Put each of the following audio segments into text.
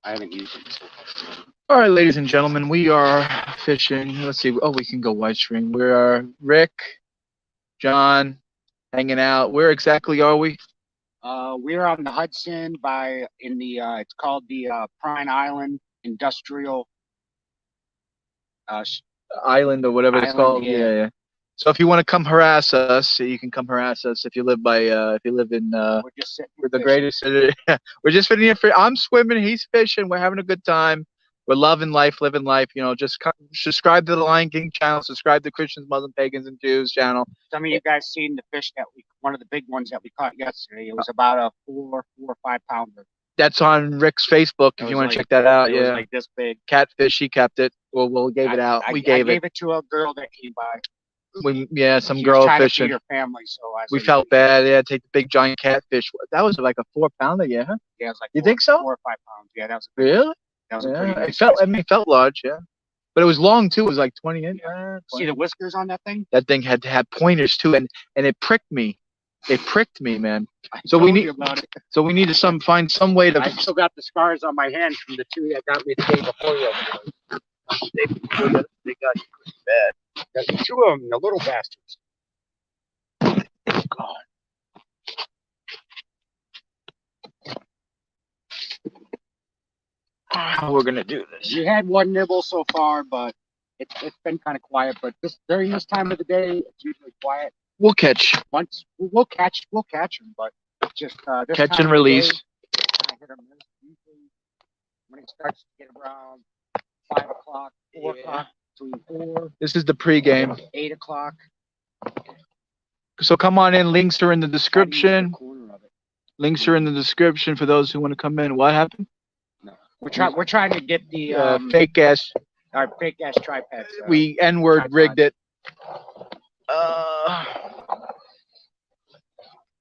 I haven't used it so far. All right, ladies and gentlemen, we are fishing. Let's see. Oh, we can go widescreen. We are Rick, John, hanging out. Where exactly are we? We're on the Hudson it's called the Pine Island Industrial uh, sh- Island or whatever it's Island. called. Yeah, Yeah, yeah. So if you want to come harass us, you can come harass us. If you live in we're just sitting we're here the fishing. greatest city. We're just fishing. I'm swimming. He's fishing. We're having a good time. We're loving life, living life. Just subscribe to the Lion King channel. Subscribe to Christians, Muslims, Pagans, and Jews channel. Some of you guys seen the fish one of the big ones that we caught yesterday. It was about a four or 5 pounder. That's on Rick's Facebook if you want to check that out. It was like this big. Catfish. He kept it. Well, we gave it out. I gave it to a girl that came by. Some She girl was trying fishing. to feed her family, so we felt bad. Yeah, take the big giant catfish. That was like a 4 pounder. Yeah. Yeah, it was like you think so? 4 or 5 pounds. Yeah, that was really. That was a pretty nice. It felt large. Yeah. But it was long too. It was like 20 inches. Yeah. See the whiskers on that thing? That thing had to have pointers too, and it pricked me. It pricked me, man. So we need to find some way to. I still got the scars on my hands from the two that got me the day before you. They got you pretty bad. Got two of them, the little bastards. God. How we're gonna do this? We had one nibble so far, but it's been kind of quiet. But during this time of the day, it's usually quiet. We'll catch. We'll catch them, but just this catch and release. Day, I hit them when it starts to get around 5 o'clock, 4 o'clock, 3, 4. This is the pregame. 8 o'clock. So come on in. Links are in the description. Links are in the description for those who want to come in. What happened? No. We're trying to get the fake ass. Our fake ass tripods. We N-word rigged it.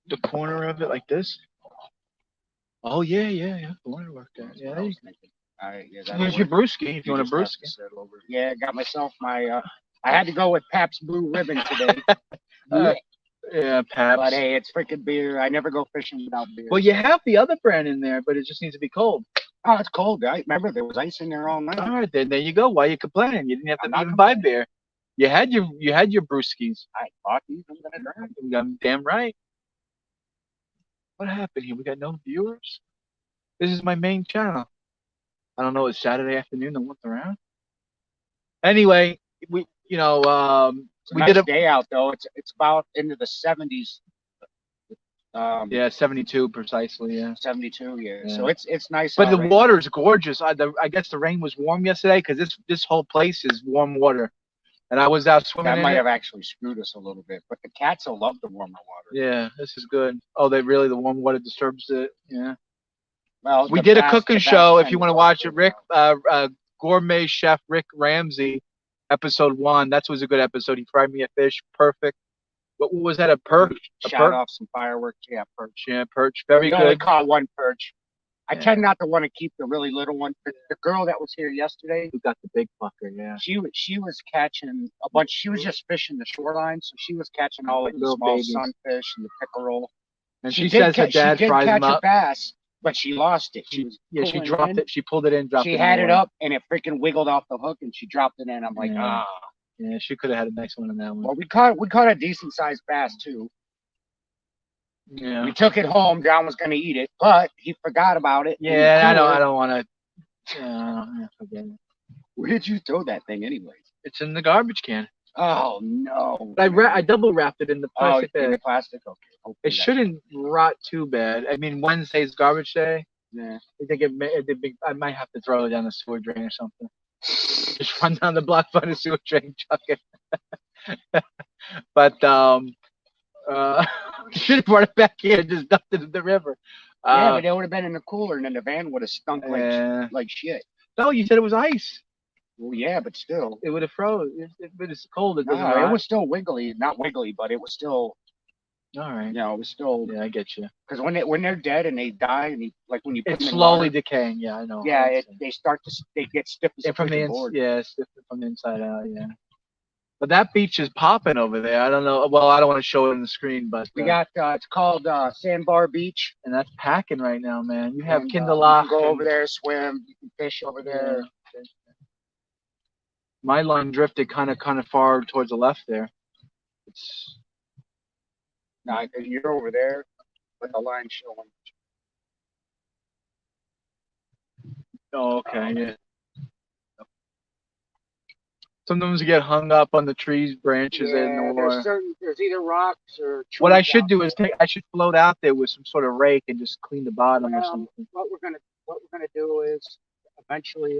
The corner of it like this. Oh yeah. The corner worked out. Yeah. All right. Yeah, here's your brewski if you want a brewski. Yeah, I got myself my. I had to go with Pabst Blue Ribbon today. Yeah, Pabst. But hey, it's freaking beer. I never go fishing without beer. Well, you have the other brand in there, but it just needs to be cold. Oh, it's cold, right? Remember, there was ice in there all night. All right, then there you go. Why are you complaining? You didn't have to even buy beer. You had your brewskis. I bought these. I'm gonna drink. Damn right. What happened here? We got no viewers. This is my main channel. I don't know. It's Saturday afternoon. No one's around. Anyway, we did a day out though. It's about into the 70s. Yeah, 72 precisely. Yeah, 72. Yeah. So it's nice. But the water is gorgeous. I guess the rain was warm yesterday because this whole place is warm water, and I was out swimming. That might have actually screwed us a little bit, but the cats will love the warmer water. Yeah, this is good. Oh, the warm water disturbs it. Yeah. Well, we did a cooking show. If you want to watch it, Rick, gourmet chef Rick Ramsey, episode 1. That was a good episode. He fried me a fish, perfect. What was that? A perch? Shot off some fireworks. Yeah, perch. Yeah, perch. Very good. I caught one perch. I tend not to want to keep the really little one. The girl that was here yesterday, who got the big fucker, yeah. She was catching a bunch. She was just fishing the shoreline, so she was catching all like the small sunfish and the pickerel. And she says her dad fries them up. A bass, but she lost it. She dropped it. She pulled it in, dropped it in. She had it up, and it freaking wiggled off the hook, and she dropped it in. I'm like, ah. Yeah, she could have had a nice one in that one. Well, we caught a decent sized bass too. Yeah. We took it home. John was going to eat it, but he forgot about it. Yeah, I don't want to. Forget it. Where did you throw that thing, anyways? It's in the garbage can. Oh no! But I double wrapped it in the plastic bag. In the plastic. Okay. Hopefully it shouldn't rot too bad. I mean, Wednesday's garbage day. Yeah. I think I might have to throw it down the sewer drain or something. Just run down the block by the sewer drain, chuck it. But should have brought it back here and just dumped it in the river. Yeah, but it would have been in the cooler, and then the van would have stunk like shit. No, you said it was ice. Well, yeah, but still, it would have froze. But it's cold. It was still wiggly, not wiggly, but it was still. All right. It was still. Yeah, I get you. Because when they're dead and they die, and when you put it's slowly decaying. Yeah, I know. Yeah, they get stiff as from the stiff from the inside out. Yeah. But that beach is popping over there. I don't know. Well, I don't want to show it on the screen, but We got it's called Sandbar Beach. and that's packing right now, man. You have And, Kinderloch. you can go over there, swim. You can fish over there. My line drifted kind of far towards the left there. It's Now you're over there, but the line's showing. oh, okay, yeah. Sometimes you get hung up on the trees, branches, and there's either rocks or trees. What I should do is I should float out there with some sort of rake and just clean the bottom or something. What we're gonna do is eventually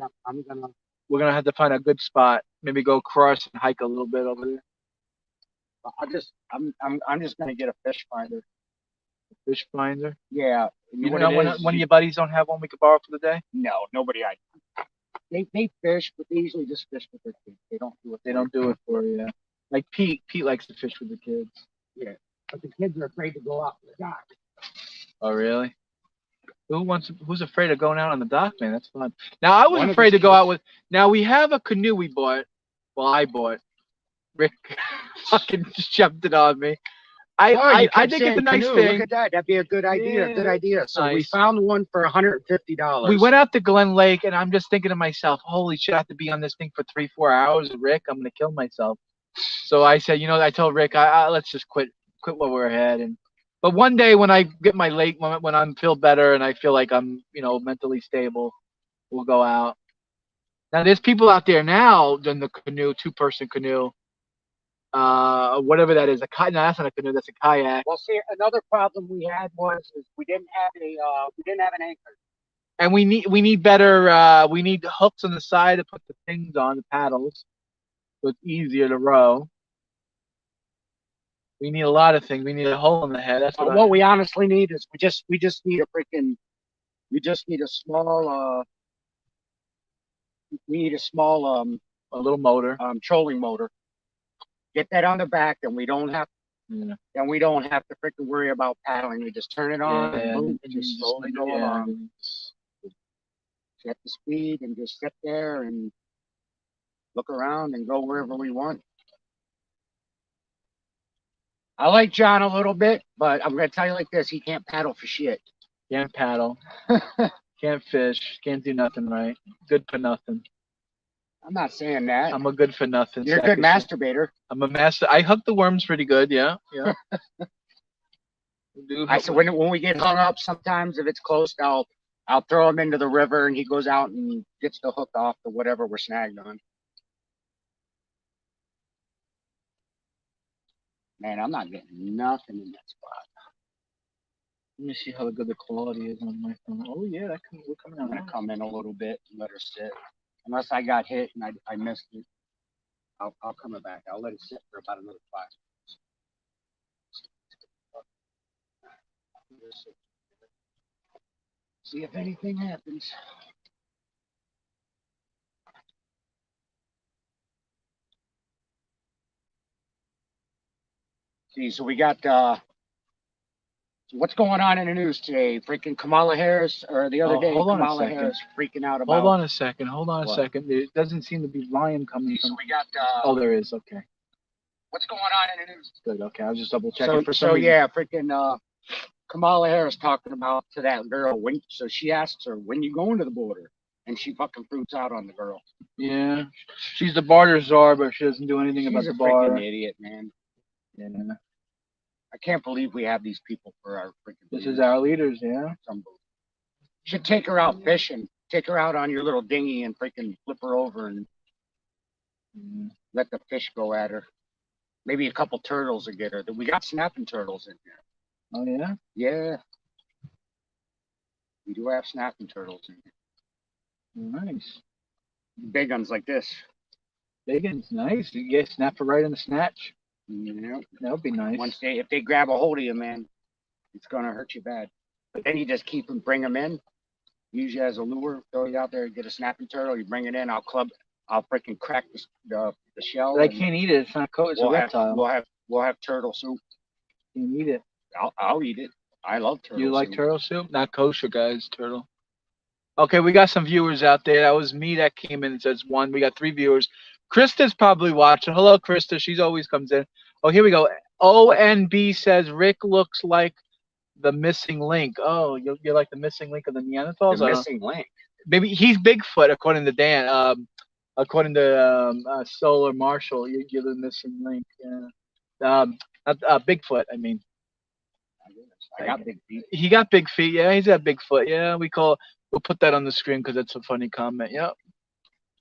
we're gonna have to find a good spot. Maybe go across and hike a little bit over there. I'm just gonna get a fish finder. A fish finder? Yeah. You know, one of your buddies don't have one we could borrow for the day? No, nobody. They fish, but they usually just fish with their kids. They don't do it. They don't do it for you. Yeah. Like Pete. Pete likes to fish with the kids. Yeah, but the kids are afraid to go out on the dock. Oh, really? Who's afraid of going out on the dock, man? That's fun. Now I was afraid to go out with. Now we have a canoe we bought. Well, I bought. Rick fucking just jumped it on me. I think it's a nice thing. Look at that. That'd be a good idea. Yeah, good idea. So nice. We found one for $150. We went out to Glen Lake, and I'm just thinking to myself, holy shit, I have to be on this thing for 3-4 hours. Rick, I'm going to kill myself. So I said, I told Rick, let's just quit while we're ahead. But one day when I get my lake, when I feel better and I feel like I'm, mentally stable, we'll go out. Now, there's people out there now in the canoe, 2-person canoe. Whatever that is, no, that's not a canoe, that's a kayak. Well, see, another problem we had was we didn't have an anchor. And we need better. We need hooks on the side to put the things on, the paddles, so it's easier to row. We need a lot of things. We need a hole in the head. That's what we honestly need is we just need a small a little motor, trolling motor. Get that on the back, and we don't have. Yeah. Then we don't have to freaking worry about paddling. We just turn it on and just slowly go along. Set the speed and just sit there and look around and go wherever we want. I like John a little bit, but I'm going to tell you like this. He can't paddle for shit. Can't paddle. Can't fish. Can't do nothing right. Good for nothing. I'm not saying that. I'm a good for nothing. You're a good masturbator. I'm a master. I hug the worms pretty good. Yeah. So when we get hung up, sometimes if it's close, I'll throw him into the river and he goes out and gets the hook off to whatever we're snagged on. Man, I'm not getting nothing in that spot. Let me see how good the quality is on my phone. Oh yeah, we're coming out. I'm gonna come in a little bit and let her sit. Unless I got hit and I missed it, I'll come back. I'll let it sit for about another 5 minutes. See if anything happens. See, so we got what's going on in the news today? Freaking Kamala Harris, or the other day, Kamala Harris freaking out about. Hold on a second. There doesn't seem to be volume coming from. So we got. There is. Okay. What's going on in the news? Good. Okay, I was just double checking for some reason. Yeah, freaking Kamala Harris talking about to that girl so she asks her, when you going to the border, and she fucking fruits out on the girl. Yeah, she's the barter czar, but she doesn't do anything about the bar. She's a freaking idiot, man. Yeah. I can't believe we have these people for our freaking. This is our leaders, yeah. Should take her out fishing. Take her out on your little dinghy and freaking flip her over and let the fish go at her. Maybe a couple turtles will get her. We got snapping turtles in here. Oh yeah. Yeah. We do have snapping turtles in here. Nice. Big ones like this. Big ones, nice. You get snap her right in the snatch. Yeah, that would be nice. If they grab a hold of you, man, it's gonna hurt you bad. But then you just keep them, bring them in. Use you as a lure, throw you out there, get a snapping turtle. You bring it in. I'll freaking crack the shell. But I can't eat it. It's not cold. It's a reptile. We'll have turtle soup. You can eat it. I'll eat it. I love turtle. You like turtle soup? Not kosher, guys. Turtle. Okay, we got some viewers out there. That was me that came in and says 1. We got 3 viewers. Krista's probably watching. Hello, Krista. She's always comes in. Oh, here we go. ONB says Rick looks like the missing link. Oh, you're like the missing link of the Neanderthals? The missing link. Maybe he's Bigfoot, according to Dan. According to Solar Marshall, you're the missing link. Yeah. Bigfoot, I mean. I got big feet. He got big feet. Yeah, he's got Bigfoot. Yeah, we'll put that on the screen because it's a funny comment. Yep.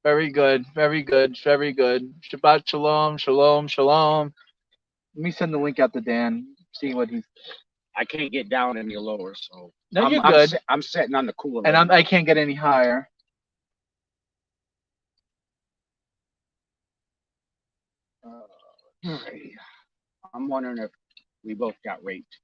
Very good. Very good. Very good. Shabbat shalom. Shalom. Shalom. Let me send the link out to Dan. See what he's. I can't get down any lower, so. No, you're good. I'm sitting on the cooler. And I can't get any higher. I'm wondering if we both got raped.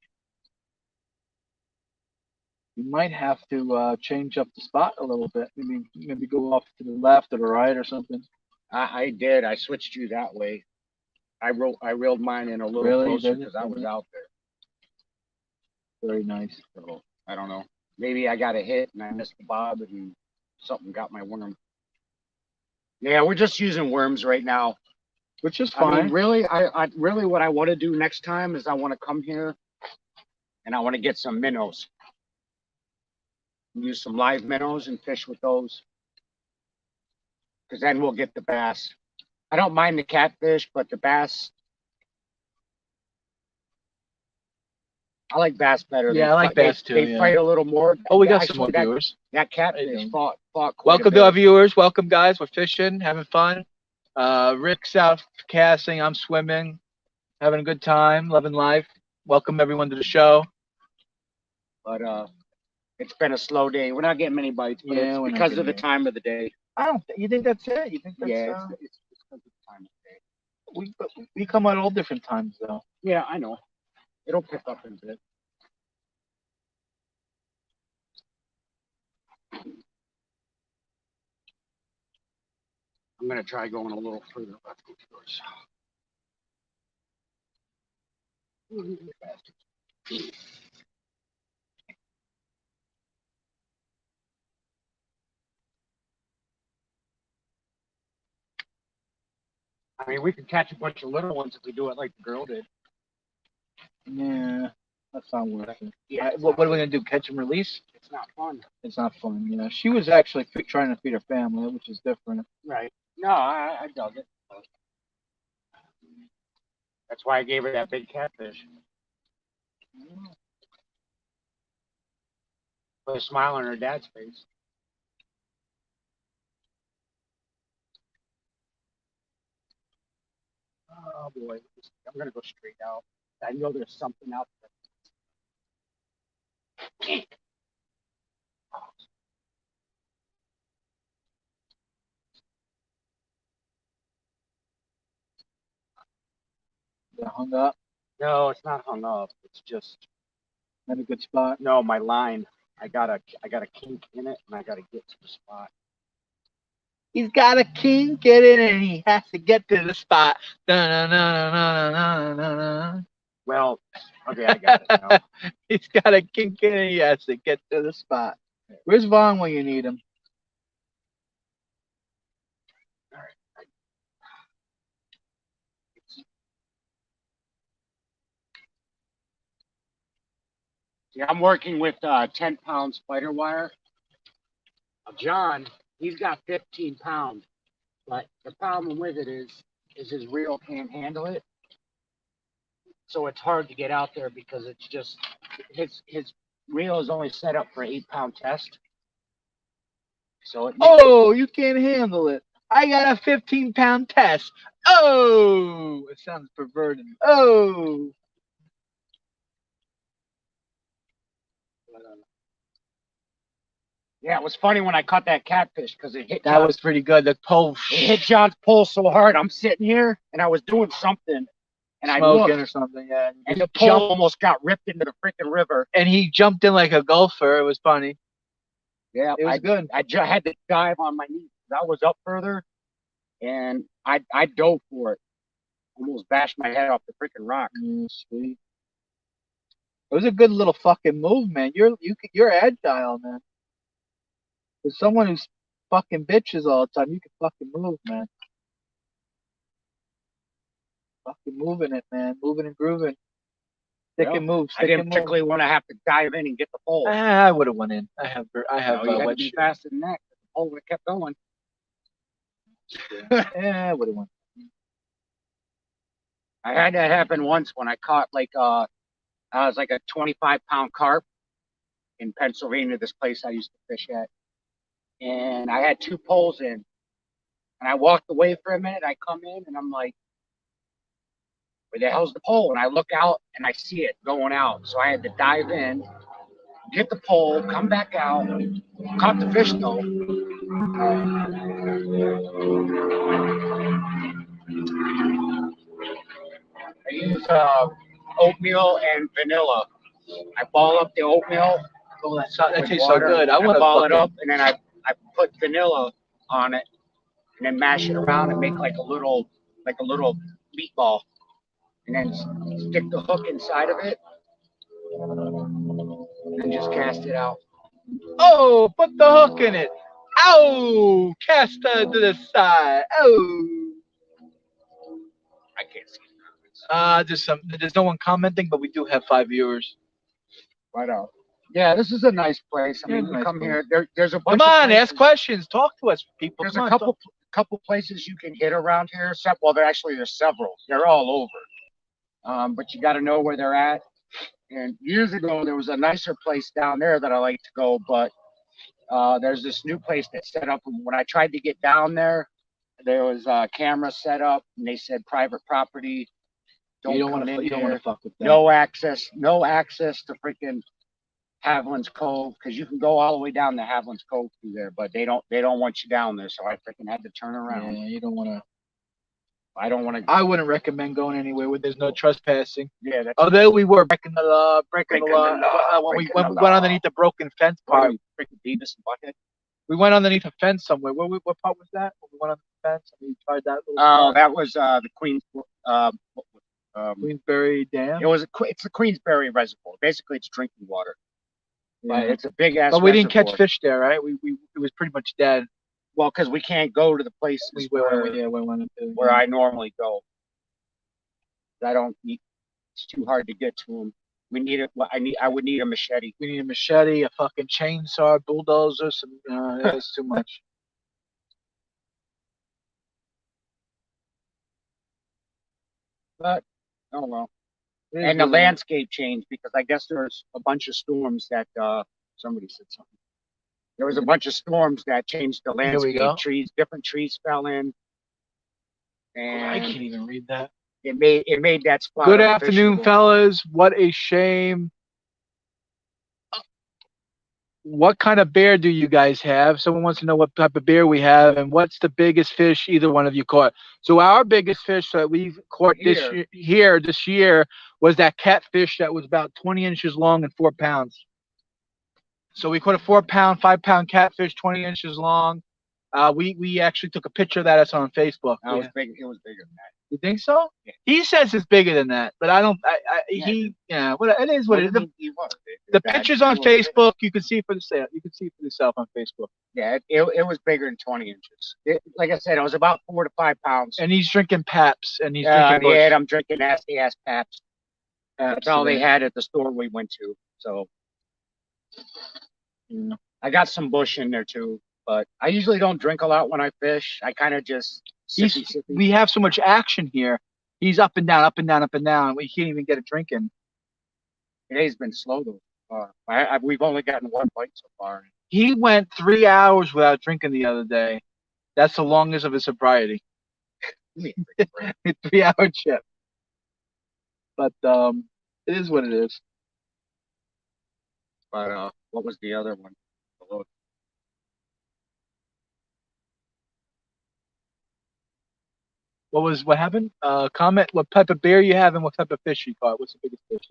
You might have to change up the spot a little bit. Maybe go off to the left or the right or something. I did. I switched you that way. I reeled mine in a little closer because I was out there. Very nice. So I don't know. Maybe I got a hit and I missed the bob and something got my worm. Yeah, we're just using worms right now, which is fine. I mean, really, I really what I want to do next time is I want to come here and I want to get some minnows. Use some live minnows and fish with those. Because then we'll get the bass. I don't mind the catfish, but the bass, I like bass better. Yeah, I like bass too. They fight a little more. Oh, we got some more viewers. That catfish fought Welcome to our viewers. Welcome, guys. We're fishing, having fun. Rick's out casting. I'm swimming, having a good time, loving life. Welcome everyone to the show. But it's been a slow day. We're not getting many bites, but it's because of the time of the day. I don't. You think that's it? You think that's it's because of the time of the day. We come at all different times, though. Yeah, I know. It'll pick up in a bit. I'm gonna try going a little further left with yours. I mean, we could catch a bunch of little ones if we do it like the girl did. Yeah, that's not worth it. Yeah, what are we gonna do? Catch and release? It's not fun. It's not fun. Yeah, she was actually trying to feed her family, which is different. Right. No, I dug it. That's why I gave her that big catfish. Put a smile on her dad's face. Oh boy, I'm gonna go straight out. I know there's something out there. They're hung up? No, it's not hung up. It's just not a good spot. No, my line. I got a kink in it, and I got to get to the spot. He's got a kink in it, and he has to get to the spot. Da-na-na-na-na-na-na-na. Well, okay, I got it now. He's got a kink in it, he has to get to the spot. Where's Vaughn when you need him? All right. Yeah, I'm working with 10-pound spider wire. John, he's got 15 pounds, but the problem with it is his reel can't handle it. So it's hard to get out there because it's just his reel is only set up for 8-pound test. So you can't handle it. I got a 15-pound test. Oh, it sounds perverted. Oh. Yeah, it was funny when I caught that catfish because it hit. That was pretty good. The pole. It hit John's pole so hard. I'm sitting here and I was doing something, and I looked or something. Yeah. And the pole almost got ripped into the freaking river. And he jumped in like a golfer. It was funny. Yeah, it was good. I had to dive on my knees. I was up further, and I dove for it. Almost bashed my head off the freaking rock. Sweet. It was a good little fucking move, man. You're agile, man. For someone who's fucking bitches all the time, you can fucking move, man. Fucking moving it, man. Moving and grooving. Stick Well, and move. I Stick didn't and move. particularly want to have to dive in and get the pole. I would have went in. I have No, you had to wet be shoes. faster than that. The pole would have kept going. I would have went. I had that happen once when I caught I was like a 25-pound carp in Pennsylvania, this place I used to fish at. And I had 2 poles in. And I walked away for a minute. I come in and I'm like, where the hell's the pole? And I look out and I see it going out. So I had to dive in, get the pole, come back out, caught the fish though. I use oatmeal and vanilla. I ball up the oatmeal. Oh, that with tastes so water. good. I want to ball it up and then I put vanilla on it and then mash it around and make like a little meatball. And then stick the hook inside of it and just cast it out. Oh, put the hook in it. Ow! Cast her to the side. Oh. I can't see. There's no one commenting, but we do have 5 viewers. But yeah, this is a nice place. I mean, Yeah, you nice come place. here. There's a bunch. Come of on, places. ask questions. Talk to us, people. There's Come a on, couple places you can hit around here. Well, there's several. They're all over. But you got to know where they're at. And years ago, there was a nicer place down there that I like to go, but there's this new place that's set up. And when I tried to get down there, there was a camera set up, and they said private property. You don't want to fuck with that. No access to freaking Haviland's Cove, because you can go all the way down to Haviland's Cove through there, but they don't want you down there. So I freaking had to turn around. Yeah, you don't want to. I don't want to. I wouldn't recommend going anywhere where there's no trespassing. Yeah, that's Although we were breaking the law, when we breaking the went law. underneath the broken fence part. freaking Beavis and Butthead. We went underneath a fence somewhere. What part was that? When we went on the fence and we tried that little Oh, part? that was the Queensbury Dam. it's the Queensbury Reservoir. Basically, it's drinking water. Yeah. But it's a big ass. But we didn't catch reservoir. fish there, right? It was pretty much dead. Well, because we can't go to the places where I normally go. I don't. It's too hard to get to them. We need it. I would need a machete. We need a machete, a fucking chainsaw, bulldozer. That's too much. But oh well. And the landscape changed because I guess there's a bunch of storms that somebody said something. There was a bunch of storms that changed the landscape. Different trees fell in, and I can't even read that. It made that spot. Good afternoon, fellas. What a shame. What kind of bear do you guys have? Someone wants to know what type of bear we have and what's the biggest fish either one of you caught. So our biggest fish that we've caught this year was that catfish that was about 20 inches long and 4 pounds. So we caught a 4-pound, 5-pound catfish, 20 inches long. We actually took a picture of that. It's on Facebook. It was big. It was bigger than that. You think so? Yeah. He says it's bigger than that, but I don't. It is what it is. The picture's on Facebook. You can see it for yourself. You can see it for yourself on Facebook. Yeah, it was bigger than 20 inches. Like I said, it was about 4 to 5 pounds. And he's drinking Paps, and he's drinking Busch. Yeah, I'm drinking nasty ass Paps. That's all they had at the store we went to. So I got some Busch in there too. But I usually don't drink a lot when I fish. I kind of just sippy. We have so much action here. He's up and down, up and down, up and down. We can't even get a drink in. Today's been slow though. We've only gotten 1 bite so far. He went 3 hours without drinking the other day. That's the longest of his sobriety. 3-hour chip. But it is what it is. But what was the other one? What happened? Comment what type of bear you have and what type of fish you caught. What's the biggest fish?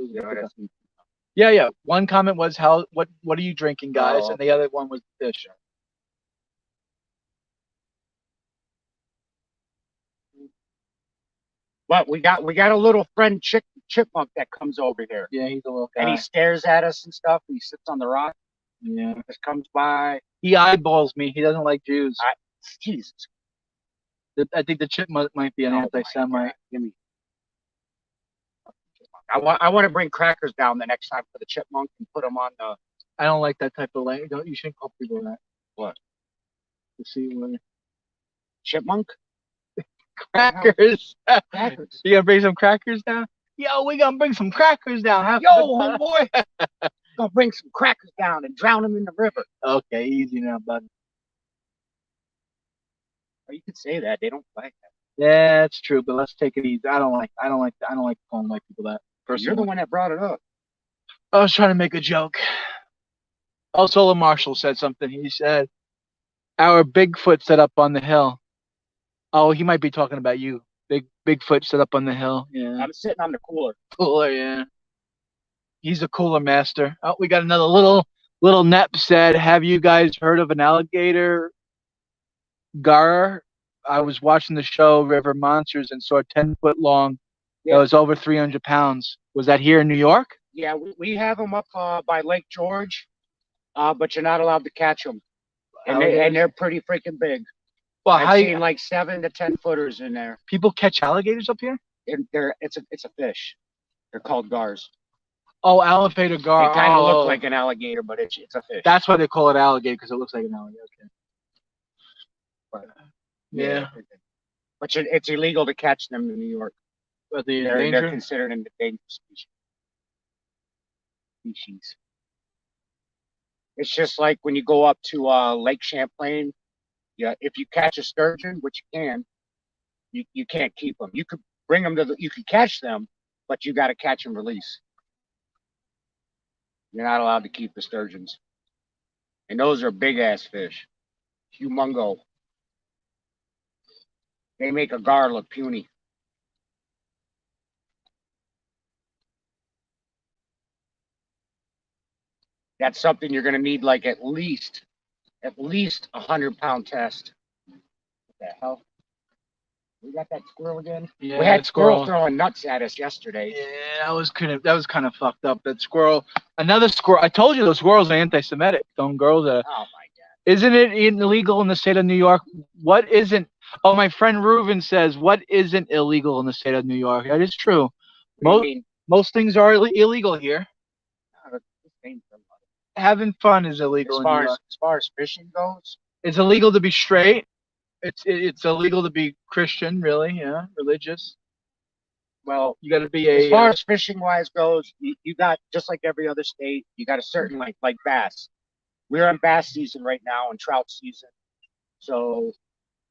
Yeah. One comment was what are you drinking, guys? And the other one was fish. But we got a little friend chipmunk that comes over here. Yeah, he's a little guy. And he stares at us and stuff. And he sits on the rock. Yeah. Just comes by. He eyeballs me. He doesn't like Jews. Jesus. I think the chipmunk might be an anti-Semite. I want to bring crackers down the next time for the chipmunk and put them on the. I don't like that type of language. Don't you shouldn't call people that. What? To see when Chipmunk? crackers. Crackers. You gonna bring some crackers down? Yo, we gonna bring some crackers down. Have Yo, some- homeboy. Gonna bring some crackers down and drown them in the river. Okay, easy now, bud. Or you could say that. They don't like that. Yeah, that's true, but let's take it easy. I don't like calling white people that. You're Personally. the one that brought it up. I was trying to make a joke. Also, Marshall said something. He said, "Our Bigfoot set up on the hill." Oh, he might be talking about you. Bigfoot set up on the hill. Yeah, I'm sitting on the cooler. cooler. Yeah, he's a cooler master. Oh, we got another little Nep said, "Have you guys heard of an alligator gar?" I was watching the show River Monsters and saw a 10-foot long. Yeah. That was over 300 pounds. Was that here in New York? Yeah, we have them up by Lake George, but you're not allowed to catch them. And they're pretty freaking big. Well, I've how seen like 7 to 10 footers in there. people catch alligators up here? And it's a fish. They're called gars. Oh, alligator gar. They kind of Oh, look like an alligator, but it's a fish. that's why they call it alligator, because it looks like an alligator. Okay. But, Yeah. But it's illegal to catch them in New York. But the They're danger. considered an endangered species. It's just like when you go up to Lake Champlain. Yeah, if you catch a sturgeon, which you can, you can't keep them. You could bring them you could catch them, but you got to catch and release. You're not allowed to keep the sturgeons. And those are big ass fish. Humongo. They make a gar look puny. That's something you're gonna need like at least 100-pound test. What the hell? We got that squirrel again? Yeah, We had that squirrel throwing nuts at us yesterday. Yeah, that was kind of fucked up. That squirrel. Another squirrel. I told you those squirrels are anti-Semitic. Some girls are. Oh my god. Isn't it illegal in the state of New York? What isn't? Oh, my friend Reuven says, what isn't illegal in the state of New York? That is true. What do you mean? Most things are illegal here. That's the same thing. Having fun is illegal in New York. As far as fishing goes, It's illegal to be straight. It's illegal to be Christian, really. Yeah, religious. well, You got to be a. as far as fishing wise goes, you got, just like every other state, you got a certain like bass. We're in bass season right now and trout season. So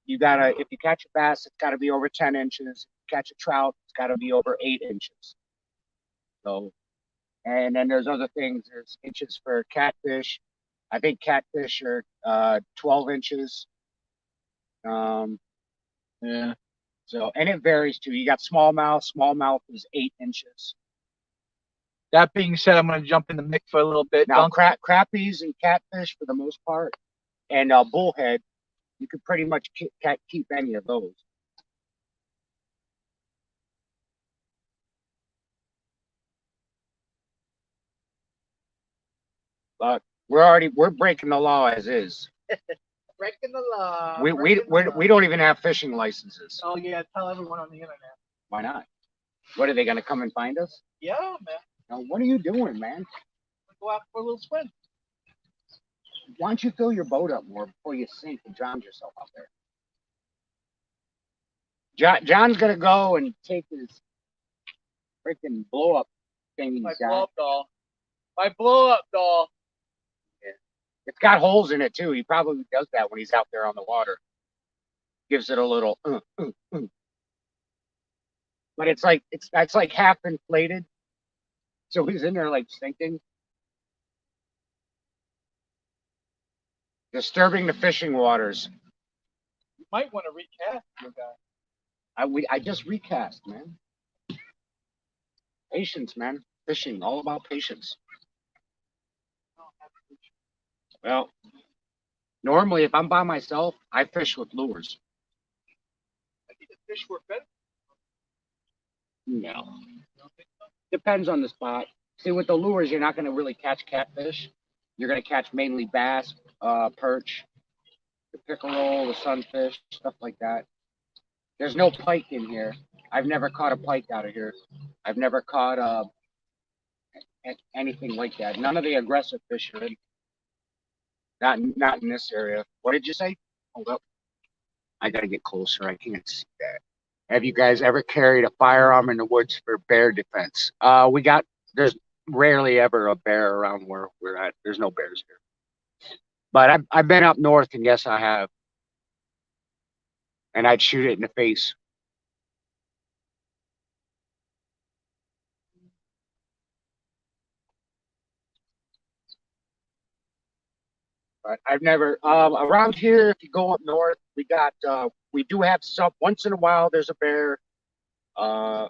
you gotta, if you catch a bass, it's gotta be over 10 inches. If you catch a trout, it's gotta be over 8 inches. So, and then there's other things. There's inches for catfish. I think catfish are 12 inches. Yeah. So, and it varies too. You got smallmouth. Smallmouth is 8 inches. That being said, I'm going to jump in the mix for a little bit. Now, crappies and catfish for the most part, and bullhead, you could pretty much keep any of those. But we're breaking the law as is. Breaking the law. We don't even have fishing licenses. Oh yeah, tell everyone on the internet. Why not? What, are they gonna come and find us? Yeah, man. Now, what are you doing, man? Go out for a little swim. Why don't you fill your boat up more before you sink and drown yourself out there? John's gonna go and take his freaking blow up thing he's My got. blow up doll. My blow up doll. It's got holes in it too. He probably does that when he's out there on the water. Gives it a little. But it's like half inflated, so he's in there like sinking. Disturbing the fishing waters. You might want to recast your guy. I just recast, man. Patience, man. Fishing, all about patience. Well, normally if I'm by myself, I fish with lures. I think the fish were fed. No. Depends on the spot. See, with the lures, you're not going to really catch catfish. You're going to catch mainly bass, perch, the pickerel, the sunfish, stuff like that. There's no pike in here. I've never caught a pike out of here. I've never caught anything like that. None of the aggressive fish are in. Not in this area. What did you say? Hold up. I gotta get closer. I can't see that. Have you guys ever carried a firearm in the woods for bear defense? There's rarely ever a bear around where we're at. There's no bears here. But I've been up north, and yes, I have. And I'd shoot it in the face. But I've never around here. If you go up north, we do have some. Once in a while, there's a bear. Uh,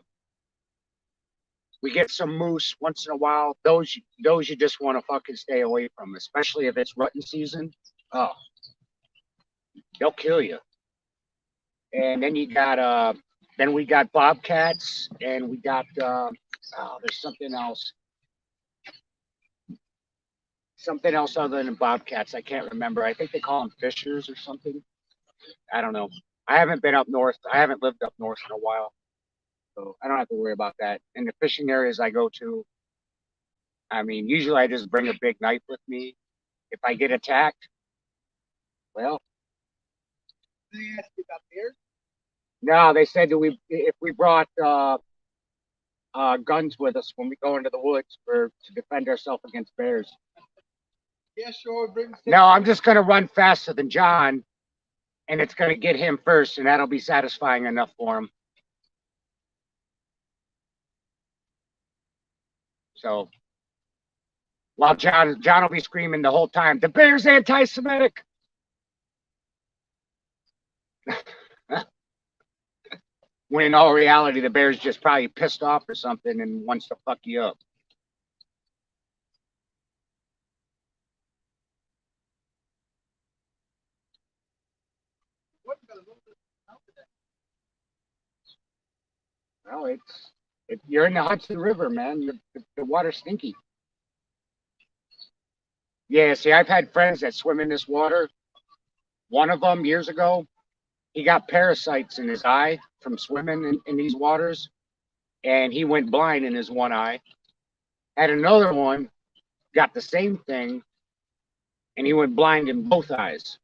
we get some moose once in a while. Those you just want to fucking stay away from, especially if it's rutting season. Oh, they'll kill you. And then we got bobcats, and we got there's something else other than bobcats. I can't remember. I think they call them fishers or something. I don't know. I haven't been up north. I haven't lived up north in a while, so I don't have to worry about that. In the fishing areas I go to, I mean, usually I just bring a big knife with me. If I get attacked, well, They asked you about bears? no, they said that if we brought guns with us when we go into the woods to defend ourselves against bears. Yeah, sure. No, I'm just gonna run faster than John, and it's gonna get him first, and that'll be satisfying enough for him. So while John will be screaming the whole time, "The bear's anti-Semitic." When in all reality, the bear's just probably pissed off or something and wants to fuck you up. Well, you're in the Hudson River, man. The water's stinky. Yeah, see, I've had friends that swim in this water. One of them years ago, he got parasites in his eye from swimming in these waters, and he went blind in his one eye. Had another one, got the same thing, and he went blind in both eyes.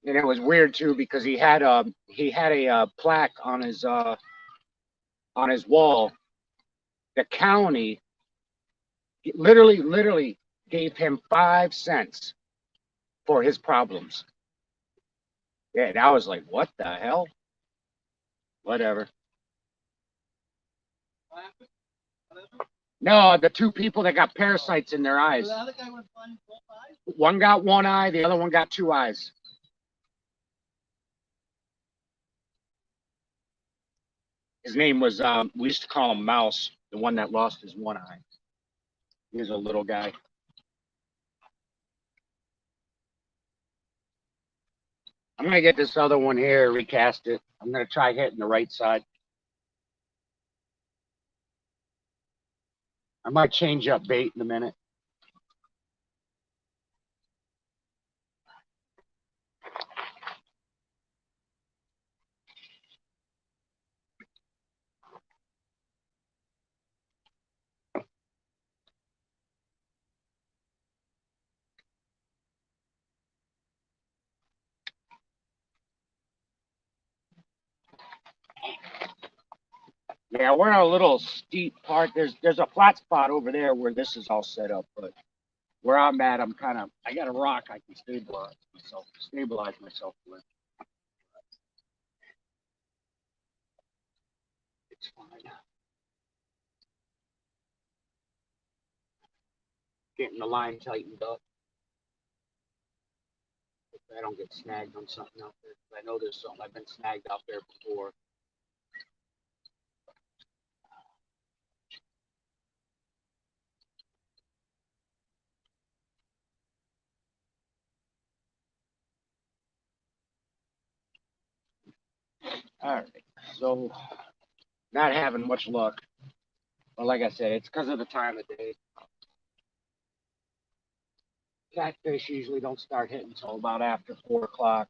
And it was weird too because he had a plaque on his wall. The county literally gave him 5 cents for his problems. Yeah, and I was like, what the hell? Whatever. No, the two people that got parasites in their eyes. So the other guy went blind both eyes? One got one eye, the other one got two eyes. His name was, we used to call him Mouse, the one that lost his one eye. He was a little guy. I'm going to get this other one here, recast it. I'm going to try hitting the right side. I might change up bait in a minute. Yeah, we're in a little steep part. There's a flat spot over there where this is all set up, but where I'm at, I got a rock I can stabilize myself with. It's fine. Getting the line tightened up. If I don't get snagged on something out there. I know there's something I've been snagged out there before. All right, so not having much luck. But like I said, it's because of the time of day. Catfish usually don't start hitting until about after 4 o'clock.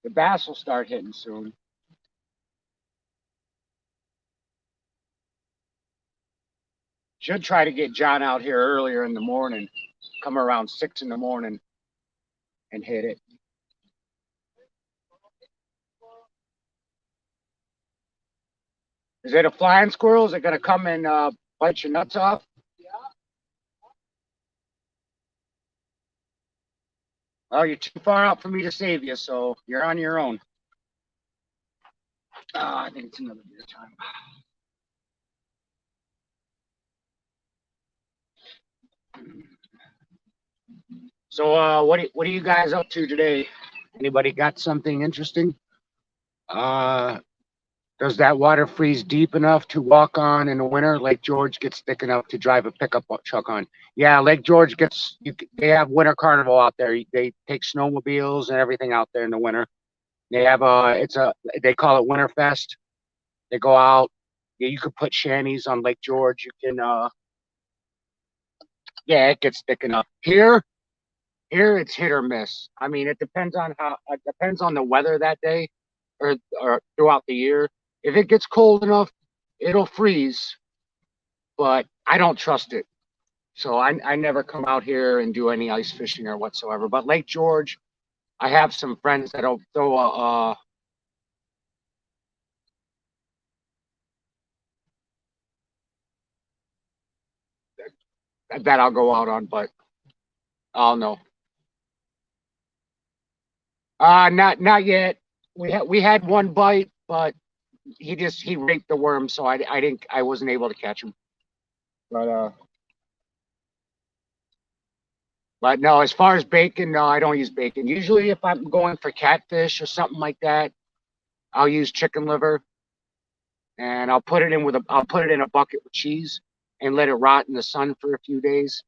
The bass will start hitting soon. Should try to get John out here earlier in the morning. Come around 6 in the morning and hit it. Is it a flying squirrel? Is it going to come and bite your nuts off? Oh, you're too far out for me to save you, so you're on your own. I think it's another beer time. So, what are you guys up to today? Anybody got something interesting? Does that water freeze deep enough to walk on in the winter? Lake George gets thick enough to drive a pickup truck on. Yeah, Lake George gets. They have winter carnival out there. They take snowmobiles and everything out there in the winter. They have they call it Winterfest. They go out. Yeah, you could put shanties on Lake George. You can. Yeah, it gets thick enough. Here it's hit or miss. I mean, it depends on the weather that day, or throughout the year. If it gets cold enough, it'll freeze, but I don't trust it. So I never come out here and do any ice fishing or whatsoever. But Lake George, I have some friends that'll throw that I'll go out on, but I'll know. Not yet. We had one bite, but he raped the worm, so I wasn't able to catch him. But no, as far as bacon, no, I don't use bacon. Usually if I'm going for catfish or something like that, I'll use chicken liver, and I'll put it in a bucket with cheese and let it rot in the sun for a few days.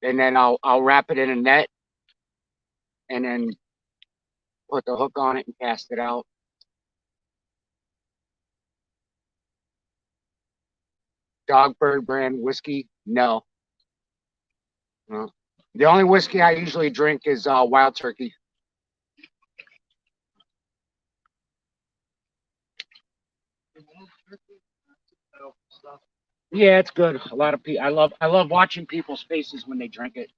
And then I'll wrap it in a net and then put the hook on it and cast it out. Dogbird brand whiskey? No. No. The only whiskey I usually drink is Wild Turkey. Yeah, it's good. A lot of people. I love watching people's faces when they drink it.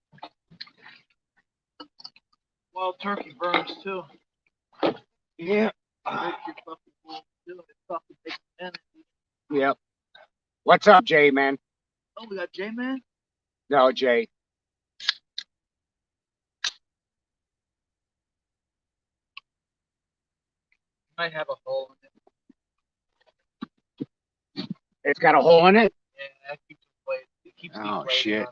Wild Turkey burns too. Yeah. Yep. What's up, Jay, man? Oh, we got Jay, man? No, Jay. Might have a hole in it. It's got a hole in it? Yeah, that keeps it keeps oh, shit.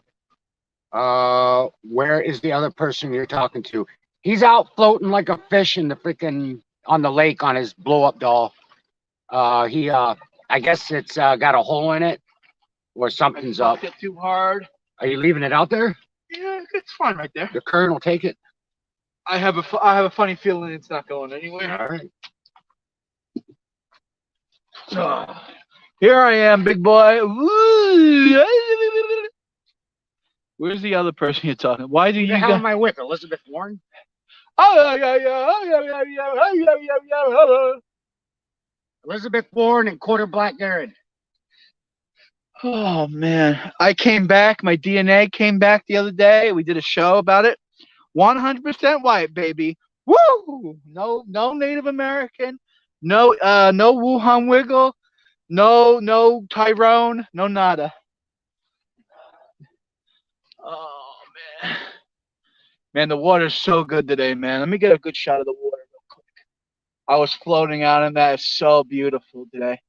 Where is the other person you're talking to? He's out floating like a fish in the freaking on the lake on his blow-up doll. I guess it's got a hole in it or something's up. It too hard. Are you leaving it out there? Yeah, it's fine right there. The current will take it. I have a funny feeling it's not going anywhere. All right. Here I am, big boy. Where's the other person you're talking? Why do you? Who the hell am I with? Elizabeth Warren? Elizabeth Warren and Quarter Black Garrett. Oh man, I came back. My DNA came back the other day. We did a show about it. 100% white, baby. Woo! No Native American. No Wuhan Wiggle. No Tyrone. No nada. Oh man. Man, the water's so good today, man. Let me get a good shot of the water real quick. I was floating out in that. It's so beautiful today.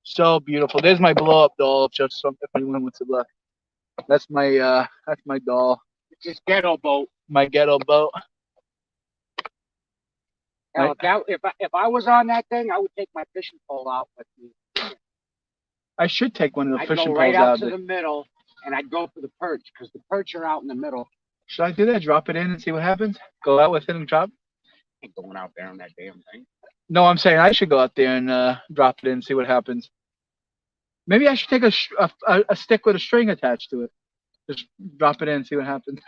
So beautiful. There's my blow-up doll, just so if anyone wants to look. That's my doll. It's his ghetto boat. My ghetto boat. Now, if I was on that thing, I would take my fishing pole out with me. I should take one of the fishing poles out. I'd go right out to there. the middle, and I'd go for the perch, because the perch are out in the middle. Should I do that? Drop it in and see what happens? Go out with it and drop? I ain't going out there on that damn thing. No, I'm saying I should go out there and drop it in and see what happens. Maybe I should take a stick with a string attached to it. Just drop it in, see what happens.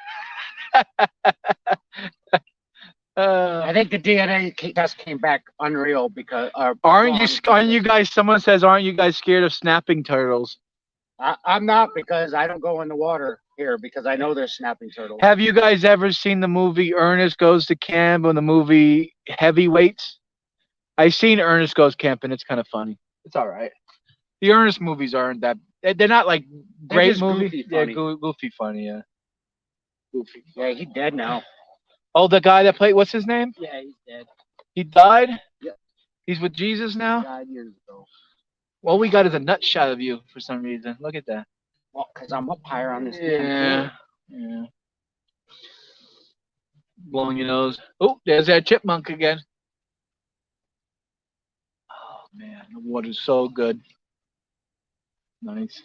I think the DNA test came back unreal because. Aren't you guys? Someone says, aren't you guys scared of snapping turtles? I'm not, because I don't go in the water here because I know there's snapping turtles. Have you guys ever seen the movie Ernest Goes to Camp or the movie Heavyweights? I've seen Ernest Goes Camping. It's kind of funny. It's all right. The Ernest movies aren't that. They're not like great just movies. goofy Yeah, funny. goofy funny. Yeah. Goofy. Yeah, he's dead now. Oh, the guy that played. What's his name? Yeah, he's dead. He died. Yeah. He's with Jesus now. Died years ago. All we got is a nut shot of you for some reason. Look at that. Well, because I'm up higher on this. Yeah. Yeah. Blowing your nose. Oh, there's that chipmunk again. Oh man, the water's so good. Nice.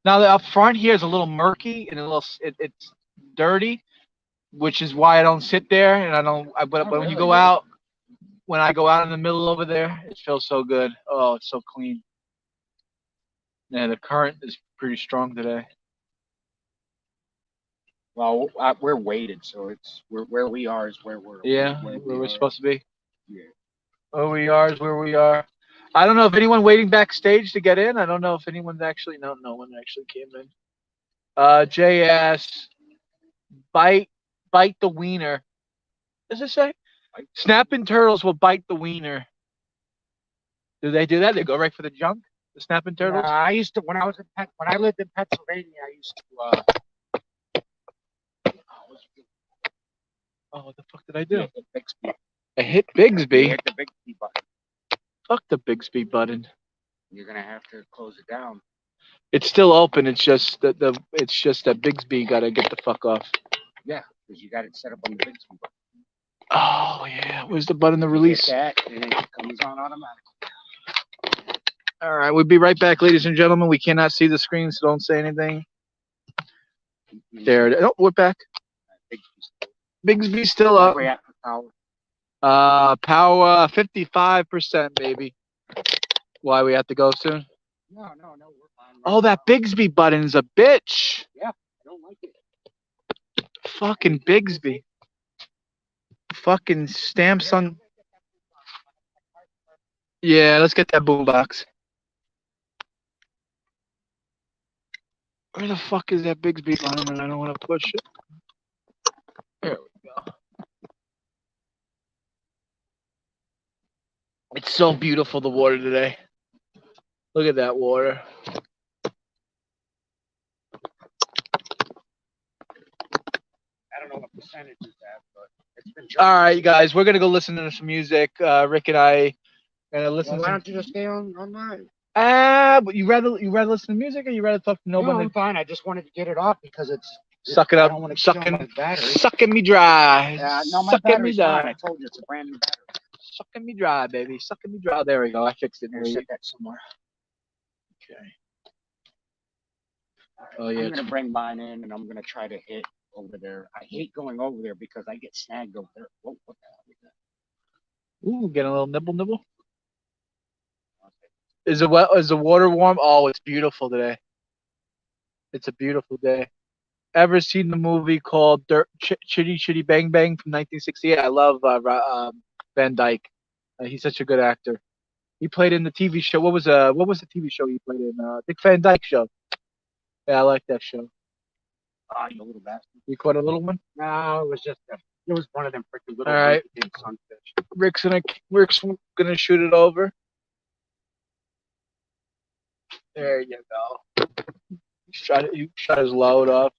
Now the up front here is a little murky and it's dirty, which is why I don't sit there and I don't. But when you go out, when I go out in the middle over there, it feels so good. Oh, it's so clean. Yeah, the current is pretty strong today. Well, we're weighted, so where we are is where we're. Yeah, where we're supposed to be. Yeah. Where we are is where we are. I don't know if anyone waiting backstage to get in. I don't know if anyone's actually no one actually came in. JS bite the wiener. Does it say? Snapping turtles will bite the wiener. Do they do that? They go right for the junk? The snapping turtles? I used to when I lived in Pennsylvania. I used to. Oh, what the fuck did I do? Hit Bixby. I hit Bigsby. Hit the Bixby button. Fuck the Bigsby button. You're gonna have to close it down. It's still open. It's just that Bigsby got to get the fuck off. Yeah, because you got it set up on the Bixby button. Oh yeah, where's the button to release? Hit that, and it comes on automatically. All right, we'll be right back, ladies and gentlemen. We cannot see the screen, so don't say anything. There it is. Oh, we're back. Bigsby's still up. Power 55%, baby. Why we have to go soon? No, we're fine. Oh, that Bigsby button's a bitch. Yeah, I don't like it. Fucking Bigsby. Fucking stamps on. Yeah, let's get that boombox. Where the fuck is that Bigsby button? I don't want to push it. There we go. It's so beautiful, the water today. Look at that water. I don't know what percentage is that, but it's been. All right, guys, we're gonna go listen to some music. Rick and I gonna listen. Well, why don't you just stay online? But you rather listen to music or you rather talk to nobody? No, I'm fine. I just wanted to get it off because it's. Suck it up. I don't want to sucking me dry. No, my sucking me battery's dry. fine. I told you it's a brand new battery. Sucking me dry, baby. Sucking me dry. There we go. I fixed it. Set that somewhere. Okay. Oh yeah. I'm gonna bring mine in, and I'm gonna try to hit over there. I hate going over there because I get snagged over there. Whoa, what the hell is that? Ooh, getting a little nibble. Is the water warm? Oh, it's beautiful today. It's a beautiful day. Ever seen the movie called Chitty Chitty Bang Bang from 1968? I love Van Dyke. He's such a good actor. He played in the TV show. What was the TV show he played in? Dick Van Dyke Show. Yeah, I like that show. Ah, you little bastard. You caught a little one? No, it was one of them freaking little. All right. Sunfish. Rick's gonna shoot it over. There you go. You shot his load off.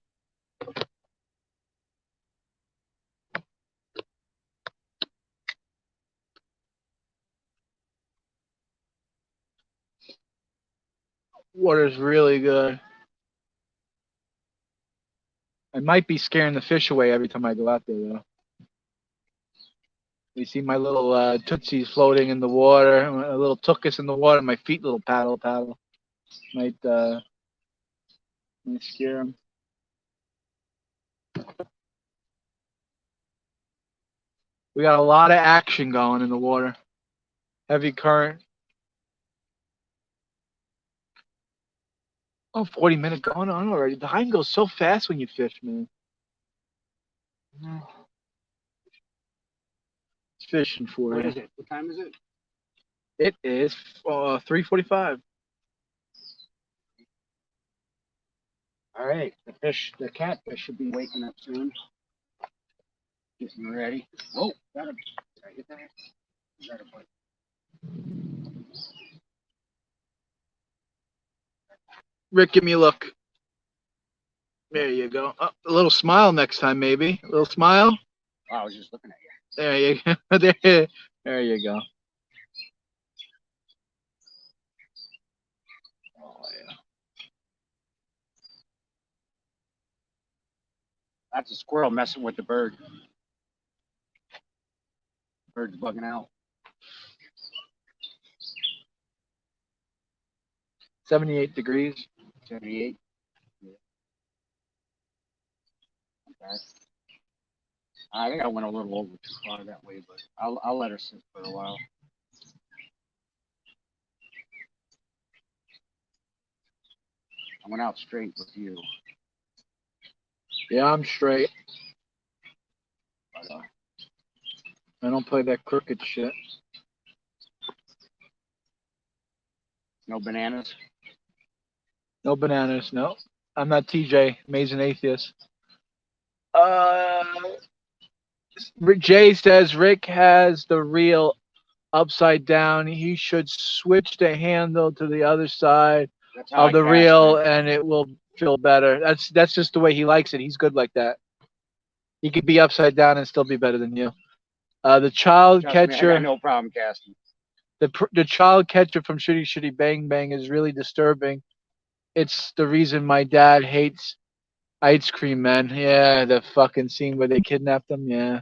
Water's really good. I might be scaring the fish away every time I go out there, though. You see my little tootsies floating in the water, a little tuchus in the water, my feet little paddle. Might scare them. We got a lot of action going in the water. Heavy current. Oh, 40 minute going on already. The time goes so fast when you fish, man. It's fishing for What you. is it? What time is it? It is 3:45. All right, the catfish should be waking up soon. Getting ready. Oh, got him. Did I get that? Got a bite. Rick, give me a look. There you go. Oh, a little smile next time, maybe. A little smile. Oh, I was just looking at you. There you go. there you go. Oh, yeah. That's a squirrel messing with the bird. Bird's bugging out. 78 degrees. 78. Yeah. Okay. I think I went a little over too far that way, but I'll let her sit for a while. I went out straight with you. Yeah, I'm straight. But, I don't play that crooked shit. no bananas. No bananas. No. I'm not TJ, Amazing Atheist. Jay says Rick has the reel upside down. He should switch the handle to the other side That's how of I the cast reel, it. and it will feel better. That's just the way he likes it. He's good like that. He could be upside down and still be better than you. The child Trust me, I catcher, got no problem casting. the child catcher from Shitty Shitty Bang Bang is really disturbing. It's the reason my dad hates ice cream men. Yeah, the fucking scene where they kidnapped them. Yeah.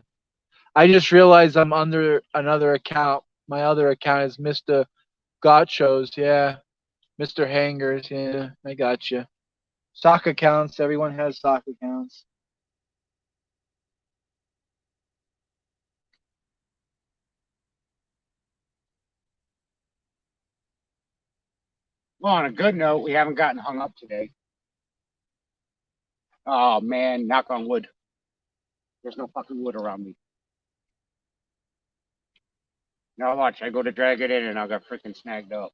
I just realized I'm under another account. My other account is Mr. Gotchos. Yeah. Mr. Hangers. Yeah, I got you. Sock accounts. Everyone has sock accounts. Well, on a good note, we haven't gotten hung up today. Oh man, knock on wood. There's no fucking wood around me. Now watch, I go to drag it in and I got freaking snagged up.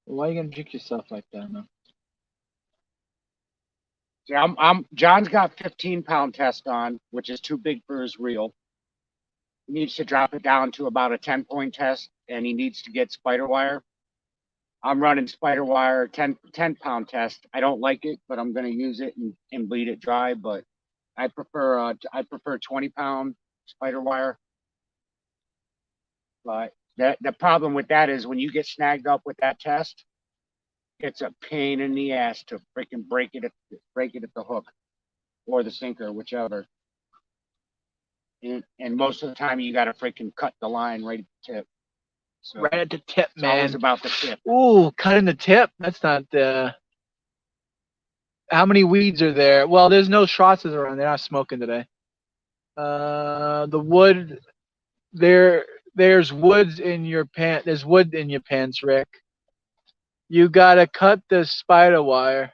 Why are you gonna jinx yourself like that, man? See, John's got 15-pound test on, which is too big for his reel. He needs to drop it down to about a 10-point test, and he needs to get spider wire. I'm running spider wire 10-pound test. I don't like it, but I'm gonna use it and bleed it dry. But I prefer 20-pound spider wire. But the problem with that is when you get snagged up with that test, it's a pain in the ass to freaking break it at the hook or the sinker, whichever. And most of the time you got to freaking cut the line right at the tip. So Right at the tip, it's always man. about the tip. Ooh, cutting the tip. That's not the. How many weeds are there? Well, there's no Schwarzes around. They're not smoking today. The wood. There's woods in your pants. There's wood in your pants, Rick. You gotta cut the spider wire.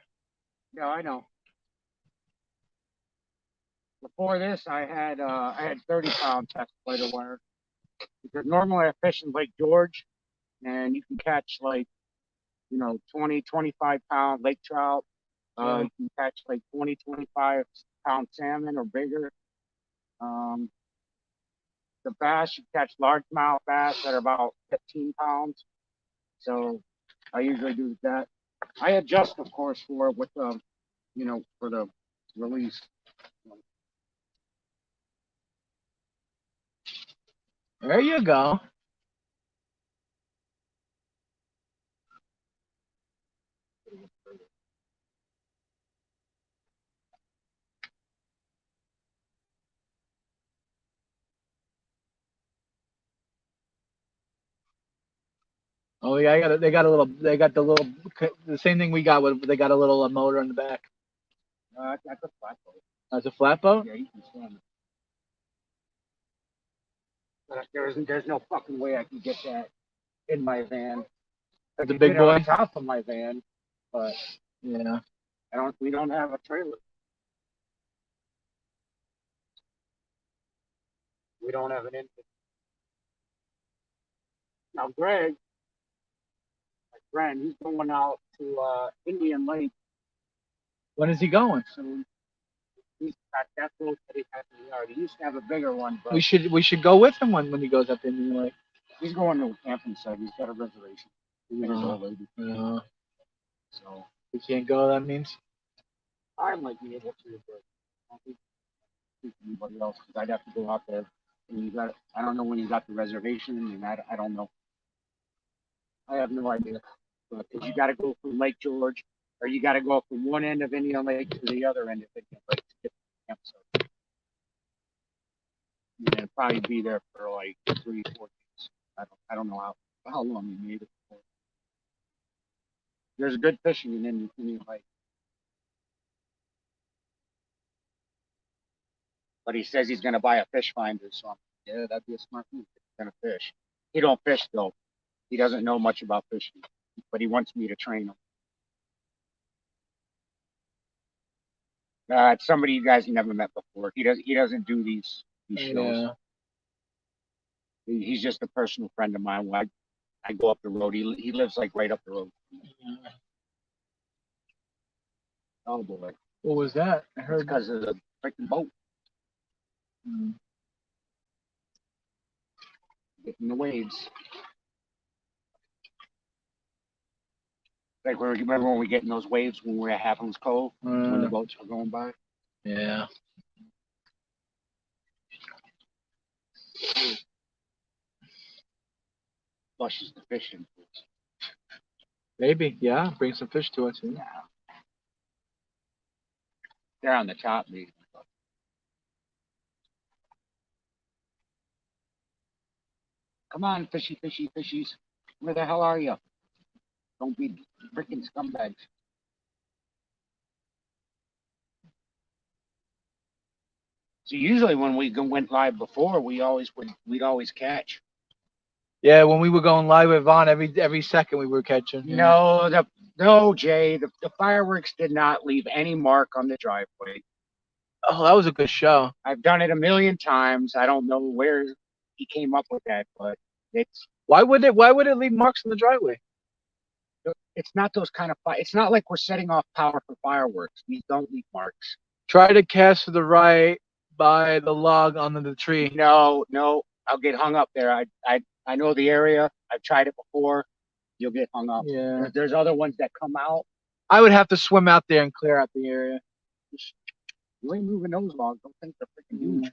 Yeah, I know. Before this, I had 30-pound test spider wire because normally I fish in Lake George, and you can catch like 20, 25-pound lake trout. You can catch like 20, 25-pound salmon or bigger. Um, the bass, you catch largemouth bass that are about 15 pounds. So I usually do that. I adjust, of course, for it with for the release. There you go. Oh yeah, they got the same thing we got. They got a little motor in the back. That's a flatboat. That's a flatboat. Yeah, you can swim. But there's no fucking way I can get that in my van. That's a You big fit it on boy. top of my van, but Yeah. we don't have a trailer. We don't have an engine. Now, Greg, my friend, he's going out to Indian Lake When is he going? soon. He's got that boat that he has in the yard. He used to have a bigger one, but We should go with him when he goes up in the lake. he's going to a camping site. He's got a reservation. He and his Oh. old lady. So We can't go. That means. I might be able to, but I don't think anybody else because I'd have to go out there. And I don't know when you got the reservation, and I don't know. I have no idea. Because you got to go from Lake George, or you got to go from one end of Indian Lake to the other end of Indian Lake to get to the campsite. And then probably be there for like 3-4 days. I don't know how long you made it for. There's good fishing in Indian Lake. But he says he's going to buy a fish finder, so I'm like, yeah, that'd be a smart move. He's going to fish. He don't fish though. He doesn't know much about fishing, but he wants me to train him. It's somebody you guys never met before. He doesn't do these shows. Yeah. He's just a personal friend of mine. I go up the road. He lives like right up the road. Oh boy. What was that? I heard because of the freaking boat. Getting the waves. Like, remember when we get in those waves when we're at Happens Cove, when the boats were going by? Yeah. Flushes the fish in. Maybe, yeah. Bring some fish to us. Yeah. They're on the top, maybe. Come on, fishy, fishy, fishies. Where the hell are you? Don't be freaking scumbags. So usually when we went live before, we'd always catch. Yeah, when we were going live with Vaughn, every second we were catching. No, Jay. The fireworks did not leave any mark on the driveway. Oh, that was a good show. I've done it a million times. I don't know where he came up with that, but it's why would it leave marks on the driveway? It's not those kind of it's not like we're setting off power for fireworks. These don't leave marks. Try to cast to the right by the log under the tree. No, I'll get hung up there. I know the area. I've tried it before. You'll get hung up. Yeah. There's other ones that come out. I would have to swim out there and clear out the area. You ain't moving those logs. Don't think they're freaking huge.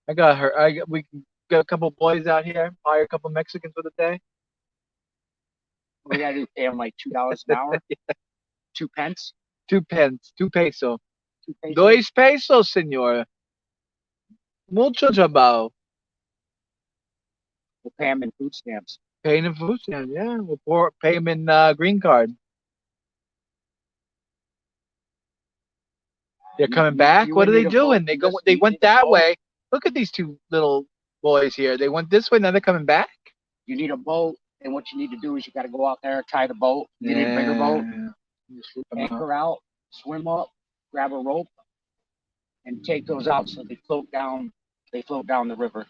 I got her. We got a couple boys out here. Hire a couple Mexicans for the day. We gotta do pay them like $2 an hour. Yeah. 2 pence. 2 pence. 2 pesos. 2 pesos. 2 pesos, señor. Mucho trabajo. We'll pay them in food stamps. Pay them in food stamps, yeah. We'll pay them in green card. They're coming back. What are they doing? They went that way. Look at these two little boys here. They went this way. Now they're coming back. You need a boat, and what you need to do is you got to go out there, tie the boat. You need a bigger boat. Anchor out, swim up, grab a rope, and take those out so they float down. They float down the river.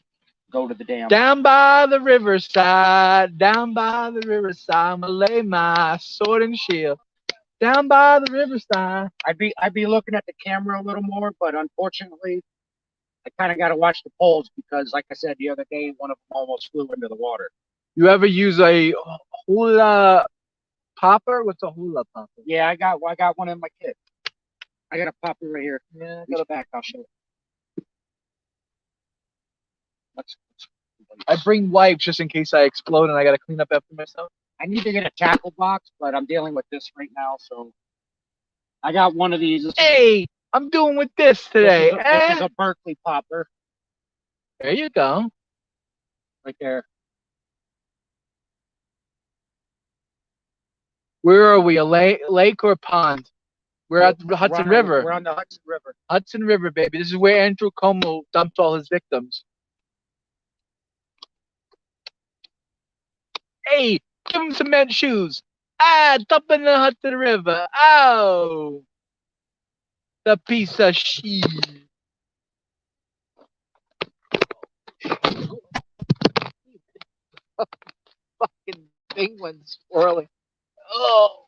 Go to the dam. Down by the riverside. Down by the riverside. I'm gonna lay my sword and shield. Down by the riverside. I'd be looking at the camera a little more, but unfortunately, I kind of got to watch the poles because, like I said the other day, one of them almost flew into the water. You ever use a hula popper? What's a hula popper? Yeah, I got one in my kit. I got a popper right here. Yeah, Reach back. I'll show it. I bring wipes just in case I explode and I got to clean up after myself. I need to get a tackle box, but I'm dealing with this right now, so I got one of these. Hey, I'm doing with this today. This is a Berkeley popper. There you go. Right there. Where are we? A lake or pond? We're at the Hudson River. We're on the Hudson River. Hudson River, baby. This is where Andrew Cuomo dumped all his victims. Hey, Give him cement shoes. Ah, dump in the Hudson River. Oh, the piece of shit. Fucking penguins swirling. Oh,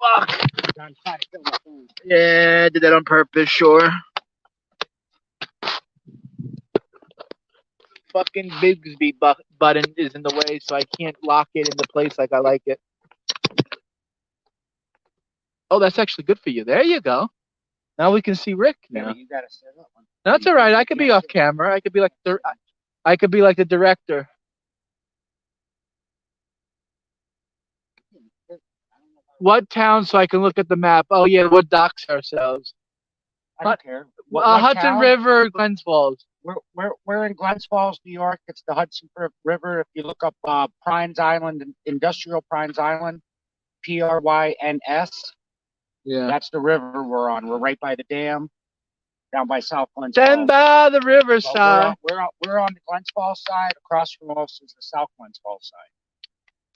fuck. I'm trying to kill my phone. Yeah, I did that on purpose, sure. Fucking Bigsby button is in the way, so I can't lock it into place like I like it. Oh, that's actually good for you. There you go. Now we can see Rick Yeah, now. but you gotta set up. That's all right. I could be off camera. I could be like the director. What town so I can look at the map? Oh yeah, we'll dox ourselves. I don't care. What Hudson town? River, Glens Falls. We're in Glens Falls, New York. It's the Hudson River. If you look up Pryns Island, Industrial Pryns Island, Pryns. Yeah. That's the river we're on. We're right by the dam, down by South Glens Stand Falls. by the But riverside. we're on the Glens Falls side. Across from us is the South Glens Falls side.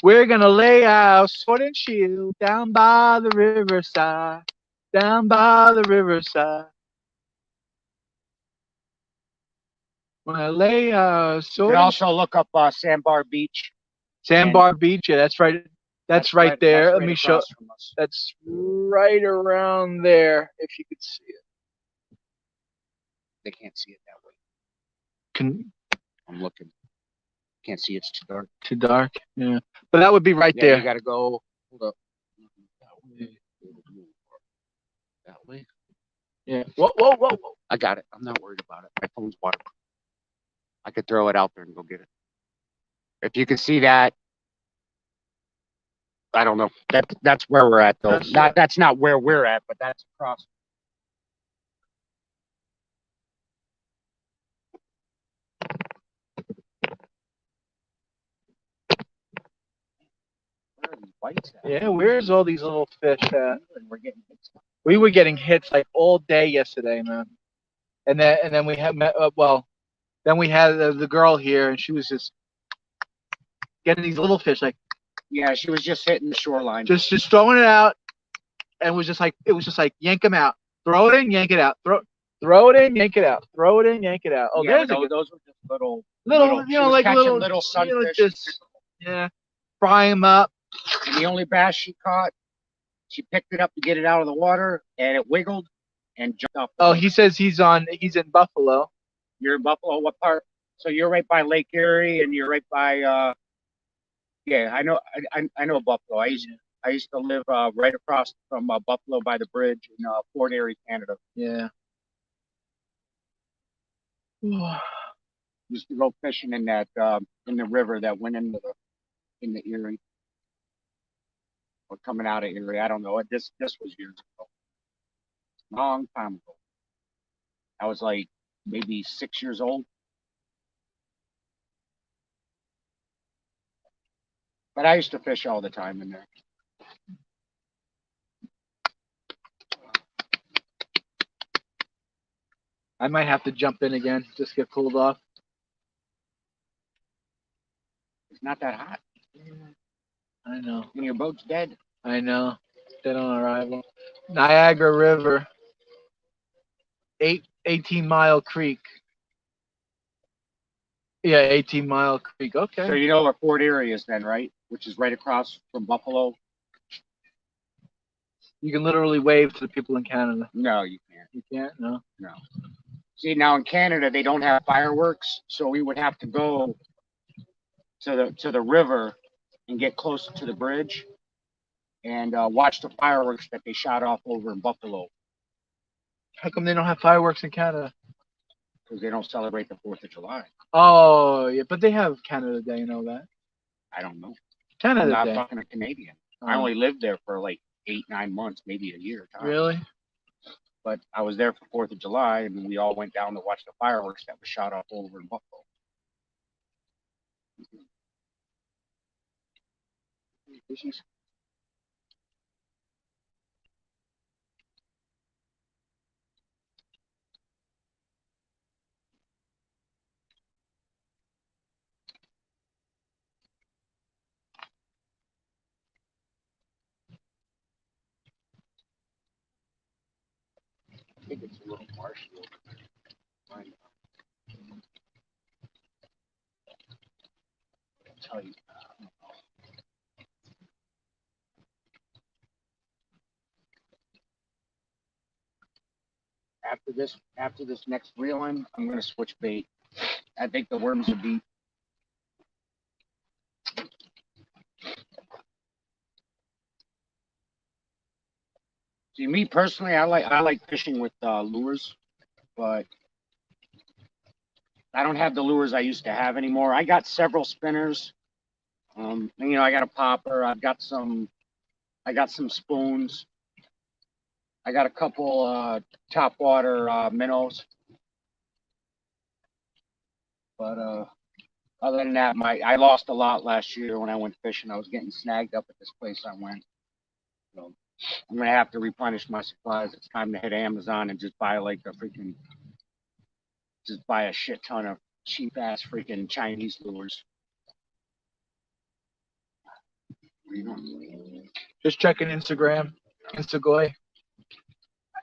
We're gonna lay our sword and shield down by the riverside. Down by the riverside. We're gonna lay our You sword. can and also look up Sandbar Beach. Sandbar Beach. Yeah, that's right. That's right there. That's Let right me show. across from us. That's right around there. If you could see it. They can't see it that way. Can I'm looking. Can't see, it's too dark. Too dark. Yeah, but that would be right Yeah, there. you gotta go. Hold up. That way. Yeah. Whoa. I got it. I'm not worried about it. My phone's waterproof. I could throw it out there and go get it. If you can see that, I don't know. That's where we're at, though. That's not where we're at, but that's across. Where are these bites at? Yeah. Where's all these little fish at? We're getting hits. We were getting hits like all day yesterday, man. And then we had then we had the girl here, and she was just getting these little fish, like Yeah, she was just hitting the shoreline. just throwing it out, and it was just like yank them out, throw it in, yank it out, throw it in, yank it out, throw it in, yank it out. Oh, Yeah, there's a good those were just little, you know, like catching little sunfish. just yeah, fry them up. And the only bass she caught, she picked it up to get it out of the water, and it wiggled and jumped off. Oh, he says he's in Buffalo. You're in Buffalo. What part? So you're right by Lake Erie, and you're right by. Yeah, I know. I know Buffalo. I used to live right across from Buffalo by the bridge in Fort Erie, Canada. Yeah. Used to go fishing in that in the river that went into the Erie, or coming out of Erie. I don't know. This was years ago, long time ago. I was like maybe 6 years old. But I used to fish all the time in there. I might have to jump in again, just get cooled off. It's not that hot. I know. And your boat's dead. I know. Dead on arrival. Niagara River. 18 Mile Creek. Yeah, 18 Mile Creek. Okay. So you know where Fort Erie is then, right? Which is right across from Buffalo. You can literally wave to the people in Canada. No, you can't. You can't? No. No. See, now in Canada they don't have fireworks, so we would have to go to the river and get closer to the bridge and watch the fireworks that they shot off over in Buffalo. How come they don't have fireworks in Canada? Because they don't celebrate the 4th of July. Oh, yeah, but they have Canada Day, you know that? I don't know. Canada I'm Day. not fucking a Canadian. Oh. I only lived there for like 8-9 months, maybe a year. Time. Really? But I was there for 4th of July, and we all went down to watch the fireworks that were shot off over in Buffalo. think it's a little marshy over there. Find out. I'll tell you. After this next reel, I'm gonna switch bait. I think the worms are deep. See, me personally, I like fishing with lures, but I don't have the lures I used to have anymore. I got several spinners. And, I got a popper. I got some spoons. I got a couple top water minnows. But other than that, I lost a lot last year when I went fishing. I was getting snagged up at this place I went. So I'm gonna have to replenish my supplies. It's time to hit Amazon and just buy a shit ton of cheap ass freaking Chinese lures. Just checking Instagram, Instagoy.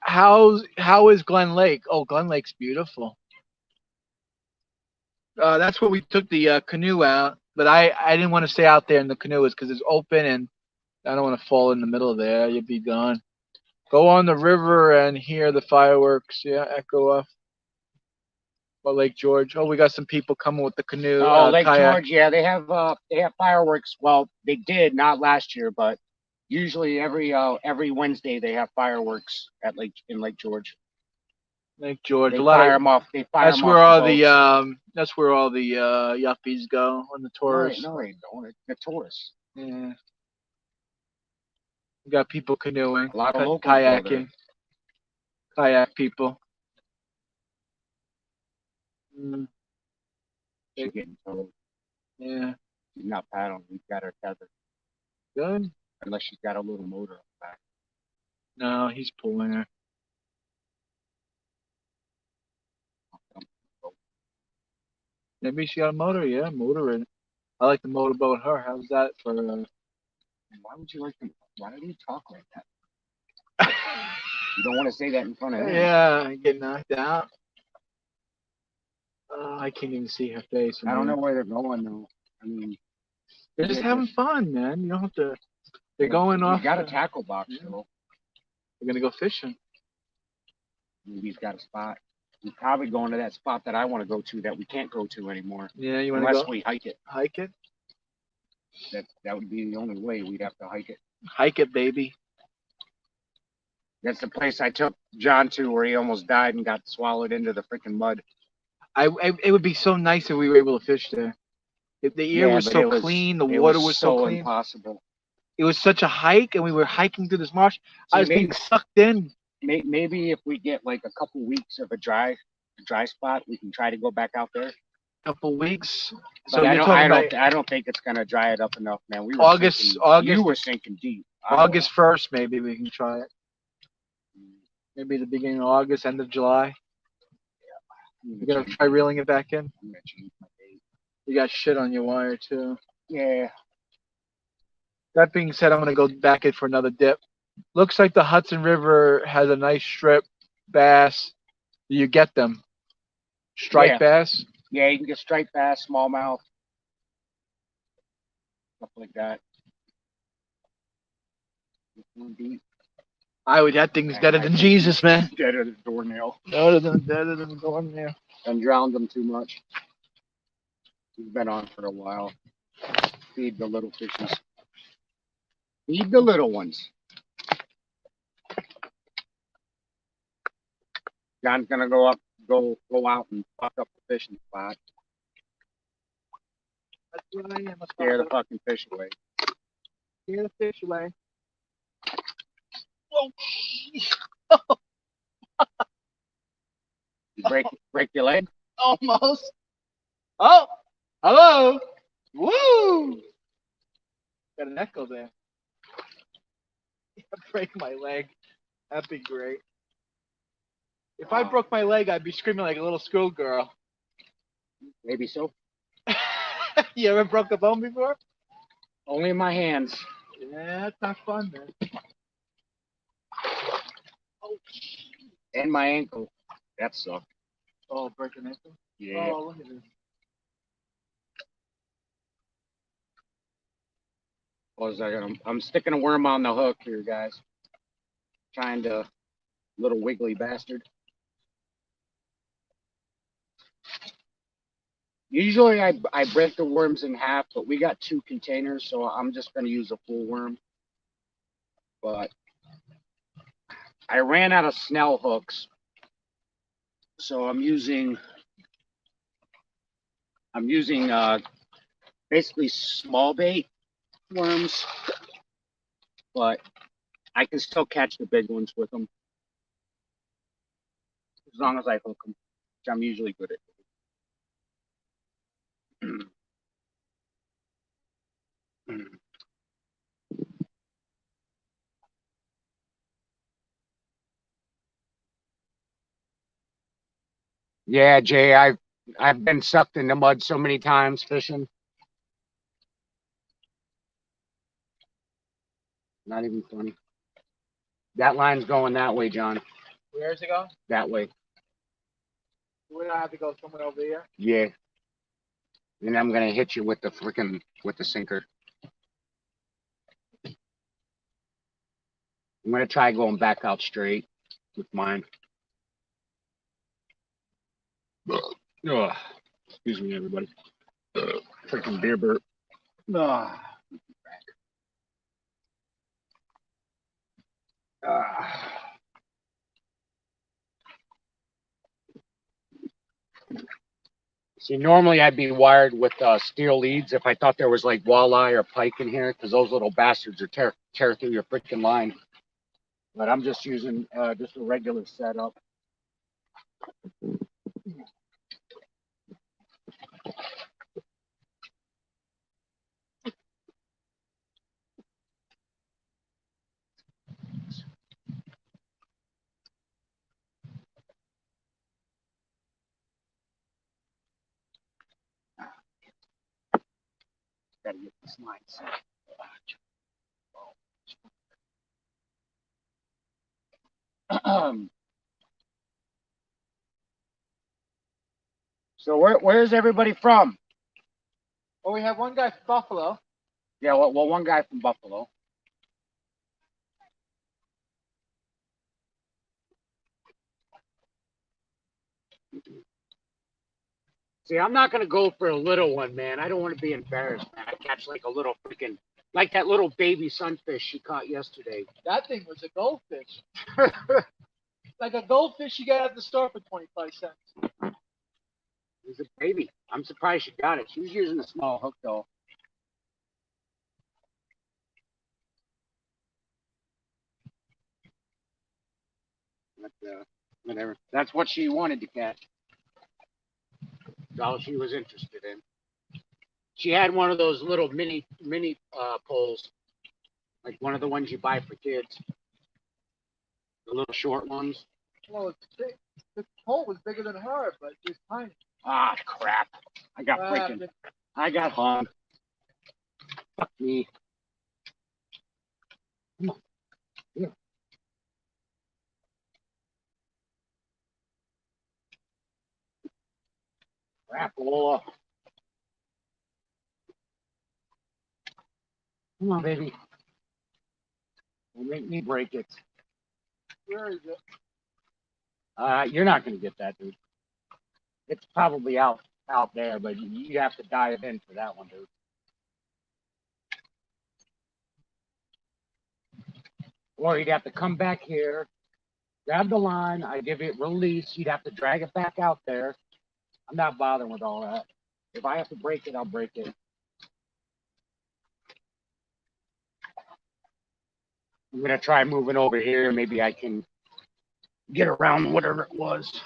How is Glen Lake? Oh, Glen Lake's beautiful. That's where we took the canoe out, but I didn't want to stay out there in the canoe because it's open and I don't want to fall in the middle of there. You'd be gone. Go on the river and hear the fireworks. Yeah, echo off. Well, Lake George. Oh, we got some people coming with the canoe. Oh, Lake kayak. George, yeah, they have fireworks. Well, they did not last year, but usually every Wednesday they have fireworks in Lake George. Lake George. They a lot fire of them off. They fire that's them where off all the the boats. that's where all the yuppies go on the tourists. No, they don't. It's the tourists. Yeah. We got people canoeing, A lot of locals go there. kayaking, kayak people. Mm, She's getting towed. yeah. She's not paddling. We've got her tethered. Good. Unless she's got a little motor on the back. No, he's pulling her. Maybe she got a motor. Yeah, motor in it. I like the motorboat her. How's that for? Why would you like them? Why do you talk like that? You don't want to say that in front of him. Yeah, get knocked out. I can't even see her face. I don't know where they're going though. I mean, they're just having fun, man. You don't have to. They're going off. He's got a tackle box, though. We're gonna go fishing. Maybe he's got a spot. We're probably going to that spot that I want to go to that we can't go to anymore. Yeah, you want to unless go? we hike it. Hike it? That would be the only way. We'd have to hike it. Hike it, baby. That's the place I took John to where he almost died and got swallowed into the freaking mud. It would be so nice if we were able to fish there. If the air was so clean, the water was so clean. Impossible. It was such a hike, and we were hiking through this marsh. I was being sucked in. Maybe if we get like a couple weeks of a dry spot, we can try to go back out there. Couple weeks. But so I don't think it's gonna dry it up enough, man. We were August. You were sinking deep. August 1st, maybe we can try it. Maybe the beginning of August, end of July. You're gonna try reeling it back in. I'm gonna change my bait. You got shit on your wire too. Yeah. That being said, I'm gonna go back in for another dip. Looks like the Hudson River has a nice strip bass. You get them. Striped bass? Yeah, you can get striped bass, smallmouth, stuff like that. That thing's deader than Jesus, man. Deader than doornail. Deader than doornail. And drowned them too much. He's been on for a while. Feed the little fishes. Feed the little ones. John's gonna go out and fuck up the fishing spot. That's what I am. Scare the fucking fish away. Scare the fish away. You break your leg? Almost. Oh, hello. Woo! Got an echo there. Break my leg. That'd be great. If I broke my leg, I'd be screaming like a little schoolgirl. Maybe so. You ever broke a bone before? Only in my hands. Yeah, that's not fun, man. Oh, And my ankle. That sucked. Oh, breaking ankle. Yeah. Oh, look at this. What was I gonna? I'm sticking a worm on the hook here, guys. Trying to, little wiggly bastard. Usually I break the worms in half, but we got 2 containers, so I'm just gonna use a full worm. But I ran out of Snell hooks, so I'm using basically small bait worms, but I can still catch the big ones with them as long as I hook them, which I'm usually good at. Yeah, Jay, I've been sucked in the mud so many times fishing. Not even funny. That line's going that way, John. Where is it going? That way. We don't have to go somewhere over here. Yeah. And I'm gonna hit you with the sinker. I'm gonna try going back out straight with mine. Ugh. Excuse me, everybody. Freaking beer burp. Ugh. See, normally I'd be wired with steel leads if I thought there was like walleye or pike in here, because those little bastards are tear through your freaking line. But I'm just using just a regular setup. Gotta get this line set. So where's everybody from? Well, we have one guy from Buffalo. Yeah, well, one guy from Buffalo. See, I'm not gonna go for a little one, man. I don't want to be embarrassed, man. I catch like a little freaking, like that little baby sunfish she caught yesterday. That thing was a goldfish. Like a goldfish you got at the store for 25 cents. It was a baby. I'm surprised she got it. She was using a small hook though. But whatever. That's what she wanted to catch. That's all she was interested in. She had one of those little mini poles, like one of the ones you buy for kids. The little short ones. Well, it's big. The pole was bigger than her, but it's tiny. Ah, crap. I got hung. Fuck me. Come on. Yeah. Crap, Lola. Come on, baby. Don't make me break it. Where is it? You're not going to get that, dude. It's probably out there, but you have to dive in for that one, dude. Or you'd have to come back here, grab the line, I give it release, you'd have to drag it back out there. I'm not bothering with all that. If I have to break it, I'll break it. I'm going to try moving over here. Maybe I can get around whatever it was.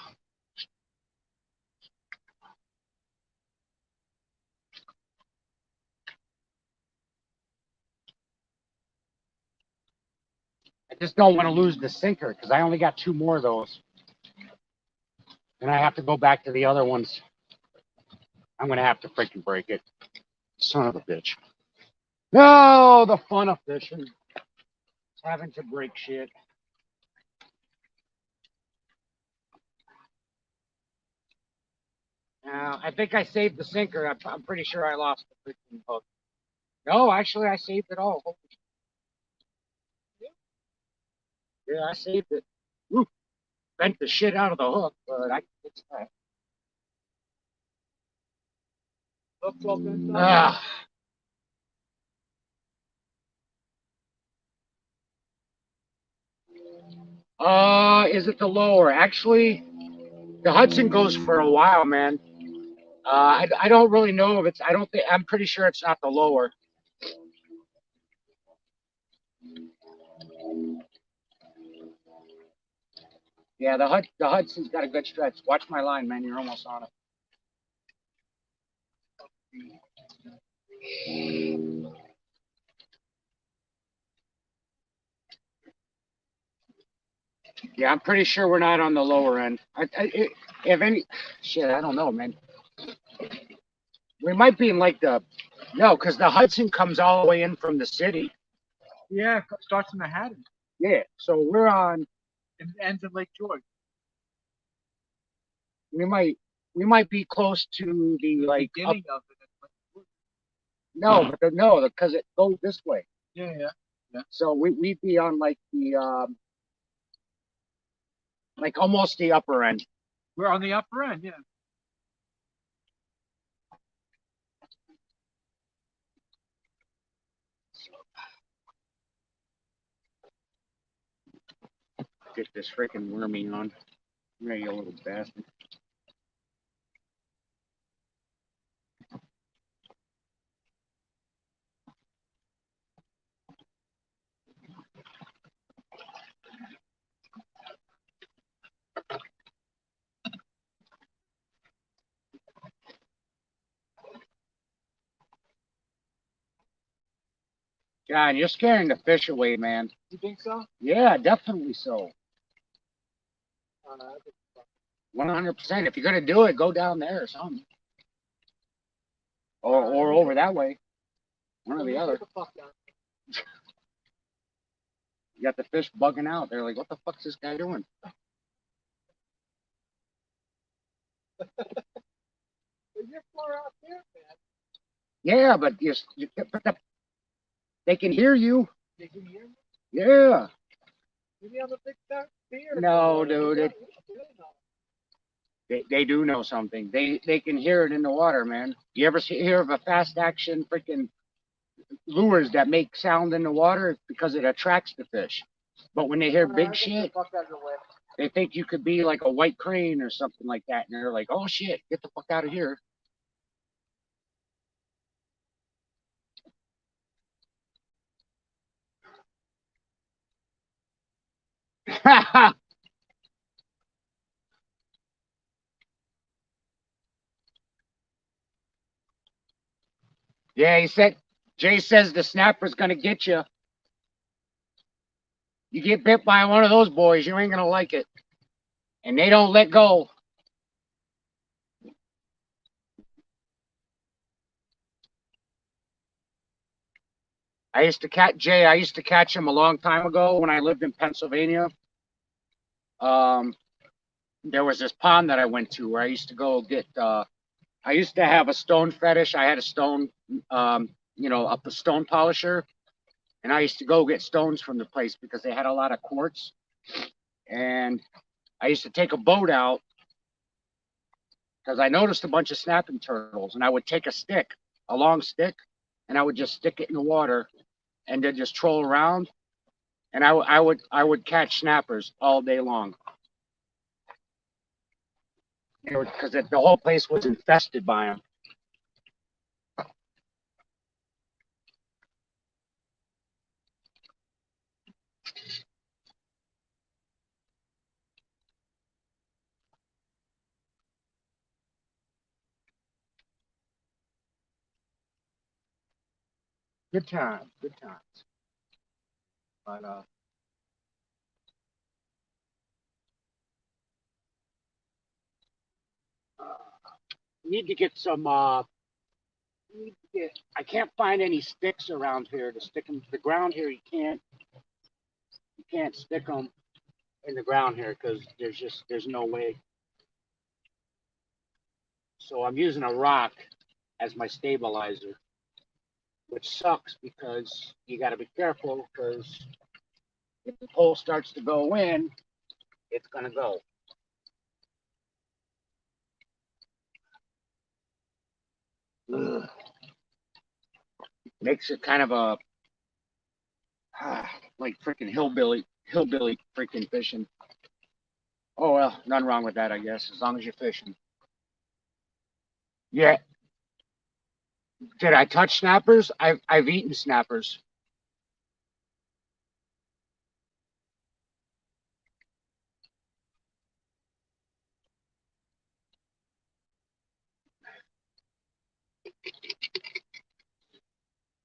I just don't want to lose the sinker because I only got 2 more of those. And I have to go back to the other ones. I'm going to have to freaking break it. Son of a bitch. No, the fun of fishing. Having to break shit. I think I saved the sinker. I'm pretty sure I lost the freaking hook. No, actually, I saved it all. Yeah, I saved it. Woo, bent the shit out of the hook, but I can fix that. Ah. Is it the lower? Actually, the Hudson goes for a while, man. I don't really know if it's. I don't think. I'm pretty sure it's not the lower. Yeah, the Hudson's got a good stretch. Watch my line, man. You're almost on it. Yeah, I'm pretty sure we're not on the lower end. If any, shit, I don't know, man. We might be in like the, no, because the Hudson comes all the way in from the city. Yeah, it starts in Manhattan Yeah, so we're on. and ends in Lake George. We might be close to the like up, Beginning of it. no, but because it goes this way. Yeah. So we'd be on like the like almost the upper end. We're on the upper end, yeah. Get this freaking wormy on. There you little bastard. God, you're scaring the fish away, man. You think so? Yeah, definitely so. 100%. If you're gonna do it, go down there or something, or over that way. One or the other. You got the fish bugging out. They're like, "What the fuck's this guy doing?" You're far out there, man. Yeah, but they can hear you. They can hear me? Yeah. Maybe I'm a big fat beer. No, dude. They do know something. They can hear it in the water, man. You ever hear of a fast action freaking lures that make sound in the water? It's because it attracts the fish. But when they hear big shit, they think you could be like a white crane or something like that, and they're like, "Oh shit, get the fuck out of here." Yeah, he said. Jay says the snapper's gonna get you. You get bit by one of those boys, you ain't gonna like it, and they don't let go. I used to catch Jay. I used to catch him a long time ago when I lived in Pennsylvania. Um, there was this pond that I went to where I used to go get. I used to have a stone fetish. I had a stone, up a stone polisher, and I used to go get stones from the place because they had a lot of quartz. And I used to take a boat out because I noticed a bunch of snapping turtles, and I would take a long stick, and I would just stick it in the water, and then just troll around, and I would catch snappers all day long. Because the whole place was infested by them. Good times, good times. But need to get some. I can't find any sticks around here to stick them to the ground here. You can't stick them in the ground here because there's no way. So I'm using a rock as my stabilizer, which sucks because you got to be careful because if the pole starts to go in, it's going to go. Ugh. Makes it kind of a like freaking hillbilly freaking fishing. Oh well, nothing wrong with that, I guess, as long as you're fishing. Yeah. Did I touch snappers? I've eaten snappers.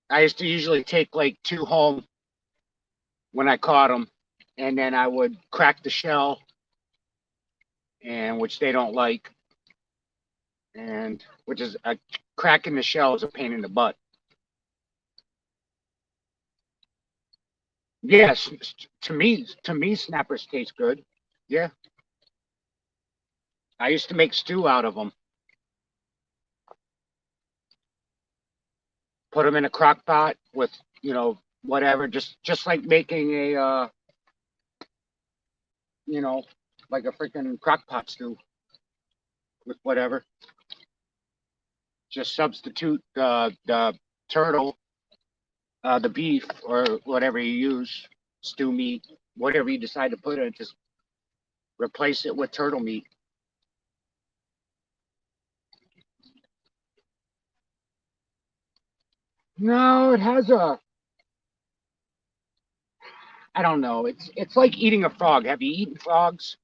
I used to usually take like 2 home when I caught them, and then I would crack the shell, and which they don't like, and which is a cracking the shell is a pain in the butt. Yes, to me, snappers taste good. Yeah, I used to make stew out of them. Put them in a crock pot with whatever, just like making a you know like a freaking crock pot stew with whatever. Just substitute the turtle, the beef, or whatever you use, stew meat, whatever you decide to put in it. Just replace it with turtle meat. No, it has a. I don't know. It's like eating a frog. Have you eaten frogs?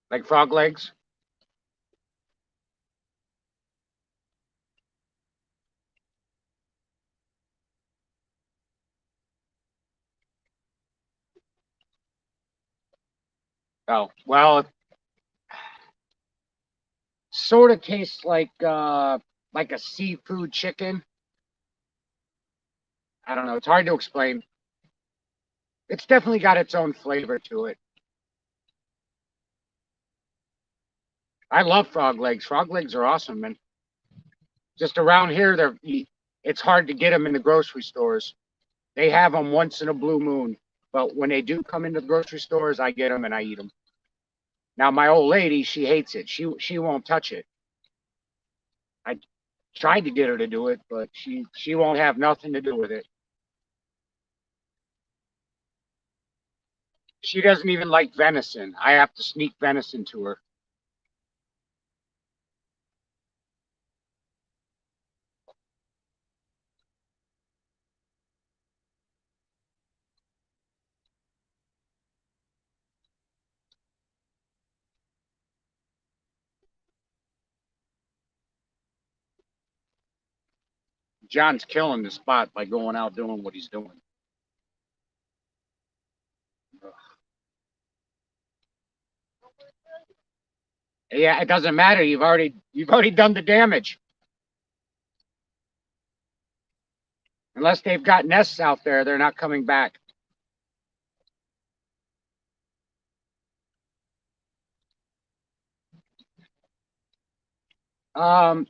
Like frog legs? Oh, well, it sort of tastes like a seafood chicken. I don't know. It's hard to explain. It's definitely got its own flavor to it. I love frog legs. Frog legs are awesome, man. Just around here, it's hard to get them in the grocery stores. They have them once in a blue moon, but when they do come into the grocery stores, I get them and I eat them. Now, my old lady, she hates it. She won't touch it. I tried to get her to do it, but she won't have nothing to do with it. She doesn't even like venison. I have to sneak venison to her. John's killing the spot by going out doing what he's doing. Yeah, it doesn't matter. You've already done the damage. Unless they've got nests out there, they're not coming back. Um,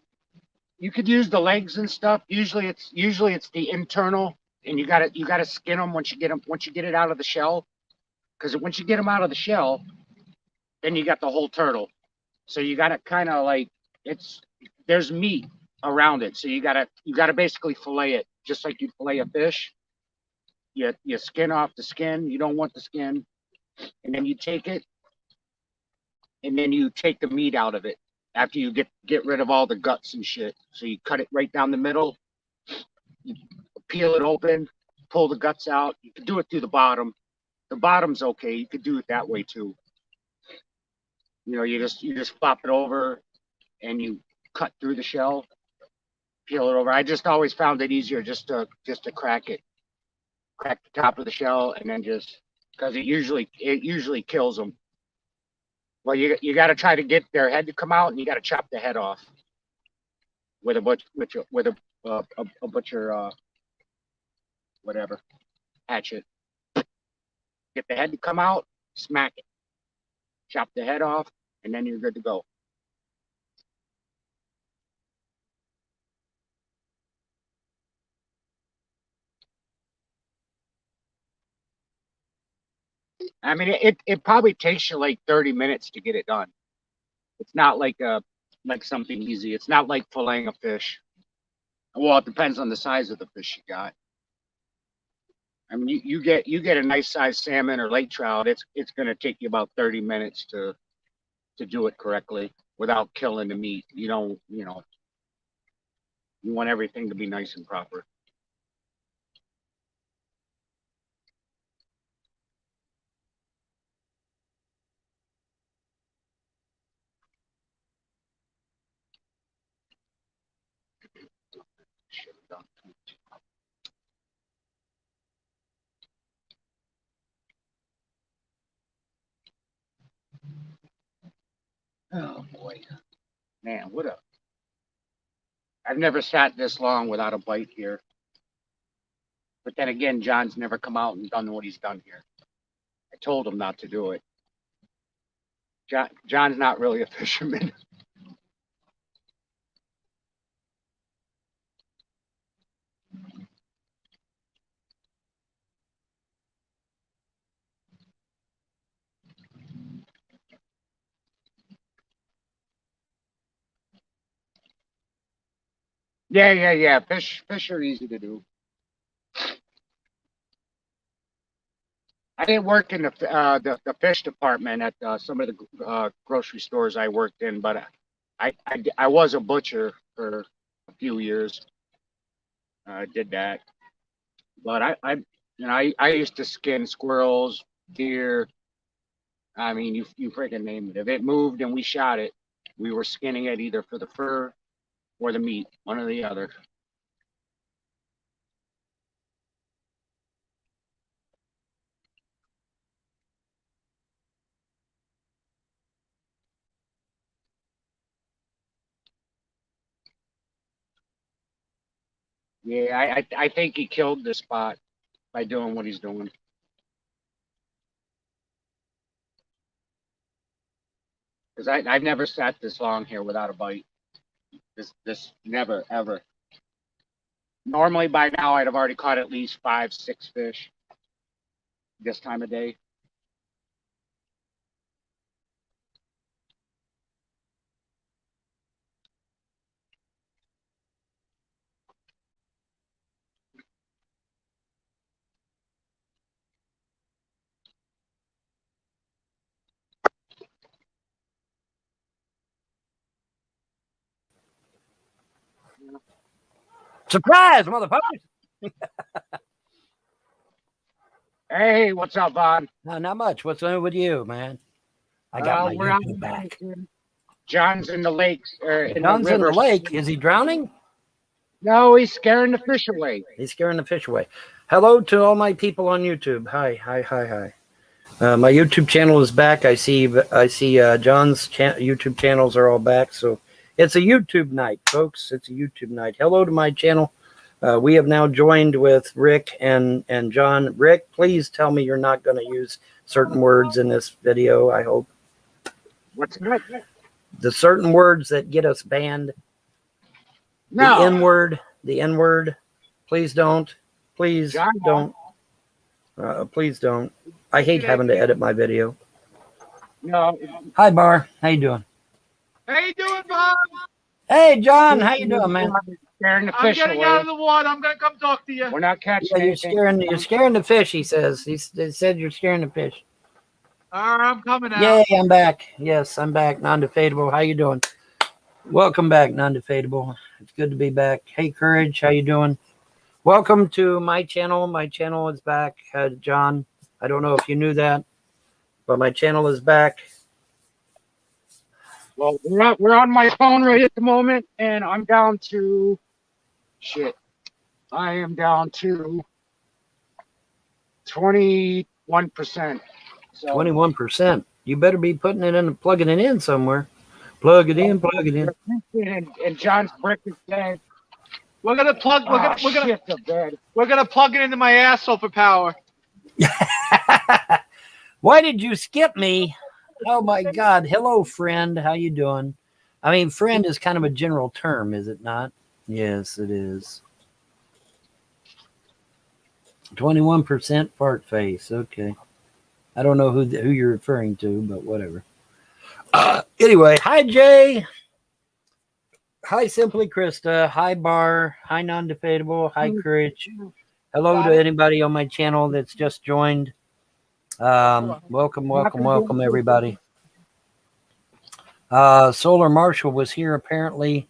you could use the legs and stuff. Usually it's the internal, and you gotta skin them once you get it out of the shell. Because once you get them out of the shell, then you got the whole turtle. So you gotta kind of like it's there's meat around it. So you gotta basically fillet it just like you fillet a fish. You skin off the skin. You don't want the skin, and then you take it, and then you take the meat out of it after you get rid of all the guts and shit. So you cut it right down the middle, you peel it open, pull the guts out. You can do it through the bottom. The bottom's okay. You could do it that way too. You just flop it over and you cut through the shell, peel it over. I just always found it easier just to crack the top of the shell, and then just because it usually kills them. Well, you got to try to get their head to come out, and you got to chop the head off with a butcher whatever hatchet. Get the head to come out, smack it. chop the head off, and then you're good to go. I mean, it probably takes you like 30 minutes to get it done. It's not like something easy. It's not like filleting a fish. Well, it depends on the size of the fish you got. I mean, you get a nice sized salmon or lake trout. It's going to take you about 30 minutes to do it correctly without killing the meat. You don't, you want everything to be nice and proper. Oh boy, man, I've never sat this long without a bite here. But then again, John's never come out and done what he's done here. I told him not to do it. John's not really a fisherman. Yeah. Fish are easy to do. I didn't work in the fish department at some of the grocery stores I worked in, but I was a butcher for a few years. I did that, but I used to skin squirrels, deer. I mean, you freaking name it. If it moved and we shot it, we were skinning it either for the fur or the meat, one or the other. Yeah, I think he killed the spot by doing what he's doing. Because I've never sat this long here without a bite. This never ever. Normally by now I'd have already caught at least 5, 6 fish this time of day. Surprise, motherfuckers! Hey, what's up, Vaughn? No, not much. What's on with you, man? I got my we're on YouTube back. John's in the lakes. In John's the in the river. lake. Is he drowning? No, he's scaring the fish away. He's scaring the fish away. Hello to all my people on YouTube. Hi. My YouTube channel is back. I see John's YouTube channels are all back. So it's a YouTube night, folks. It's a YouTube night. Hello to my channel. We have now joined with Rick and John. Rick, please tell me you're not going to use certain words in this video, I hope. What's that? The certain words that get us banned. No. The N-word. Please don't. Please John, don't. Please don't. I hate having to edit my video. No. Hi, Bar. How you doing? How you doing, Bob? Hey, John. How you doing, man? Scaring the I'm fish getting away. out of the water. I'm gonna come talk to you. We're not catching Yeah, anything. you're scaring the fish, he says. He said you're scaring the fish. All right, I'm coming out. Yay, I'm back. Yes, I'm back. Non-defeatable. How you doing? Welcome back, Non-defeatable. It's good to be back. Hey, Courage. How you doing? Welcome to my channel. My channel is back. John, I don't know if you knew that, but my channel is back. Well, we're on my phone right at the moment, and I'm down to shit. I am down to 21%. So 21%. You better be putting it in, plugging it in somewhere. Plug it in. Plug it in. and John's brick is dead. We're gonna plug. Shit, they're dead. We're gonna plug it into my asshole for power. Why did you skip me Oh my God. Hello, friend. How you doing? I mean, friend is kind of a general term, is it not? Yes, it is. 21% fart face. Okay. I don't know who you're referring to, but whatever. Anyway, hi, Jay. Hi, Simply Krista. Hi, Bar. Hi, Non-Debatable. Hi, Courage. Hello to anybody on my channel that's just joined. Welcome, everybody. Solar Marshall was here apparently,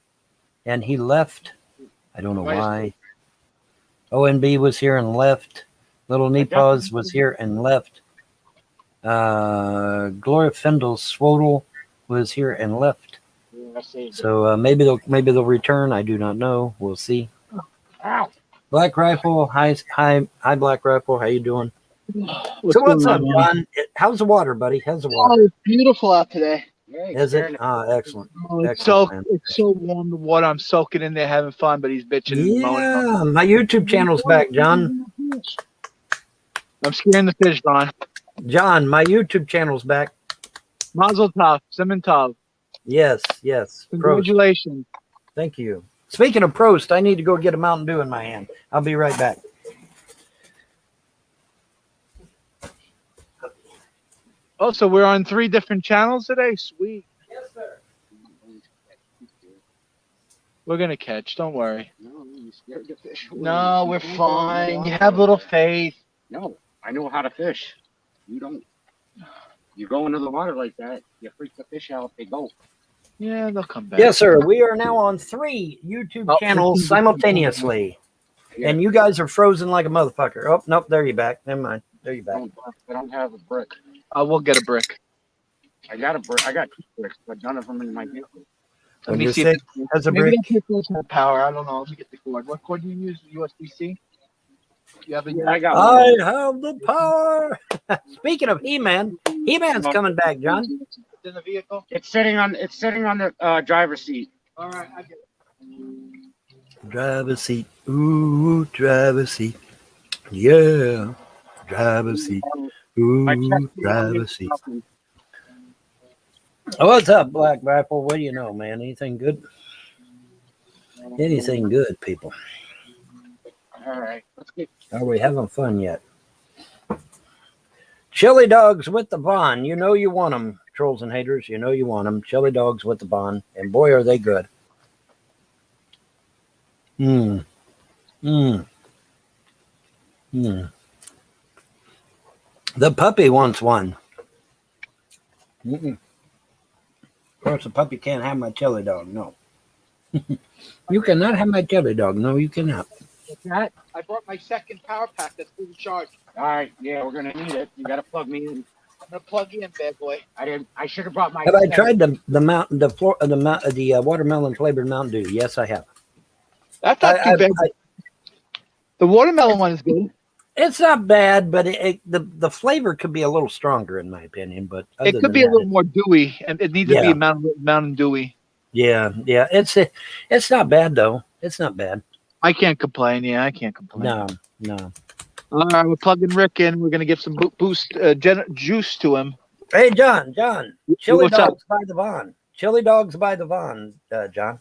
and he left. I don't know why. ONB was here and left. Little Nepos was here and left. Gloria Fendel Swodel was here and left. So maybe they'll return. I do not know. We'll see. Ow. Black Rifle, hi, Black Rifle. How you doing? What's up, John? How's the water, buddy? How's the water? Oh, it's beautiful out today. Is it? Excellent. Oh, it's Excellent, so warm. The water. I'm soaking in there, having fun. But he's bitching. And moaning. Yeah, my YouTube channel's back, John. I'm scaring the fish, Don. John, my YouTube channel's back. Mazel tov, Simon tov. Yes. Prost. Congratulations. Thank you. Speaking of Prost, I need to go get a Mountain Dew in my hand. I'll be right back. Oh, so we're on 3 different channels today? Sweet. Yes, sir. We're going to catch. Don't worry. No, you scared the fish away. No, we're fine. You have little faith. No, I know how to fish. You don't. You go into the water like that, you freak the fish out, they go. Yeah, they'll come back. Yes, sir. We are now on 3 YouTube channels simultaneously. Yeah. And you guys are frozen like a motherfucker. Oh, nope. There you back. Never mind. There you back. I don't have a brick. We'll get a brick. I got a brick. I got 2 bricks, but none of them in my vehicle. Let me You're see. sick as a Maybe brick. that takes some power. I don't know. Let me get the cord. What cord do you use? USB-C? You have a Yeah, I got I one. have the power. Speaking of He-Man, He-Man's coming back, John. It's in the vehicle. It's sitting on the driver's seat. All right, I get it. Driver's seat. Ooh, driver's seat. Yeah. Driver's seat. Ooh, I checked the driver's seat. nothing. Oh, what's up, Black Rifle? What do you know, man? Anything good? Anything good, people? All right, let's get. Are we having fun yet? Chili dogs with the Vaughn. You know you want them, trolls and haters. You know you want them. Chili dogs with the Vaughn. And boy, are they good. The puppy wants one. Of course, the puppy can't have my chili dog. No. You cannot have my chili dog. No, you cannot. What's that? I brought my second power pack that's fully charged. All right, yeah, we're gonna need it. You gotta plug me in. I'm gonna plug you in, bad boy. I should have brought my. Have I tried the watermelon flavored Mountain Dew? Yes, I have. That's not too bad. The watermelon one is good. It's not bad, but the flavor could be a little stronger in my opinion. But It could be a little more dewy, and it needs to be Mountain Dewy. Yeah. It's not bad though. It's not bad. I can't complain. Yeah, I can't complain. No. All right, we're plugging Rick in. We're gonna give some boost juice to him. Hey, John. Chili What's up? dogs by the Vaughn. Chili dogs by the Vaughn, John.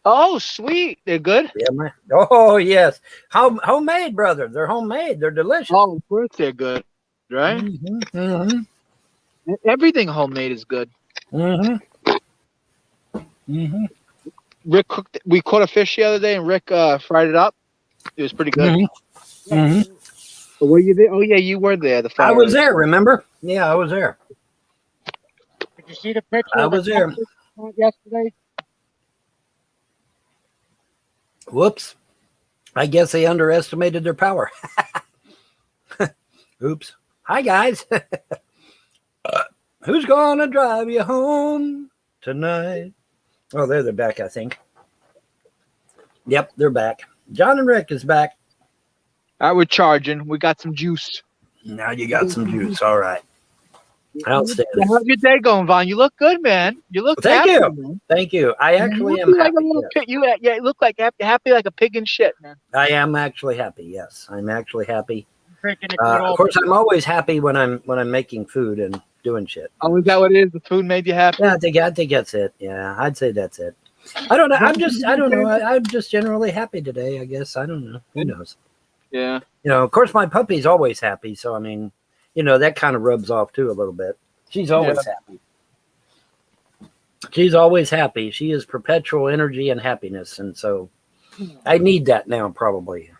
Oh, sweet. They're good. Yeah, man. Oh, yes. Homemade, brother. They're homemade. They're delicious. Oh, of course they're good, right? Everything homemade is good. Rick cooked. We caught a fish the other day, and Rick fried it up. It was pretty good. Were you there? Oh yeah, you were there. The fire. I was there. Remember? Yeah, I was there. Did you see the picture? I was there. Yesterday. Whoops. I guess they underestimated their power. Oops. Hi, guys. Who's gonna drive you home tonight? Oh, they're back, I think. Yep, they're back. John and Rick is back. All right, we're charging. We got some juice. Now you got some juice. All right. Outstanding. How's your day going, Vaughn? You look good, man. You look Thank happy, you. man. Thank you. I actually You am look like happy. a little pig. You look like happy like a pig in shit, man. I am actually happy. Yes, I'm actually happy. Drinking Of course, I'm always happy when I'm making food, and doing shit. Oh, is that what it is? The food made you happy? Yeah, I think that's it. Yeah, I'd say that's it. I don't know. I don't know. I'm just generally happy today, I guess. I don't know. Who knows? Yeah. Of course, my puppy's always happy. So, I mean, that kind of rubs off too a little bit. She's always happy. She's always happy. She is perpetual energy and happiness. And so I need that now, probably,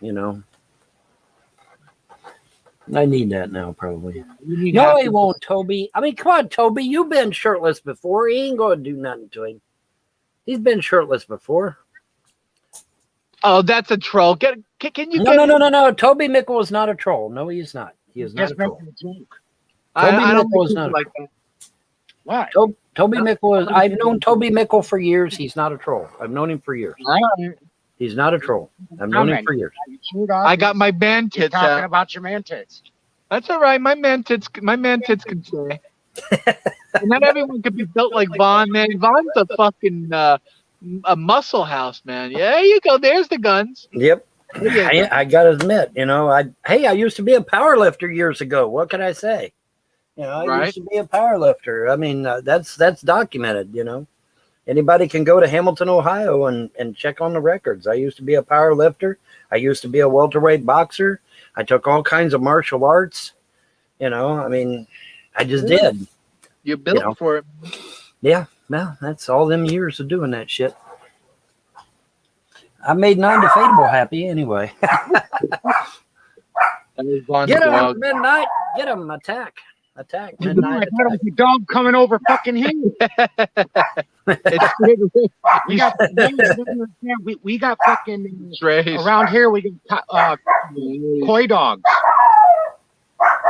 I need that now, probably. No, he won't, Toby. I mean, come on, Toby. You've been shirtless before. He ain't going to do nothing to him. He's been shirtless before. Oh, that's a troll. Can you No. Toby Mickle is not a troll. No, he is not. He is not a troll. I don't Mickle is think not like that. Why? Toby Mickle is. I've known Toby Mickle for years. He's not a troll. I've known him for years. He's not a troll. I've known him for years. I got my man You're tits talking out. about your man tits. That's all right. My man tits can say. And not everyone could be built like Vaughn, man. Vaughn's a fucking a muscle house, man. Yeah, there you go. There's the guns. Yep. I gotta admit, I used to be a power lifter years ago. What can I say? I used to be a power lifter. I mean, that's documented. Anybody can go to Hamilton, Ohio, and check on the records. I used to be a power lifter. I used to be a welterweight boxer. I took all kinds of martial arts. I mean, I just did. You built for it. Yeah, well, that's all them years of doing that shit. I made Non-Defeatable happy anyway. Get him, Midnight. Get him, attack. Attack, Midnight. I thought it was a dog coming over fucking here. we got fucking around here. We got koi dogs.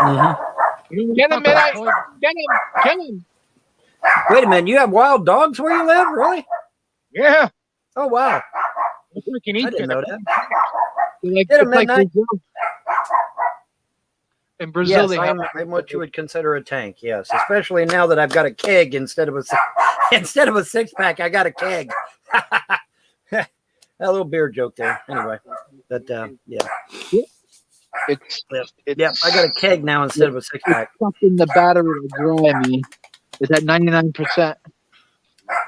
Mm-hmm. Get him, Midnight. Get him. Wait a minute. You have wild dogs where you live, really? Yeah. Oh wow. We can eat I didn't know that. Get him, Midnight. In Brazil, yes, I'm what you would consider a tank. Yes, especially now that I've got a keg instead of a 6-pack. I got a keg. A little beer joke there. Anyway, but yeah. I got a keg now instead of a 6-pack. Something the battery will dry me. Is at 99%.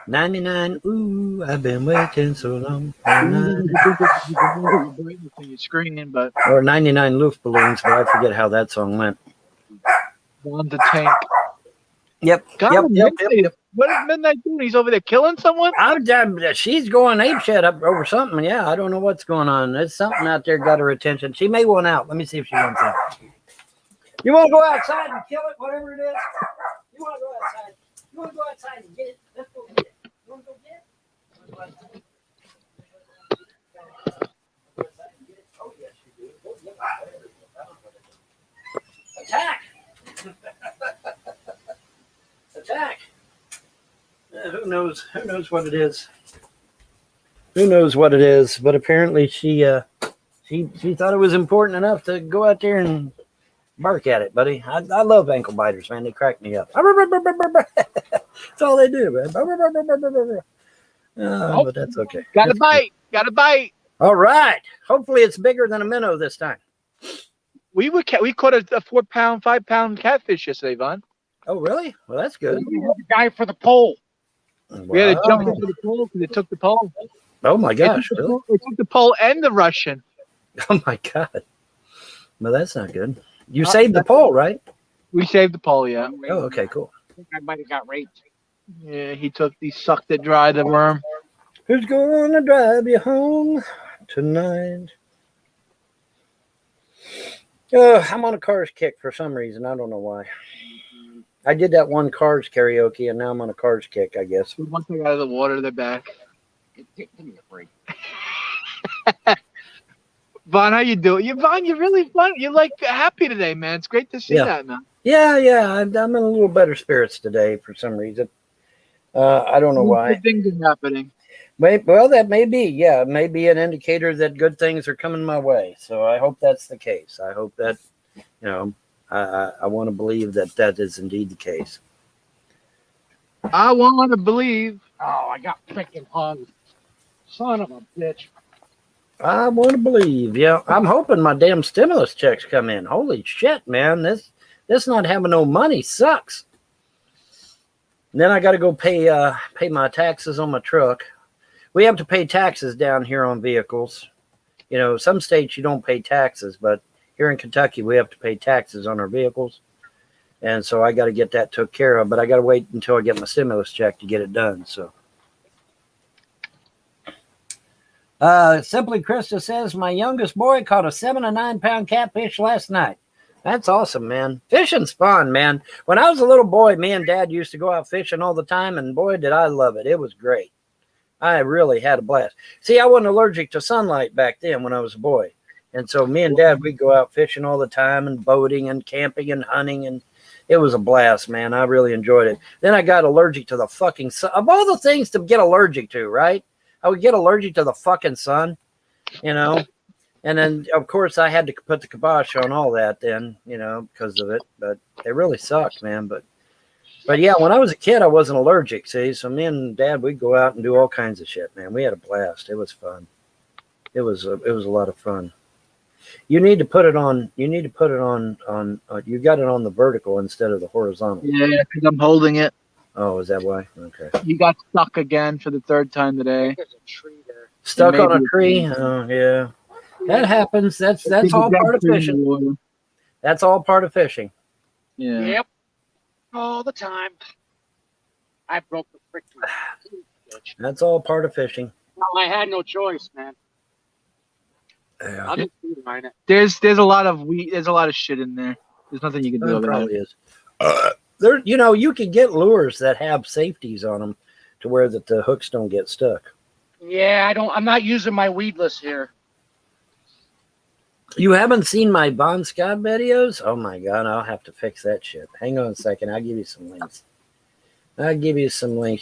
99. Ooh, I've been waiting so long. You're screaming, but or 99 Luft balloons, but I forget how that song went. on the tank. Yep. God, Yep. What is Midnight doing? He's over there killing someone? She's going apeshit up over something. Yeah, I don't know what's going on. There's something out there got her attention. She may want out. Let me see if she wants out. You want to go outside and kill it, whatever it is? You want to go outside? You want to go outside and get it? Let's go get it. You want to go get it? You want to go outside? Oh, yes, you do. Attack! Attack! Who knows what it is? Who knows what it is? But apparently she thought it was important enough to go out there and bark at it, buddy. I love ankle biters, man. They crack me up. That's all they do, man. But that's okay. Got a bite. All right. Hopefully it's bigger than a minnow this time. We caught a 4-pound, 5-pound catfish yesterday, Vaughn. Oh, really? Well, that's good. The guy for the pole. We had to jump into the pole because it took the pole. Oh my gosh! Really? It took the pole and the Russian. Oh my god! Well, that's not good. You saved the pole, right? We saved the pole, yeah. Oh, okay, cool. I think I might have got raped. Yeah, he sucked it dry, the worm. Who's gonna drive you home tonight? I'm on a Cars kick for some reason. I don't know why. I did that one Cars karaoke, and now I'm on a Cars kick, I guess. Once they got out of the water, they're back. Give me a break. Vaughn, how you doing? Vaughn, you're really fun. You're like happy today, man. It's great to see that, man. Yeah. I'm in a little better spirits today for some reason. I don't know why. Good things are happening. Well, that may be. Yeah, it may be an indicator that good things are coming my way. So I hope that's the case. I hope that, I want to believe that is indeed the case. I want to believe. Oh, I got freaking hung. Son of a bitch. I want to believe. Yeah, I'm hoping my damn stimulus checks come in. Holy shit, man. This not having no money sucks. And then I got to go pay my taxes on my truck. We have to pay taxes down here on vehicles. You know, some states you don't pay taxes, but here in Kentucky we have to pay taxes on our vehicles. And so I got to get that took care of, but I got to wait until I get my stimulus check to get it done. So, Simply Krista says, my youngest boy caught a 7 to 9 pound catfish last night. That's awesome, man. Fishing's fun, man. When I was a little boy, me and Dad used to go out fishing all the time, and boy, did I love it. It was great. I really had a blast. See, I wasn't allergic to sunlight back then when I was a boy. And so me and Dad, we'd go out fishing all the time and boating and camping and hunting, and it was a blast, man. I really enjoyed it. Then I got allergic to the fucking sun. Of all the things to get allergic to, right? I would get allergic to the fucking sun, you know? And then, of course, I had to put the kibosh on all that then, you know, because of it. But it really sucked, man. But yeah, when I was a kid, I wasn't allergic, see? So me and Dad, we'd go out and do all kinds of shit, man. We had a blast. It was fun. It was a lot of fun. You need to put it on. You need to put it on. You got it on the vertical instead of the horizontal. Yeah, because I'm holding it. Oh, is that why? Okay. You got stuck again for the third time today. There's a tree there. Stuck on a Maybe- tree. Oh yeah, that happens. That's all part of fishing. That's all part of fishing. Yeah. Yep. All the time. I broke the freaking bitch. That's all part of fishing. Well, I had no choice, man. Yeah, I'll just mine it. There's a lot of there's a lot of shit in there. There's nothing you can do it about probably it. is. There, you know, you can get lures that have safeties on them to where that the hooks don't get stuck. Yeah, I'm not using my weedless here. You haven't seen my Bon Scott videos? Oh my god, I'll have to fix that shit. Hang on a second, I'll give you some links.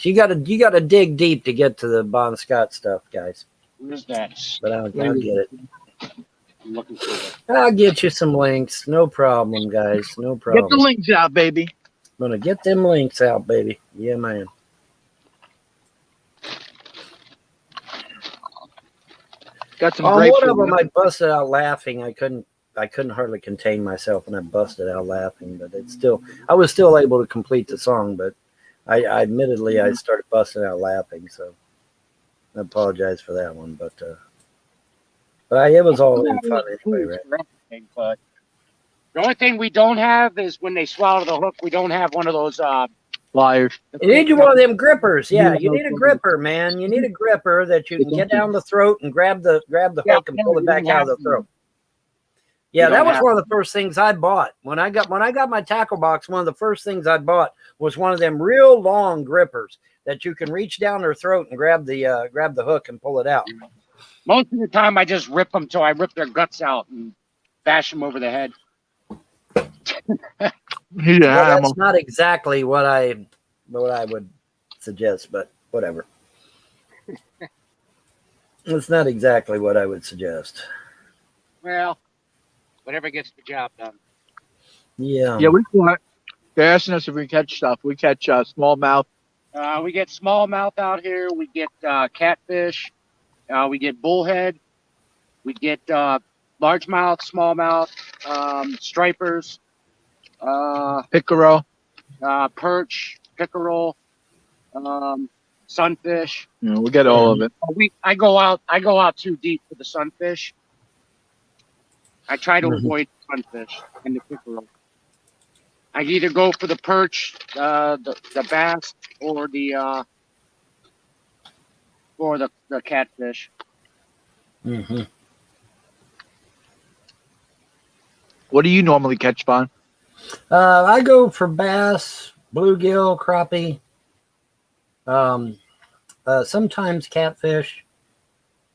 You gotta dig deep to get to the Bon Scott stuff, guys. Where's that? But I'll get it. I'm looking for it. I'll get you some links. No problem, guys. No Get problem. the links out, baby. I'm gonna get them links out, baby. Yeah, man. Got some On great one of food. them, I busted out laughing. I couldn't hardly contain myself, and I busted out laughing. But I was still able to complete the song. But I admittedly, I started busting out laughing. So I apologize for that one. But it was all in fun anyway, right? But the only thing we don't have is when they swallow the hook, we don't have one of those. Liars. You need one of them grippers. Yeah, you need a gripper, man. You need a gripper that you can get down the throat and grab the hook and pull it back out of the throat. Yeah, that was one of the first things I bought. When I got my tackle box, one of the first things I bought was one of them real long grippers that you can reach down their throat and grab the hook and pull it out. Most of the time, I just rip them till I rip their guts out and bash them over the head. He's an Well, animal. that's not exactly what I would suggest, but whatever. It's not exactly what I would suggest. Well, whatever gets the job done. Yeah. Yeah, we caught. They're asking us if we catch stuff. We catch smallmouth. We get smallmouth out here. We get catfish. We get bullhead. We get largemouth, smallmouth, stripers, Pickerel. perch, pickerel, sunfish. You know, we get all of it. I go out too deep for the sunfish. I try to avoid sunfish and the pickerel. I either go for the perch, the bass, or the catfish. Mm-hmm. What do you normally catch, Bon? I go for bass, bluegill, crappie, sometimes catfish.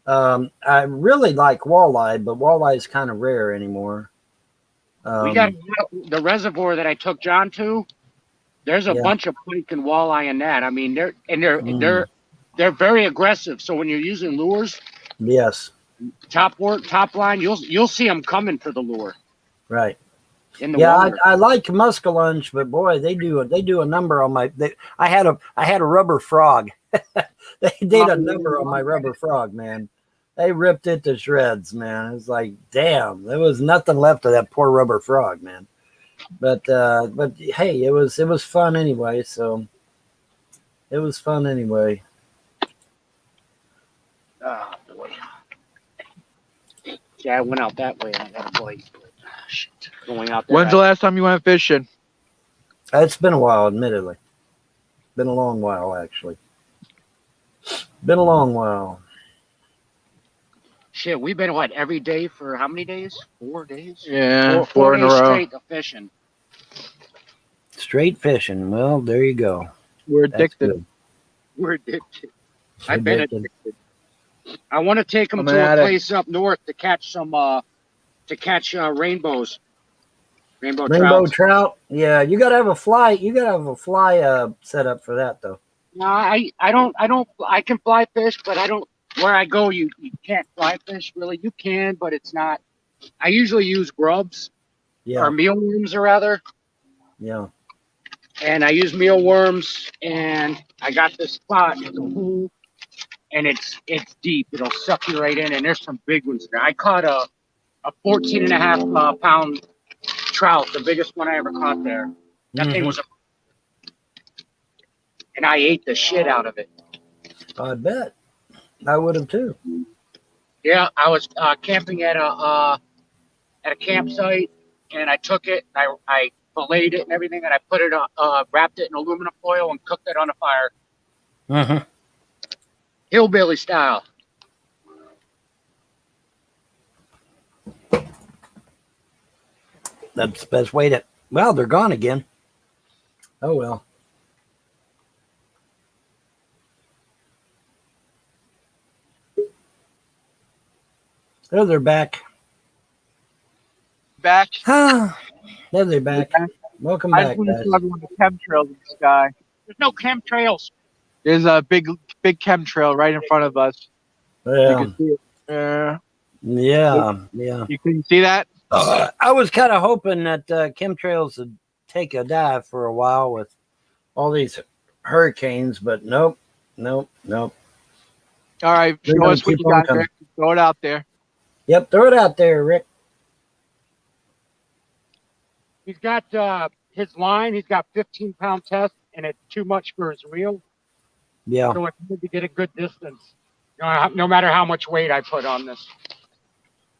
I really like walleye, but walleye is kind of rare anymore. We got the reservoir that I took John to. There's a Yeah. bunch of pike and walleye in that. I mean, they're very aggressive. So when you're using lures, Yes, top line, you'll see them coming for the lure right. in the Yeah, water. I like muskellunge, but boy, they do a number on my. I had a rubber frog. They did a number on my rubber frog, man. They ripped it to shreds, man. It's like, damn, there was nothing left of that poor rubber frog, man. But hey, it was fun anyway. So It was fun anyway. Oh boy. Yeah, I went out that way and I got a blade. Shit. Going out there. When's the last time you went fishing? It's been a while, admittedly. Been a long while, actually. Been a long while. Shit, we've been what every day for how many days? 4 days. Yeah, Four four in a days row. straight of fishing. Straight fishing. Well, there you go. We're That's addicted. good. We're addicted. I've been Addicted. addicted. I want to take them I'm to an a addict. place up north to catch some rainbows. Rainbow Rainbow trout. trout. Yeah, you gotta have a fly. You gotta have a fly set up for that, though. No, I don't I can fly fish, but I don't where I go you can't fly fish really. You can, but it's not. I usually use grubs Yeah, or mealworms or rather. yeah. And I use mealworms and I got this spot, it's a hole, and it's deep. It'll suck you right in, and there's some big ones there. I caught a 14 and a half pound trout, the biggest one I ever caught there. That thing Mhm. was and I ate the shit out of it. I bet. I would have too. Yeah, I was camping at a campsite, and I took it, I filleted it and everything, and I put it wrapped it in aluminum foil and cooked it on a fire, Mhm. hillbilly style. That's the best way to. Well, they're gone again. Oh well. Oh, they're back. Back. There they're back. Welcome I back, just want to guys. show everyone the chemtrails in the sky. There's no chemtrails. There's a big chemtrail right in front of us. You Yeah, can see it. yeah. You can see that? I was kind of hoping that chemtrails would take a dive for a while with all these hurricanes, but nope. All right, They're show gonna us what keep you on got, coming. Rick. Throw it out there. Yep, throw it out there, Rick. He's got his line. He's got 15-pound test, and it's too much for his reel. Yeah. So it's good to get a good distance. No matter how much weight I put on this.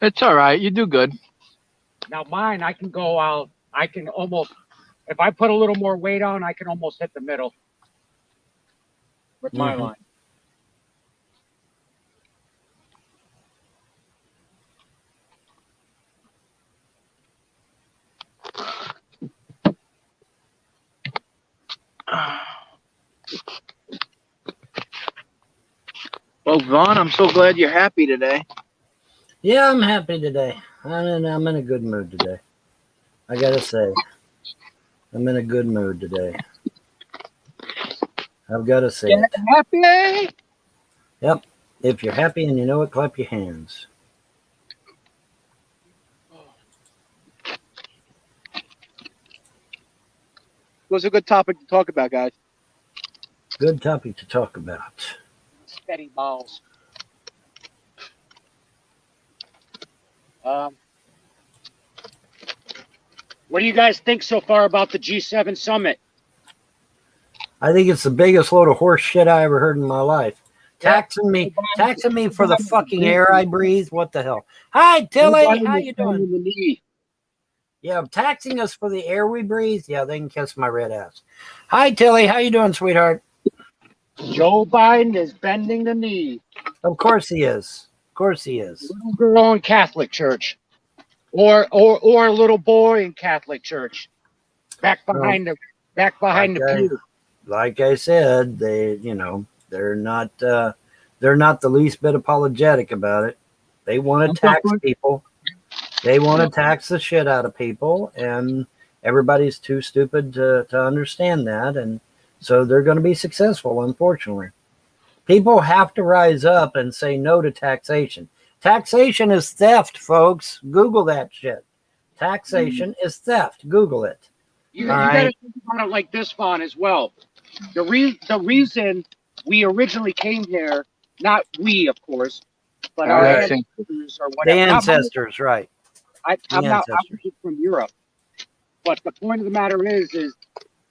It's all right. You do good. Now mine, I can go out. I can almost, if I put a little more weight on, I can almost hit the middle with my Mhm. line. Well, Vaughn, I'm so glad you're happy today. Yeah, I'm happy today. I'm in a good mood today. I gotta say, I'm in a good mood today. I've got to say it. Happy? Yep. If you're happy and you know it, clap your hands. What's a good topic to talk about, guys? Good topic to talk about. Steady balls. What do you guys think so far about the G7 summit? I think it's the biggest load of horse shit I ever heard in my life. Taxing me for the fucking air I breathe. What the hell? Hi, Tilly. How you doing? Yeah, taxing us for the air we breathe. Yeah, they can kiss my red ass. Hi, Tilly. How you doing, sweetheart? Joe Biden is bending the knee. Of course he is. Of course he is. Little girl in Catholic church, or a little boy in Catholic church, back behind the pew. Like I said, they're not the least bit apologetic about it. They want to tax people. They want to tax the shit out of people, and everybody's too stupid to understand that, and so they're going to be successful, unfortunately. People have to rise up and say no to taxation. Taxation is theft, folks. Google that shit. Taxation is theft. Google it. You got to think about it like this, Vaughn, as well. The reason we originally came here, not we, of course, but our ancestors or The whatever. ancestors, right. I'm from Europe. But the point of the matter is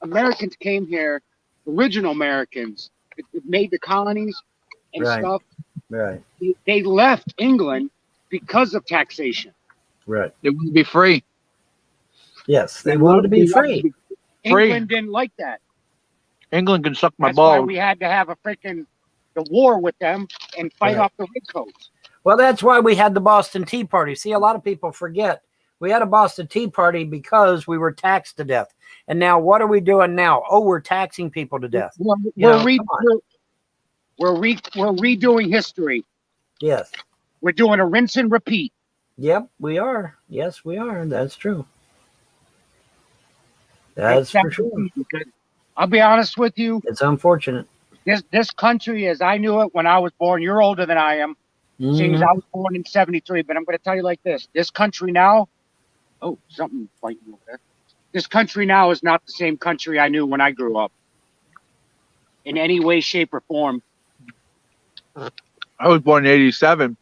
Americans came here original Americans that made the colonies and Right. stuff, Right. they left England because of taxation. Right. It wouldn't be free. Yes, they wanted to be They wanted free. to be- Free. England didn't like that. England can suck my That's why balls. we had to have the war with them and fight Right. off the redcoats. Well, that's why we had the Boston Tea Party. See, a lot of people forget we had a Boston Tea Party because we were taxed to death. And now, what are we doing now? Oh, we're taxing people to death. We're, You know, re- come on. we're redoing history. Yes. We're doing a rinse and repeat. Yep, we are. Yes, we are. That's true. That's for sure. Because I'll be honest with you, It's unfortunate. this country as I knew it when I was born, you're older than I am, seeing as Mhm. I was born in 73, but I'm going to tell you like this country now, oh, something fighting over there. This country now is not the same country I knew when I grew up in any way, shape, or form. I was born in '87.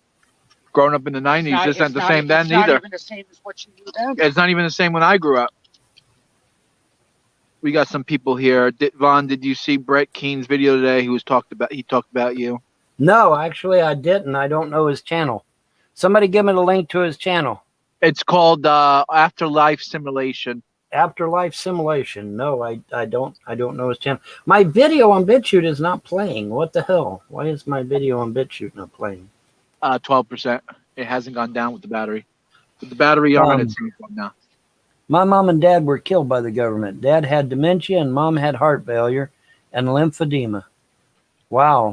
Growing up in the '90s, It's this not- ain't the it's same not- then it's not either. even the same as what you knew then. It's not even the same when I grew up. We got some people here. Vaughn, did you see Brett Keene's video today? He talked about you. No, actually, I didn't. I don't know his channel. Somebody give me the link to his channel. It's called Afterlife Simulation. Afterlife Simulation. No, I don't know his channel. My video on BitChute is not playing. What the hell? Why is my video on BitChute not playing? 12%. It hasn't gone down with the battery. With the battery on, it's now. My mom and dad were killed by the government. Dad had dementia and mom had heart failure and lymphedema. Wow.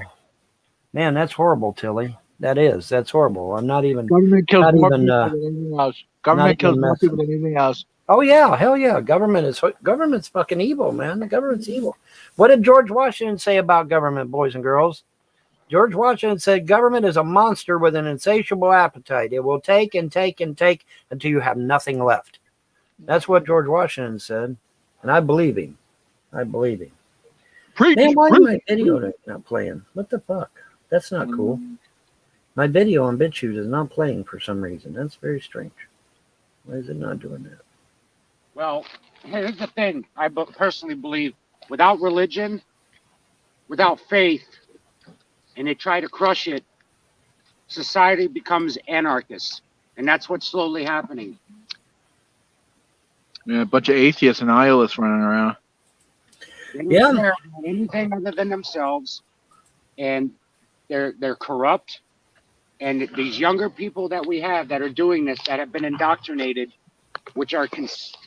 Man, that's horrible, Tilly. That's horrible. I'm not even. Government kills Not more even, people than anything else. Government kills even more messing. people than anything else. Oh yeah, hell yeah. Government's fucking evil, man. The government's evil. What did George Washington say about government, boys and girls? George Washington said government is a monster with an insatiable appetite. It will take and take and take until you have nothing left. That's what George Washington said. And I believe him. Preach, Man, why is preach. my video not playing? What the fuck? That's not cool. My video on BitChute is not playing for some reason. That's very strange. Why is it not doing that? Well, here's the thing. I personally believe without religion, without faith, and they try to crush it, society becomes anarchist. And that's what's slowly happening. Yeah, a bunch of atheists and nihilists running around. They don't Yeah. care about anything other than themselves, and they're corrupt. And these younger people that we have that are doing this, that have been indoctrinated, which are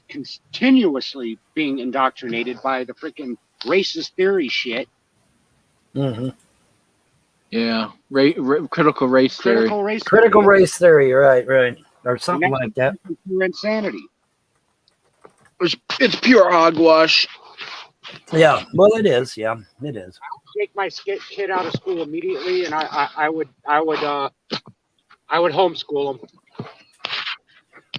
continuously being indoctrinated by the freaking racist theory shit. Mm-hmm. Yeah, critical race theory. Critical race Critical theory. race theory, right. Or something And like that. that's pure insanity. It's pure hogwash. Yeah, well, it is. Yeah, it is. Take my kid out of school immediately, and I would homeschool him.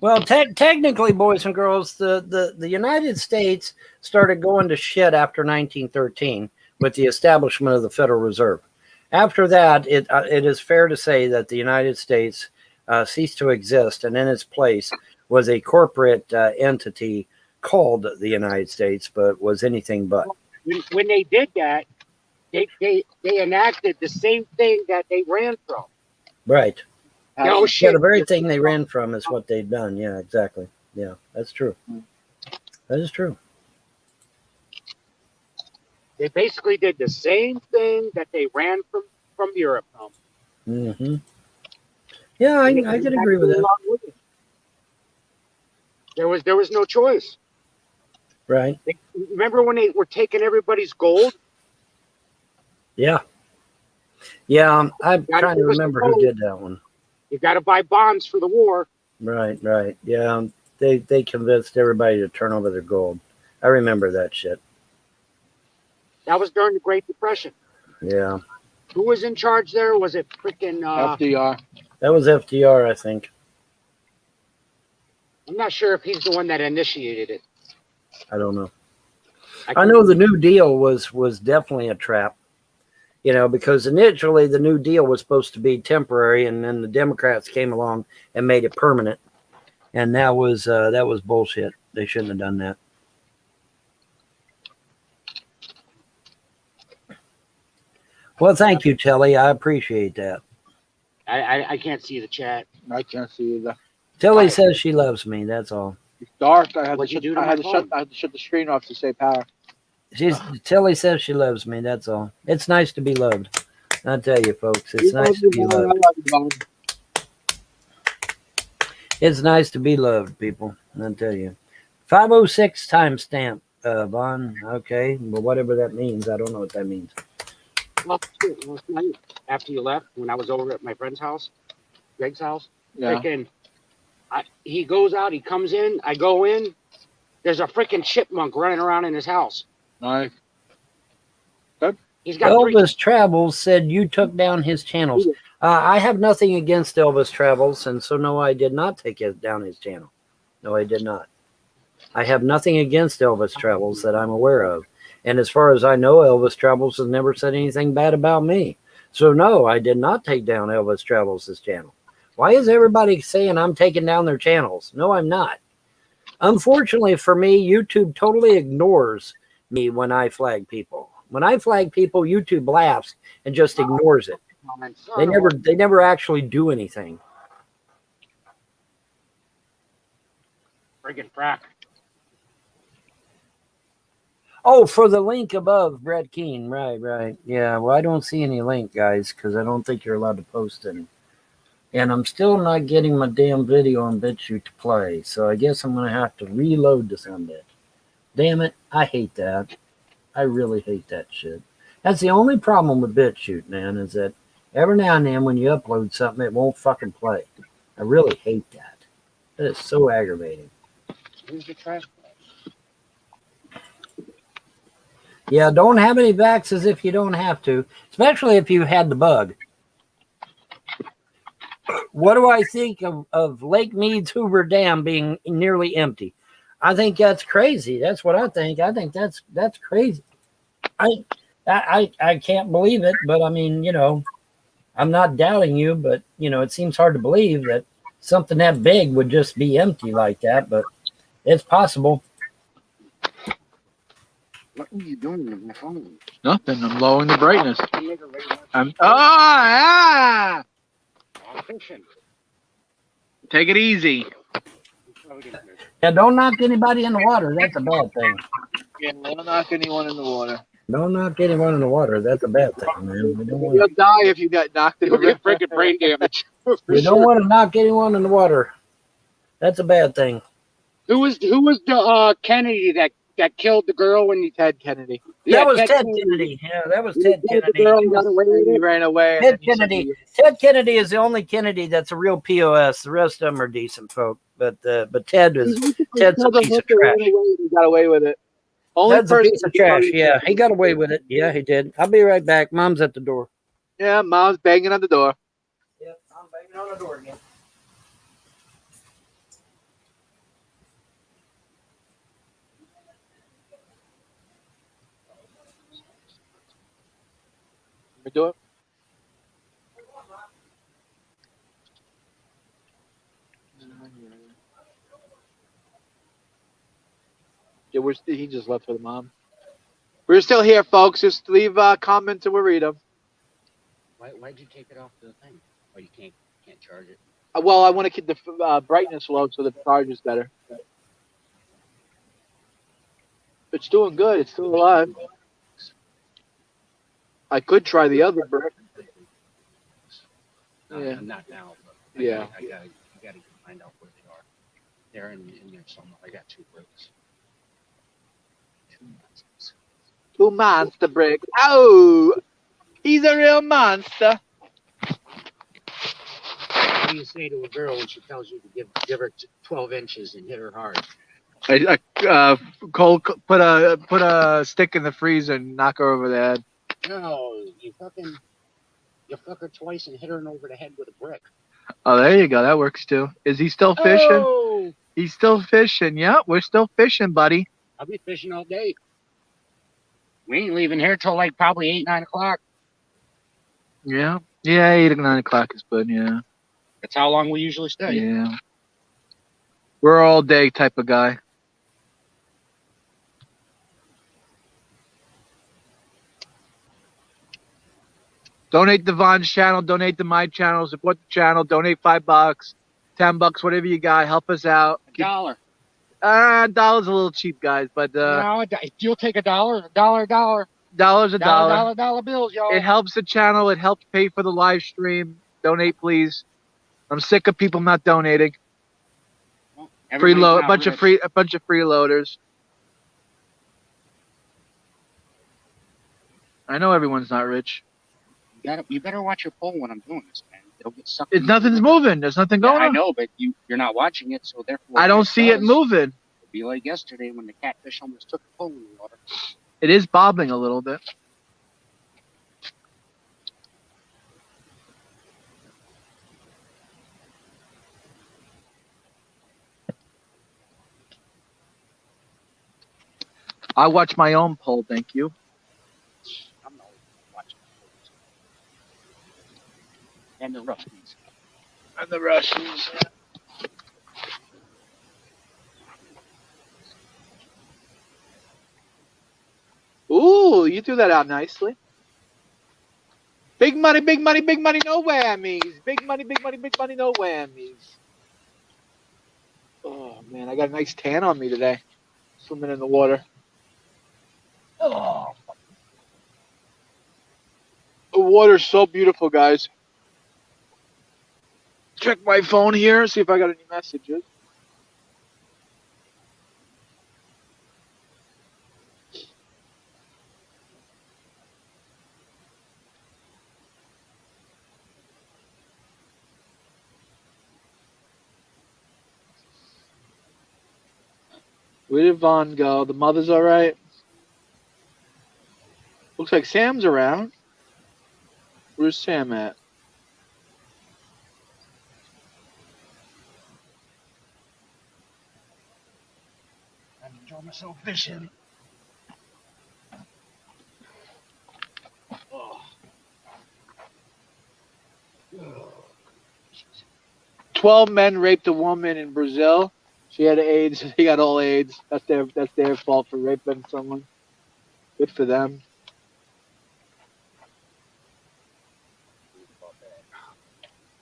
Well, technically, boys and girls, the United States started going to shit after 1913 with the establishment of the Federal Reserve. After that, it is fair to say that the United States ceased to exist, and in its place was a corporate entity called the United States, but was anything but. When they did that, they enacted the same thing that they ran from. Right. No Yeah, shit. the very thing they ran from is what they've done. Yeah, exactly. Yeah, that's true. That is true. They basically did the same thing that they ran from Europe from. Mm-hmm. Yeah, I could agree with that. There was no choice. Right. Remember when they were taking everybody's gold? Yeah. Yeah, I'm Gotta trying to give us remember the who gold. did that one. You got to buy bonds for the war. Right. Yeah, they convinced everybody to turn over their gold. I remember that shit. That was during the Great Depression. Yeah. Who was in charge there? Was it freaking? FDR. That was FDR, I think. I'm not sure if he's the one that initiated it. I don't know. I know the New Deal was definitely a trap. You know, because initially the New Deal was supposed to be temporary, and then the Democrats came along and made it permanent. And that was bullshit. They shouldn't have done that. Well, thank you, Tilly. I appreciate that. I can't see the chat. I can't see either. Tilly Why? says she loves me. That's all. It's dark. I had What'd to you shut. do to I my had to shut. phone? I had to shut the screen off to save power. Tilly says she loves me. That's all. It's nice to be loved. I tell you, folks, it's nice to be loved. It's nice to be loved, people. I tell you. 506 timestamp, Vaughn. Okay, well, whatever that means, I don't know what that means. Well, last night after you left, when I was over at my friend's house, Greg's house, Yeah. freaking, he goes out, he comes in, I go in, there's a freaking chipmunk running around in his house. Nice. He's got three. Elvis Travels said you took down his channels. I have nothing against Elvis Travels, and so no, I did not take down his channel. No, I did not. I have nothing against Elvis Travels that I'm aware of. And as far as I know, Elvis Travels has never said anything bad about me. So no, I did not take down Elvis Travels' channel. Why is everybody saying I'm taking down their channels? No, I'm not. Unfortunately for me, YouTube totally ignores me when I flag people. When I flag people, YouTube laughs and just ignores it. They never actually do anything. Friggin' frack. Oh, for the link above, Brett Keane. Right. Yeah, well, I don't see any link, guys, because I don't think you're allowed to post any. And I'm still not getting my damn video on BitChute to play, so I guess I'm going to have to reload this on bit. Damn it, I hate that. I really hate that shit. That's the only problem with BitChute, man, is that every now and then when you upload something, it won't fucking play. I really hate that. That is so aggravating. Where's the trash? Yeah, don't have any vaxes if you don't have to, especially if you had the bug. What do I think of Lake Mead's Hoover Dam being nearly empty? I think that's crazy. That's what I think. I think that's crazy. I can't believe it, but I mean, you know, I'm not doubting you, but you know, it seems hard to believe that something that big would just be empty like that, but it's possible. What are you doing with my phone? Nothing. I'm lowering the brightness. I'm fishing. Take it easy. Yeah, don't knock anybody in the water. That's a bad thing. Yeah, don't knock anyone in the water. Don't knock anyone in the water. That's a bad thing, man. We don't want You'll die if you got knocked in the You'll get river. freaking brain damage. you don't want to knock anyone in the water. That's a bad thing. Who was the Kennedy that killed the girl when he Ted Kennedy. That was Ted Kennedy. Yeah, that was Ted The Kennedy. girl and got away with He it? ran away. Ted Kennedy. Ted Kennedy is the only Kennedy that's a real POS. The rest of them are decent folk. But Ted is Ted's a piece of trash. He got away with it. Only Ted's a person piece of trash. Yeah, he got away with it. Yeah, he did. I'll be right back. Mom's at the door. Yeah, Mom's banging on the door. Yep, I'm banging on the door again. Let me do it. Yeah, he just left with Mom. We're still here, folks. Just leave comments and we'll read them. Why'd you take it off the thing? Oh, you can't charge it. Well, I want to keep the brightness low so the charge is better. It's doing good. It's still alive. I could try the other brick. Yeah. Not now. But Yeah. I gotta find out where they are. They're in there somewhere. I got 2 bricks. 2 months. 2 monster brick. Oh, he's a real monster. What do you say to a girl when she tells you to give her 12 inches and hit her hard? Cole put a stick in the freezer and knock her over the head. No, you fuck her twice and hit her over the head with a brick. Oh, there you go. That works too. Is he still fishing? Oh, He's still fishing. Yeah, we're still fishing, buddy. I'll be fishing all day. We ain't leaving here till like probably 8, 9 o'clock. Yeah. Yeah, 8 or 9 o'clock is good. Yeah. That's how long we usually stay. Yeah. We're all day type of guy. Donate to Vaughn's channel. Donate to my channel. Support the channel. Donate $5, $10, whatever you got. Help us out. $1. Dollar's a little cheap, guys, but No, you'll take $1, $1, dollar's a dollar. dollar bills, y'all. It helps the channel. It helps pay for the live stream. Donate, please. I'm sick of people not donating. Well, A everybody's bunch not of rich. freeloaders. I know everyone's not rich. You better watch your phone when I'm doing this, man. It'll get sucked. Nothing's moving. There's nothing Yeah, going I on. know, but you're not watching it, so therefore. I don't when see it does, moving. It'll be like yesterday when the catfish almost took a pole in the water. It is bobbing a little bit. I watch my own poll, thank you. I'm not watching the poles. And the Russians. And the Russians. Ooh, you threw that out nicely. Big money, big money, big money, no whammies. Big money, big money, big money, no whammies. Oh, man, I got a nice tan on me today. Swimming in the water. Oh. The water's so beautiful, guys. Check my phone here, see if I got any messages. Where did Vaughn go? The mother's all right. Looks like Sam's around. Where's Sam at? I'm enjoying myself fishing. Oh. 12 men raped a woman in Brazil. She had AIDS. He got all AIDS. That's their fault for raping someone. Good for them.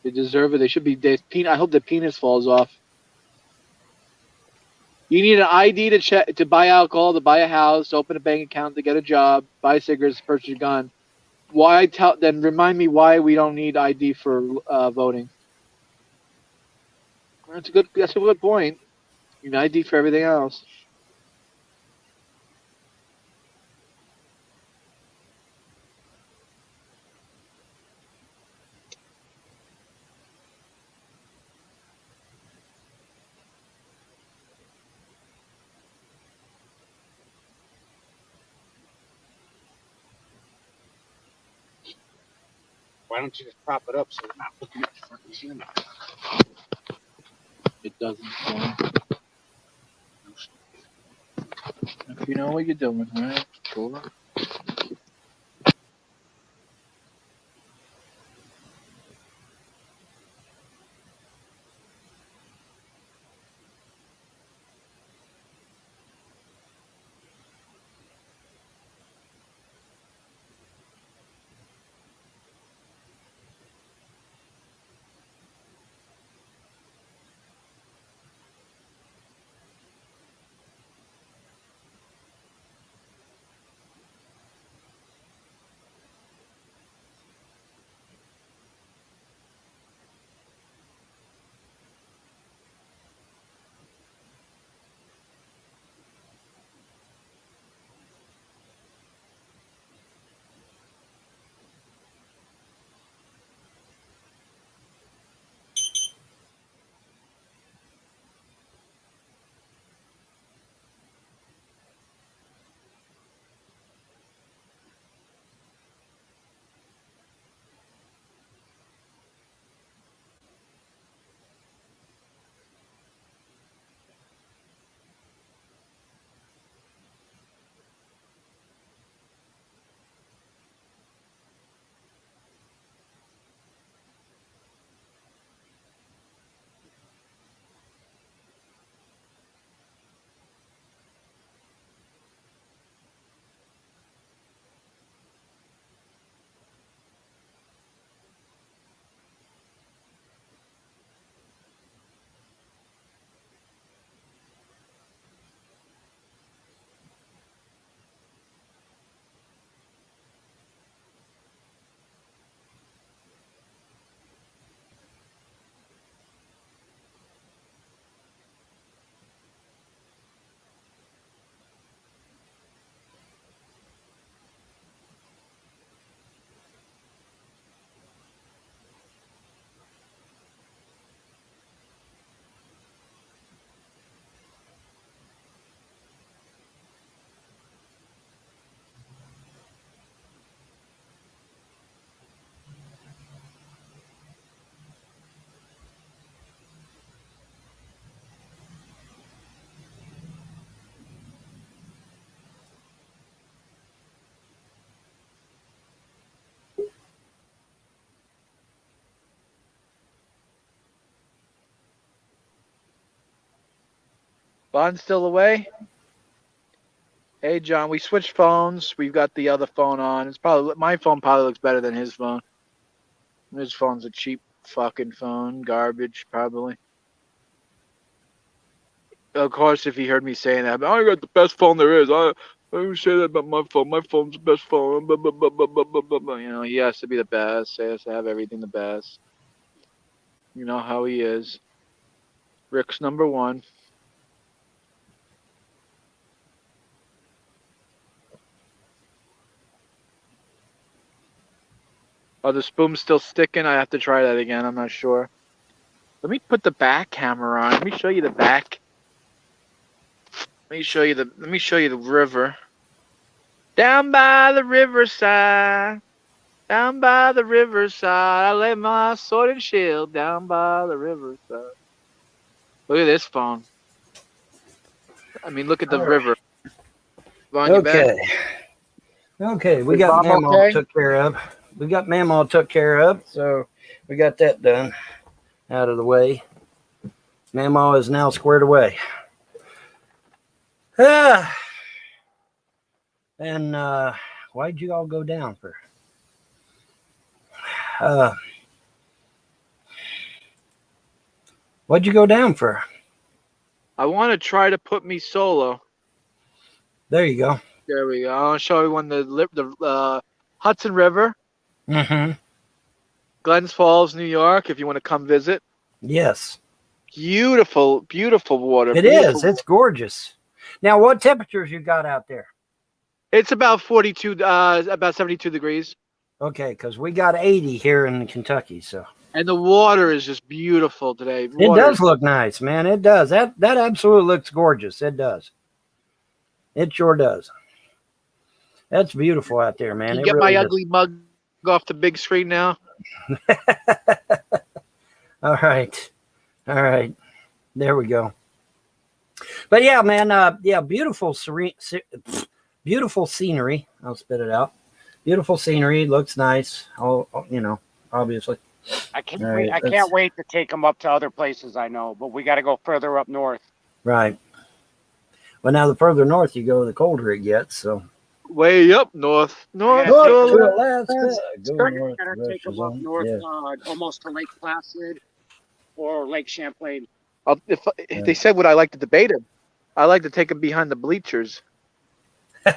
They deserve it. They should be. I hope the penis falls off. You need an ID to buy alcohol, to buy a house, to open a bank account, to get a job, buy cigarettes, purchase a gun. Then remind me why we don't need ID for voting. That's a good point. You need ID for everything else. Why don't you just prop it up so you're not looking at the fucking camera? It doesn't. If you know what you're doing, all right? Sure. Bond's still away. Hey, John, we switched phones. We've got the other phone on. It's probably my phone probably looks better than his phone. His phone's a cheap fucking phone, garbage probably. Of course, if he heard me saying that, I got the best phone there is. I don't say that about my phone. My phone's the best phone. Blah, blah, blah, blah, blah, blah, blah, blah. You know, he has to be the best. He has to have everything the best. You know how he is. Rick's number one. Oh, the spoon's still sticking. I have to try that again. I'm not sure. Let me put the back camera on. Let me show you the back. Let me show you the river. Down by the riverside. Down by the riverside. I lay my sword and shield down by the riverside. Look at this phone. I mean, look at the river. Vaughn, you back? Okay. Okay, we Is got Mom Mamaw okay? took care of. We got Mamaw took care of, so we got that done, out of the way. Mamaw is now squared away. And why'd you all go down for? What'd you go down for? I want to try to put me solo. There you go. There we go. I'll show everyone the Hudson River, Mm-hmm. Glens Falls, New York, if you want to come visit. Yes. Beautiful, beautiful water. It beautiful is. It's gorgeous. Now, what temperatures you got out there? It's about 42, about 72 degrees. Okay, because we got 80 here in Kentucky, so. And the water is just beautiful today. It Water does is- look nice, man. It does. That absolutely looks gorgeous. It does. It sure does. That's beautiful out there, man. Can you It get really my is. ugly mug off the big screen now? All right. All right. There we go. But yeah, man, beautiful beautiful scenery. I'll spit it out. Beautiful scenery, looks nice. Obviously. I can't All wait. right, I can't wait to take them up to other places I know, but we got to go further up north. Right. Well, now the further north you go, the colder it gets. So Way up north. North. North to to the- Alaska, go We're north gonna to take them Russia up zone. north, Yeah. almost to Lake Placid or Lake Champlain. If they said would I like to debate him, I like to take him behind the bleachers. I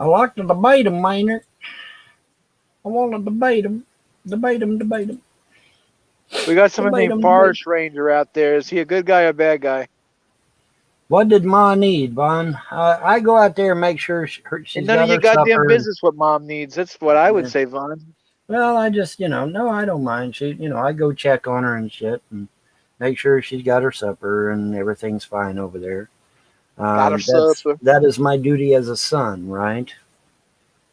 like to debate him, Maynard. I want to debate him. Debate him. We got someone Debate named him, Forest Ranger out there. Is he a good guy or a bad guy? What did Ma need, Vaughn? I go out there and make sure she's And none got of your her goddamn supper. business what mom needs. That's what I would Yeah. say, Vaughn. Well, I just, no, I don't mind. She, I go check on her and shit and make sure she's got her supper and everything's fine over there. Got her That's- supper. That is my duty as a son, right?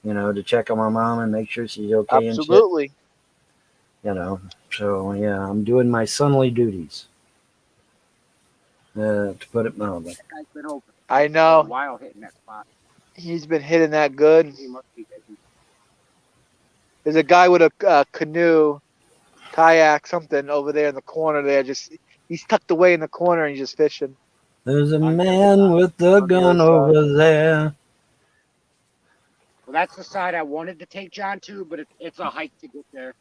To check on my mom and make sure she's okay Absolutely. and shit. So yeah, I'm doing my sonly duties. To put it mildly. That guy's been open I for a know. while hitting that spot. He's been hitting that good. He must be busy. There's a guy with a canoe, kayak, something over there in the corner there. He's tucked away in the corner and he's just fishing. There's a man with a gun over there. Well, that's the side I wanted to take John to, but it's a hike to get there.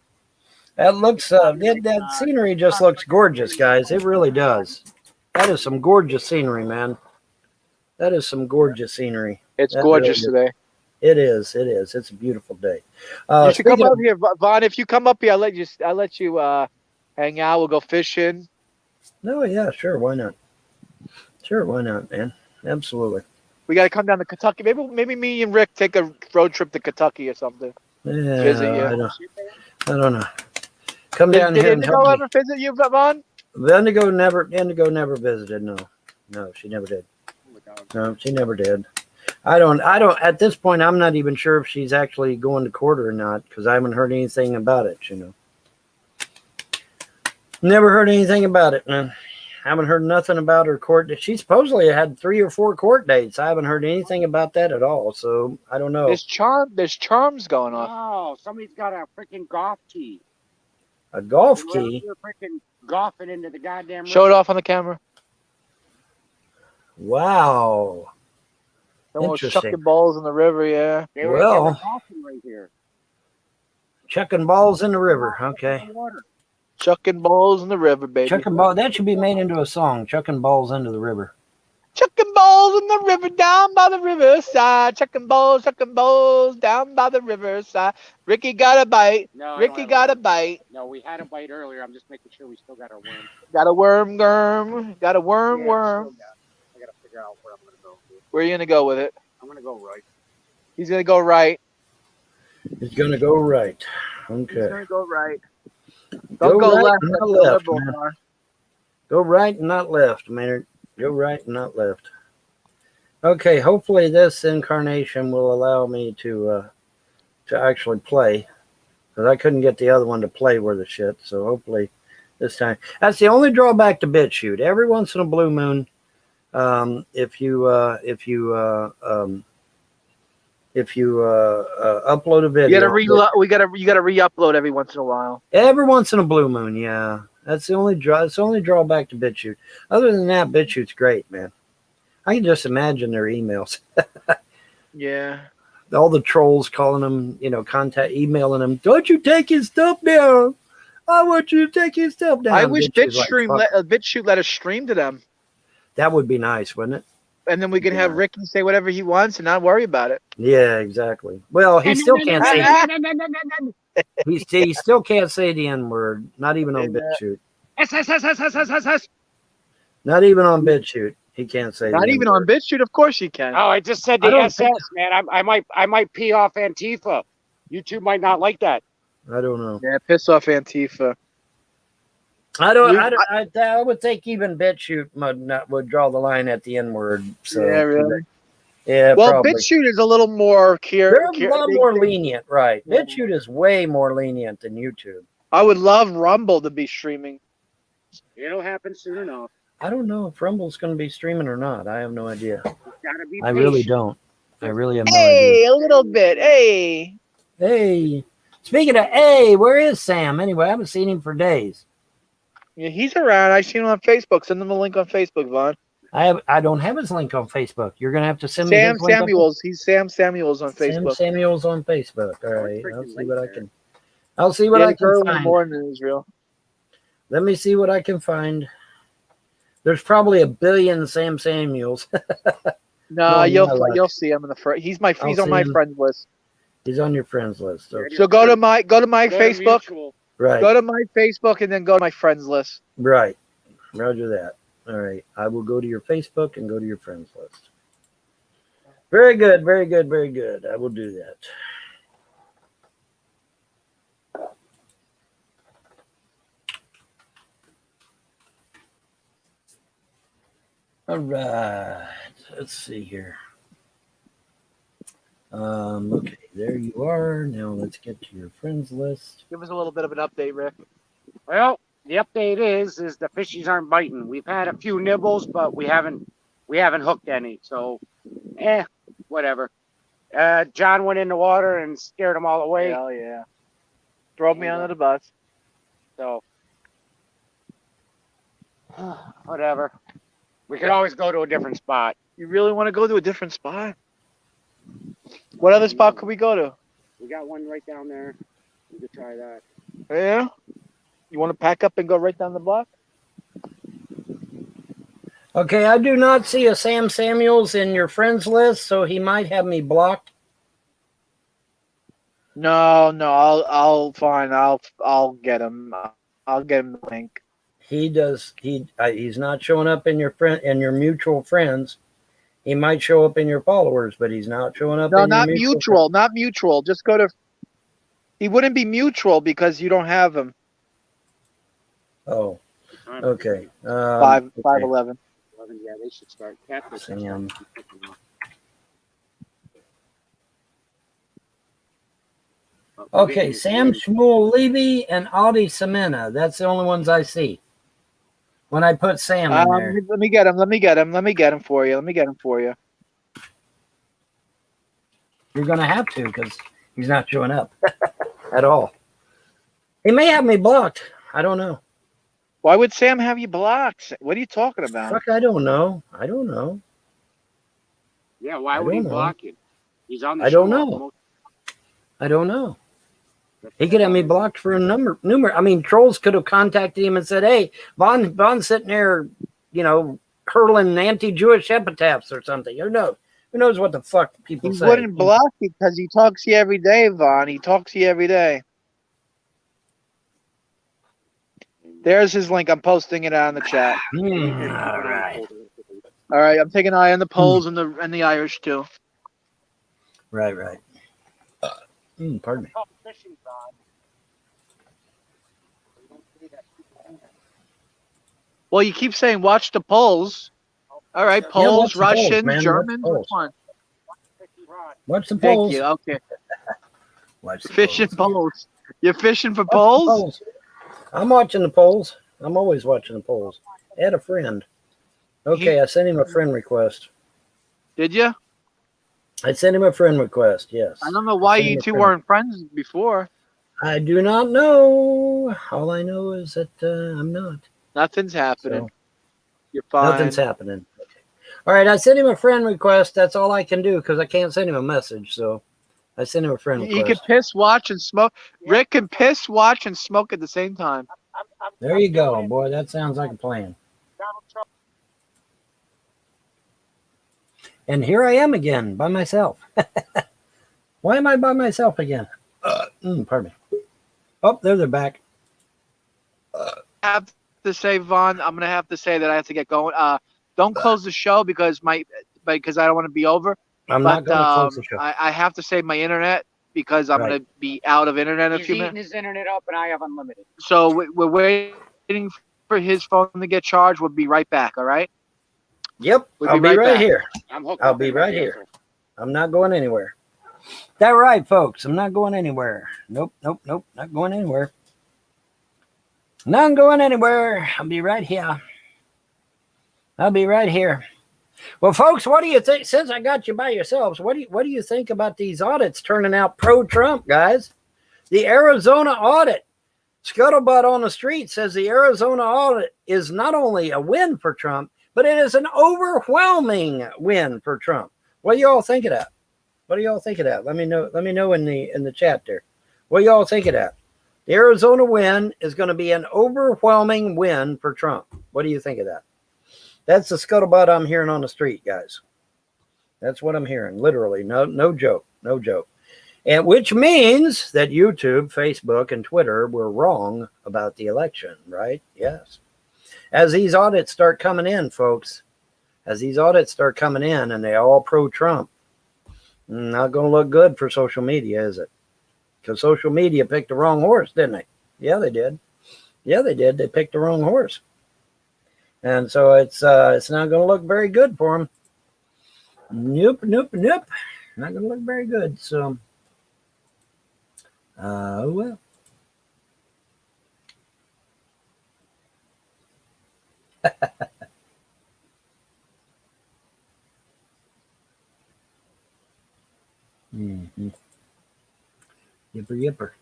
That looks, that scenery just looks gorgeous, guys. It really does. That is some gorgeous scenery, man. That is some gorgeous scenery. It's That gorgeous really today. It is. It's a beautiful day. You should come Speaking up of- here, Vaughn. If you come up here, I'll let you hang out. We'll go fishing. No, yeah, sure. Why not? Sure, why not, man? Absolutely. We got to come down to Kentucky. Maybe me and Rick take a road trip to Kentucky or something. Yeah, Visit you. I don't know. Come down Did here and Indigo help me. ever visit you, Vaughn? Indigo never visited. No, she never did. No, she never did. I don't, at this point, I'm not even sure if she's actually going to court or not because I haven't heard anything about it, Never heard anything about it, man. Haven't heard nothing about her court. She supposedly had 3 or 4 court dates. I haven't heard anything about that at all, so I don't know. There's charms going on. Oh, somebody's got a freaking golf tee. A golf We're out key. here freaking golfing into the goddamn Show it river. off on the camera. Wow. Someone was Interesting. chucking balls in the river. Yeah. They were Well. golfing right here. Chucking balls in the river. Okay. In the water. Chucking balls in the river, baby. Chucking ball. That should be made into a song. Chucking balls into the river. Chucking balls in the river down by the riverside. Chucking balls down by the riverside. Ricky got a bite. No, I don't Ricky have got a worm. bite. No, we had a bite earlier. I'm just making sure we still got our worm. Got a worm, germ. Got a worm, Yeah, worm. still got it. I gotta figure out where I'm gonna go. Where are you gonna go with it? I'm gonna go right. He's gonna go right. It's gonna go right. He's Okay. gonna go right. Go Don't go right, left. not That's the left, liberal man. car. Go right and not left, Maynard. Go right and not left. Okay, hopefully this incarnation will allow me to actually play, because I couldn't get the other one to play worth a shit. So hopefully this time. That's the only drawback to BitChute. Every once in a blue moon, if you upload a video, You gotta re-upload every once in a while. every once in a blue moon, yeah. That's the only drawback to BitChute. Other than that, BitChute's great, man. I can just imagine their emails. Yeah. All the trolls calling them, emailing them. Don't you take his stuff down? I want you to take his stuff down. I wish BitChute's like, fuck. BitChute let us stream to them, That would be nice, wouldn't it? and then we can have Yeah. Ricky say whatever he wants and not worry about it. Yeah, exactly. Well, he still can't say he still can't say the N word. Not even on Yeah. BitChute. S. Not even on BitChute. He can't say. Not the even N-word. on BitChute, of course you can. Oh, I just said I the don't SS, think- man. I might pee off Antifa. YouTube might not like that. I don't know. Yeah, piss off Antifa. I would think even BitChute would draw the line at the N word. So Yeah, really? Yeah, Well, probably. BitChute is a little more They're a lot more lenient, right? Yeah. BitChute is way more lenient than YouTube. I would love Rumble to be streaming. It'll happen soon enough. I don't know if Rumble's going to be streaming or not. I have no idea. It's gotta be I really patient. don't. I really have no idea. Hey, a little bit. Hey. Hey, speaking of, where is Sam? Anyway, I haven't seen him for days. Yeah, he's around. I seen him on Facebook. Send him a link on Facebook, Vaughn. I don't have his link on Facebook. You're going to have to send me Sam his link on- Samuels. He's Sam Samuels on Sam Facebook. Samuels on Facebook. All right, freaking I'll see link what I there. can. I'll see what Yeah, I it's can early in the find. morning in Israel. Let me see what I can find. There's probably a billion Sam Samuels. No, No, you'll not like- you'll see him in the front. He's I'll on see my him. friends list. He's on your friends list. So, So go to my Go to Facebook. mutual. right, Go to my Facebook and then go to my friends list. right. Roger that. All right. I will go to your Facebook and go to your friends list. Very good. Very good. Very good. I will do that. All right. Let's see here. Okay, there you are. Now let's get to your friends list. Give us a little bit of an update, Rick. Well, the update is the fishies aren't biting. We've had a few nibbles, but we haven't hooked any. So, whatever. John went in the water and scared them all away. Hell yeah. Throw me under the bus. So, whatever. We could always go to a different spot. You really want to go to a different spot? What other spot could we go to? We got one right down there. We could try that. Yeah? You want to pack up and go right down the block? Okay, I do not see a Sam Samuels in your friends list, so he might have me blocked. No, I'll fine. I'll get him. I'll get him the link. He does. He's not showing up in your mutual friends. He might show up in your followers, but he's not showing up. No, in not your mutual. Not mutual. Just go to. He wouldn't be mutual because you don't have him. Oh, okay. Five okay. 5'11". Yeah, they should start. Catfish should Sam. start picking up. But we're Okay, getting Sam wind. Shmuel Levy and Audie Semena. That's the only ones I see. When I put Sam in there. Let me get him. Let me get him for you. You're going to have to because he's not showing up at all. He may have me blocked. I don't know. Why would Sam have you blocked? What are you talking about? Fuck, I don't know. I don't know. Yeah, why I would he don't know. block you? He's on the I show. don't know. I don't know. He could have me blocked for a number. I mean, trolls could have contacted him and said, "Hey, Von's sitting there, you know, hurling anti-Jewish epitaphs or something." Who knows? Who knows what the fuck people He say? wouldn't block you because he talks to you every day, Vaughn. He talks to you every day. There's his link. I'm posting it on the chat. All right. All right, I'm taking an eye on the Poles and the Irish too. Right. Pardon me. Well, you keep saying watch the Poles. All right, Yeah, Poles, watch the polls, Russians, man. Watch Germans. the Which polls. one? Watch the Thank polls. you. Okay, Watch the fishing polls. Poles. You're fishing for Watch the Poles? polls. I'm watching the polls. I'm always watching the polls. Add a friend. Okay, I sent him a friend request. Did you? I sent him a friend request. Yes. I don't know why sent him you a two friend- weren't friends before. I do not know. All I know is that I'm not. Nothing's happening. So You're fine. nothing's happening. Okay. All right, I sent him a friend request. That's all I can do because I can't send him a message. So I sent him a friend He can request. piss, watch, and smoke. Rick can piss, watch, and smoke at the same time. There you go, boy. That sounds like a plan. And here I am again by myself. Why am I by myself again? Pardon me. Oh, there they're back. I have to say, Vaughn, I'm gonna have to say that I have to get going. Don't close the show because I don't want to be over. I'm not going to close the show. I have to save my internet because I'm Right. gonna be out of internet in a He's few eating minutes. his internet up, and I have unlimited. So we're waiting for his phone to get charged. We'll be right back. All right. Yep, We'll I'll be be right right back. here. I'm hooked. I'll up be in right my here. answer. I'm not going anywhere. That right, folks? I'm not going anywhere. Nope. Not going anywhere. Not going anywhere. I'll be right here. Well, folks, what do you think? Since I got you by yourselves, what do you think about these audits turning out pro-Trump, guys? The Arizona audit. Scuttlebutt on the street says the Arizona audit is not only a win for Trump, but it is an overwhelming win for Trump. What do you all think of that? Let me know in the chat there. What do you all think of that? The Arizona win is going to be an overwhelming win for Trump. What do you think of that? That's the scuttlebutt I'm hearing on the street, guys. That's what I'm hearing, literally. No joke. And which means that YouTube, Facebook, and Twitter were wrong about the election, right? Yes. As these audits start coming in, folks, and they all pro-Trump, not going to look good for social media, is it? Because social media picked the wrong horse, didn't they? Yeah, they did. They picked the wrong horse. And so it's not going to look very good for them. Nope. Not going to look very good. So, well. Mm-hmm. Yipper.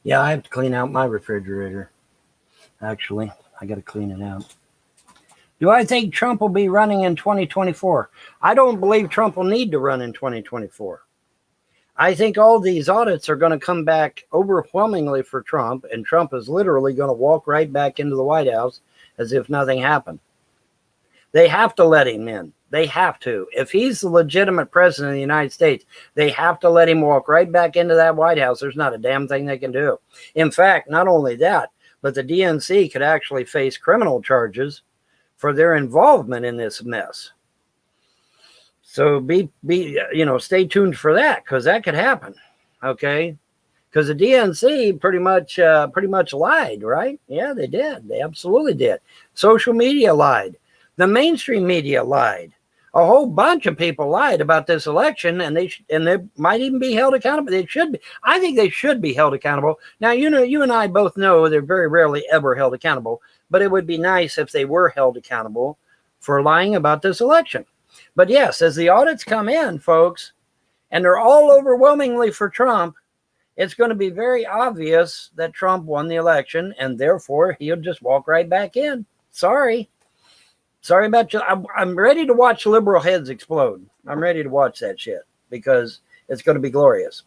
Yeah, I have to clean out my refrigerator. Actually, I got to clean it out. Do I think Trump will be running in 2024? I don't believe Trump will need to run in 2024. I think all these audits are going to come back overwhelmingly for Trump, and Trump is literally going to walk right back into the White House as if nothing happened. They have to let him in. They have to. If he's the legitimate president of the United States, they have to let him walk right back into that White House. There's not a damn thing they can do. In fact, not only that, but the DNC could actually face criminal charges for their involvement in this mess. So stay tuned for that, because that could happen. Okay. because the DNC pretty much lied, right? Yeah, they did. They absolutely did. Social media lied. The mainstream media lied. A whole bunch of people lied about this election, and they might even be held accountable. They should be. I think they should be held accountable. Now, you and I both know they're very rarely ever held accountable, but it would be nice if they were held accountable for lying about this election. But yes, as the audits come in, folks, and they're all overwhelmingly for Trump, it's going to be very obvious that Trump won the election, and therefore he'll just walk right back in. Sorry about you. I'm ready to watch liberal heads explode. I'm ready to watch that shit because it's going to be glorious.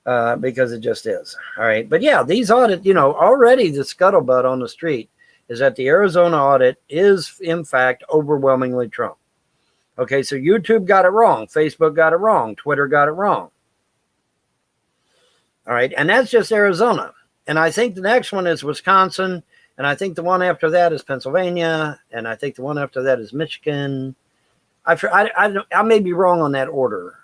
Because it just is. All right. But yeah, these audits, already the scuttlebutt on the street is that the Arizona audit is in fact overwhelmingly Trump. Okay. So YouTube got it wrong. Facebook got it wrong. Twitter got it wrong. All right. And that's just Arizona. And I think the next one is Wisconsin. And I think the one after that is Pennsylvania. And I think the one after that is Michigan. I may be wrong on that order.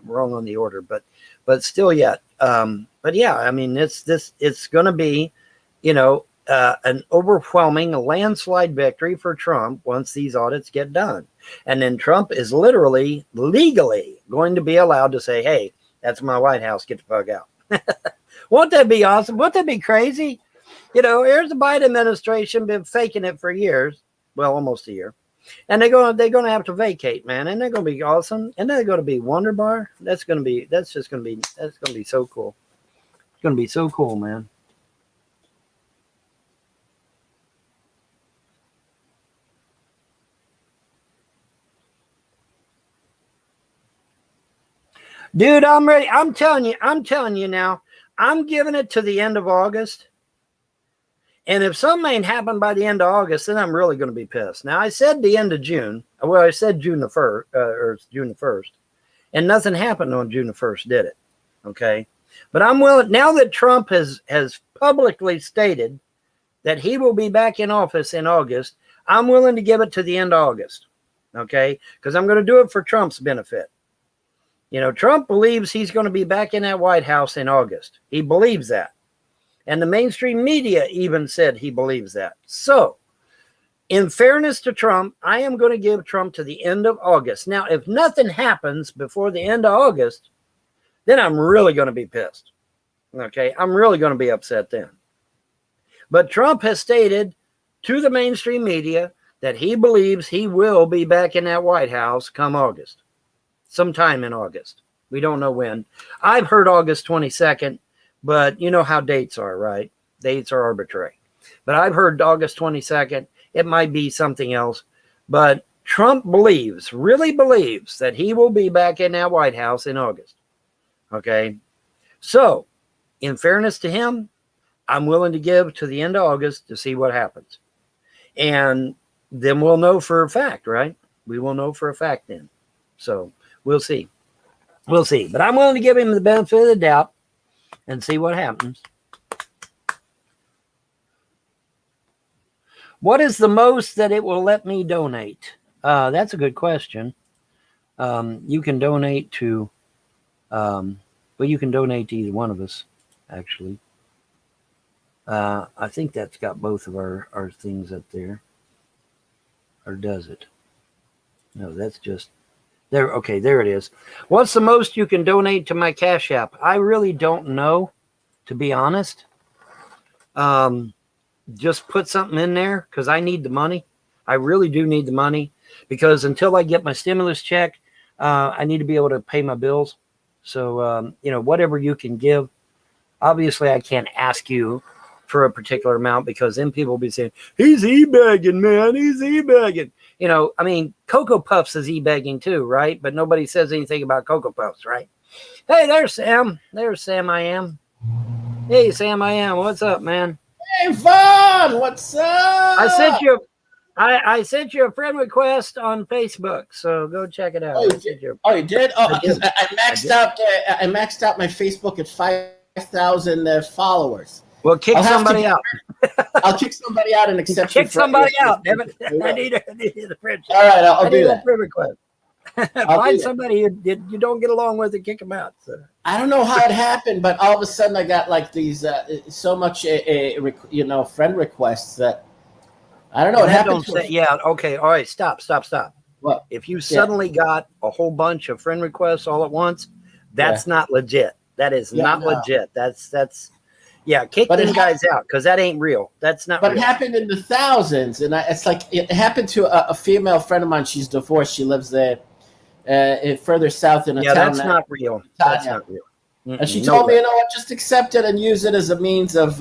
Wrong on the order, but still yet. But yeah, I mean, it's going to be, an overwhelming landslide victory for Trump once these audits get done. And then Trump is legally going to be allowed to say, hey, that's my White House. Get the fuck out. Won't that be awesome? Won't that be crazy? Here's the Biden administration been faking it for years. Well, almost a year. And they're going to have to vacate, man. And they're going to be awesome. And they're going to be Wonder Bar. That's going to be so cool. It's going to be so cool, man. Dude, I'm ready. I'm telling you now, I'm giving it to the end of August. And if something ain't happened by the end of August, then I'm really going to be pissed. Now, I said the end of June. Well, I said June the 1st, or June the 1st. And nothing happened on June the 1st, did it? Okay. But I'm willing, now that Trump has publicly stated that he will be back in office in August, I'm willing to give it to the end of August. Okay. Because I'm going to do it for Trump's benefit. Trump believes he's going to be back in that White House in August. He believes that. And the mainstream media even said he believes that. So, in fairness to Trump, I am going to give Trump to the end of August. Now, if nothing happens before the end of August, then I'm really going to be pissed. Okay? I'm really going to be upset then. But Trump has stated to the mainstream media that he believes he will be back in that White House come August. Sometime in August. We don't know when. I've heard August 22nd. But you know how dates are, right? Dates are arbitrary. But I've heard August 22nd. It might be something else. But Trump really believes that he will be back in that White House in August. Okay? So, in fairness to him, I'm willing to give to the end of August to see what happens. And then we'll know for a fact, right? We will know for a fact then. So, we'll see. We'll see. But I'm willing to give him the benefit of the doubt and see what happens. What is the most that it will let me donate? That's a good question. You can donate to, you can donate to either one of us, actually. I think that's got both of our things up there. Or does it? No, that's just there. Okay, there it is. What's the most you can donate to my Cash App? I really don't know, to be honest. Just put something in there because I need the money. I really do need the money because until I get my stimulus check, I need to be able to pay my bills. So, whatever you can give. Obviously, I can't ask you for a particular amount because then people will be saying, he's e-bagging, man. He's e-bagging. Cocoa Puffs is e-bagging too, right? But nobody says anything about Cocoa Puffs, right? Hey, there's Sam. There's Sam I Am. Hey, Sam I Am. What's up, man? Hey, Vaughn. What's up? I sent you a friend request on Facebook, so go check it out. Oh, you did? Oh, because I maxed out my Facebook at 5,000 followers. Well, kick somebody out. I'll kick somebody out and accept. Kick somebody out. Damn it. I need a friend. All right, I'll do that. Friend request. Find somebody you don't get along with and kick them out. So. I don't know how it happened, but all of a sudden I got like these so much friend requests that I don't know what happened. Yeah. Okay. All right. Stop. What? If you suddenly got a whole bunch of friend requests all at once, that's not legit. That is not legit. That's kick these guys out because that ain't real. That's not. But real. it happened in the thousands, and it's like it happened to a female friend of mine. She's divorced. She lives there further south in a town. That's not real. That's not real. And she told me, what, just accept it and use it as a means of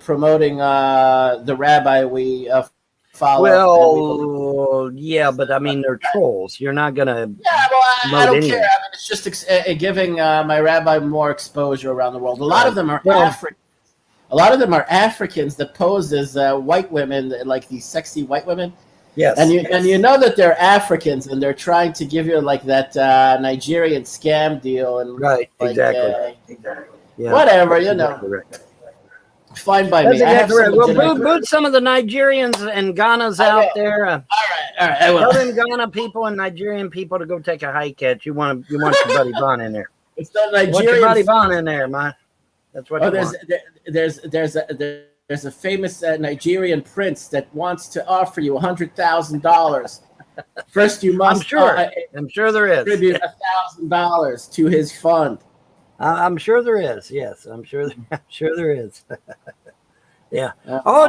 promoting the rabbi we follow. Well, yeah, but I mean, they're trolls. You're not going to. Yeah, well, I don't care. I mean, it's just giving my rabbi more exposure around the world. A lot of them are African. A lot of them are Africans that pose as white women, like these sexy white women. Yes. And you know that they're Africans and they're trying to give you like that Nigerian scam deal and right, like, exactly. Yeah, whatever, Correct. Fine by me. Well, boot some of the Nigerians and Ghanas out there. All right. Tell them Ghana people and Nigerian people to go take a hike at. You want your buddy Vaughn in there. It's the Nigerian. Want your buddy Vaughn in there, man. That's what. There's a famous Nigerian prince that wants to offer you $100,000. First, you must. I'm sure there is. Contribute $1,000 to his fund. I'm sure there is. Yes, I'm sure there is. Yeah.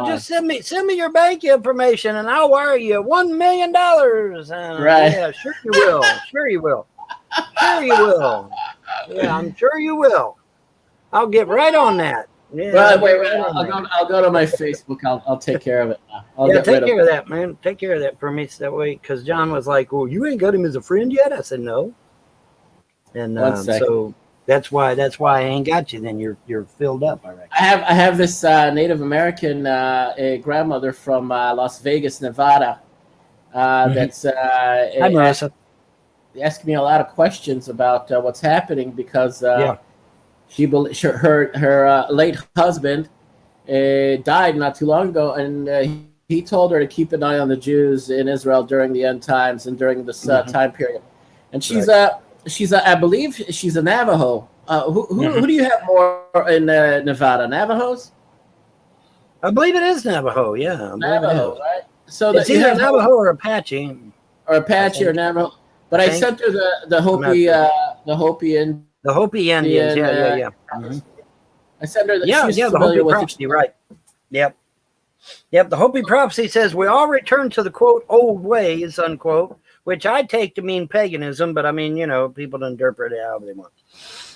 Just send me your bank information and I'll wire you $1 million. Right. Yeah, sure you will. Sure you will. Yeah, I'm sure you will. I'll get right on that. Yeah, wait. I'll go to my Facebook. I'll take care of it. Take care of that, man. Take care of that for me that way. Because John was like, "Well, you ain't got him as a friend yet." I said, "No." And so that's why I ain't got you. Then you're filled up. I reckon. I have this Native American grandmother from Las Vegas, Nevada. That's Hi, Marissa. Asking me a lot of questions about what's happening because. Her late husband died not too long ago, and he told her to keep an eye on the Jews in Israel during the end times and during this time period. And I believe she's a Navajo. Who do you have more in Nevada? Navajos? I believe it is Navajo. Yeah, Navajo, right? So it's either Navajo or Apache. Or Navajo. But I sent her the Hopi Indian. The Hopi Indians, yeah. Mm-hmm. I sent her the Hopi prophecy, right? Yep. The Hopi prophecy says we all return to the quote old ways, unquote, which I take to mean paganism, but I mean, people interpret it however they want.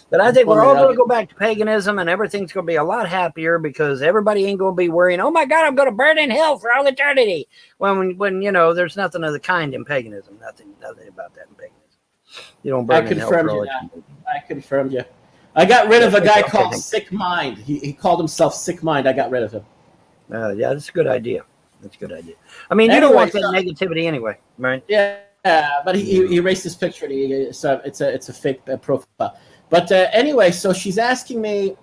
But I think we're all going to go back to paganism, and everything's going to be a lot happier because everybody ain't going to be worrying, oh my God, I'm going to burn in hell for all eternity. When there's nothing of the kind in paganism, nothing about that in paganism. You don't burn in hell for all eternity. I confirmed you. I got rid of a guy called Sick Mind. He called himself Sick Mind. I got rid of him. Yeah, that's a good idea. I mean, you don't want that negativity anyway, right? Yeah, but he erased his picture. So it's a fake profile. But anyway, so she's asking me,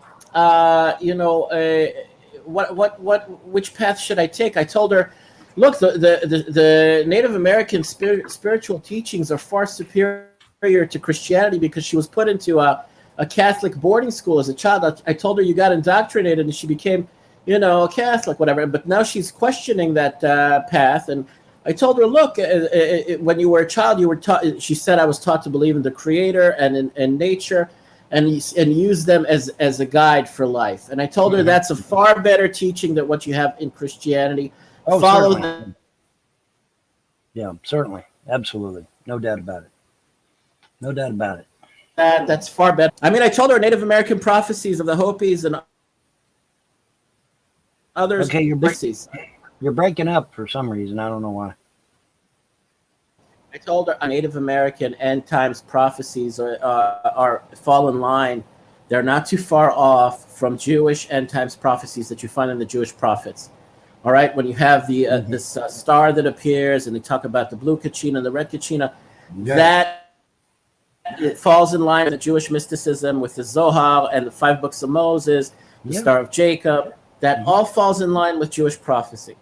which path should I take? I told her, look, the Native American spiritual teachings are far superior to Christianity because she was put into a Catholic boarding school as a child. I told her you got indoctrinated and she became, a Catholic, whatever. But now she's questioning that path. And I told her, look, when you were a child, you were taught. She said I was taught to believe in the Creator and in nature, and use them as a guide for life. And I told her that's a far better teaching than what you have in Christianity. Follow them. Yeah, certainly, absolutely, no doubt about it. That's far better. I mean, I told her Native American prophecies of the Hopis and others. Okay, you're breaking up for some reason. I don't know why. I told her Native American end times prophecies are fall in line. They're not too far off from Jewish end times prophecies that you find in the Jewish prophets. All right, when you have the this star that appears, and they talk about the blue kachina and the red kachina, that it falls in line with the Jewish mysticism, with the Zohar and the 5 books of Moses, the Star of Jacob. That all falls in line with Jewish prophecy.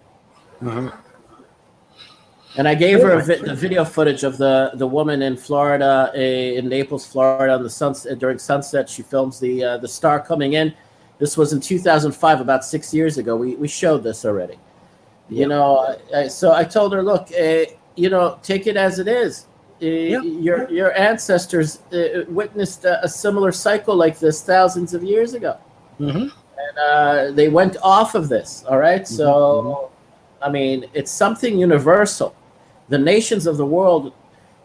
And I gave her Really? the video footage of the woman in Florida, in Naples, Florida, on the sunset during sunset. She films the star coming in. This was in 2005, about 6 years ago. We showed this already. Yeah. You know, so I told her, look, you know, take it as it is. Yeah. Your ancestors witnessed a similar cycle like this thousands of years ago, Mm-hmm. and they went off of this. All right, so I mean, it's something universal. The nations of the world,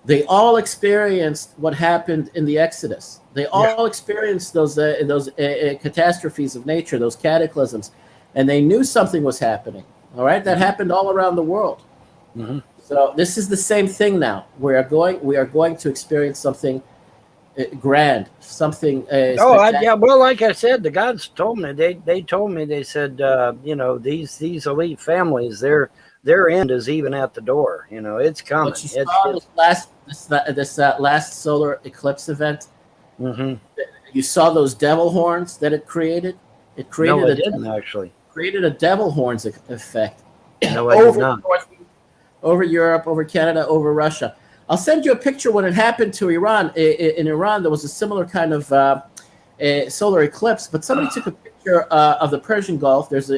they all experienced what happened in the Exodus. They all experienced those catastrophes of nature, those cataclysms, and they knew something was happening. All right, that happened all around the world. Mm-hmm. So this is the same thing now. We are going to experience something grand, something. Yeah. Well, like I said, the gods told me. They told me. They said, you know, these elite families, their end is even at the door. You know, it's coming. What you saw this last solar eclipse event. Mm-hmm. You saw those devil horns that it created. It created No, it didn't actually. created a devil horns effect. No, I did not. Over Europe, over Canada, over Russia. I'll send you a picture when it happened to Iran. In Iran, there was a similar kind of solar eclipse, but somebody took a picture of the Persian Gulf. There's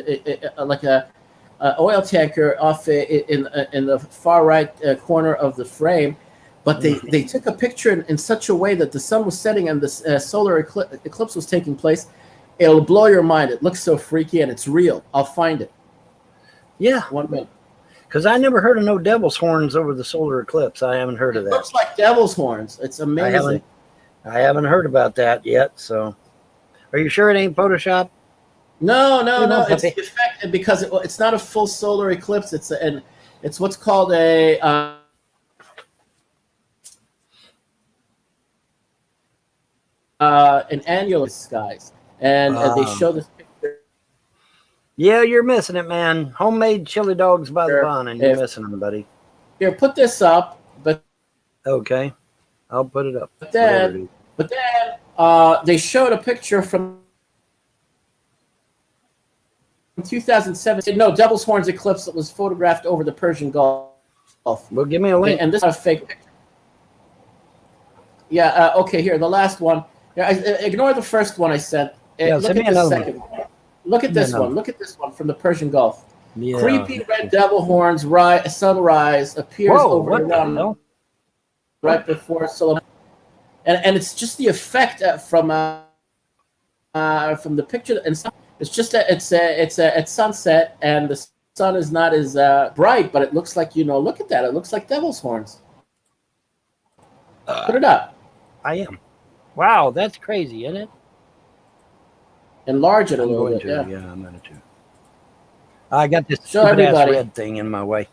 like a oil tanker off in the far right corner of the frame, but they took a picture in such a way that the sun was setting and this solar eclipse was taking place. It'll blow your mind. It looks so freaky, and it's real. I'll find it. Yeah. 1 minute. Because I never heard of no devil's horns over the solar eclipse. I haven't heard of It that. looks like devil's horns. It's amazing. I haven't heard about that yet. So, are you sure it ain't Photoshop? No. It's puppy. the effect because it's not a full solar eclipse. It's what's called an annular skies, and they show this picture. Yeah, you're missing it, man. Homemade chili dogs by the Sure. pond, and you're missing them, buddy. Here, put this up, but Okay, I'll put it up. then they showed a picture from 2017. No, devil's horns eclipse that was photographed over the Persian Gulf. Well, give me a link. And this is a fake picture. Yeah. Okay. Here, the last one. Yeah, ignore the first one I sent. Yeah, Look send at me the another second one. Look at this No. one. Look at this one from the Persian Gulf. Yeah. Creepy red devil horns sunrise appears Whoa! over What the Iran hell? right before Solomon, and it's just the effect from the picture. And it's just it's at sunset, and the sun is not as bright, but it looks like look at that. It looks like devil's horns. Put it up. I am. Wow, that's crazy, isn't it? Enlarge it a I'm little going bit. to. Yeah. Yeah, I'm going to. I got this Show stupid ass everybody. red thing in my way.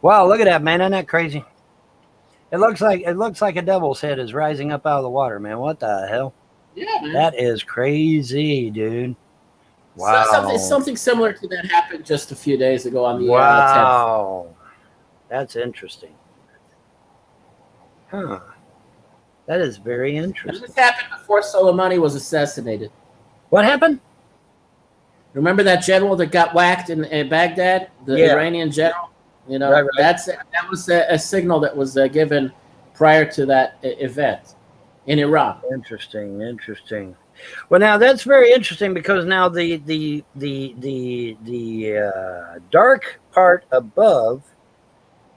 Wow, look at that, man! Isn't that crazy? It looks like a devil's head is rising up out of the water, man. What the hell? Yeah, man. That is crazy, dude. Wow. Something similar to that happened just a few days ago on the 10th. Wow. That's interesting. Huh. That is very And interesting. this happened before Soleimani was assassinated. What happened? Remember that general that got whacked in Baghdad, the Yeah. Iranian general? Right. that was a signal that was given prior to that event in Iran. Interesting. Well, now that's very interesting because now the dark part above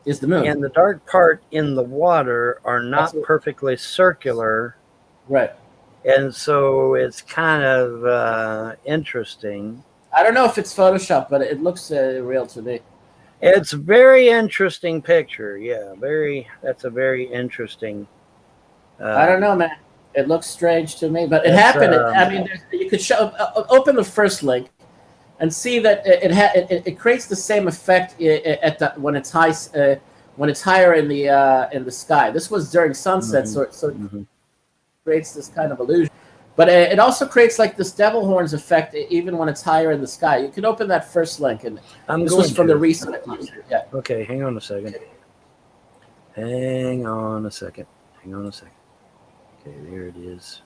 Is the moon. and the dark part in the water are not That's what- perfectly circular, Right. and so it's kind of interesting. I don't know if it's Photoshop, but it looks real to me. It's a very interesting picture. Yeah, that's a very interesting. I don't know, man. It looks strange to me, but it It's, happened. I mean, you could open the first link and see that it creates the same effect when it's high when it's higher in the sky. This was during sunset, so it creates this kind of illusion. But it also creates like this devil horns effect even when it's higher in the sky. You can open that first link, and this was from the recent. Yeah. Okay, hang on a second. Hang on a second. Okay, there it is.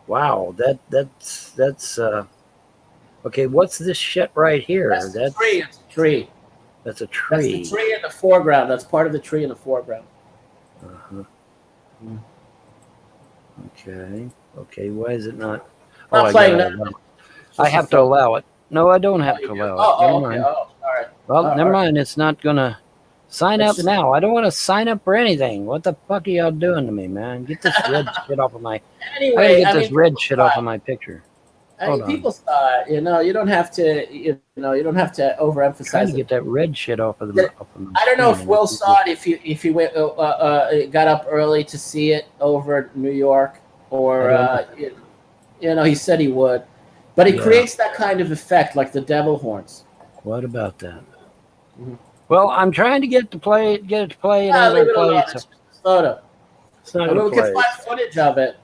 Wow, that's okay. What's this shit right here? That's a tree. It's a tree. That's a That's tree. the tree in the foreground. That's part of the tree in the foreground. Uh-huh. Mm. Okay. Okay. Why is it not? I'm not I playing gotta that. allow it. It's I just a have to photo. allow it. No, I don't Oh, have you to do? allow it. Oh, Never oh, okay. mind. Oh, all right. Well, All never right. mind. It's not gonna sign It's up just now. I don't want to sign up for anything. What the fuck are y'all doing to me, man? Get this red shit off of my. I gotta anyway. get I this mean, red shit off of my picture. Hold on. people saw it. You know, you don't have to. You don't have to Trying overemphasize to it. get that red shit off of Yeah, off of my I don't know if screen. Will saw it. If he went, got up early to see it over in New York, or I you know, he said he would, but he Yeah. creates that kind of effect, like the devil horns. What about that? Mhm. Well, I'm trying to get it to play. It ain't Leave gonna it play. alone. So It's just a photo. it's not I mean, gonna we can play. find footage of it.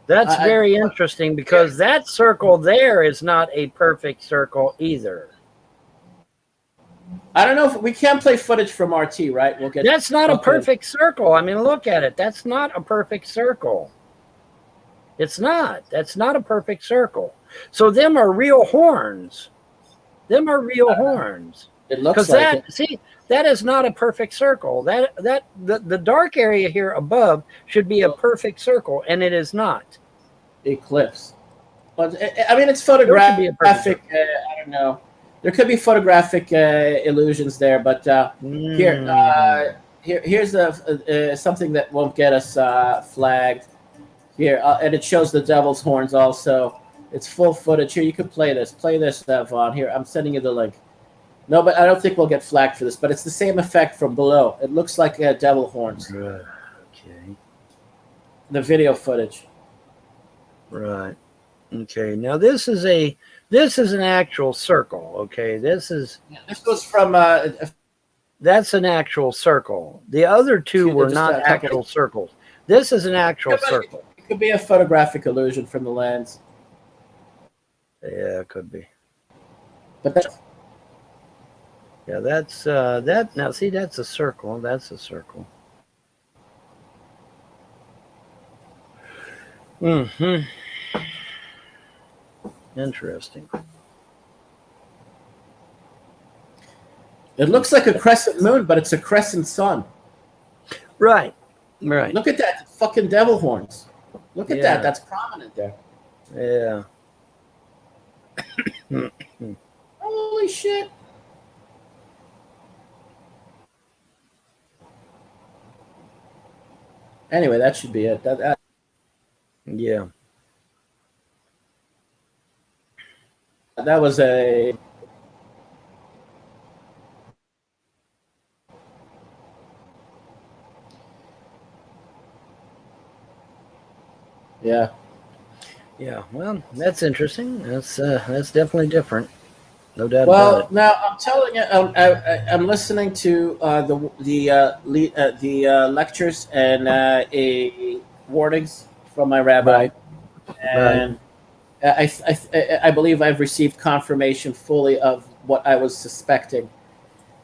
That's I- very interesting because that circle there is not a perfect circle either. I don't know if we can't play footage from RT, right? We'll get. That's not a Okay. perfect circle. I mean, look at it. That's not a perfect circle. It's not. That's not a perfect circle. So them are real horns. Them are real horns. It looks Because like it. see, that is not a perfect circle. The dark area here above should be a perfect circle, and it is not. Eclipse. But I mean, it's There could photographic. be a perfect I don't know. There could be photographic illusions there, but here's something that won't get us flagged. Here, and it shows the devil's horns also. It's full footage. Here, you can play this. Play this, Vaughn. Here, I'm sending you the link. No, but I don't think we'll get flagged for this. But it's the same effect from below. It looks like devil horns. Okay. The video footage. Right. Okay. Now this is an actual circle. Okay. This goes from that's an actual circle. The other two were not actual circles. This is an actual circle. It could be a photographic illusion from the lens. Yeah, it could be. But that's Yeah, that's that. Now see, that's a circle. That's a circle. Mm-hmm. Interesting. it looks like a crescent moon, but it's a crescent sun. Right. Right. Look at that fucking devil horns. Look at Yeah. that. That's prominent there. Yeah. Holy shit. Anyway, that should be it. Yeah. That was a yeah. Yeah. Well, that's interesting. That's definitely different. No doubt about Well, it. now I'm telling you, I'm listening to the lectures and warnings from my rabbi, and I believe I've received confirmation fully of what I was suspecting.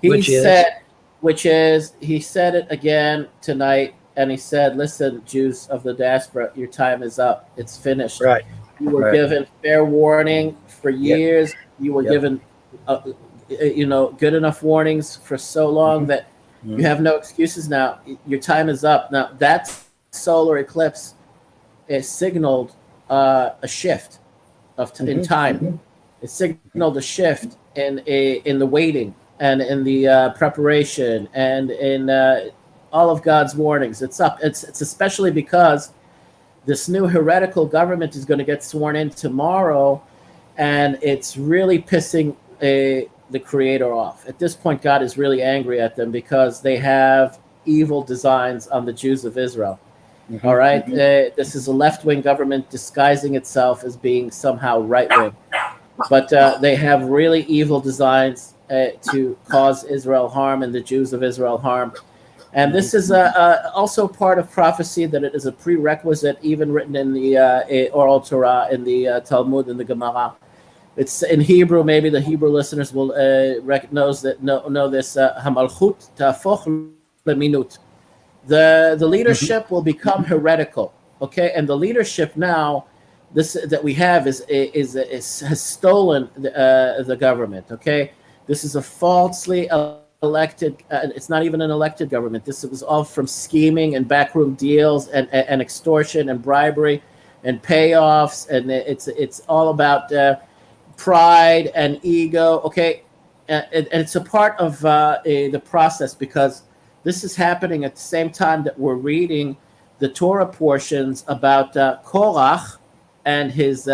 He said it again tonight, and he said, "Listen, Jews of the diaspora, your time is up. It's finished. Right. You were Right. given fair warning for years. You were given, good enough warnings for so long that you have no excuses now. Your time is up. Now that solar eclipse is signaled a shift in time. It signaled a shift in the waiting and in the preparation and in all of God's warnings. It's up. It's especially because this new heretical government is going to get sworn in tomorrow, and it's really pissing the Creator off. At this point, God is really angry at them because they have evil designs on the Jews of Israel. All right? This is a left-wing government disguising itself as being somehow right-wing. But they have really evil designs to cause Israel harm and the Jews of Israel harm. And this is also part of prophecy, that it is a prerequisite, even written in the Oral Torah, in the Talmud, in the Gemara. It's in Hebrew. Maybe the Hebrew listeners will know this. Hamalchut tafoch leminut. The leadership will become heretical. Okay, and the leadership now, this that we have has stolen the government. Okay, This is a falsely elected. It's not even an elected government. This was all from scheming and backroom deals and extortion and bribery and payoffs, and it's all about pride and ego. Okay, and it's a part of the process, because this is happening at the same time that we're reading the Torah portions about Korach and his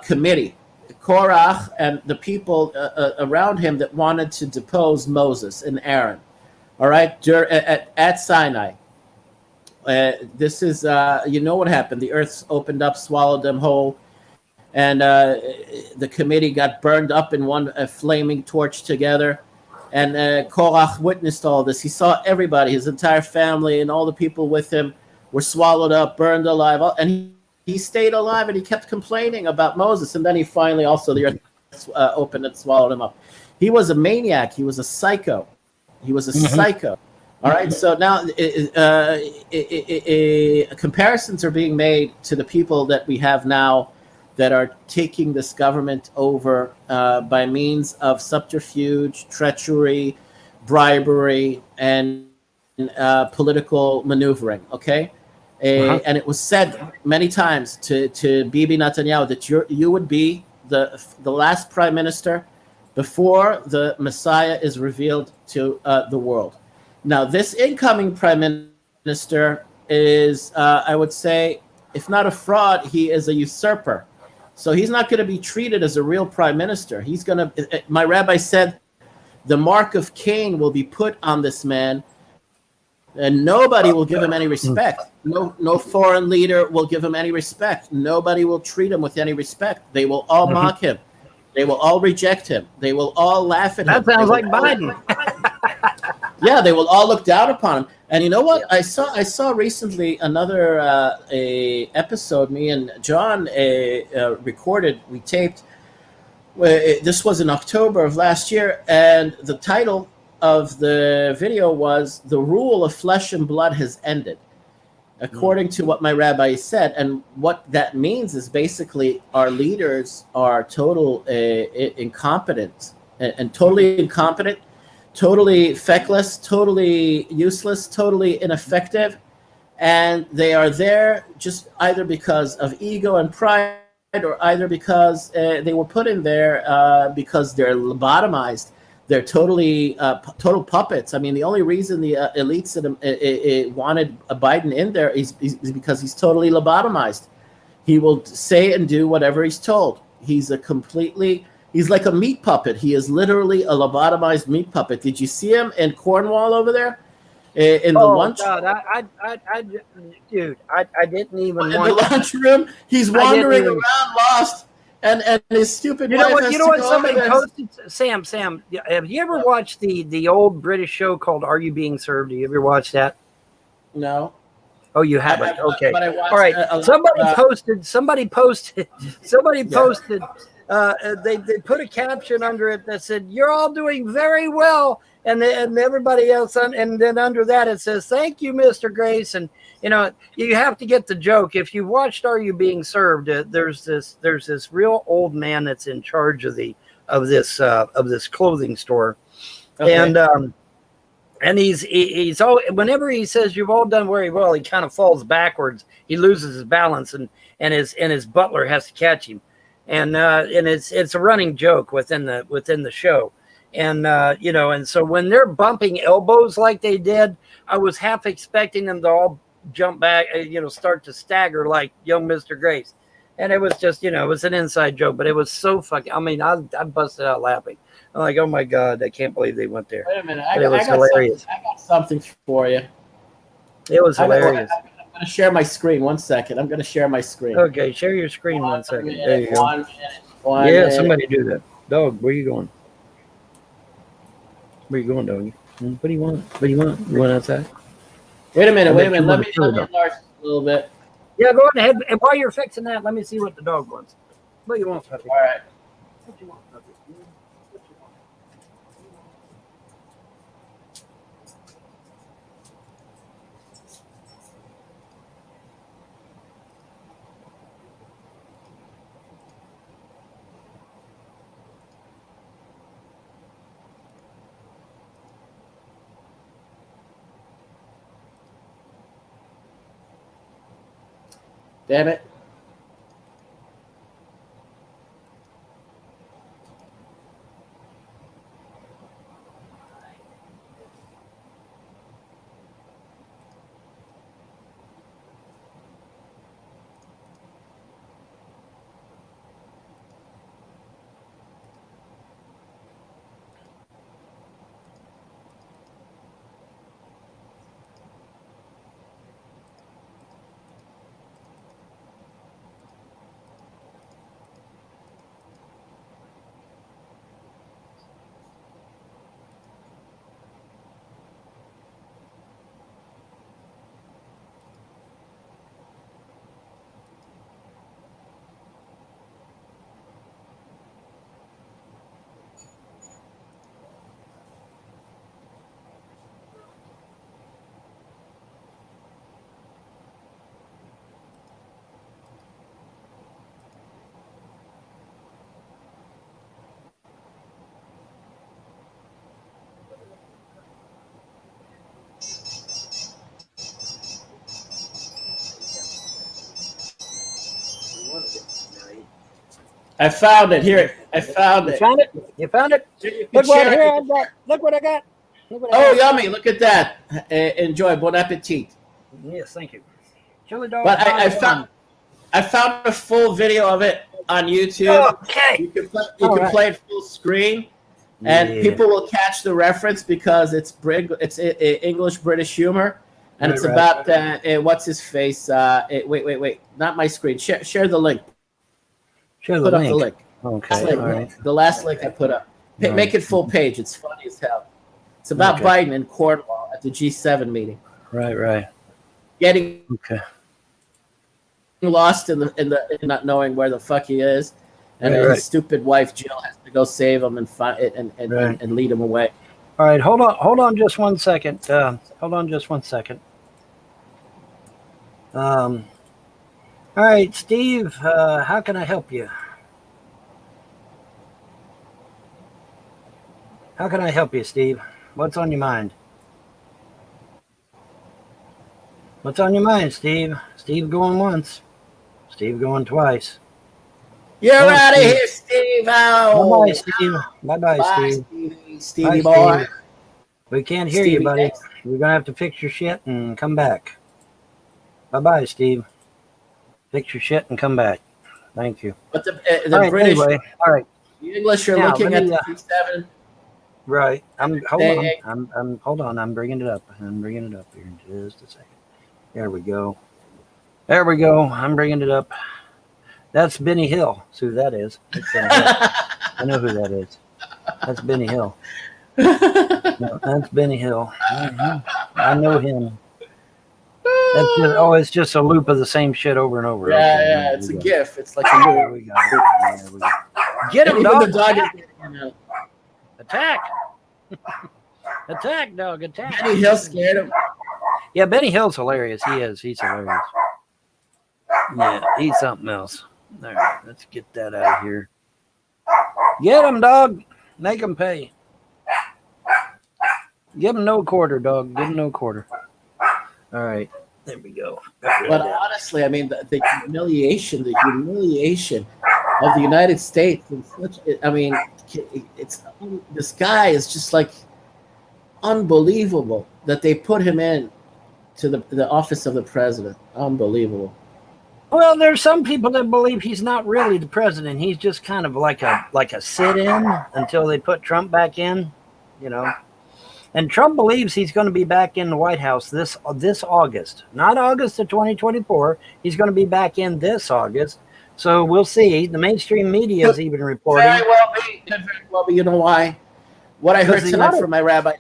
committee. Korach and the people around him that wanted to depose Moses and Aaron. All right, at Sinai. This is, you know what happened. The earth opened up, swallowed them whole, and the committee got burned up in one flaming torch together. And Korach witnessed all this. He saw everybody, his entire family, and all the people with him were swallowed up, burned alive. And he stayed alive, and he kept complaining about Moses. And then he finally also, the earth opened and swallowed him up. He was a maniac. He was a psycho. He was a psycho. All right. So now comparisons are being made to the people that we have now that are taking this government over by means of subterfuge, treachery, bribery, and political maneuvering. Okay. And it was said many times to Bibi Netanyahu that you would be the last prime minister before the Messiah is revealed to the world. Now, this incoming prime minister is, I would say, if not a fraud, he is a usurper. So he's not going to be treated as a real prime minister. He's going to, my rabbi said, the mark of Cain will be put on this man, and nobody will give him any respect. No foreign leader will give him any respect. Nobody will treat him with any respect. They will all mock him. They will all reject him. They will all laugh at him. That sounds like Biden. Yeah, they will all look down upon him. And you know what? I saw recently another episode. Me and John recorded. We taped. This was in October of last year, and the title of the video was "The Rule of Flesh and Blood Has Ended," according to what my rabbi said. And what that means is basically our leaders are total incompetent and totally incompetent, totally feckless, totally useless, totally ineffective. And they are there just either because of ego and pride, or either because they were put in there because they're lobotomized. They're totally total puppets. I mean, the only reason the elites wanted Biden in there is because he's totally lobotomized. He will say and do whatever he's told. He's like a meat puppet. He is literally a lobotomized meat puppet. Did you see him in Cornwall over there? In the lunch? God, dude, I didn't even in want the lunchroom. He's wandering around lost. And his stupid wife has to what go somebody over there. posted? Sam, have you ever watched the old British show called Are You Being Served? Do you ever watch that? No. Oh, you haven't? Okay. But I watched All right. Somebody posted. They put a caption under it that said, "You're all doing very well," and everybody else, and then under that it says, "Thank you, Mr. Grace." And you know, you have to get the joke. If you watched Are You Being Served, there's this real old man that's in charge of this clothing store, Okay. and he's all, whenever he says you've all done very well, he kind of falls backwards. He loses his balance, and his butler has to catch him. And it's a running joke within the show, and and so when they're bumping elbows like they did, I was half expecting them to all jump back, start to stagger like young Mr. Grace, and it was just it was an inside joke, but it was so fucking. I mean, I busted out laughing. I'm like, oh my god, I can't believe they went there. Wait a minute, It was hilarious. I got something for you. It was hilarious. I'm going to share my screen. 1 second. I'm going to share my screen. Okay, share your screen 1 second. There you go. 1 minute. 1 Yeah, minute. somebody do that. Dog, where you going? Where you going, doggy? What do you want? What do you want? You want outside? Wait a minute. I bet you Let want me to do it. enlarge a little bit. Yeah, go ahead. And while you're fixing that, let me see what the dog wants. What do you want, puppy? All right. What do you want, puppy? What you want? Damn it. I found it. Here, I found You it. found it? You found it? You can Look what share here it. I got. Look what I got. Look what I Oh, got. yummy. Look at that. Enjoy. Bon appetit. Yes, thank you. Chili dog. But I found a full video of it on YouTube. Oh, okay. You can All right. play it full screen, and Yeah. people will catch the reference because it's English British humor, and Right, it's right. about what's his face. Wait, not my screen. Share the link. Share the Put up link. the link. Okay. Last link, All right. The last link I put up. All right. Make it full page. It's funny as hell. It's about Okay. Biden in Cornwall at the G7 meeting, Right. getting Okay. lost in not knowing where the fuck he is, and Right. his stupid wife Jill has to go save him and Right. and lead him away. All right. Hold on just one second. Hold on just one second. All right, Steve, how can I help you? How can I help you, Steve? What's on your mind? What's on your mind, Steve? Steve going once. Steve going twice. You're Oh, out of Steve. here, Steve. Oh, Bye-bye, Steve. Bye-bye, bye, Steve. Stevie Bye, boy. Steve. We can't hear you, Stevie, buddy. thanks. We're going to have to fix your shit and come back. Bye-bye, Steve. Fix your shit and come back. Thank you. But the All right, British, anyway, all right. the English are Now, looking let at me, the G7. Right. Hold Hey, on. hey. Hold on. I'm bringing it up. I'm bringing it up here in just a second. There we go. There we go. I'm bringing it up. That's Benny Hill. That's who that is. That's Benny Hill. I know who that is. That's Benny Hill. No, that's Benny Hill. Mhm. I know him. That's just, it's just a loop of the same shit over and over. Okay, Yeah, there it's a we go. GIF. It's like There a we go. There we go. Get him, Even dog. the dog is getting out. Attack. Attack, dog. Attack. Benny Hill scared him. Yeah, Benny Hill's hilarious. He is. He's hilarious. Yeah, he's something else. All right, let's get that out of here. Get him, dog. Make him pay. Give him no quarter, dog. Give him no quarter. All right, there we go. But honestly, I mean, the humiliation of the United States. I mean, it's this guy is just like unbelievable that they put him in to the office of the president. Unbelievable. Well, there's some people that believe he's not really the president. He's just kind of like a sit-in until they put Trump back in, you know. And Trump believes he's going to be back in the White House this August, not August of 2024. He's going to be back in this August. So we'll see. The mainstream media is even reporting. Very well be. You know why? What I heard Because tonight from my rabbi.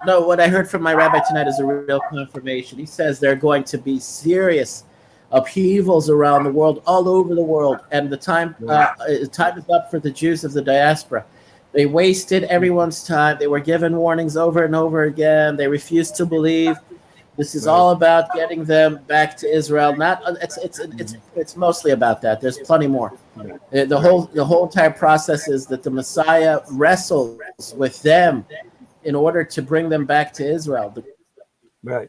No, what I heard from my rabbi tonight is a real confirmation. He says there are going to be serious upheavals around the world, all over the world, and the time is up for the Jews of the diaspora. They wasted everyone's time. They were given warnings over and over again. They refused to believe. This is all about getting them back to Israel. It's mostly about that. There's plenty more. The whole entire process is that the Messiah wrestles with them in order to bring them back to Israel. Right.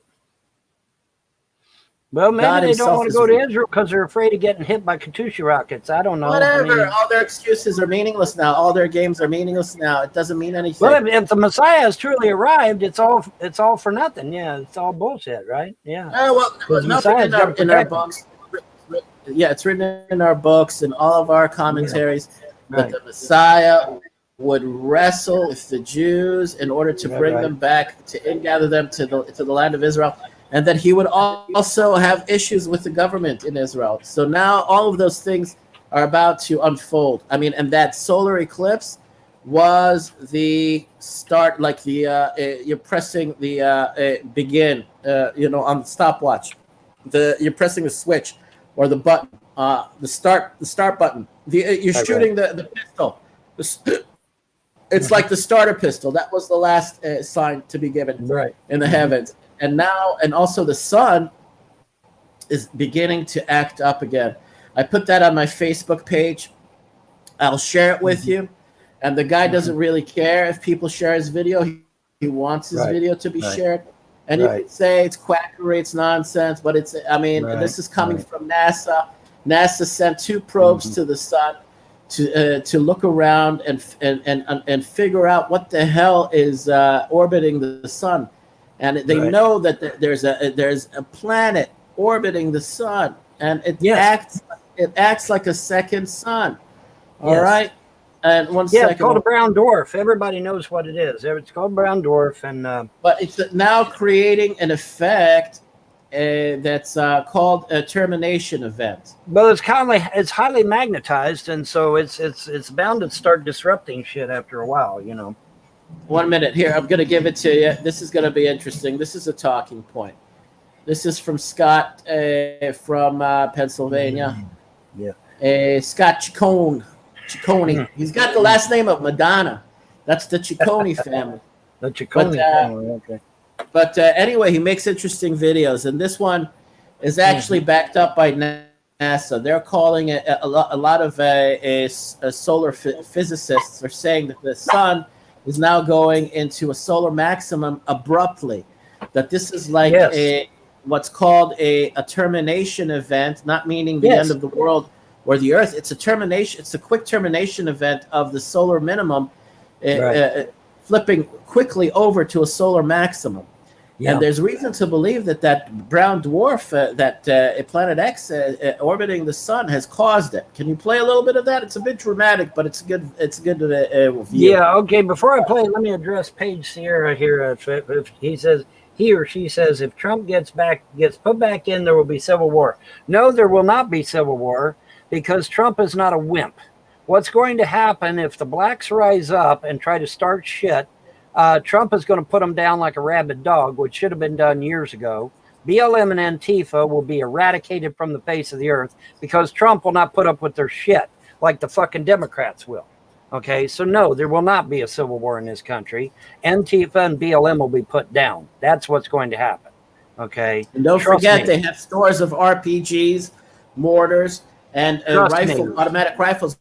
Well, maybe God they don't himself want to is go to real. Israel because they're afraid of getting hit by Katyusha rockets. I don't know. Whatever. I mean, All their excuses are meaningless now. All their games are meaningless now. It doesn't mean anything. well, if the Messiah has truly arrived, it's all for nothing. Yeah, it's all bullshit, right? Yeah. Well, Because no, Messiah's gotta in our protect them. books. Yeah, it's written in our books and all of our commentaries that Right. the Messiah would wrestle with the Jews in order to bring Right. them back, to ingather them to the land of Israel, and that he would also have issues with the government in Israel. So now all of those things are about to unfold. I mean, and that solar eclipse was the start, like you're pressing the begin, on the stopwatch. You're pressing the switch or the button, the start button. You're Right, shooting the pistol. It's like the starter pistol. That was the last sign to be given Right. in the heavens. And now, and also the sun is beginning to act up again. I put that on my Facebook page. I'll share it with you. And the guy doesn't really care if people share his video. He wants his Right. video to be Right. shared. And you Right. can say it's quackery, it's nonsense, but this is coming Right. from NASA. NASA sent 2 probes to the sun to look around and figure out what the hell is orbiting the sun. And they Right. know that there's a planet orbiting the sun, and it Yes. acts like a second sun. All Yes. right. And one Yeah, second. it's called a brown dwarf. Everybody knows what it is. It's called brown dwarf, and But it's now creating an effect that's called a termination event. well, it's highly magnetized, and so it's bound to start disrupting shit after a while. 1 minute here. I'm going to give it to you. This is going to be interesting. This is a talking point. This is from Scott from Pennsylvania. Yeah. Scott Ciccone. He's got the last name of Madonna. That's the Ciccone family. The Ciccone family. Okay. But anyway, he makes interesting videos, and this one is actually backed up by NASA. They're calling it a lot of solar physicists are saying that the sun is now going into a solar maximum abruptly. That this is like Yes. what's called a termination event, not meaning the Yes. end of the world or the Earth. It's a termination. It's a quick termination event of the solar minimum, flipping quickly over to a solar maximum. Yeah. And there's reason to believe that brown dwarf, Planet X orbiting the sun, has caused it. Can you play a little bit of that? It's a bit dramatic, but it's good. It's good view. Yeah. Okay. Before I play, let me address Paige Sierra here. If he or she says, if Trump gets put back in, there will be civil war. No, there will not be civil war because Trump is not a wimp. What's going to happen if the blacks rise up and try to start shit? Trump is going to put them down like a rabid dog, which should have been done years ago. BLM and Antifa will be eradicated from the face of the earth because Trump will not put up with their shit like the fucking Democrats will. Okay, so no, there will not be a civil war in this country. Antifa and BLM will be put down. That's what's going to happen. Okay, And don't Trust forget, me. they have stores of RPGs, mortars, and Trust me. automatic rifles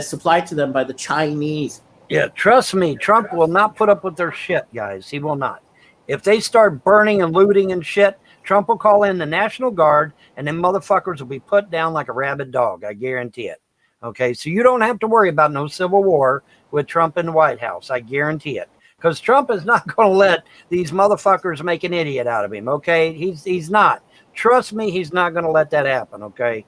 supplied to them by the Chinese. Yeah, trust me, Trump will not put up with their shit, guys. He will not. If they start burning and looting and shit, Trump will call in the National Guard, and them motherfuckers will be put down like a rabid dog. I guarantee it. Okay, so you don't have to worry about no civil war with Trump in the White House. I guarantee it. Because Trump is not going to let these motherfuckers make an idiot out of him. Okay, he's not. Trust me, he's not going to let that happen. Okay,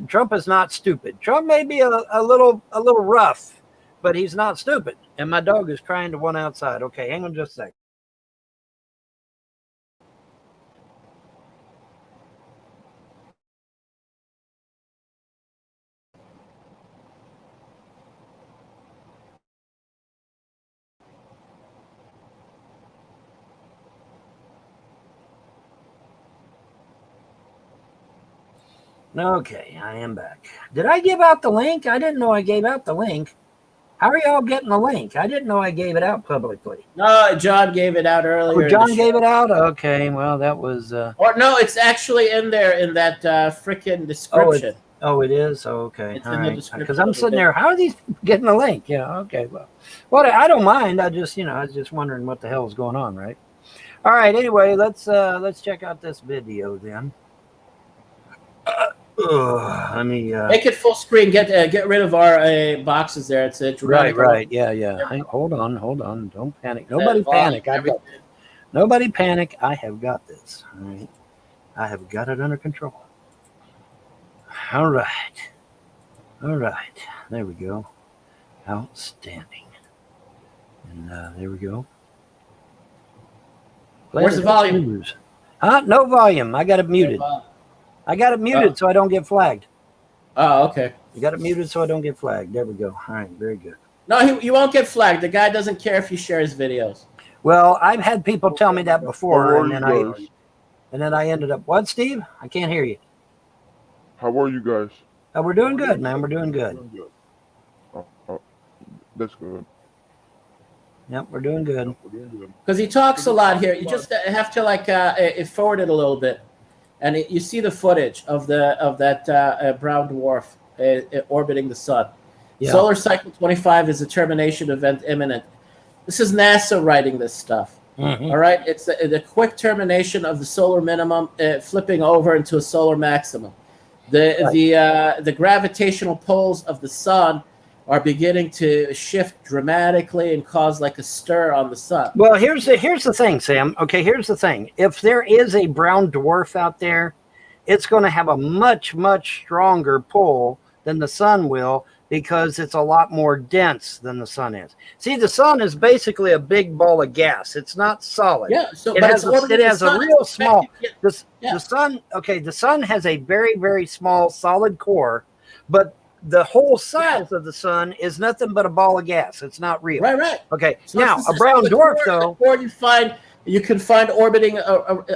Trump is not stupid. Trump may be a little rough, but he's not stupid. And my dog is crying to one outside. Okay, hang on just a second. Okay, I am back. Did I give out the link? I didn't know I gave out the link. How are y'all getting the link? I didn't know I gave it out publicly. No, John gave it out earlier. Oh, John gave it out? Okay, well, that was... Or no, it's actually in there in that freaking description. Oh, it is? Oh, okay. It's All in the right. description Because I'm of the sitting there, how are these people getting the link? Yeah, okay, well, I don't mind. I just, I was just wondering what the hell is going on, right? All right, anyway, let's check out this video then. Ugh, let me. Make it full screen. Get rid of our boxes there. It's a Right, dramatic. right. Yeah. Hold on. Don't panic. Nobody volume, panic. Nobody panic. I have got this. All right. I have got it under control. All right. There we go. Outstanding. And there we go. Where's the volume? No volume. I got it muted. I got it muted so I don't get flagged. Oh, okay. You got it muted so I don't get flagged. There we go. All right, very good. No, you won't get flagged. The guy doesn't care if you share his videos. Well, I've had people tell me that before, How are and you then guys? I ended up. What, Steve? I can't hear you. How are you guys? Oh, we're doing good, man. We're doing good. Oh, that's good. Yep, we're doing good. Because he talks a lot here. You just have to forward it a little bit, and you see the footage of that brown dwarf orbiting the sun. Yeah. Solar cycle 25 is a termination event imminent. This is NASA writing this stuff. Mhm. All right, it's the quick termination of the solar minimum, flipping over into a solar maximum. The gravitational poles of the sun are beginning to shift dramatically and cause like a stir on the sun. Well, here's the thing, Sam. Okay, here's the thing. If there is a brown dwarf out there, it's going to have a much stronger pull than the sun will because it's a lot more dense than the sun is. See, the sun is basically a big ball of gas. It's not solid. Yeah, so It but has it's orbiting it the has a sun. real It's small. affecting- The sun. Okay, the sun has a very small solid core, but the whole size of the sun is nothing but a ball of gas. It's not real. Right. Okay. So Now, it's a the- brown the dwarf, core- though. the core you can find orbiting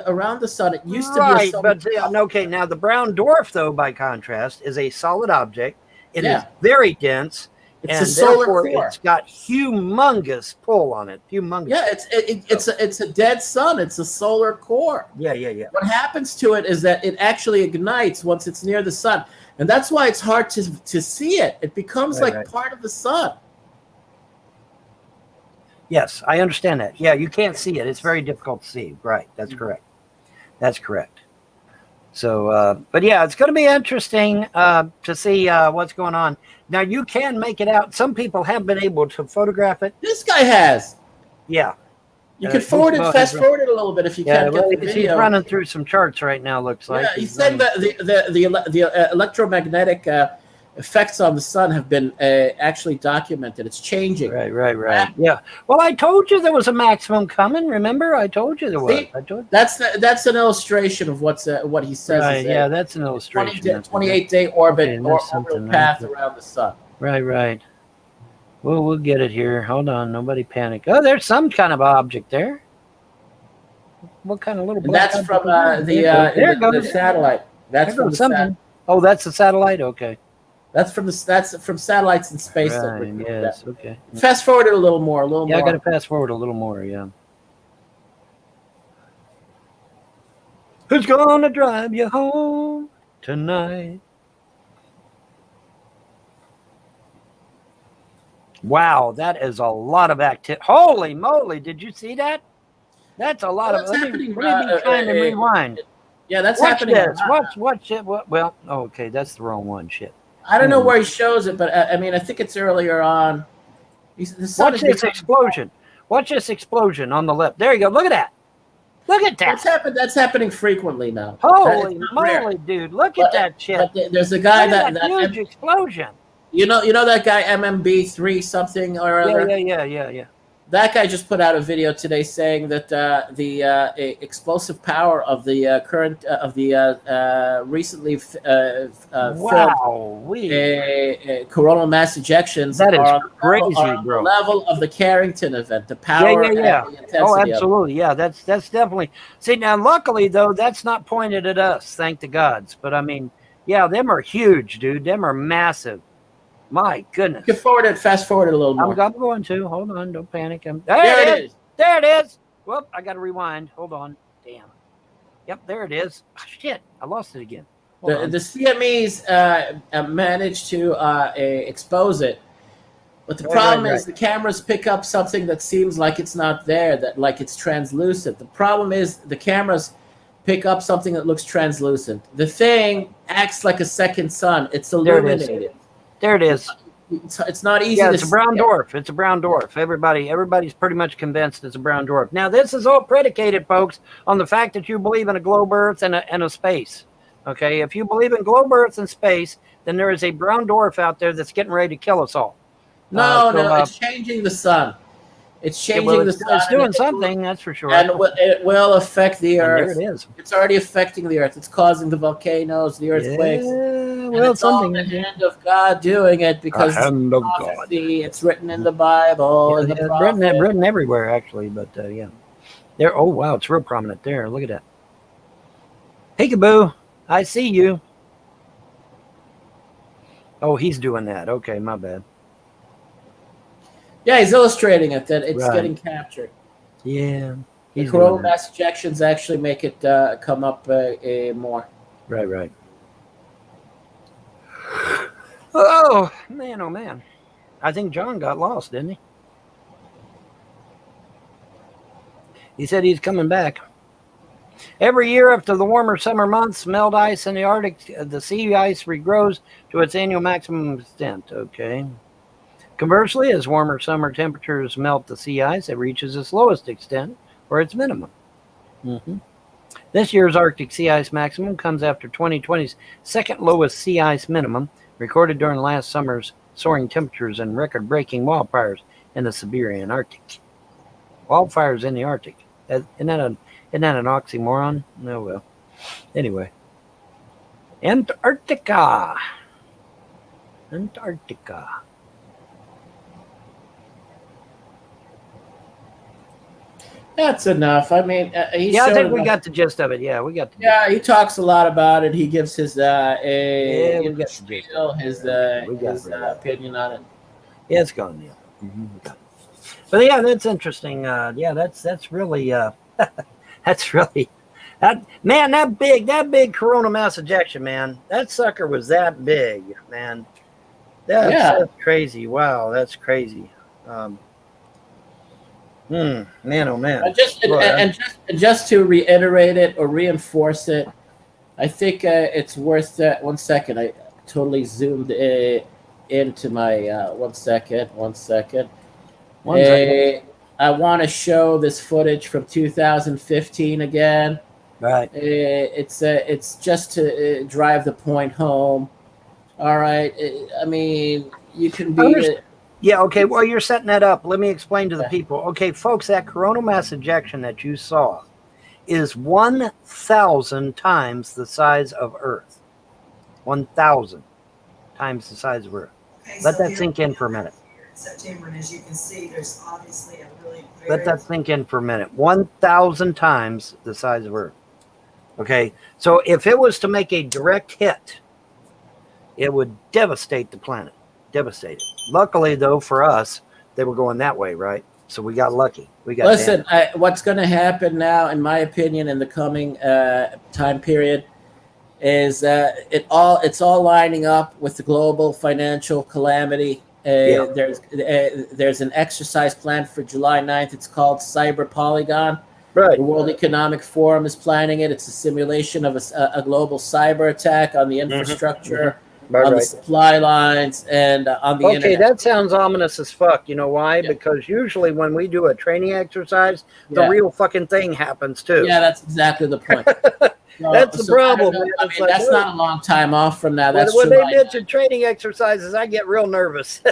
around the sun. It used to be a Right, solar but okay. Now, the brown dwarf, though, by contrast, is a solid object. It is Yeah. very dense, It's and a solar therefore core. it's got humongous pull on it. Humongous. Yeah, it's a dead sun. It's a solar core. Yeah. What happens to it is that it actually ignites once it's near the sun, and that's why it's hard to see it. It becomes Right. part of the sun. Yes, I understand that. Yeah, you can't see it. It's very difficult to see. Right. That's correct. That's correct. So, but yeah, it's going to be interesting to see what's going on. Now, you can make it out. Some people have been able to photograph it. This guy has. Yeah. You can forward it, well, fast forward it a little bit if you Yeah, can't well, get the he's video. running through some charts right now, looks like. Yeah, he's saying that the electromagnetic effects on the sun have been actually documented. It's changing. Right. Yeah. Well, I told you there was a maximum coming. Remember, I told you there was. See? I told. That's an illustration of what he says. Right. is Yeah, that's an illustration. 28-day orbit Okay, and or there's orbital something path right around the sun. Right. Well, we'll get it here. Hold on. Nobody panic. Oh, there's some kind of object there. What kind of little? And that's from there it the goes. satellite. That's There from goes the something. Oh, that's the satellite. Okay. That's from satellites in space. that Right. record Yes. that. Okay. Fast forward it a little more. Yeah, I got to fast forward a little more. Yeah. Who's gonna drive you home tonight? Wow, that is a lot of activity. Holy moly! Did you see that? That's a lot Well, of. that's Let me happening, kind of rewind. Yeah, that's Watch happening. this. a lot. Watch it. Well, okay, that's the wrong one. Shit. I don't know where he shows it, but I mean, I think it's earlier on. The sun Watch is this becoming- explosion. Watch this explosion on the left. There you go. Look at that. Look at that. That's happening frequently now. Holy It's not rare. moly, dude! Look at that shit. But there's a guy Look at that that huge explosion. you know that guy MMB3 something or other. Yeah. That guy just put out a video today saying that the explosive power of the current of the recently filmed Wow, coronal mass ejections That is are crazy, are on bro. the level of the Carrington event. The power and the intensity Oh, of it. absolutely. Yeah, that's definitely. See, now, luckily though, that's not pointed at us. Thank the gods. But I mean, yeah, them are huge, dude. Them are massive. My goodness. You can fast forward it a little more. I'm going to. Hold on. Don't panic. There it is. There it is. Whoop! I got to rewind. Hold on. Damn. Yep, there it is. Oh, shit, I lost it again. Hold on. The CMEs managed to expose it, but the problem is the cameras pick up something that seems like it's not there, that like it's translucent. The problem is the cameras pick up something that looks translucent. The thing acts like a second sun. It's There it is. illuminated. There it is. It's not easy Yeah, to it's a brown see. dwarf. It's a brown dwarf. Everybody's pretty much convinced it's a brown dwarf. Now, this is all predicated, folks, on the fact that you believe in a globe Earth and a space. Okay, if you believe in globe Earth and space, then there is a brown dwarf out there that's getting ready to kill us all. No, So, it's changing the sun. It's yeah, changing well, the it's sun. doing something, that's for sure. And it will affect the And Earth. there it is. It's already affecting the Earth. It's causing the volcanoes, the earthquakes. Yeah, And well, it's all something. the hand of God doing it because The hand of God. prophecy, it's written in the Bible and the Yeah, prophet. Britain everywhere, actually, but yeah. There. Oh, wow, it's real prominent there. Look at that. Peekaboo, I see you. Oh, he's doing that. Okay, my bad. Yeah, he's illustrating it that it's Right. getting captured. Yeah. The He's coronal doing that. mass ejections actually make it come up more. Right. Oh, man, oh, man. I think John got lost, didn't he? He said he's coming back. Every year after the warmer summer months, melt ice in the Arctic, the sea ice regrows to its annual maximum extent. Okay. Conversely, as warmer summer temperatures melt the sea ice, it reaches its lowest extent, or its minimum. This year's Arctic sea ice maximum comes after 2020's second lowest sea ice minimum, recorded during last summer's soaring temperatures and record-breaking wildfires in the Siberian Arctic. Wildfires in the Arctic. Isn't that an oxymoron? No, well. Anyway. Antarctica. That's enough. I mean, he Yeah, I showed think we enough. got the gist of it. Yeah, we got the gist. Yeah, he talks a lot about it. He gives his we got the gist. spiel, his We got it. opinion on it. Yeah, it's gone, yeah. Okay. But yeah, that's interesting. Yeah, that's really that's really that big corona mass ejection, man. That sucker was that big, man. That's crazy. Wow, that's crazy. Man, oh man. And just to reiterate it or reinforce it, I think it's worth 1 second. I totally zoomed into my 1 second. 1 second. I want to show this footage from 2015 again. Right. It's just to drive the point home. All right. I mean, you can be. Yeah, okay. Well, you're setting that up. Let me explain to the people. Okay, folks, that coronal mass ejection that you saw is 1,000 times the size of Earth. 1,000 times the size of Earth. Okay, Let so that here sink in for a minute. here in September, and as you can see, there's obviously a really Let very that sink in for a minute. 1,000 times the size of Earth. Okay, so if it was to make a direct hit, it would devastate the planet. Devastate it. Luckily, though, for us, they were going that way, right? So we got lucky. We got Listen, what's going to happen now, in my opinion, in the coming time period, is it's all lining up with the global financial calamity. There's an exercise planned for July 9th. It's called Cyber Polygon. right. The World Economic Forum is planning it. It's a simulation of a global cyber attack on the infrastructure, on the supply lines, and on the Okay, internet. that sounds ominous as fuck. You know why? Yeah. Because usually when we do a training exercise, the Yeah. real fucking thing happens too. Yeah, that's exactly the point. That's the problem, I man. mean, It's like, that's not a long time off from now. That's when they July. mention training exercises, I get real nervous.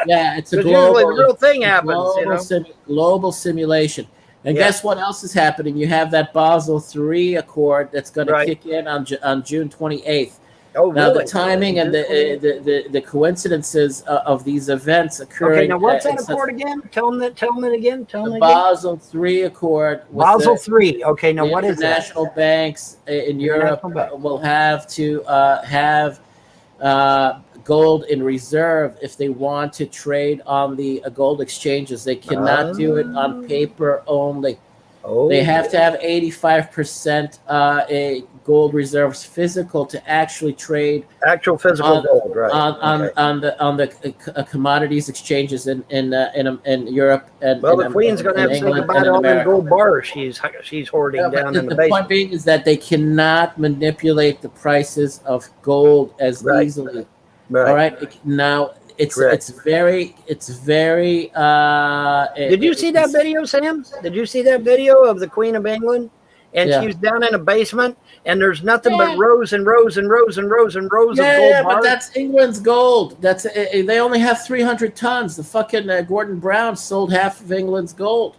Yeah, it's a Because usually the global, real thing happens, you know? global simulation. And Yeah. guess what else is happening? You have that Basel III Accord that's going Right. to kick in on June 28th. Oh, Now, really? the timing and the coincidences of these events occurring. Okay, now what's that in such- accord again? Tell them it again. Tell them The again. Basel III Accord. with Basel the- 3. Okay, now the what is that? international banks in Europe International banks. will have to have gold in reserve if they want to trade on the gold exchanges. They cannot do it on paper only. Oh, They have to have 85% a gold reserves physical to actually trade actual physical gold, right? Okay. on the commodities exchanges in Europe and Well, the in, Queen's going to in have to say England goodbye and to in all them America. gold bars she's hoarding Yeah, but down in the the basement. point being is that they cannot manipulate the prices of gold as Right. easily. Right. All right. Now it's Correct. very. Did you see that video, Sam? Did you see that video of the Queen of England? And Yeah. she's down in a basement, and there's nothing Yeah. but rows and rows and rows and rows and rows of gold Yeah, but bars. that's England's gold. That's they only have 300 tons. The fucking Gordon Brown sold half of England's gold.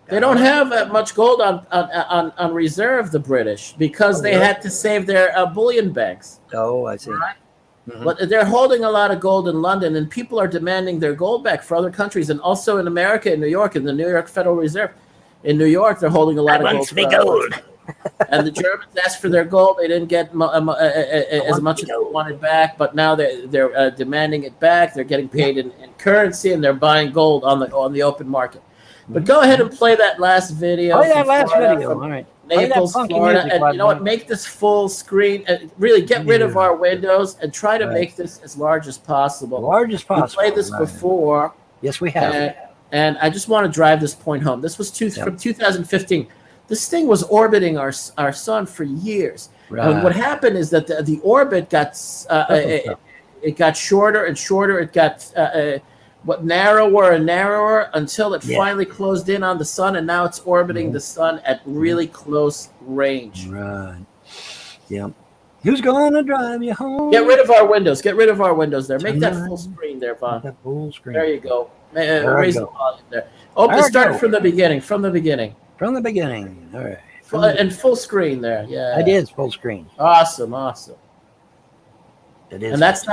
They don't have that much gold on reserve, the British, because they really? had to save their bullion banks. Oh, I see. Right. Mhm. But they're holding a lot of gold in London, and people are demanding their gold back for other countries, and also in America, in New York, in the New York Federal Reserve. In New York, they're holding a lot of gold. Wants me gold. And the Germans asked for their gold. They didn't get as much as they wanted back, but now they're demanding it back. They're getting paid in currency, and they're buying gold on the open market. But go ahead and play that last video. Oh, that from last Florida, video. from All right. Play that Naples, funky Florida, music, and you know what? Bob. Make this full screen. Really get rid of Yeah. our windows and try to Right. make this as large as possible. Large as We possible. played this Right. before, Yes, we have. and I just want to drive this point home. This was from 2015. This thing was orbiting our sun for years. And what happened is that the orbit got it got shorter and shorter. It got narrower and narrower until it finally closed in on the sun, and now it's orbiting the sun at really close range. Right. Yep. Who's gonna drive you home? Get rid of our windows. Get rid of our windows there. Make that Tonight. full screen there, Vaughn. That full screen. There you go. There I Raise go. the volume there. Oh, There I start go. from the beginning. From the beginning. From the beginning. All right. And full screen there. Yeah. I did full screen. Awesome. It is. And that's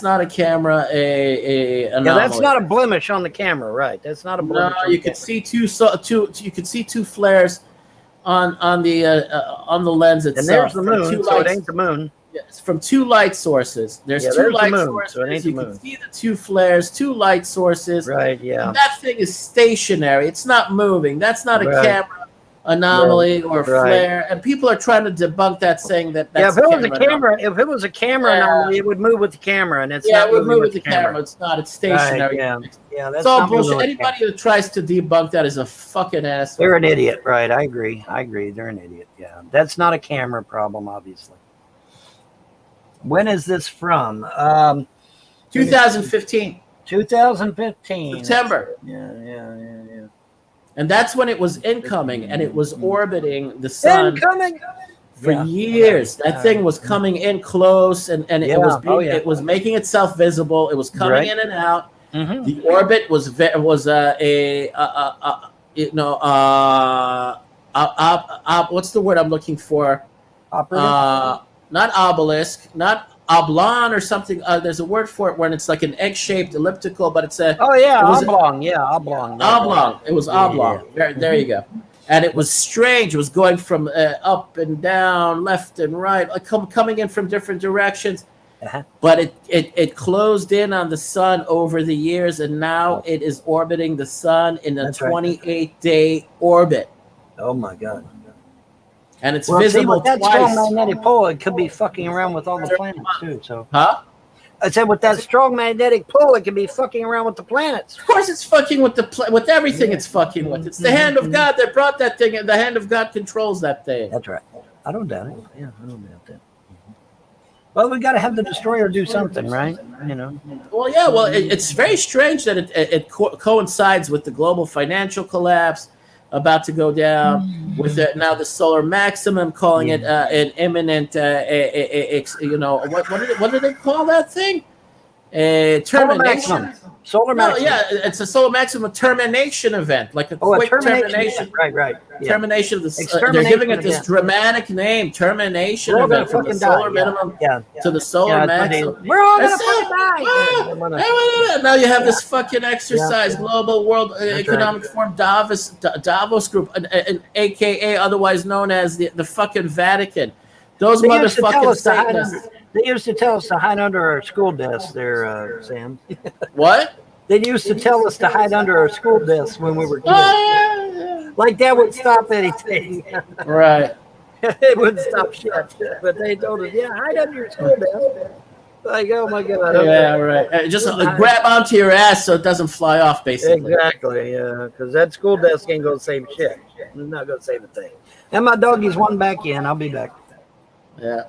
not a camera. Yeah, that's not a blemish on the camera, right? That's not a blemish. No, on you the could camera. see you could see two flares on the lens itself. And there's the from moon, two so it lights- ain't the moon. Yes, from two light sources. There's Yeah, two there's the light moon, sources. so it ain't You the can moon. see the two flares, two light sources. Right, yeah. And that thing is stationary. It's not moving. That's not a Right. camera anomaly or Right. flare. And people are trying to debunk that, saying that Yeah, that's if it was a anomaly. camera, if it was a camera Yeah. anomaly, it would move with the camera, and it's Yeah, not it would moving move with the camera. It's not. It's stationary. Right, yeah, that's It's all not moving bullshit. with the Anybody who tries to debunk that is a fucking asshole. They're an idiot, right? I agree. They're an idiot. Yeah, that's not a camera problem, obviously. When is this from? 2015, 2015. September. Yeah. And that's when it was incoming, and it was orbiting the sun Incoming. for Yeah. years. That thing was coming in close, and Yeah. it was being, Oh, yeah. it was making itself visible. It was coming Right. in and out. Mm-hmm. The orbit was what's the word I'm looking for? Operative. Not obelisk, not oblong or something. There's a word for it when it's like an egg-shaped elliptical, but it's a Oh yeah, it was- oblong. Yeah, oblong. oblong. It was Yeah. oblong. There you go. And it was strange. It was going from up and down, left and right, like coming in from different directions. Uh-huh. But it closed in on the sun over the years, and now it is orbiting the sun in a That's right. 28-day orbit, Oh my God. and it's Well, see, visible with that twice. strong magnetic pull, it could be fucking around with all the planets too. So Huh? I said, with that strong magnetic pull, it could be fucking around with the planets. Of course, it's fucking with with everything. It's fucking with. It's the hand Mm-hmm. of God that brought that thing, and the hand of God controls that thing. That's right. I don't doubt it. Yeah, I don't doubt that. Well, we got to have the destroyer do something, right? You know. Well, yeah. Well, it's very strange that it coincides with the global financial collapse about to go down, with now the solar maximum calling it an imminent. What do they call that thing? Solar Termination. maximum. Solar No, maximum. yeah, it's a solar maximum termination event, like a Oh, a quick termination. termination. Right. Yeah. Termination of the. They're Extermination giving it this event. dramatic name, termination We're all gonna event, from the fucking solar die. minimum Yeah. to the solar Yeah, maximum. we're all gonna That's fucking it. die. Ah, now you have this fucking exercise, Global World Economic Forum Davos Group, an AKA otherwise known as the fucking Vatican. Those They used to tell motherfucking us to hide Satanists. under. They used to tell us to hide under our school desks there, Sam. What? They used to tell us to hide under our school desks when we were kids. Oh, Like that would stop anything. Right. It wouldn't stop shit. But they told us, yeah, hide under your school desk. Like, oh my God. Okay. Yeah, right. Just grab onto your ass so it doesn't fly off, basically. Exactly, yeah. Because that school desk ain't going to save shit. It's not going to save a thing. And my doggies one back in. I'll be back. Yeah.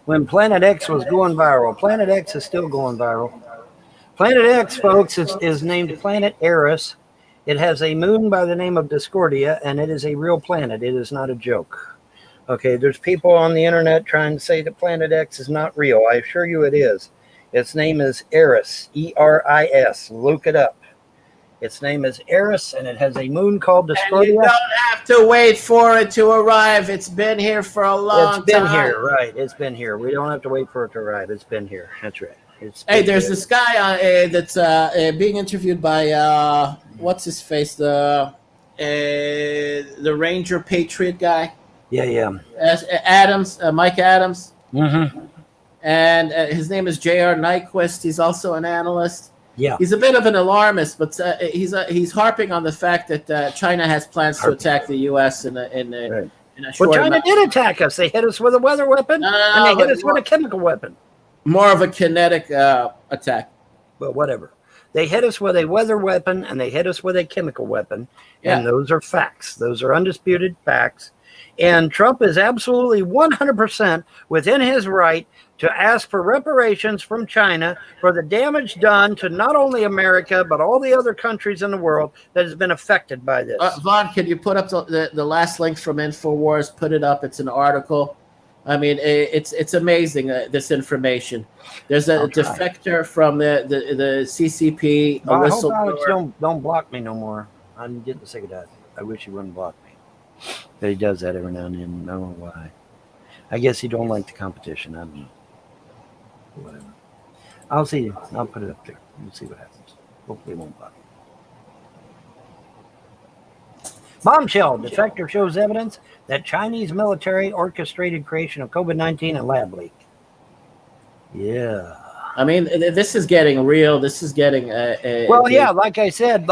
When Planet X was going viral, Planet X is still going viral. Planet X, folks, is named Planet Eris. It has a moon by the name of Discordia, and it is a real planet. It is not a joke. Okay, there's people on the internet trying to say that Planet X is not real. I assure you it is. Its name is Eris, E-R-I-S. Look it up. Its name is Eris, and it has a moon called And you Discordia. don't have to wait for it to arrive. It's been here for a long It's been time. here, right? It's been here. We don't have to wait for it to arrive. It's been here. That's right. Hey, there's this guy that's being interviewed by what's his face, the Ranger Patriot guy, Yeah. Adams, Mike Adams, Mm-hmm. and his name is J.R. Nyquist. He's also an analyst. Yeah. He's a bit of an alarmist, but he's harping on the fact that China has plans to attack the U.S. in a Right. short Well, China amount. did attack us. They hit us with a weather weapon, No, and they hit but us with a chemical weapon. more of a kinetic attack. But whatever. They hit us with a weather weapon, and they hit us with a chemical weapon. Yeah. And those are facts. Those are undisputed facts. And Trump is absolutely 100% within his right to ask for reparations from China for the damage done to not only America, but all the other countries in the world that has been affected by this. Vaughn, can you put up the last link from InfoWars? Put it up. It's an article. I mean, it's amazing, this information. There's a I'll try. defector from the CCP, a Well, I hope Alex whistleblower. don't block me no more. I'm getting sick of that. I wish he wouldn't block me. But he does that every now and then. I don't know why. I guess he don't like the competition. I don't know. Whatever. I'll see. I'll put it up there. We'll see what happens. Hopefully it won't block me. Bombshell. Defector shows evidence that Chinese military orchestrated creation of COVID-19 and lab leak. Yeah. I mean, this is getting real. This is getting Well, yeah, like I said,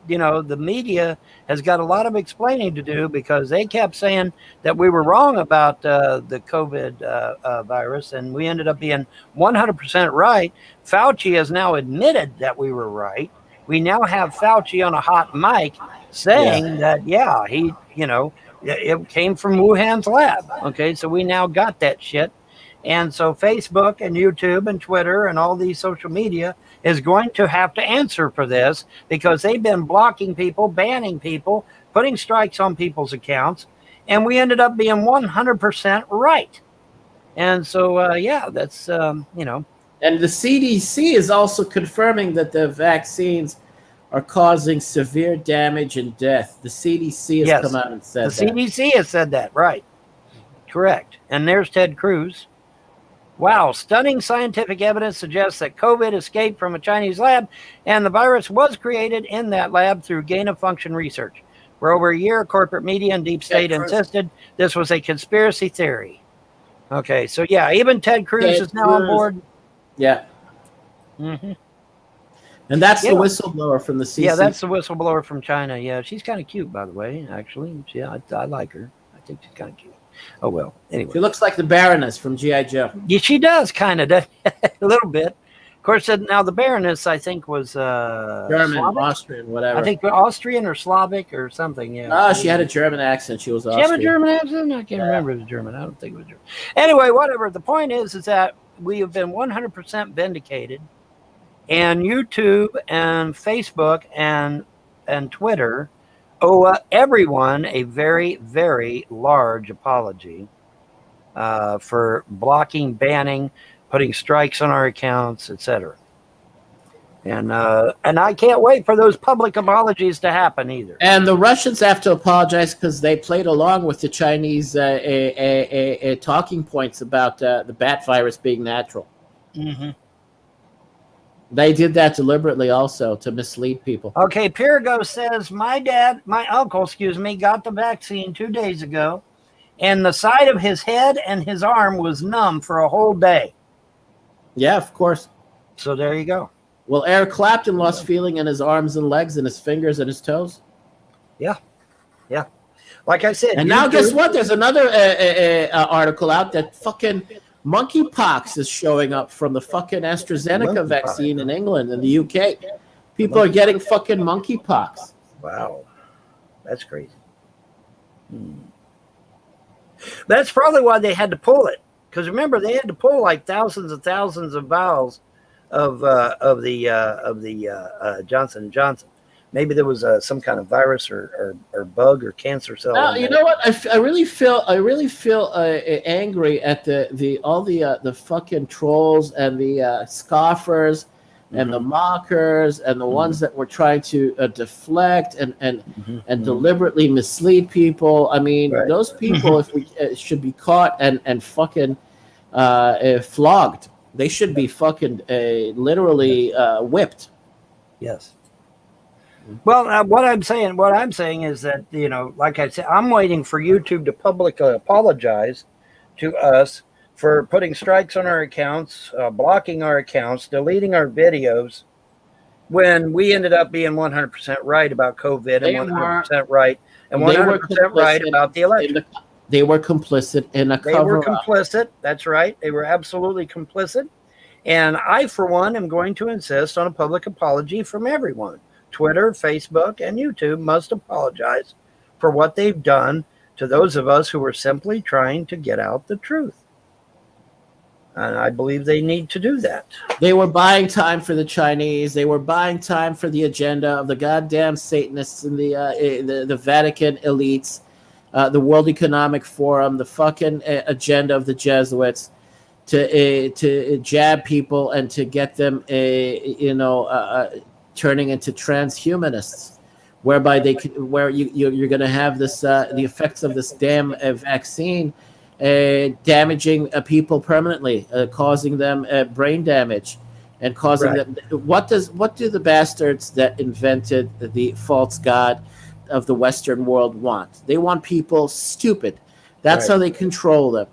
you know, the media has got a lot of explaining to do because they kept saying that we were wrong about the COVID virus, and we ended up being 100% right. Fauci has now admitted that we were right. We now have Fauci on a hot mic saying that, yeah, he, you know, it came from Wuhan's lab. Okay, so we now got that shit. And so Facebook and YouTube and Twitter and all these social media is going to have to answer for this because they've been blocking people, banning people, putting strikes on people's accounts. And we ended up being 100% right. And so, yeah, that's, you know. And the CDC is also confirming that the vaccines are causing severe damage and death. The CDC has Yes. come out and said The CDC has said that, right? Correct. And there's Ted Cruz. Wow, stunning scientific evidence suggests that COVID escaped from a Chinese lab and the virus was created in that lab through gain-of-function research. For over a year, corporate media and deep state Cruz. insisted this was a conspiracy theory. Okay, so yeah, even Ted Cruz Ted is now on Cruz. board. Yeah. Mhm. And that's Yeah. the whistleblower from the CDC. Yeah, that's the whistleblower from China. Yeah, she's kind of cute, by the way, actually. Yeah, I like her. I think she's kind of cute. Oh, well, anyway. She looks like the Baroness from G.I. Joe. Yeah, she does kind of, a little bit. Of course, now the Baroness, I think, was German, Slavic? Austrian, whatever. I think Austrian or Slavic or something. Yeah. Oh, she had a German accent. She was She Austrian. have a German accent? I can't remember if it was German. I don't think it was German. Anyway, whatever. The point is that we have been 100% vindicated, and YouTube and Facebook and Twitter owe everyone a very, very large apology for blocking, banning, putting strikes on our accounts, etc. And I can't wait for those public apologies to happen either. And the Russians have to apologize because they played along with the Chinese talking points about the bat virus being natural. Mm-hmm. They did that deliberately also to mislead people. Okay, Pirigo says my uncle, got the vaccine 2 days ago, and the side of his head and his arm was numb for a whole day. Yeah, of course. So there you go. Well, Eric Clapton lost feeling in his arms and legs and his fingers and his toes. Yeah. Like I said, And now guess what? There's another article out that fucking monkeypox is showing up from the fucking AstraZeneca Monkeypox. vaccine in England and the UK. People are getting fucking monkeypox. Wow, that's crazy. That's probably why they had to pull it. Because remember, they had to pull like thousands and thousands of vials of the Johnson & Johnson. Maybe there was some kind of virus or bug or cancer cell. Now, in you there. know what? I really feel angry at all the fucking trolls and the scoffers and the mockers and the ones that were trying to deflect and deliberately mislead people. I mean, Right. those people, if we should be caught and fucking flogged. They should be fucking literally whipped. Yes. Well, what I'm saying is that, like I said, I'm waiting for YouTube to publicly apologize to us for putting strikes on our accounts, blocking our accounts, deleting our videos, when we ended up being 100% right about COVID They and were- 100% right and they were 100% right complicit about the election. They were complicit in a They were cover-up. complicit. That's right. They were absolutely complicit. And I, for one, am going to insist on a public apology from everyone. Twitter, Facebook, and YouTube must apologize for what they've done to those of us who were simply trying to get out the truth. And I believe they need to do that. They were buying time for the Chinese. They were buying time for the agenda of the goddamn Satanists and the Vatican elites, the World Economic Forum, the fucking agenda of the Jesuits to jab people and to get them, turning into transhumanists, whereby you're going to have this the effects of this damn vaccine damaging people permanently, causing them brain damage, and causing Right. them. What do the bastards that invented the false god of the Western world want? They want people stupid. That's Right. how they control them.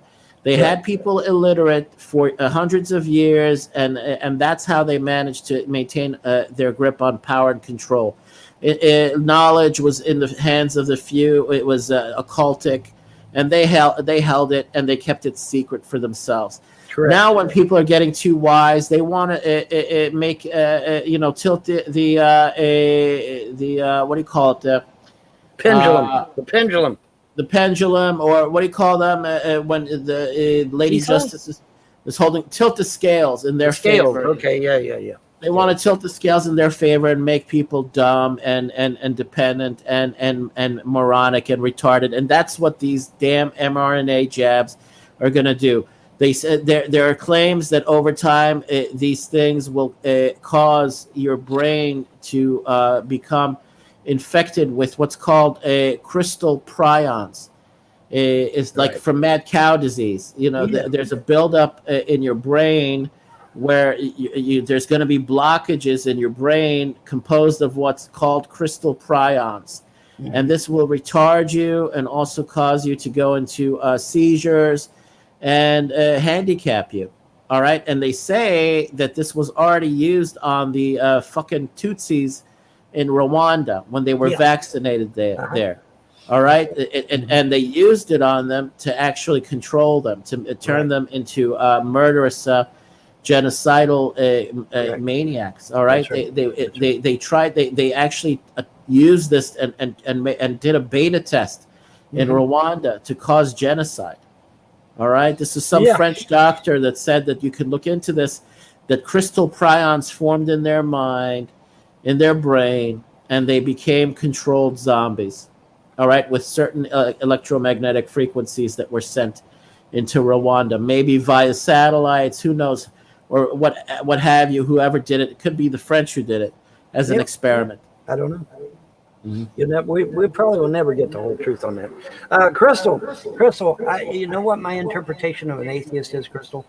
They had people illiterate for hundreds of years, and that's how they managed to maintain their grip on power and control. Knowledge was in the hands of the few. It was occultic, and they held it, and they kept it secret for themselves. Correct. Now, when people are getting too wise, they want to make tilt the what do you call it, Pendulum. The pendulum. the pendulum, or what do you call them when the lady Seesaw? justice is holding, tilt the scales in their Scales. favor. Okay. Yeah. They want to tilt the scales in their favor and make people dumb and dependent and moronic and retarded. And that's what these damn mRNA jabs are going to do. They said there are claims that over time these things will cause your brain to become infected with what's called crystal prions. It's like Right. from mad cow disease. You know, Yeah. there's a buildup in your brain where there's going to be blockages in your brain composed of what's called crystal prions. Mhm. And this will retard you and also cause you to go into seizures and handicap you. All right. And they say that this was already used on the fucking Tutsis in Rwanda when they were Yeah. vaccinated there. Uh-huh. All right. And they used it on them to actually control them, to turn Right. them into murderous, genocidal Right. maniacs. All right. That's right. They tried, they actually used this and did a beta test in Mhm. Rwanda to cause genocide. All right. This is some Yeah. French doctor that said that you could look into this, that crystal prions formed in their mind, in their brain, and they became controlled zombies. All right. With certain electromagnetic frequencies that were sent into Rwanda, maybe via satellites, who knows, or what have you, whoever did it. It could be the French who did it as an Yep. experiment. I don't know. Mhm. You know, we probably will never get the whole truth on that. Crystal, you know what my interpretation of an atheist is, Crystal?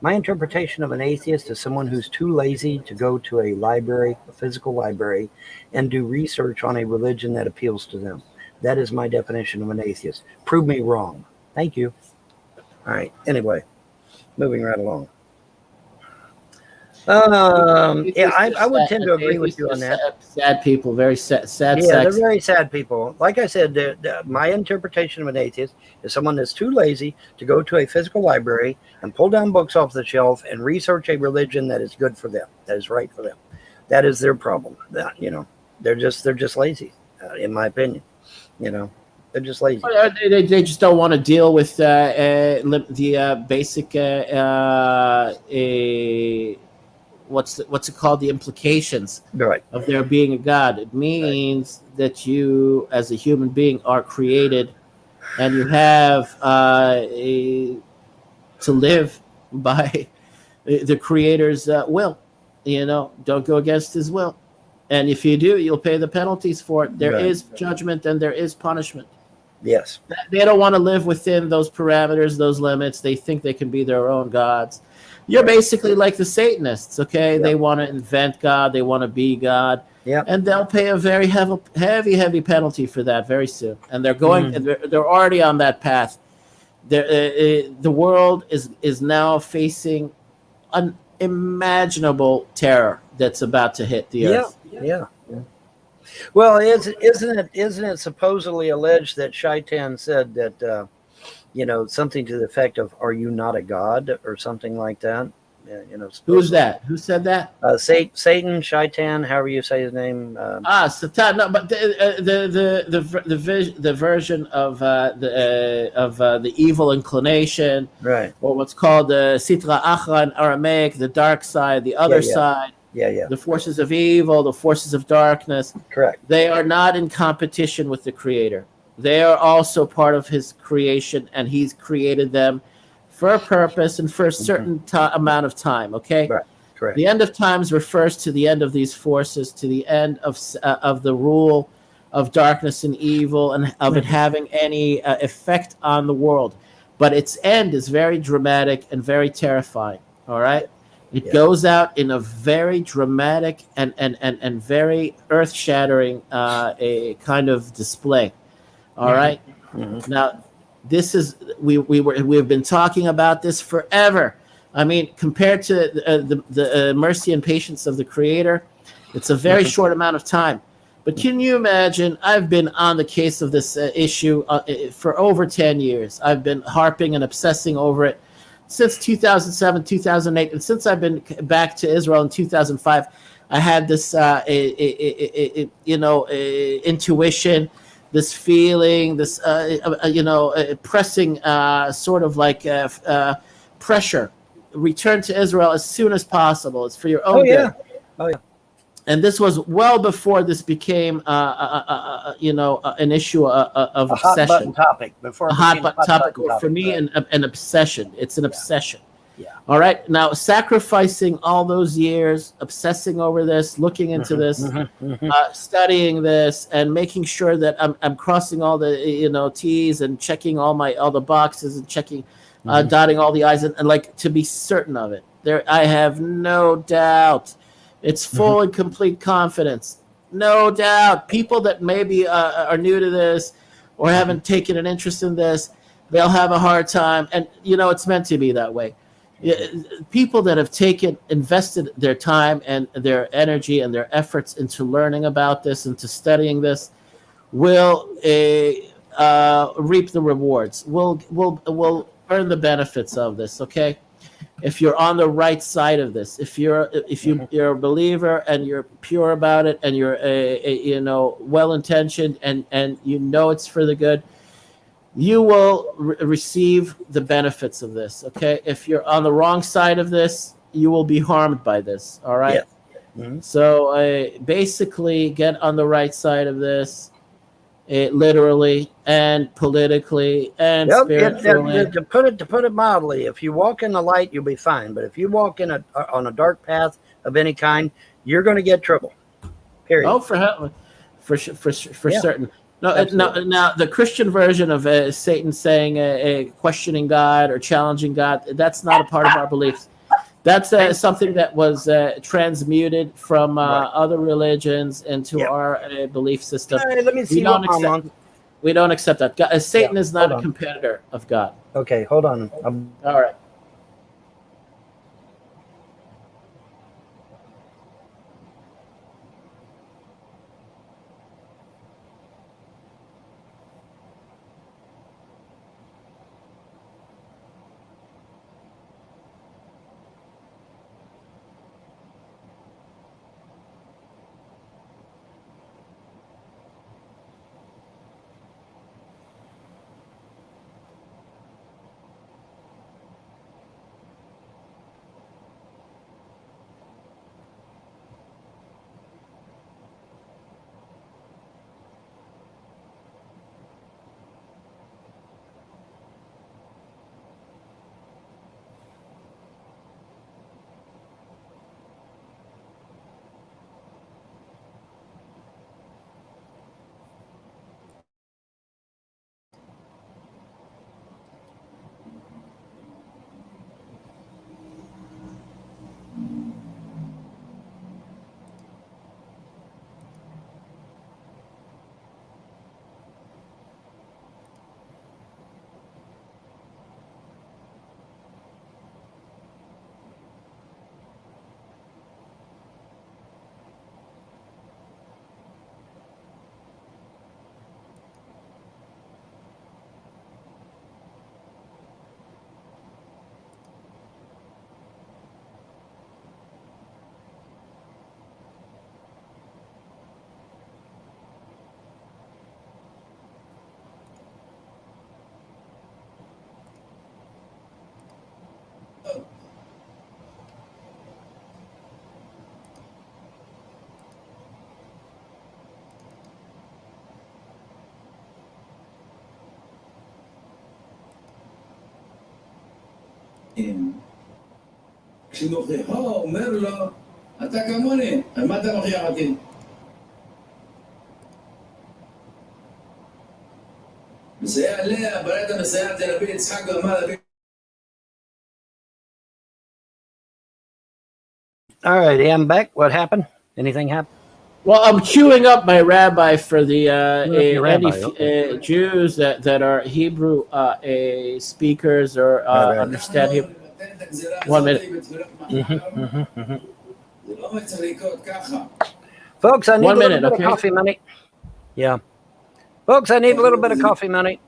My interpretation of an atheist is someone who's too lazy to go to a library, a physical library, and do research on a religion that appeals to them. That is my definition of an atheist. Prove me wrong. Thank you. All right. Anyway, moving right along. Yeah, I would tend to agree with you on that. Sad people, very sad Yeah, they're sex. very sad people. Like I said, my interpretation of an atheist is someone that's too lazy to go to a physical library and pull down books off the shelf and research a religion that is good for them, that is right for them. That is their problem. You know, they're just lazy, in my opinion. You know, they're just lazy. They just don't want to deal with the basic what's it called, the implications Right. of there being a God. It means that you as a human being are created and you have to live by the creator's will. You know, don't go against his will, and if you do, you'll pay the penalties for it. There is Right. judgment and there is punishment. Yes. They don't want to live within those parameters, those limits. They think they can be their own gods. You're basically like the Satanists, okay? Yeah. They want to invent God. They want to be God. Yeah. And they'll pay a very heavy penalty for that very soon. And they're going. They're already on that path. The world is now facing unimaginable terror that's about to hit the Yeah. earth. Yeah. Well, isn't it supposedly alleged that Shaitan said that you know, something to the effect of "Are you not a god?" or something like that? Yeah, you know, Who's that? Who said that? Satan, Shaitan, however you say his name. Satan. No, but the version of the evil inclination, Right. or what's called the Sitra Achra in Aramaic, the dark side, the other Yeah. side, Yeah. the forces of evil, the forces of darkness. Correct. They are not in competition with the Creator. They are also part of His creation, and He's created them for a purpose and for a certain amount of time. Okay. Right. Correct. The end of times refers to the end of these forces, to the end of the rule of darkness and evil, and of it having any effect on the world. But its end is very dramatic and very terrifying. All right. It goes out in a very dramatic and very earth-shattering a kind of display. All right. Mhm. Now, this is we've been talking about this forever. I mean, compared to the mercy and patience of the Creator, it's a very short amount of time. But can you imagine? I've been on the case of this issue for over 10 years. I've been harping and obsessing over it since 2007, 2008, and since I've been back to Israel in 2005. I had this, intuition, this feeling, this, pressing sort of like pressure. Return to Israel as soon as possible. It's for your own Oh yeah. good. Oh yeah. and this was well before this became, an issue of A hot button obsession. topic before it A hot became a button topic, button or for me, right. an obsession. It's an obsession. Yeah. All right. Now, sacrificing all those years, obsessing over this, looking into this, studying this, and making sure that I'm crossing all the T's and checking all the boxes and checking, dotting all the I's and like to be certain of it. I have no doubt. It's full and complete confidence. No doubt. People that maybe are new to this or haven't taken an interest in this, they'll have a hard time. And it's meant to be that way. People that have invested their time and their energy and their efforts into learning about this, into studying this, will reap the rewards. Will earn the benefits of this. Okay, if you're on the right side of this, if you're a believer and you're pure about it, and you're well intentioned and it's for the good, you will receive the benefits of this. Okay, if you're on the wrong side of this, you will be harmed by this. All right. Yeah. So basically, get on the right side of this, literally and politically and spiritually. To put it mildly, if you walk in the light, you'll be fine. But if you walk on a dark path of any kind, you're going to get trouble. Period. Oh, for certain. No, Absolutely. now the Christian version of Satan saying questioning God or challenging God, that's not a part of our beliefs. That's something that was transmuted from other religions into our belief system. Let me see We don't accept that. Satan is not a competitor of God. Okay, hold on. All right. כשנוכחו אומר לו, אתה כמוני, על מה אתה מוכיח אותי? מסייע לאה, בראת המסייעת לרבי יצחק ואמר רבי. All right, I'm back. What happened? Anything happen? Well, I'm queuing up my rabbi for the Your rabbi, any Jews that are Hebrew speakers or understand Hebrew. 1 minute. Folks, I need 1 a little minute, bit okay? of coffee money. Yeah. Folks, I need a little bit of coffee money.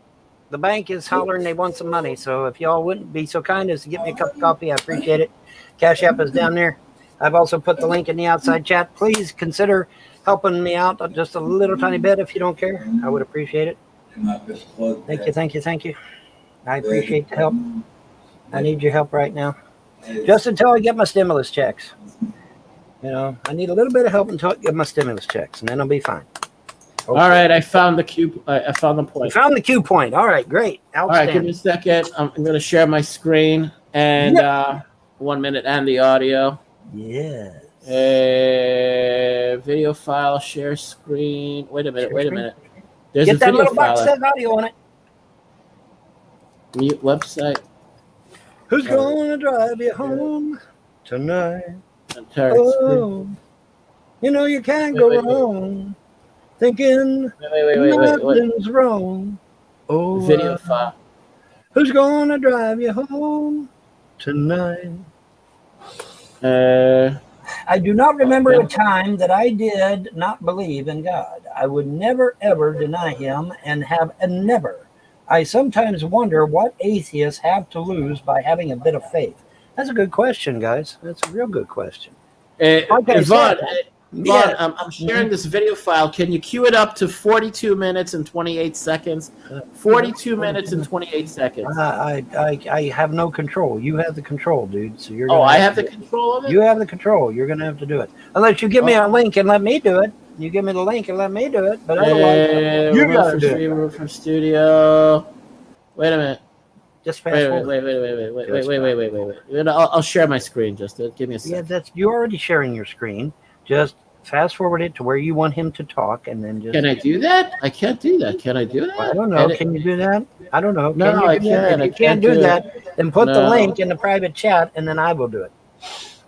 The bank is hollering they want some money. So if y'all wouldn't be so kind as to get me a cup of coffee, I appreciate it. Cash App is down there. I've also put the link in the outside chat. Please consider helping me out just a little tiny bit if you don't care. I would appreciate it. Thank you, thank you, thank you. I appreciate the help. I need your help right now. Just until I get my stimulus checks. You know, I need a little bit of help until I get my stimulus checks, and then I'll be fine. All right, I found the cube. I found the We point. found the cue point. All right, great. All right, give me a second. I'm going to share my screen and 1 minute and the audio. Yes. Video file, share screen. Wait a minute. There's Get a that video little box file. that has audio on it. Mute website. Who's gonna drive you home tonight? Entire screen. Oh, you know you can't go Wait. wrong thinking Wait. nothing's wrong. Oh, Video file. who's gonna drive you home tonight? I do not remember a time that I did not believe in God. I would never ever deny him and have a never. I sometimes wonder what atheists have to lose by having a bit of faith. That's a good question, guys. That's a real good question. Vaughn, Yeah. I'm sharing this video file. Can you cue it up to 42 minutes and 28 seconds? 42 minutes and 28 seconds. I have no control. You have the control, dude. So you're. Oh, gonna I have to the do it. control of it? You have the control. You're gonna have to do it. Unless you give me a link and let me do it. You give me the link and let me do it. But otherwise, you gotta do it. Remove from studio. Wait a minute. Just fast Wait. I'll share my screen. Just give me a Yeah, second. you're already sharing your screen. Just fast forward it to where you want him to talk, and then just. Can I do that? I can't do that. Can I do that? I don't know. Edit- Can you do that? I don't know. No, Can you I do that? can't. If I you can't can't do do it. that, then put the No. link in the private chat, and then I will do it.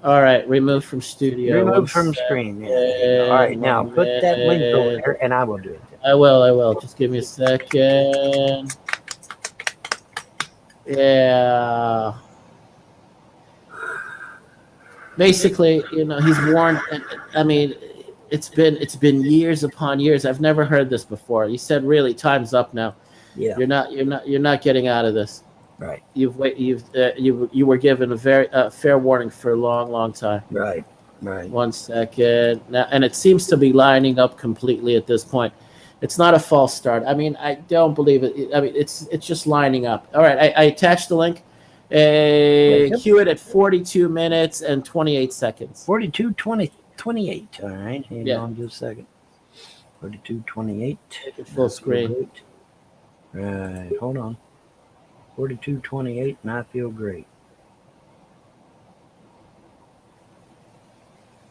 All right, remove from studio. Remove from screen. Yeah. All right, now put that link over there, and I will do it. I will. Just give me a second. Yeah. Basically, he's warned. I mean, it's been years upon years. I've never heard this before. He said, "Really, time's up now. Yeah. You're not getting out of this. Right. You were given a very fair warning for a long time." Right. 1 second now, and it seems to be lining up completely at this point. It's not a false start. I mean, I don't believe it. I mean, it's just lining up. All right, I attached the link. Cue it at 42 minutes and 28 seconds. 42, 20, 28. All right. Hang Yeah. on just a second. 42, 28. Make it full screen. Right. Hold on. 42, 28, and I feel great.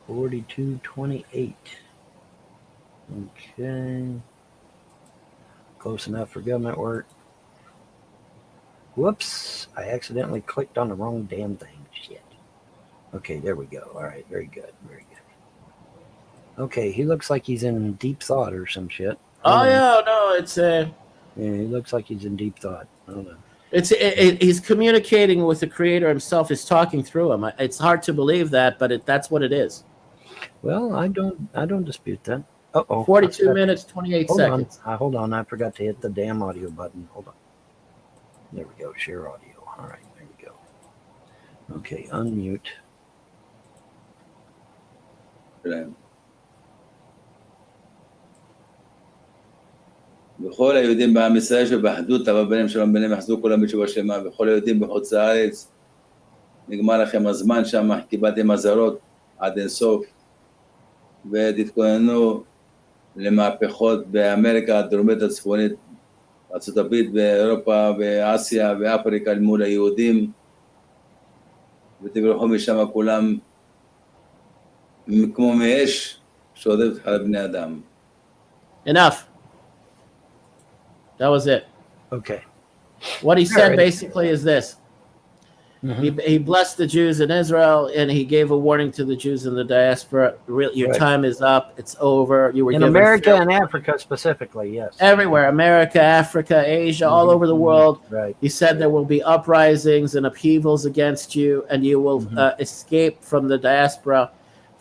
42, 28. Okay. Close enough for government work. Whoops. I accidentally clicked on the wrong damn thing. Shit. Okay, there we go. All right. Very good. Very good. Okay, he looks like he's in deep thought or some shit. Oh yeah, no, it's Yeah, he looks like he's in deep thought. I don't know. he's communicating with the creator himself. He's talking through him. It's hard to believe that, but that's what it is. Well, I don't dispute that. Uh-oh. 42 minutes, 28 Hold seconds. on. Hold on. I forgot to hit the damn audio button. Hold on. There we go. Share audio. All right. There we go. Okay. Unmute. שלהם. וכל היהודים בעם ישראל שבאחדות תבוא ביניהם שלום ביניהם יחזו כולם בתשובה שלמה, וכל היהודים בחוץ לארץ נגמר לכם הזמן שם, קיבלתם אזהרות עד אינסוף, ותתכוננו למהפכות באמריקה הדרומית הצפונית, ארצות הברית, באירופה, באסיה, באפריקה מול היהודים, ותברחו משם כולם כמו מאש שעודפת על בני אדם. Enough. That was it. Okay. What he said Alright. basically is this. He blessed the Jews in Israel, and he gave a warning to the Jews in the diaspora. Your Right. time is up. It's over. You were In given America fair- and Africa specifically, yes. everywhere, America, Africa, Asia, all over the world. Right. He said there will be uprisings and upheavals against you, and you will escape from the diaspora,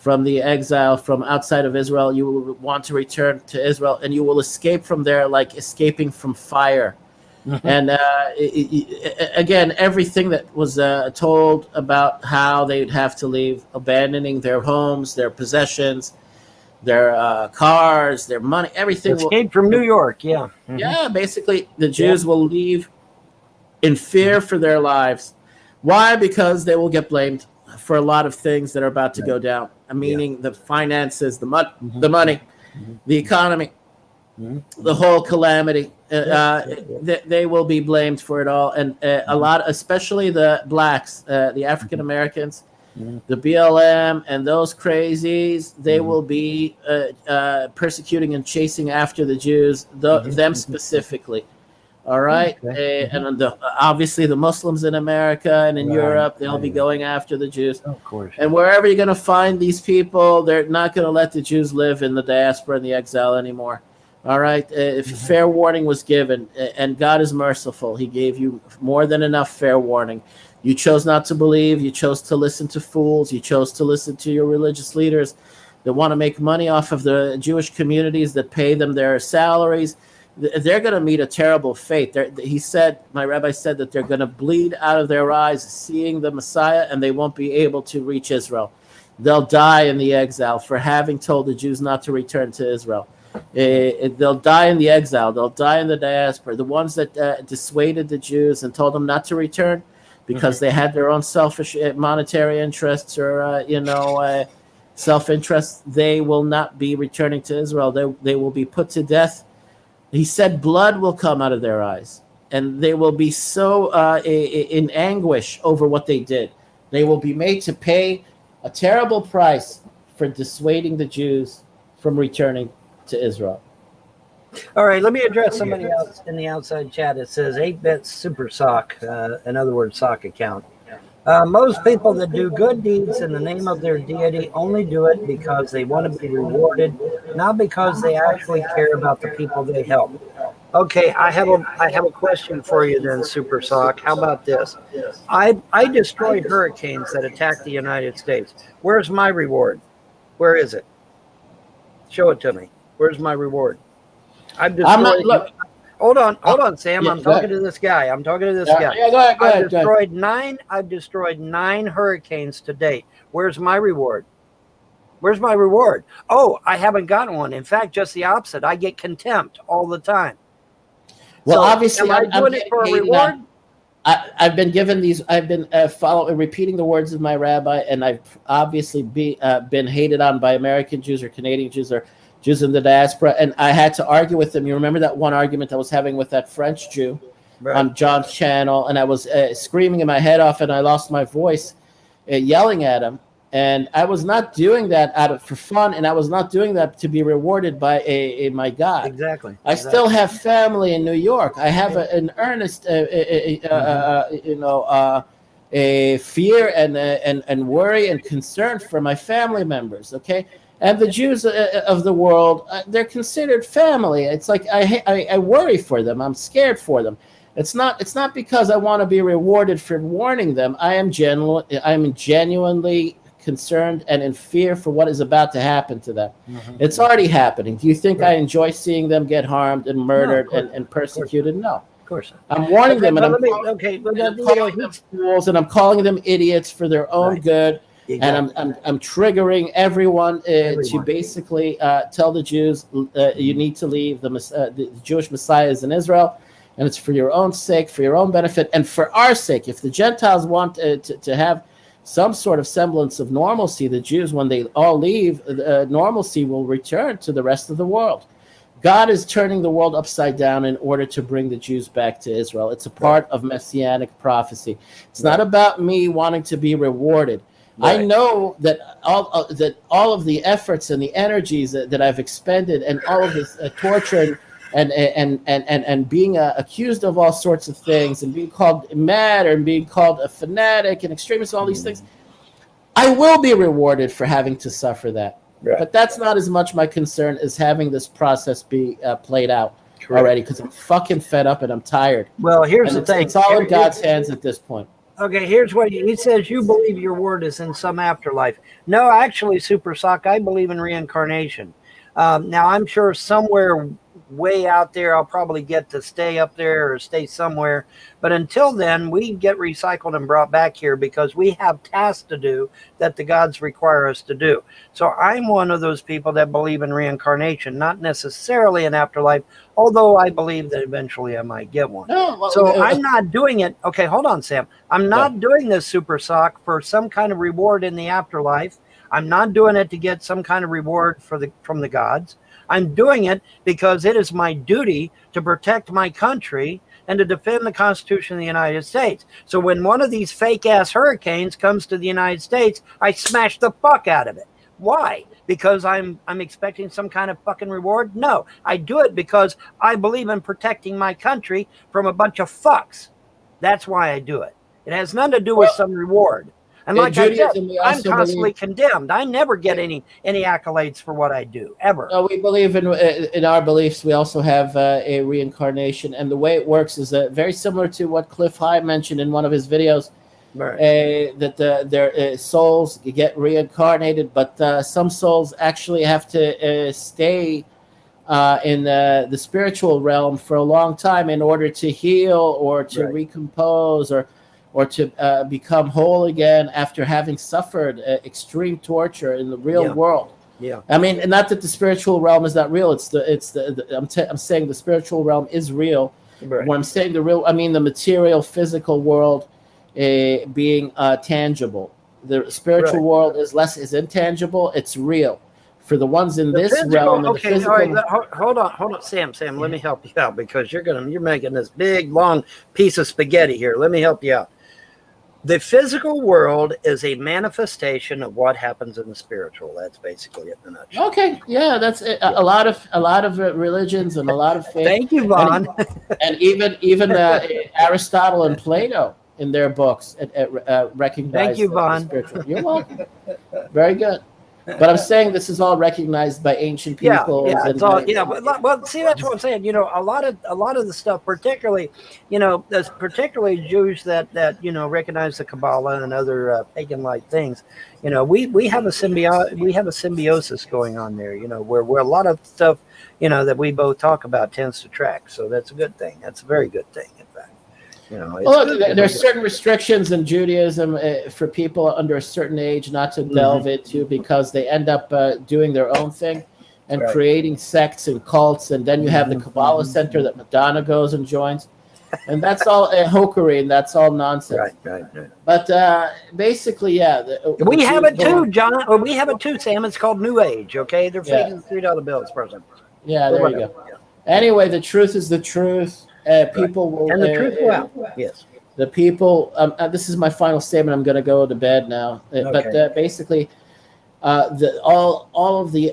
from the exile, from outside of Israel. You will want to return to Israel, and you will escape from there like escaping from fire. And again, everything that was told about how they'd have to leave, abandoning their homes, their possessions, their cars, their money, everything. Escape from New York, yeah. Yeah, basically, the Jews will leave in fear for their lives. Why? Because they will get blamed for a lot of things that are about to go down. meaning the finances, the money, Mhm. the economy, Mhm. the whole calamity. They will be blamed for it all, and a lot, especially the blacks, the African Americans, Mhm. the BLM, and those crazies. They Mhm. will be persecuting and chasing after the Jews, them specifically. All right, Okay. and obviously the Muslims in America and in Right, Europe, they'll be right. going after the Jews. Of course. And wherever you're going to find these people, they're not going to let the Jews live in the diaspora and the exile anymore. All right. If fair warning was given, and God is merciful, He gave you more than enough fair warning. You chose not to believe. You chose to listen to fools. You chose to listen to your religious leaders that want to make money off of the Jewish communities that pay them their salaries. They're going to meet a terrible fate. He said, my rabbi said, that they're going to bleed out of their eyes seeing the Messiah, and they won't be able to reach Israel. They'll die in the exile for having told the Jews not to return to Israel. They'll die in the exile. They'll die in the diaspora. The ones that dissuaded the Jews and told them not to return because they had their own selfish monetary interests or, self-interest, they will not be returning to Israel. They will be put to death. He said blood will come out of their eyes, and they will be so in anguish over what they did. They will be made to pay a terrible price for dissuading the Jews from returning to Israel. All right, let me address somebody else in the outside chat. It says 8-bit super sock, in other words, sock account. Most people that do good deeds in the name of their deity only do it because they want to be rewarded, not because they actually care about the people they help. Okay, I have a question for you then, Super Sock. How about this? I destroyed hurricanes that attacked the United States. Where's my reward? Where is it? Show it to me. Where's my reward? I've destroyed. Hold on, Sam. I'm talking to this guy. Yeah, go ahead. I've destroyed 9 hurricanes to date. Where's my reward? Where's my reward? Oh, I haven't gotten one. In fact, just the opposite. I get contempt all the time. Well, So, obviously, am I doing it for a reward? I've been given these. I've been repeating the words of my rabbi, and I've obviously been hated on by American Jews or Canadian Jews or Jews in the diaspora, and I had to argue with them. You remember that one argument I was having with that French Jew on John's channel, and I was screaming my head off, and I lost my voice yelling at him. And I was not doing that for fun, and I was not doing that to be rewarded by my God. Exactly. I still have family in New York. I have an earnest, a fear and worry and concern for my family members. Okay. And the Jews of the world, they're considered family. It's like I worry for them. I'm scared for them. It's not because I want to be rewarded for warning them. I'm genuinely concerned and in fear for what is about to happen to them. Mm-hmm. It's already happening. Do you think I enjoy seeing them get harmed and murdered and persecuted? No. Of course. I'm warning them, and I'm calling them fools, and I'm calling them idiots for their own good. Exactly. And I'm triggering everyone to basically tell the Jews you need to leave. The Jewish Messiah is in Israel, and it's for your own sake, for your own benefit, and for our sake. If the Gentiles want to have some sort of semblance of normalcy, the Jews, when they all leave, normalcy will return to the rest of the world. God is turning the world upside down in order to bring the Jews back to Israel. It's a part of messianic prophecy. It's not about me wanting to be rewarded. I know that all of the efforts and the energies that I've expended, and all of this torture and being accused of all sorts of things, and being called mad, and being called a fanatic and extremist, all these things, I will be rewarded for having to suffer that. Right. But that's not as much my concern as having this process be played out already, because I'm fucking fed up and I'm tired. Well, here's the thing. It's all in God's hands at this point. Okay, here's what he says. You believe your word is in some afterlife. No, actually, Super Sock, I believe in reincarnation. Now, I'm sure somewhere way out there, I'll probably get to stay up there or stay somewhere. But until then, we get recycled and brought back here because we have tasks to do that the gods require us to do. So I'm one of those people that believe in reincarnation, not necessarily an afterlife, although I believe that eventually I might get one. I'm not doing it. Okay, hold on, Sam. I'm not doing this, Super Sock, for some kind of reward in the afterlife. I'm not doing it to get some kind of reward from the gods. I'm doing it because it is my duty to protect my country and to defend the Constitution of the United States. So when one of these fake ass hurricanes comes to the United States, I smash the fuck out of it. Why? Because I'm expecting some kind of fucking reward? No, I do it because I believe in protecting my country from a bunch of fucks. That's why I do it. It has nothing to do with some reward. And in like I said, Judaism, we I'm also constantly believe- condemned. I never get any accolades for what I do, ever. We believe in our beliefs. We also have a reincarnation, and the way it works is very similar to what Cliff High mentioned in one of his videos. Right. That their souls get reincarnated, but some souls actually have to stay in the spiritual realm for a long time in order to heal or to Right. recompose or to become whole again after having suffered extreme torture in the real Yeah. world. Yeah. I mean, and not that the spiritual realm is not real. I'm saying the spiritual realm is real. Right. When I'm saying the real, I mean the material, physical world being tangible. The spiritual Right. world is intangible. It's real. For the ones in The this physical- realm, and the okay, physical. all right. Hold on, Sam. Let me help you out because you're making this big long piece of spaghetti here. Let me help you out. The physical world is a manifestation of what happens in the spiritual. That's basically it in a nutshell. Okay, yeah, that's it. A lot of religions and a lot of faith. Thank you, Vaughn. And even Aristotle and Plato in their books recognize. Thank you, the Vaughn. spiritual. You're welcome. Very good. But I'm saying this is all recognized by ancient people. Yeah, it's all, yeah. Well, see, that's what I'm saying. You know, a lot of the stuff, particularly, you know, there's particularly Jews that you know recognize the Kabbalah and other pagan-like things. You know, we have a symbiosis going on there. You know, where a lot of stuff, you know, that we both talk about tends to track. So that's a good thing. That's a very good thing, in fact. You know, it's Well, good. there's certain restrictions in Judaism for people under a certain age not to delve into because they end up doing their own thing and Right. creating sects and cults, and then you have the Kabbalah Center that Madonna goes and joins, and that's all hokery and that's all nonsense. Right. But basically, yeah, We have it too, John. Or we have it too, Sam. It's called New Age. Okay, they're Yeah. faking $3 bills, person. Yeah, there you go. Yeah. Anyway, the truth is the truth. People will, And the truth will out. Yes. the people. This is my final statement. I'm going to go to bed now. But basically, all of the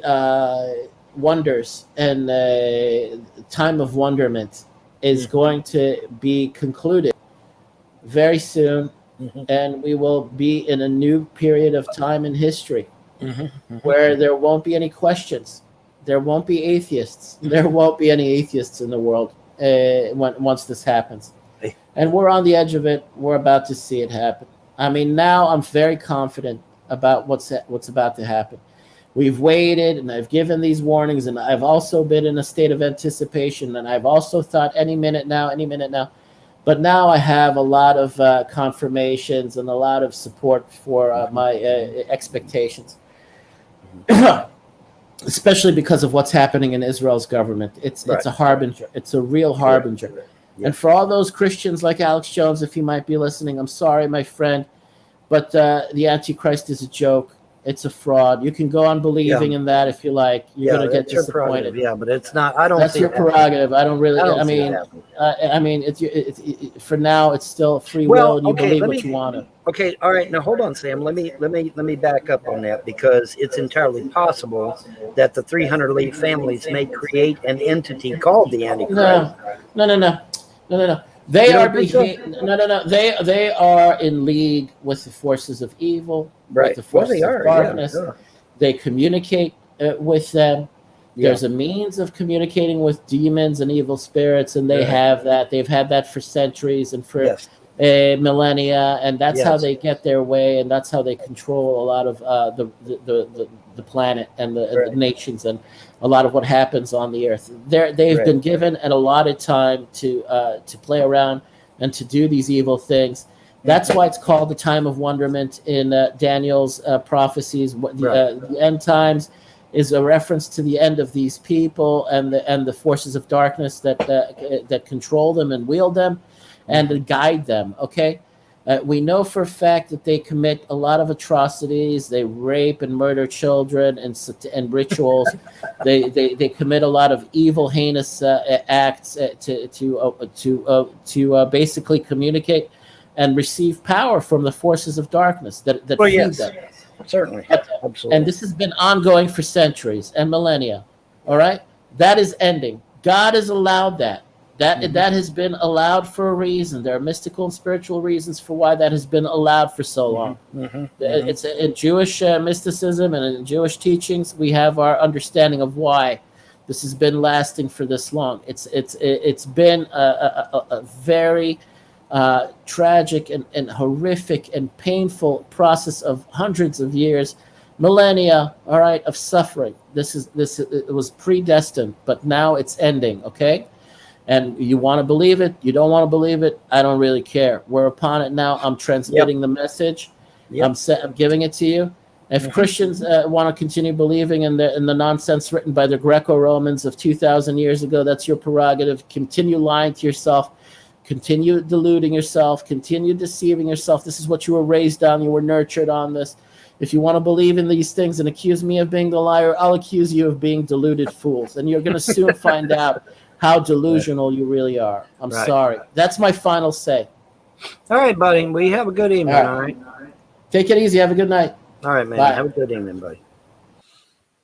wonders and time of wonderment is going to be concluded very soon, and we will be in a new period of time in history where there won't be any questions. There won't be atheists. There won't be any atheists in the world once this happens. And we're on the edge of it. We're about to see it happen. I mean, now I'm very confident about what's about to happen. We've waited, and I've given these warnings, and I've also been in a state of anticipation, and I've also thought any minute now. But now I have a lot of confirmations and a lot of support for my expectations. Especially because of what's happening in Israel's government. It's a harbinger. It's a real harbinger. Yeah. And for all those Christians like Alex Jones, if he might be listening, I'm sorry, my friend, but the Antichrist is a joke. It's a fraud. You can go on believing in that if you like. You're going to get that's your disappointed. prerogative. Yeah, but it's not. I don't. That's see your it happening. prerogative. I don't really. I don't I see it mean, happening. it's for now. It's still free Well, will, and you okay, believe let what me- you want to. Okay, all right. Now hold on, Sam. Let me back up on that because it's entirely possible that the 300 elite families may create an entity called the Antichrist. No. They You don't are think so? no. They are in league with the forces of evil, Right. with the forces Well, they are. of darkness. Yeah. They communicate with them. Yeah. There's a means of communicating with demons and evil spirits, and they Right. have that. They've had that for centuries and for Yes. millennia, and that's how Yes. they get their way, and that's how they control a lot of the planet and the Right. nations and a lot of what happens on the earth. They've Right. been given an allotted time to play around and to do these evil things. That's why it's called the time of wonderment in Daniel's prophecies. The end times is a reference to the end of these people and the forces of darkness that control them and wield them and to guide them. Okay, We know for a fact that they commit a lot of atrocities. They rape and murder children and rituals. They commit a lot of evil, heinous acts to basically communicate and receive power from the forces of darkness that Well, feed yes, them. certainly, And absolutely. this has been ongoing for centuries and millennia. All right, that is ending. God has allowed that. That has been allowed for a reason. There are mystical and spiritual reasons for why that has been allowed for so long. It's in Jewish mysticism and in Jewish teachings, we have our understanding of why this has been lasting for this long. It's been a very tragic and horrific and painful process of hundreds of years, millennia, all right, of suffering. It was predestined, but now it's ending. Okay. And you want to believe it, you don't want to believe it, I don't really care. We're upon it now. I'm transmitting the message. I'm giving it to you. If Christians want to continue believing in the nonsense written by the Greco-Romans of 2,000 years ago, that's your prerogative. Continue lying to yourself. Continue deluding yourself. Continue deceiving yourself. This is what you were raised on. You were nurtured on this. If you want to believe in these things and accuse me of being the liar, I'll accuse you of being deluded fools. And you're going to soon find out how delusional you really are. I'm sorry. That's my final say. All right, buddy. We have a good evening. All right. Take it easy. Have a good night. All right, man. Bye. Have a good evening, buddy.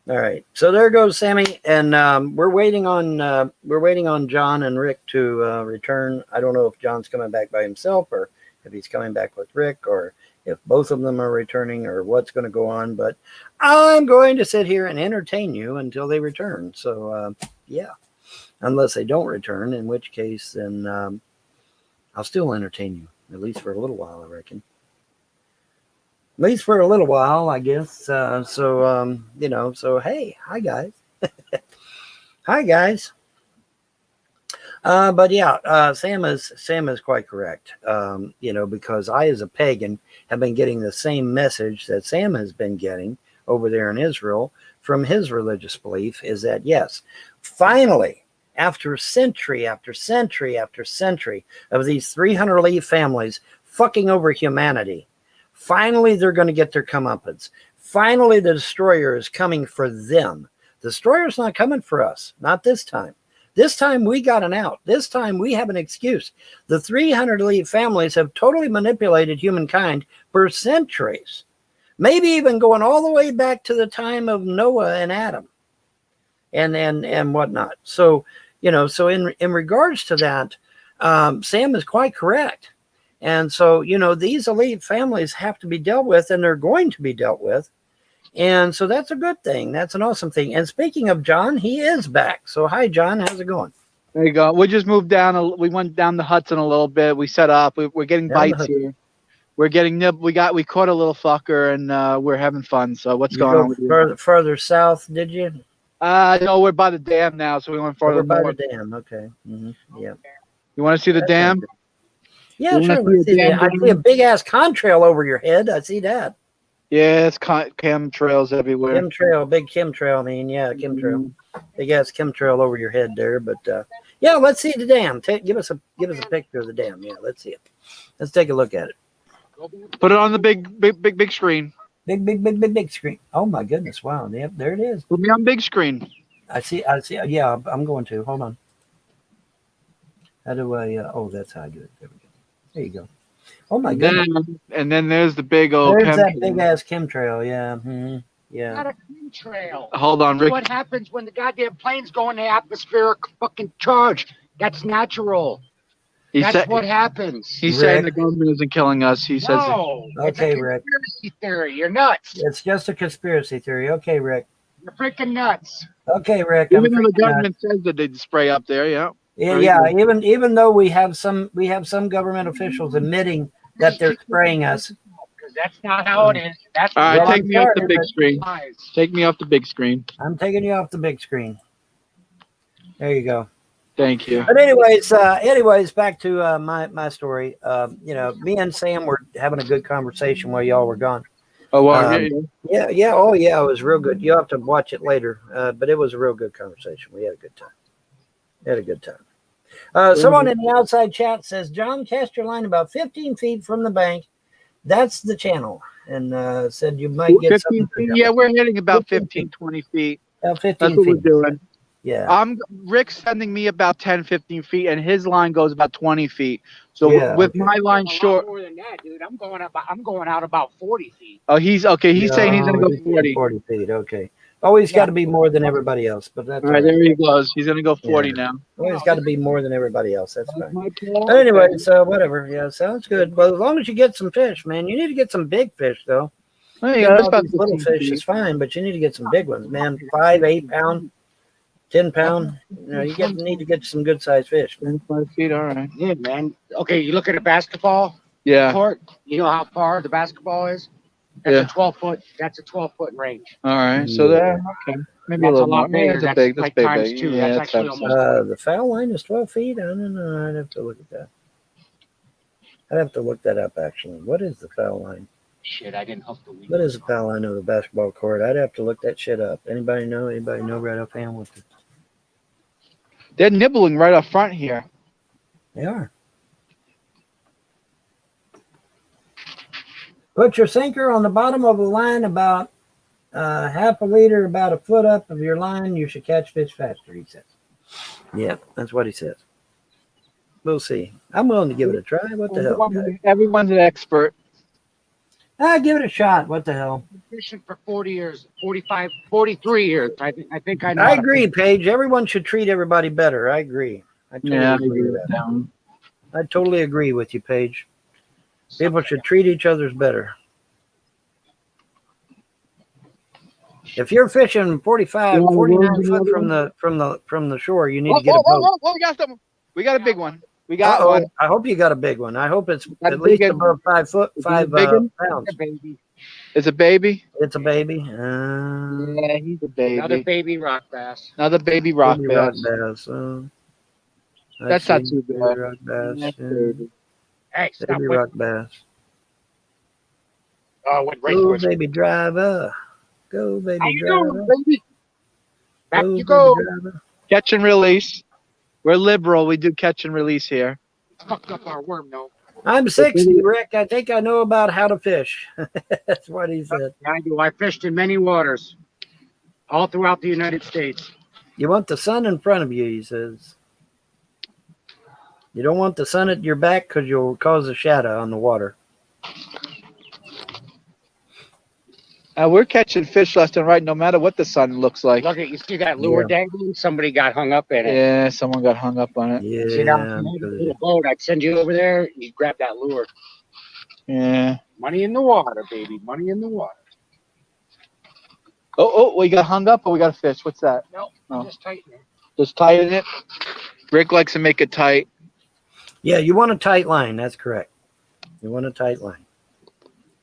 All right. So there goes Sammy, and we're waiting on John and Rick to return. I don't know if John's coming back by himself or if he's coming back with Rick or if both of them are returning or what's going to go on. But I'm going to sit here and entertain you until they return. So yeah. Unless they don't return, in which case, then I'll still entertain you, at least for a little while, I reckon. At least for a little while, I guess. So, hey, hi, guys. Hi, guys. But yeah, Sam is quite correct, because I, as a pagan, have been getting the same message that Sam has been getting over there in Israel from his religious belief, is that, yes, finally, after century after century after century of these 300 families fucking over humanity, finally they're going to get their comeuppance. Finally, the destroyer is coming for them. The destroyer's not coming for us. Not this time. This time we got an out. This time we have an excuse. The 300 families have totally manipulated humankind for centuries. Maybe even going all the way back to the time of Noah and Adam and whatnot. So, so in regards to that, Sam is quite correct. And so, these elite families have to be dealt with, and they're going to be dealt with. And so that's a good thing. That's an awesome thing. And speaking of John, he is back. So hi, John. How's it going? There you go. We just moved down. We went down the Hudson a little bit. We set up. We're getting Down the bites here. We're getting nib. We caught a little fucker, and we're having fun. So what's going on with you? Further south, did you? No, we're by the dam now, so we went farther We're by north. the dam. Okay. Yeah. You want to see the dam? Yeah, You wanna sure. see a dam, I see a big ass contrail over your head. I see that. Yeah, it's chemtrails everywhere. Chemtrail, big chemtrail. I mean, yeah, chemtrail. Big ass chemtrail over your head there. But yeah, let's see the dam. Give us a picture of the dam. Yeah, let's see it. Let's take a look at it. Put it on the big screen. Big screen. Oh my goodness! Wow. Yep, there it is. Put me on big screen. I see. Yeah, I'm going to. Hold on. How do I? Oh, that's how I do it. There we go. There you go. Oh my goodness. And then there's the big old. There's that big ass chemtrail. Yeah. Yeah. Not a chemtrail. Hold on, Rick. What happens when the goddamn planes go in the atmospheric fucking charge? That's natural. That's what happens. He's saying the government isn't killing us. He says. No. It's a Okay, Rick. conspiracy theory. You're nuts. It's just a conspiracy theory. Okay, Rick. You're freaking nuts. Okay, Rick. I'm Even though the freaking out. government says that they'd spray up there, yeah. Yeah. Even though we have some government officials admitting that they're spraying us. Because that's not how it is. That's All right, Well, take I'm me off the sorry, big but- screen. lies. Take me off the big screen. I'm taking you off the big screen. There you go. Thank you. But anyways, back to my story. Me and Sam were having a good conversation while y'all were gone. Oh, well, Yeah. Oh, yeah. It was real good. You'll have to watch it later. But it was a real good conversation. We had a good time. Someone in the outside chat says, John, cast your line about 15 feet from the bank. That's the channel. And said you might get 15 something. feet? Yeah, we're hitting about 15 15, 20 feet. About 15 That's what feet. we're doing. Yeah. Rick's sending me about 10, 15 feet, and his line goes about 20 feet. So Yeah, with okay. my line A lot short, more than that, dude. I'm going out about 40 feet. oh, he's okay. He's saying he's gonna go he's 40. 40 feet. Okay. Always Yeah. got to be more than everybody else, but that's All right, there he goes. He's gonna go 40 Yeah. now. Always got to be more than everybody else. That's fine. My call. But anyway, so whatever. Yeah, sounds good. But as long as you get some fish, man, you need to get some big fish though. Oh, yeah, Getting that's all about these little 15 fish feet. is fine, but you need to get some big ones, man. 5, 8 pound, 10 pound. You know, need to get some good sized fish. 25 feet. All right. Yeah, man. Okay, you look at a basketball Yeah. court. You know how far the basketball is? That's Yeah. a 12-foot. That's a 12-foot range. All right. So there. Okay. Maybe That's a a little lot more. bigger. That's That's big. That's like big. times big. two. Yeah, That's that's actually absolutely- almost. The foul line is 12 feet. I don't know. I'd have to look at that. I'd have to look that up actually. What is the foul line? Shit, I didn't hook the weed. What is the foul line of the basketball court? I'd have to look that shit up. Anybody know? Anybody know right offhand what They're nibbling right up front here. they are? Put your sinker on the bottom of the line about half a liter, about a foot up of your line. You should catch fish faster, he says. Yep, that's what he says. We'll see. I'm willing to give it a try. What the hell? Guys? Everyone's an expert. Give it a shot. What the hell? Fishing for 40 years, 45, 43 years. I think I know. I how to agree, fish. Paige. Everyone should treat everybody better. I agree. I totally agree with that. I totally agree with you, Paige. People should treat each other's better. If you're fishing 45, 49 foot from the shore, you need to get a boat. We got something. We got a big one. We got Uh-oh. one. I hope you got a big one. I hope it's Got a at least big one. above 5 foot, Is it a 5 big one? pounds. A baby. It's a baby. It's a baby. Yeah, he's a baby. Another baby rock bass. Another baby rock Baby bass. bass. That's not too bad. Baby rock bass. That's yeah. baby. Hey, stop Baby with, rock bass. with race Go, horse. baby driver. Go, baby How you driver. doing, baby? Back you baby go. driver. Catch and release. We're liberal. We do catch and release here. Fucked up our worm, though. I'm 60, Rick. I think I know about how to fish. That's what he said. I do. I fished in many waters, all throughout the United States. You want the sun in front of you, he says. You don't want the sun at your back because you'll cause a shadow on the water. We're catching fish left and right, no matter what the sun looks like. Look at you. See that lure dangling? Somebody got hung up in it. Yeah, someone got hung up on it. See that? Yeah. Little boat. I'd send you over there. You grab that lure. Yeah. Money in the water, baby. Money in the water. Oh, we got hung up or we got a fish? What's that? No, Oh. just tighten it. Just tighten it. Rick likes to make it tight. Yeah, you want a tight line. That's correct. You want a tight line.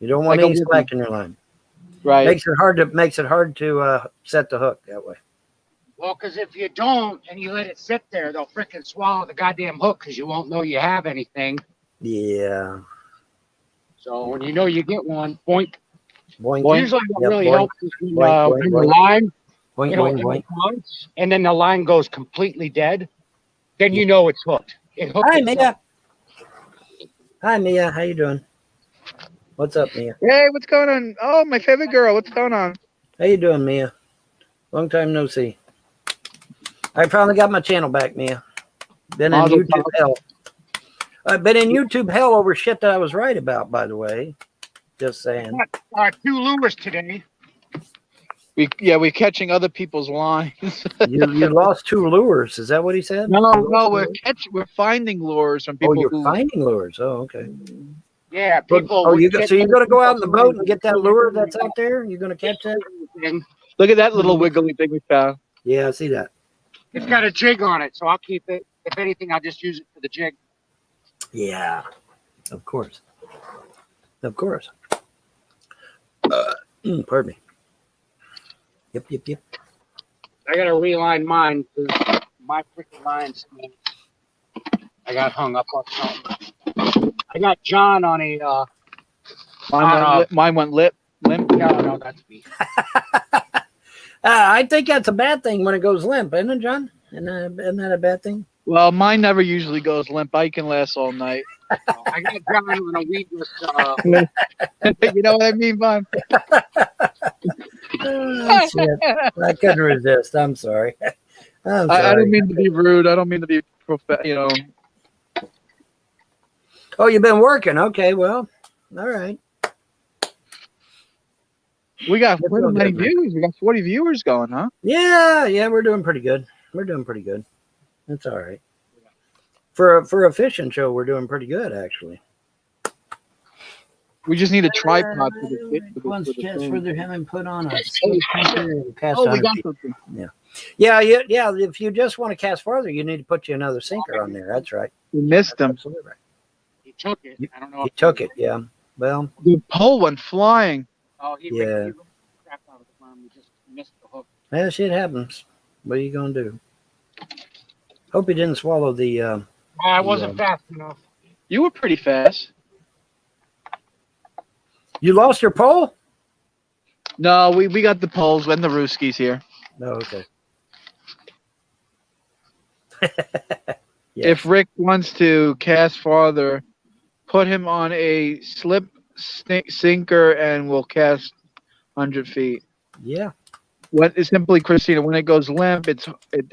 You don't want Like a any wood slack in your line. Right. Makes it hard to set the hook that way. Well, because if you don't and you let it sit there, they'll freaking swallow the goddamn hook because you won't know you have anything. Yeah. So when you know you get one, boink. Boink, Usually what Yep, really boink. helps is when, Boink, when boink, the boink. line, boink, you know, boink, when boink. it comes, and then the line goes completely dead, then you know it's hooked. It hooked Hi, itself. Mia. Hi, Mia. How you doing? What's up, Mia? Hey, what's going on? Oh, my favorite girl. What's going on? How you doing, Mia? Long time no see. I finally got my channel back, Mia. Been in Mazel YouTube tov. hell. I've been in YouTube hell over shit that I was right about, by the way. Just saying. 2 lures today. We're catching other people's lines. You lost 2 lures. Is that what he said? No, we're finding lures from people Oh, you're who finding lures. Oh, okay. Yeah, people. Oh, would so you're gonna go out in the boat and get that lure that's out there? You're gonna catch that? look at that little wiggly thing we found. Yeah, I see that. It's got a jig on it, so I'll keep it. If anything, I'll just use it for the jig. Yeah, of course. Of course. Pardon me. Yep. I gotta reline mine because my freaking line's. I got hung up on something. I got John on a. Mine went limp. No, that's me. I think that's a bad thing when it goes limp, isn't it, John? Isn't that a bad thing? Well, mine never usually goes limp. I can last all night. I got John on a weedless. You know what I mean, Vaughn? Oh, shit. I couldn't resist. I'm sorry. I'm sorry. I don't mean to be rude. I don't mean to be Oh, you've been working. Okay, well, all right. We got That's what all many good, man. viewers? We got 40 viewers going, huh? Yeah, we're doing pretty good. We're doing pretty good. That's all right. For a fishing show, we're doing pretty good, actually. We just need a tripod for the Once for the cast thing. further him and put on a sinker and cast Oh, on we a got feed. something. Yeah. If you just want to cast farther, you need to put you another sinker on there. That's right. We missed That's them. absolutely right. He took it. I don't know. He if took it. Yeah. Well, The pole went flying. Oh, he Yeah. ripped the crap out of the worm. He just missed the hook. that shit happens. What are you gonna do? Hope he didn't swallow the. Oh, I wasn't fast enough. You were pretty fast. You lost your pole? No, we got the poles when the Rooskies here. No. Okay. Yeah. If Rick wants to cast farther, put him on a slip sinker and we'll cast 100 feet. Yeah. What is simply, Christina, when it goes limp, it's It's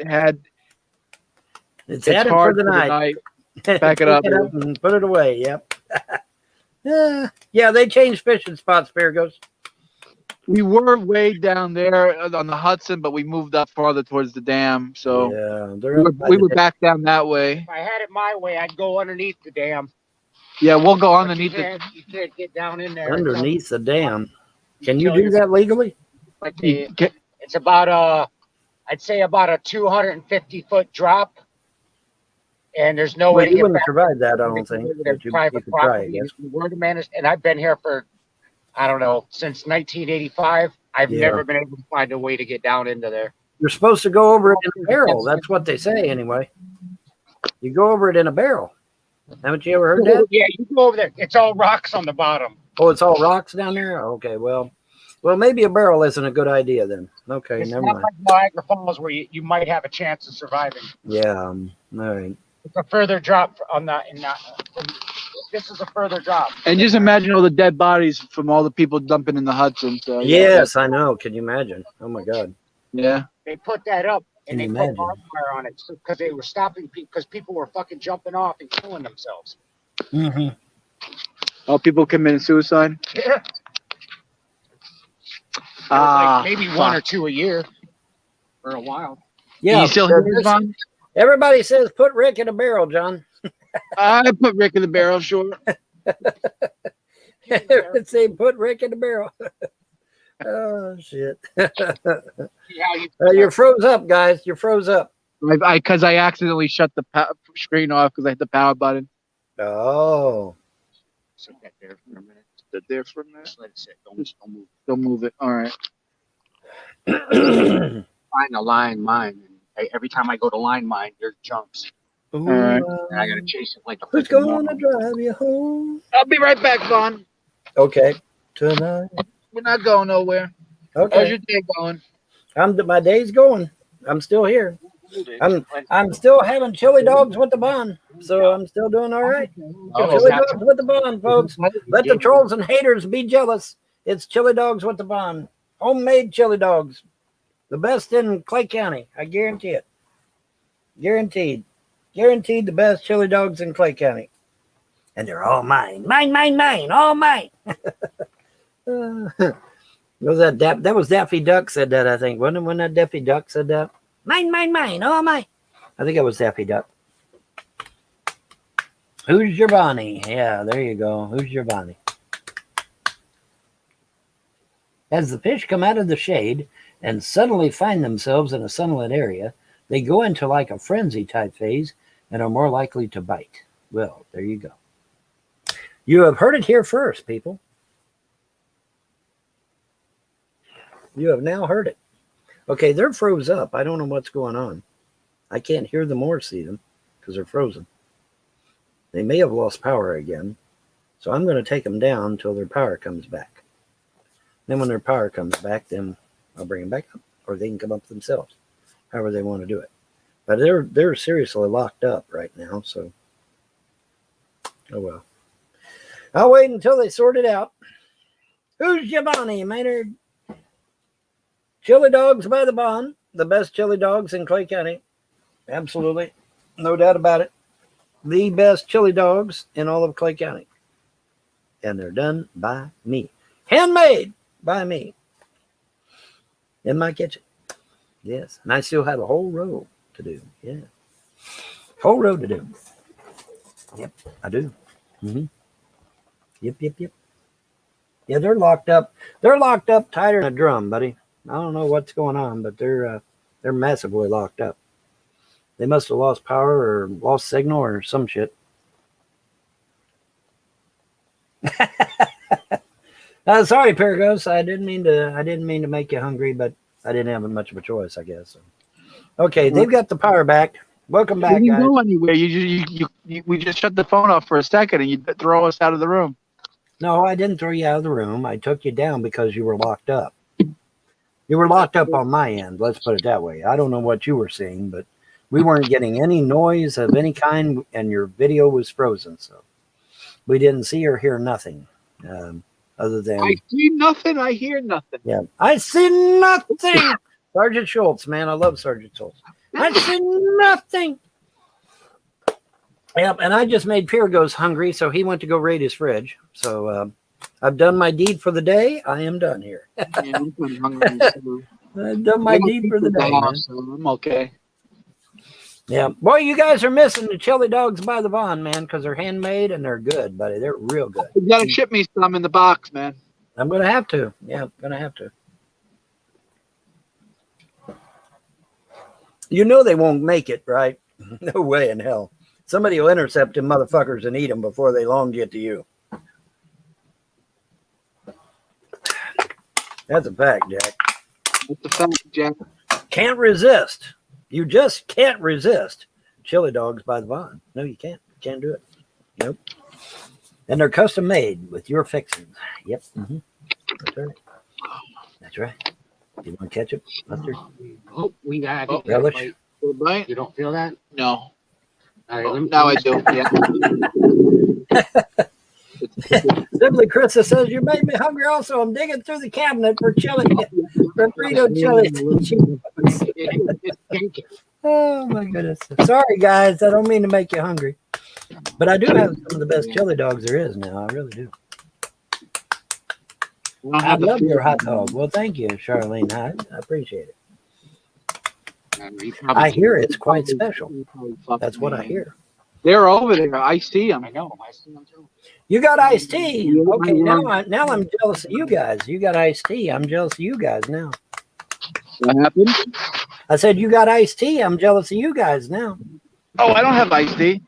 it's had it hard for the night. Back it up. Pick and put it away. Yep. Yeah, they changed fishing spots, Spirgos. We were way down there on the Hudson, but we moved up farther towards the dam. So Yeah, we they're were, up by we the were dam. back down that way. If I had it my way, I'd go underneath the dam. Yeah, we'll go But underneath it. You can't get down in there. Underneath the dam. Can you Kill do yourself. that legally? Like it's about I'd say about a 250-foot drop, and there's no Well, way to you get wouldn't back. survive that, I don't It's think. their But you private could try, I property. guess. We're the managed, and I've been here for, I don't know, since 1985. I've Yeah. never been able to find a way to get down into there. You're supposed to go over it in a barrel. That's what they say, anyway. You go over it in a barrel. Haven't you ever heard that? Yeah, you go over there. It's all rocks on the bottom. Oh, it's all rocks down there? Okay, well, maybe a barrel isn't a good idea then. Okay, It's never not mind. like Niagara Falls where you might have a chance of surviving. Yeah, all right. It's a further drop on that. This is a further drop. And just imagine all the dead bodies from all the people dumping in the Hudson. So Yes, I know. Can you imagine? Oh, my God. yeah. They put that up and Can they you put imagine? barbed wire on it because they were stopping people because people were fucking jumping off and killing themselves. Mm-hmm. All people committing suicide. Yeah. Ah, Maybe one or two a year for a while. Yeah, you still but here, this- Vaughn? everybody says put Rick in a barrel, John. I put Rick in the barrel, sure. Say put Rick in the barrel. Oh, shit. See how you You're froze up, guys. You're froze up. Because I accidentally shut the screen off because I hit the power button. Oh. sit that there for a minute. Sit there for a minute. Just let it sit. Don't move. Don't move it. All right. Find the line mine. And every time I go to line mine, there's jumps. All right. And I gotta chase it like a Who's freaking gonna moron. drive you home? I'll be right back, Vaughn. Okay. Tonight. We're not going nowhere. How's Okay. your day going? My day's going. I'm still here. I'm still having chili dogs with the bun, so I'm still doing all right. Oh, Chili that's- dogs with the bun, folks. Let the trolls and haters be jealous. It's chili dogs with the bun. Homemade chili dogs. The best in Clay County. I guarantee it. Guaranteed. Guaranteed the best chili dogs in Clay County. And they're all mine. Mine, mine, mine. All mine. Was that was Daffy Duck said that, I think. Wasn't it when that Daffy Duck said that? Mine, mine, mine. All mine. I think it was Daffy Duck. Who's your Bonnie? Yeah, there you go. Who's your Bonnie? As the fish come out of the shade and suddenly find themselves in a sunlit area, they go into like a frenzy type phase and are more likely to bite. Well, there you go. You have heard it here first, people. You have now heard it. Okay, they're froze up. I don't know what's going on. I can't hear them or see them because they're frozen. They may have lost power again. So I'm going to take them down until their power comes back. Then when their power comes back, then I'll bring them back up, or they can come up themselves, however they want to do it. But they're seriously locked up right now. So, oh well. I'll wait until they sort it out. Who's Giovanni Maynard? Chili dogs by the Bond, the best chili dogs in Clay County. Absolutely, no doubt about it. The best chili dogs in all of Clay County, and they're done by me, handmade by me, in my kitchen. Yes, and I still have a whole row to do. Yeah, whole row to do. Yep, I do. Yep. Yeah, they're locked up. They're locked up tighter than a drum, buddy. I don't know what's going on, but they're massively locked up. They must have lost power or lost signal or some shit. Sorry, Pergos. I didn't mean to make you hungry, but I didn't have much of a choice, I guess. So. Okay, they've got the power back. Welcome back, We didn't guys. go anywhere. We just shut the phone off for a second, and you throw us out of the room. No, I didn't throw you out of the room. I took you down because you were locked up. You were locked up on my end. Let's put it that way. I don't know what you were seeing, but we weren't getting any noise of any kind, and your video was frozen. So we didn't see or hear nothing other than. I see nothing. I hear nothing. Yeah, I see nothing. Sergeant Schultz, man, I love Sergeant Schultz. I see nothing. Yep, and I just made Pirgos hungry, so he went to go raid his fridge. So I've done my deed for the day. I am done here. Yeah, I'm kinda hungry, too. I've done my deed for the day, man. So I'm okay. Yeah, boy, you guys are missing the chili dogs by the Vaughn, man, because they're handmade and they're good, buddy. They're real good. You gotta ship me some in the box, man. I'm gonna have to. Yeah, I'm gonna have to. You know they won't make it, right? No way in hell. Somebody will intercept them motherfuckers and eat them before they long get to you. That's a fact, Jack. That's the fact, Jack. Can't resist. You just can't resist chili dogs by the Vaughn. No, you can't. Can't do it. Nope. And they're custom made with your fixings. Yep. That's right. That's right. Do you want ketchup, mustard? Oh, we got Oh, relish? Bite? You don't feel that? No. All right, let me- Now I do. Yeah. Simply Krista says, you made me hungry also. I'm digging through the cabinet for chili, for Frito chili. It's stinking. Oh my goodness. Sorry guys, I don't mean to make you hungry. But I do have some of the best chili dogs there is now. I really do. I don't I have the love your food. hot dog. Well, thank you, Charlene Hyde. I appreciate it. You probably- I hear it's quite special. That's what I hear. They're over there. I see them. I know. I see them too. You got iced tea. Okay, now I'm jealous of you guys. You got iced tea. I'm jealous of you guys now. What happened? I said you got iced tea. I'm jealous of you guys now. Oh, I don't have iced tea.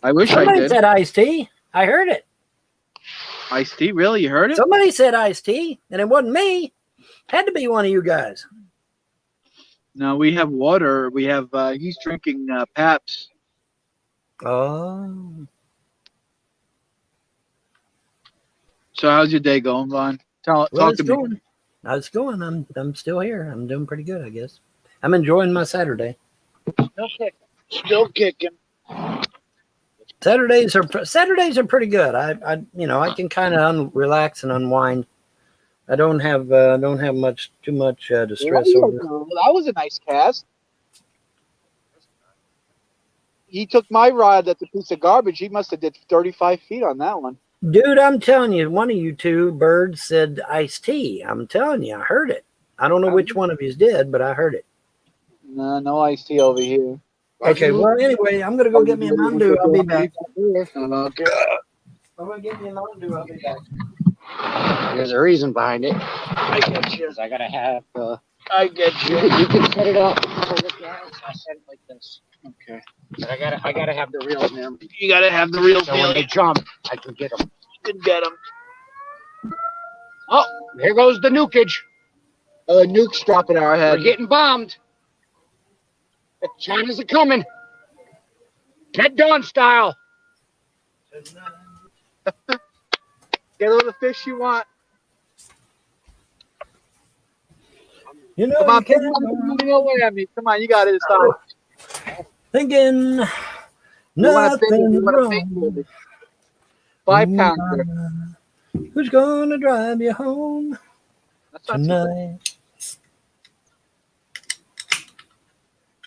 I wish I Somebody did. said iced tea. I heard it. Iced tea? Really? You heard it? Somebody said iced tea, and it wasn't me. Had to be one of you guys. No, we have water. We have. He's drinking Pabst. Oh, So how's your day going, Vaughn? well, Talk it's to me. going. It's going. I'm still here. I'm doing pretty good, I guess. I'm enjoying my Saturday. Still kicking. Saturdays are pretty good. I can kind of relax and unwind. I don't have too much distress over. That was a nice cast. He took my rod at the piece of garbage. He must have did 35 feet on that one. Dude, I'm telling you, one of you two birds said iced tea. I'm telling you, I heard it. I don't know which one of you did, but I heard it. No iced tea over here. Okay, well, anyway, I'm gonna go get me a Mountain Dew. I'll be back. Okay. I'm gonna get me a Mountain Dew. I'll be back. There's a reason behind it. I get you. 'Cause I gotta have. I get You can set it up. So look at it. I set it like this. Okay. But I gotta have the real them. You gotta have the real So when they feeling. jump, I can get them. You can get them. Oh, here goes the nukage. Nuke's dropping our We're head. getting bombed. China's a coming. Ted Dawn style. Get all the fish you want. You know, Come on, you can't- come on, away at me. Come on, you got it. It's time. Thinking You wanna think- you nothing's wanna think, wrong. baby. 5 pounder. Who's gonna drive you home That's not too bad. tonight?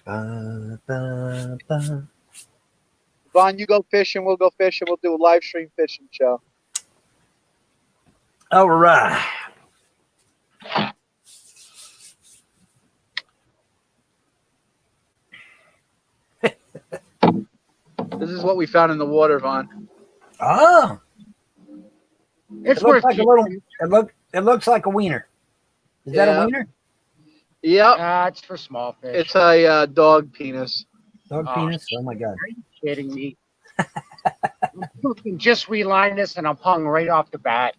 Ba, ba, ba. Vaughn, you go fishing. We'll go fishing. We'll do a live stream fishing show. All right. This is what we found in the water, Vaughn. Oh, It's it looks worth like a little. It looks like a wiener. Is that Yeah. a wiener? Yep. It's for small fish. It's a dog penis. Dog Oh, penis? Oh my god. Kidding me. I'm fucking just reline this and I'm hung right off the bat.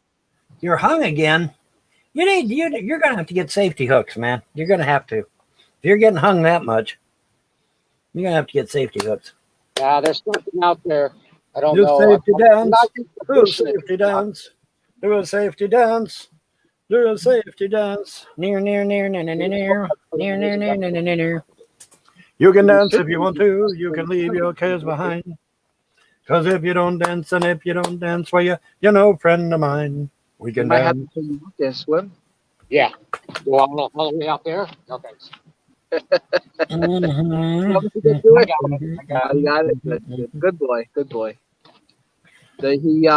You're hung again. You're gonna have to get safety hooks, man. You're gonna have to. If you're getting hung that much, you're gonna have to get safety hooks. Yeah, there's something out there. I don't Do know. safety downs. Not just the Do a fishing. safety downs. Do a safety downs. Do a safety dance. Near. You can dance if you want to. You can leave your cares behind. Cause if you don't dance, and if you don't dance, well, you're no friend of mine. We You can might have dance. to and swim. Yeah. Go all the way out there. Okay. Mhm. You got it. Good boy. Good boy. He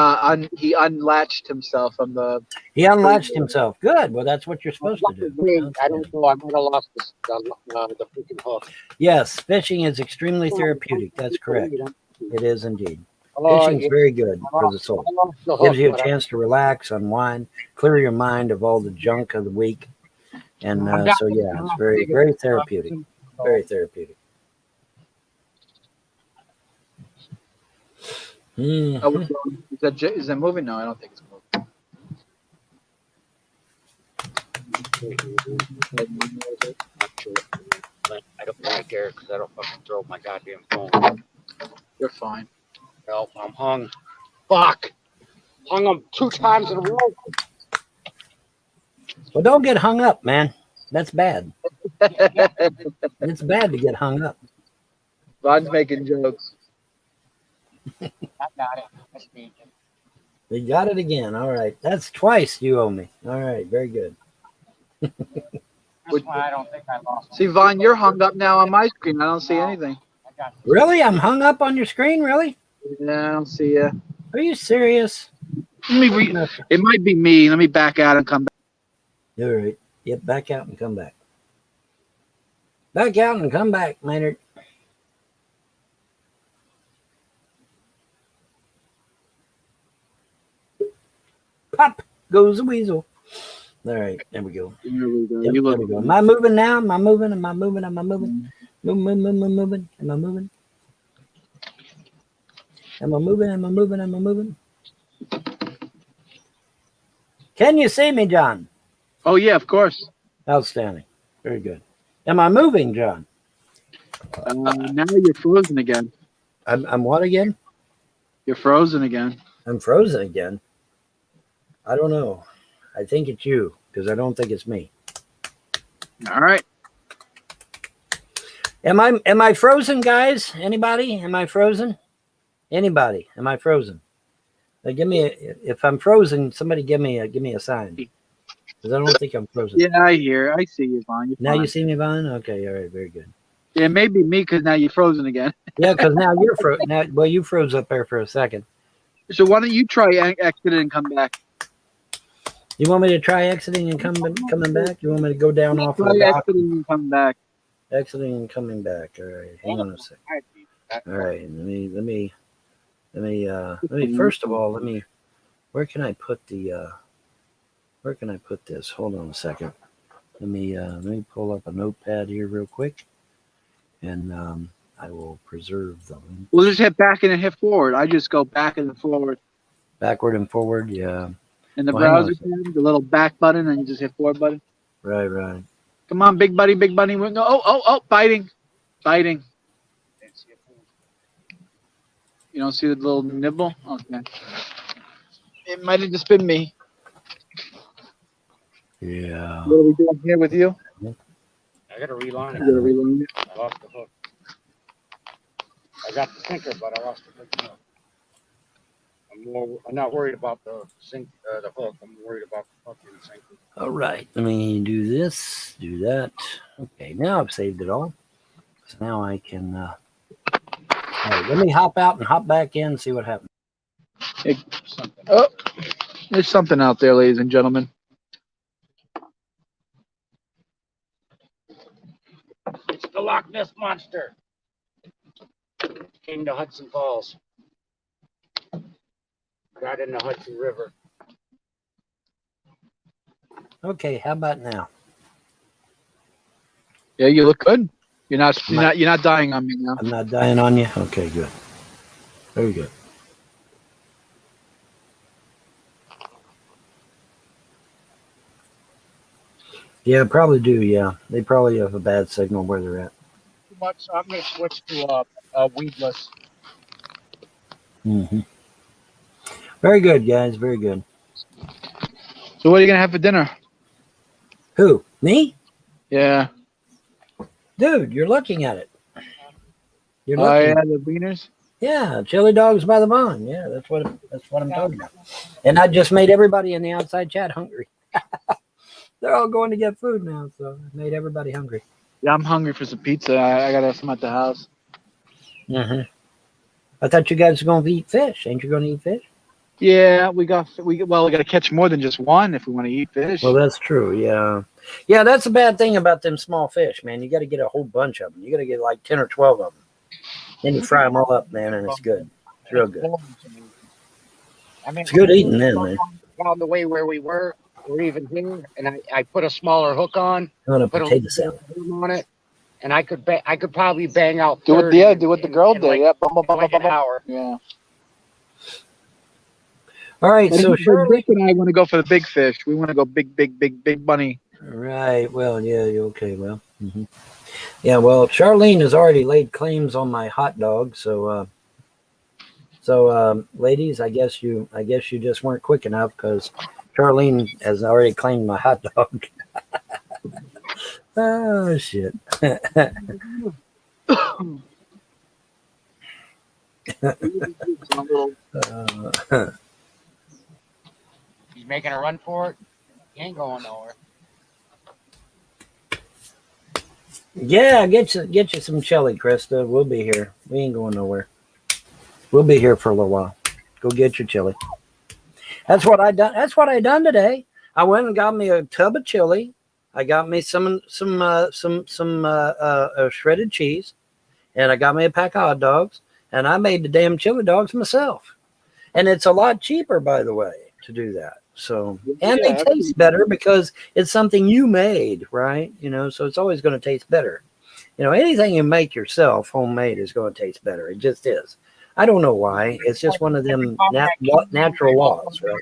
unlatched himself from the. He unlatched himself. Good. Well, that's what you're supposed to do. I don't know. I might have lost the freaking hook. Yes, fishing is extremely therapeutic. That's correct. It is indeed. Oh, Fishing's yeah. very good for the soul. I lost the hook, Gives you a but I- chance to relax, unwind, clear your mind of all the junk of the week. And so, yeah, it's very, very therapeutic. Very therapeutic. Mhm. Is that moving? No, I don't think it's moving. But I don't really care because I don't fucking throw my goddamn phone. You're fine. No, I'm hung. Fuck. Hung them 2 times in a row. Well, don't get hung up, man. That's bad. It's bad to get hung up. Vaughn's making jokes. I got it. That's me. We got it again. All right. That's twice you owe me. All right. Very good. That's why I don't think I lost. See, Vaughn, you're hung up now on my screen. I don't see anything. I got Really? I'm hung up on your screen? Really? Yeah, I don't see you. Are you serious? It might be me. Let me back out and come back. All right. Yep. Back out and come back. Back out and come back, Maynard. Pop goes the weasel. All right. There we go. Here we go. Yep, You there look we go. Am I moving now? Am I moving? Am I moving? Am I moving? Moving. Am I moving? Am I moving? Am I moving? Am I moving? Can you see me, John? Oh yeah, of course. Outstanding. Very good. Am I moving, John? Now you're frozen again. I'm what again? You're frozen again. I'm frozen again. I don't know. I think it's you because I don't think it's me. All right. Am I frozen, guys? Anybody? Am I frozen? Anybody? Am I frozen? Give me if I'm frozen, somebody give me a sign. Because I don't think I'm frozen. Yeah, I hear. I see you, Vaughn. You're Now you fine. see me, Vaughn? Okay, all right, very good. Yeah, maybe me because now you're frozen again. Yeah, because now you're frozen. Now, well, you froze up there for a second. So why don't you try exit and come back? You want me to try exiting and coming back? You want me to go down off of Try the dock? exiting and come back. Exiting and coming back. All right, hang on a second. All right, let me first of all, where can I put this? Hold on a second. Let me pull up a notepad here real quick, and I will preserve them. We'll just hit back and then hit forward. I just go back and then forward. Backward and forward, yeah. In the Well, hang on a browser tab, the little back button, and you just hit forward button. Right. Come on, big buddy, big buddy. No, biting. You don't see the little nibble? Okay. It might have just been me. Yeah. What are we doing here with you? I gotta reline You gotta it. reload it. I lost the hook. got the sinker, but I lost the hook. I'm not worried about the the hook. I'm worried about the hook and sinker. All right, let me do this, do that. Okay, now I've saved it all. So now I can. All right, let me hop out and hop back in and see what happens. Something. Oh, there's something out there, ladies and gentlemen. It's the Loch Ness Monster. Came to Hudson Falls. Got in the Hudson River. Okay, how about now? Yeah, you look good. You're not dying on me now. I'm not dying on you? Okay, good. Very good. Yeah, probably do, yeah. They probably have a bad signal where they're at. Too much, so I'm going to switch to weedless. Mm-hmm. Very good, guys. Very good. So what are you gonna have for dinner? Who? Me? Yeah. Dude, you're looking at it. You're Oh looking. yeah, the beaners. Yeah, chili dogs by the bond. Yeah, that's what I'm talking about. And I just made everybody in the outside chat hungry. They're all going to get food now, so I made everybody hungry. Yeah, I'm hungry for some pizza. I gotta have some at the house. Mm-hmm. I thought you guys were going to eat fish. Ain't you going to eat fish? Yeah, we gotta catch more than just one if we want to eat fish. Well, that's true. Yeah, yeah. That's the bad thing about them small fish, man. You got to get a whole bunch of them. You got to get like 10 or 12 of them. Then you fry them all up, man, and it's good. It's real good. I mean, It's good eating then, man. Down the way where we were, or even here, and I put a smaller hook on, On a put a potato salad. on it, and I could probably bang out. do what 30 do what the girl in did. like, Yeah, bum, bum, bum, like bum, an bum. hour. Yeah. All right, But so Rick Shirley. and I want to go for the big fish. We want to go big bunny. Right. Well, yeah. You okay? Well. Mm-hmm. Yeah. Well, Charlene has already laid claims on my hot dog. So, ladies, I guess you just weren't quick enough because Charlene has already claimed my hot dog. Oh shit. He's making a run for it. He ain't going nowhere. Yeah, get you some chili, Krista. We'll be here. We ain't going nowhere. We'll be here for a little while. Go get your chili. That's what I done. That's what I done today. I went and got me a tub of chili. I got me some shredded cheese, and I got me a pack of hot dogs, and I made the damn chili dogs myself. And it's a lot cheaper, by the way, to do that. So, and they taste better because it's something you made, right? You know, so it's always going to taste better. You know, anything you make yourself, homemade, is going to taste better. It just is. I don't know why. It's just one of them natural laws, right?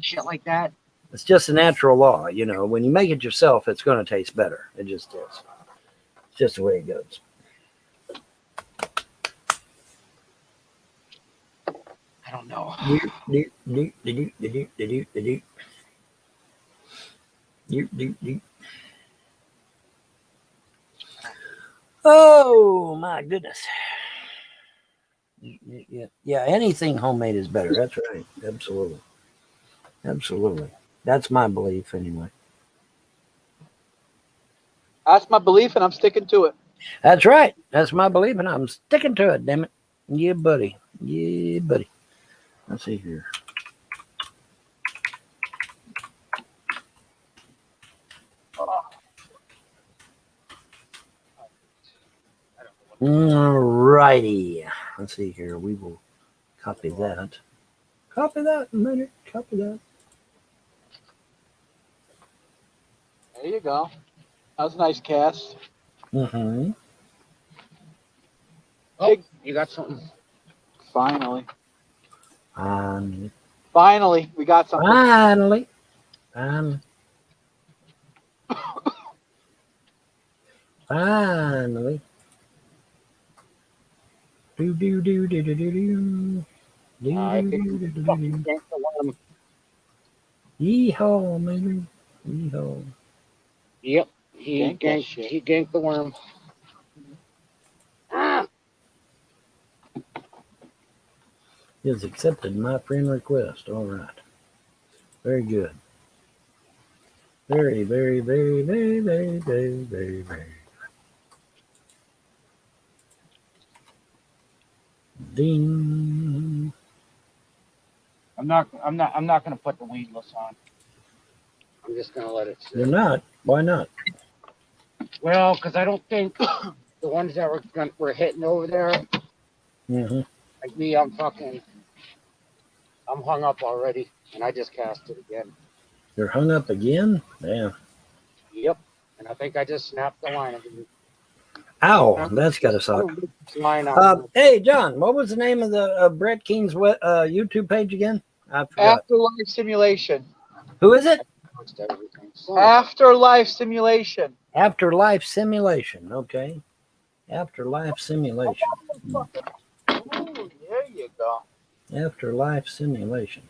Shit like that. It's just a natural law. You know, when you make it yourself, it's going to taste better. It just is. It's just the way it goes. I don't know. Oh my goodness. Yeah, anything homemade is better. That's right. Absolutely. That's my belief anyway. That's my belief, and I'm sticking to it. That's right. That's my belief, and I'm sticking to it, damn it. Yeah, buddy. Let's see here. All righty. Let's see here. We will copy that. Copy that a minute. Copy that. There you go. That was a nice cast. Mm-hmm. Oh, you got something. Finally, Finally. we got something. Finally. Finally. Do do do do do do do. I think Do, do, do, do, do, do. Yeehaw, man. Yeehaw. Yep, he Ganked that shit. ganked the worm. Ah! He has accepted my friend request. All right. Very good. Very, very, very, very, very, very, very, very. Ding. I'm not gonna put the weedless on. I'm just gonna let it You're sit. not. Why not? Well, because I don't think the ones that we're hitting over there, Mm-hmm. like me, I'm hung up already, and I just cast it again. You're hung up again? Damn. Yep. And I think I just snapped the line again. Ow, that's gotta suck. Line out. Hey, John, what was the name of the Brett Keen's YouTube page again? I forgot. Afterlife Simulation. Who is it? Afterlife Simulation. Afterlife Simulation. Okay. Afterlife Simulation. Oh, there you go. Afterlife Simulation.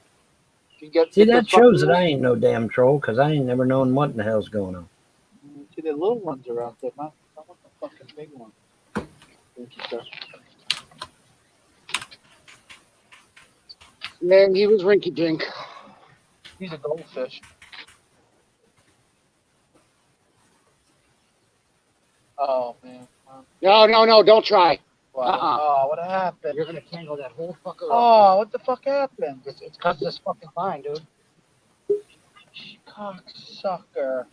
You get See, the that shows that fucking- I ain't no damn troll because I ain't never known what in the hell's going on. See, the little ones are out there, not the fucking big one. Thank you, sir. Man, he was rinky dink. He's a goldfish. Oh man. No, don't try. Wow. Oh, what happened? You're gonna tangle that whole fucker up. Oh, what the fuck happened? It's because of this fucking line, dude. Cocksucker.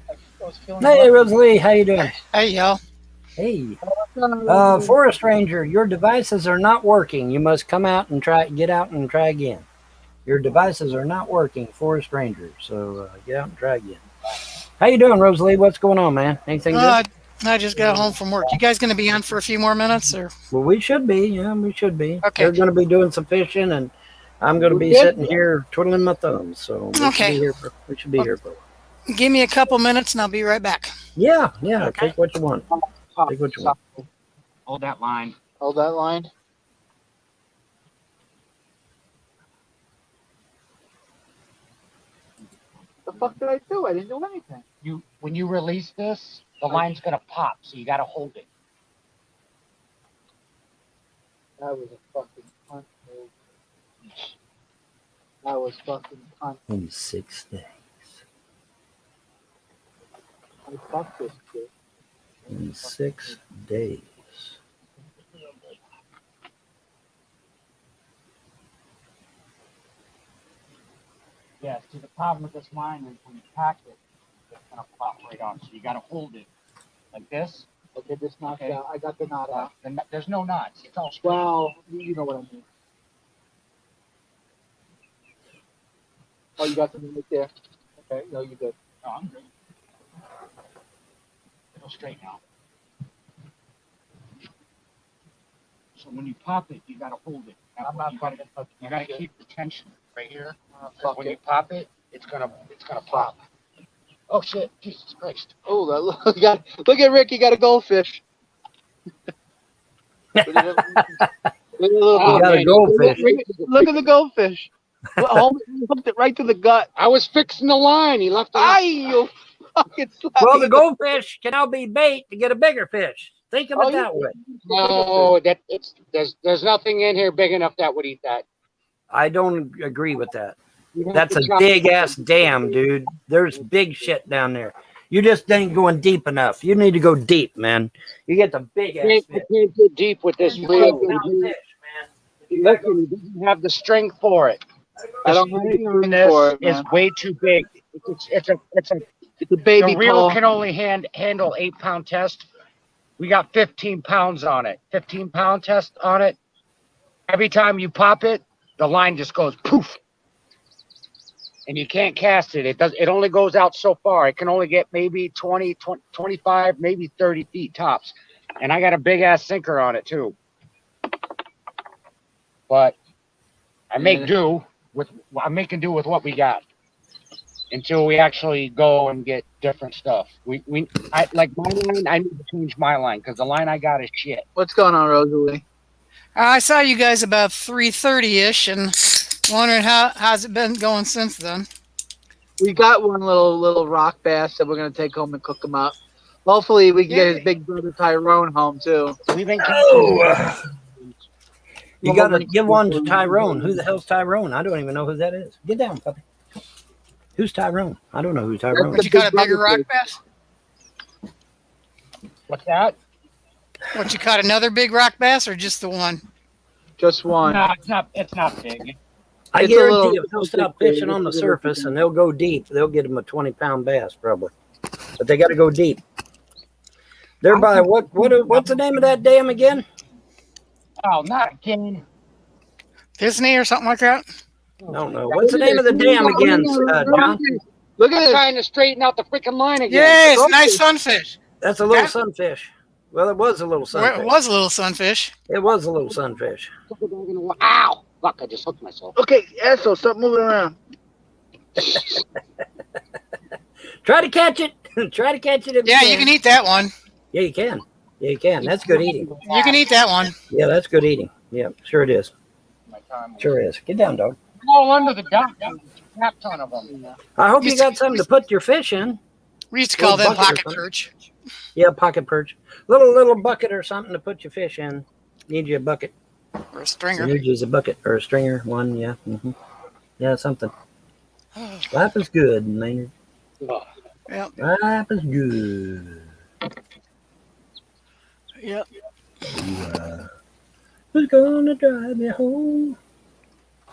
I was feeling Hey, Rosalie, how you doing? Hey, y'all. Hey. Forest Ranger, your devices are not working. You must come out and get out and try again. Your devices are not working, Forest Ranger. So get out and try again. How you doing, Rosalie? What's going on, man? Anything good? I just got home from work. You guys going to be on for a few more minutes, or? Well, we should be. Yeah, we should be. Okay. They're going to be doing some fishing, and I'm going to be sitting here twiddling my thumbs. So we should be here for. We should be here for. Give me a couple minutes, and I'll be right back. Yeah. Okay. Take what you want. Take what you want. Hold that line. Hold that line. The fuck did I do? I didn't do anything. When you release this, the line's gonna pop, so you gotta hold it. That was a fucking cunt move. That was fucking cunt. In 6 days. I fucked this shit. In 6 days. Yeah, see, the problem with this line is when you pack it, it's gonna pop right on. So you gotta hold it like this. Okay, this knot Okay. out. I got the knot out. There's no knots. It's all straight. Well, you know what I mean. Oh, you got something right there. Okay, no, you good. No, I'm good. Go straight now. So when you pop it, you gotta hold it. Now, I'm not you gotta, fucking touching you gotta that shit. keep the tension right here. Fuck When it. you pop it, it's gonna pop. Oh shit! Jesus Christ! Oh, that look at Rick. He got a goldfish. Look at You Oh, got a man. goldfish. Look at the goldfish. He hooked it right to the gut. I was fixing the line. He left it. Ay, you fucking Well, the goldfish can now be bait to get a bigger fish. Think of Oh, it that way. No, there's nothing in here big enough that would eat that. I don't agree with that. You'd have That's to a chop big it. ass dam, dude. There's big shit down there. You just ain't going deep enough. You need to go deep, man. You get the big ass I fish. can't get deep with this You reel. can't count fish, man. Listen, he doesn't have the strength for it. I don't The have string the in room for this it, is man. way too big. It's a It's a baby the reel Paul. can only handle 8-pound test. We got 15 pounds on it. 15-pound test on it. Every time you pop it, the line just goes poof. And you can't cast it. It only goes out so far. It can only get maybe 20, 25, maybe 30 feet tops. And I got a big ass sinker on it too. But I make do with I'm making do with what we got until we actually go and get different stuff. I like my line. I need to change my line because the line I got is shit. What's going on, Rosalie? I saw you guys about 3:30ish, and wondering how's it been going since then. We got one little rock bass that we're gonna take home and cook him up. Hopefully, we can get his big brother Tyrone home too. We've been You got to give one to Tyrone. Who the hell's Tyrone? I don't even know who that is. Get down, puppy. Who's Tyrone? I don't know who Tyrone But is. you got a bigger rock bass? What's that? What, you caught another big rock bass or just the one? Just one. No, it's not big. I It's a guarantee little- if they'll stop fishing on the surface and they'll go deep, they'll get them a 20-pound bass probably. But they got to go deep. They're by what's the name of that dam again? Oh, not again. Disney or something like that? I don't know. What's the name of the dam again, John? Look at I'm this. trying to straighten out the freaking line again. Yes, nice sunfish. That's a little That- sunfish. Well, it was a little It sunfish. was a little sunfish. It was a little sunfish. Ow! Fuck, I just hooked myself. Okay, asshole, stop moving around. Try to catch it. Try to catch it. If Yeah, you can eat that one. Yeah, you can. Yeah, you can. That's good eating. You can eat that one. Yeah, that's good eating. Yeah, sure it is. Sure is. Get down, dog. All under the dock. Crap ton of them. I hope you got something to put your fish in. We used to call Little them bucket or pocket something. perch. Yeah, pocket perch. Little bucket or something to put your fish in. Need you a bucket. Or a stringer. Need you a bucket or a stringer. One, yeah. Yeah, something. Life is good, man. Yep. Life is good. Yep. Who's gonna drive me home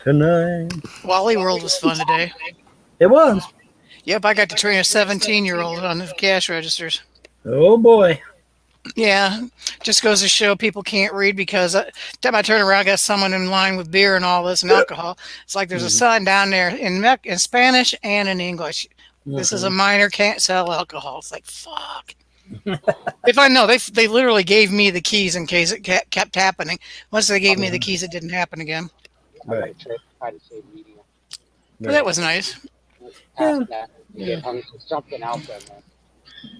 tonight? Wally World was fun today. It was. Yep, I got to train a 17-year-old on the cash registers. Oh boy. Yeah, just goes to show people can't read because time I turn around, I got someone in line with beer and all this and alcohol. It's like there's a sign down there in Spanish and in English. This is a minor, can't sell alcohol. It's like, fuck. If I know, they literally gave me the keys in case it kept happening. Once they gave me the keys, it didn't happen again. Right. Try to save medium. But that was nice. Past that, you get hung to something out there, man.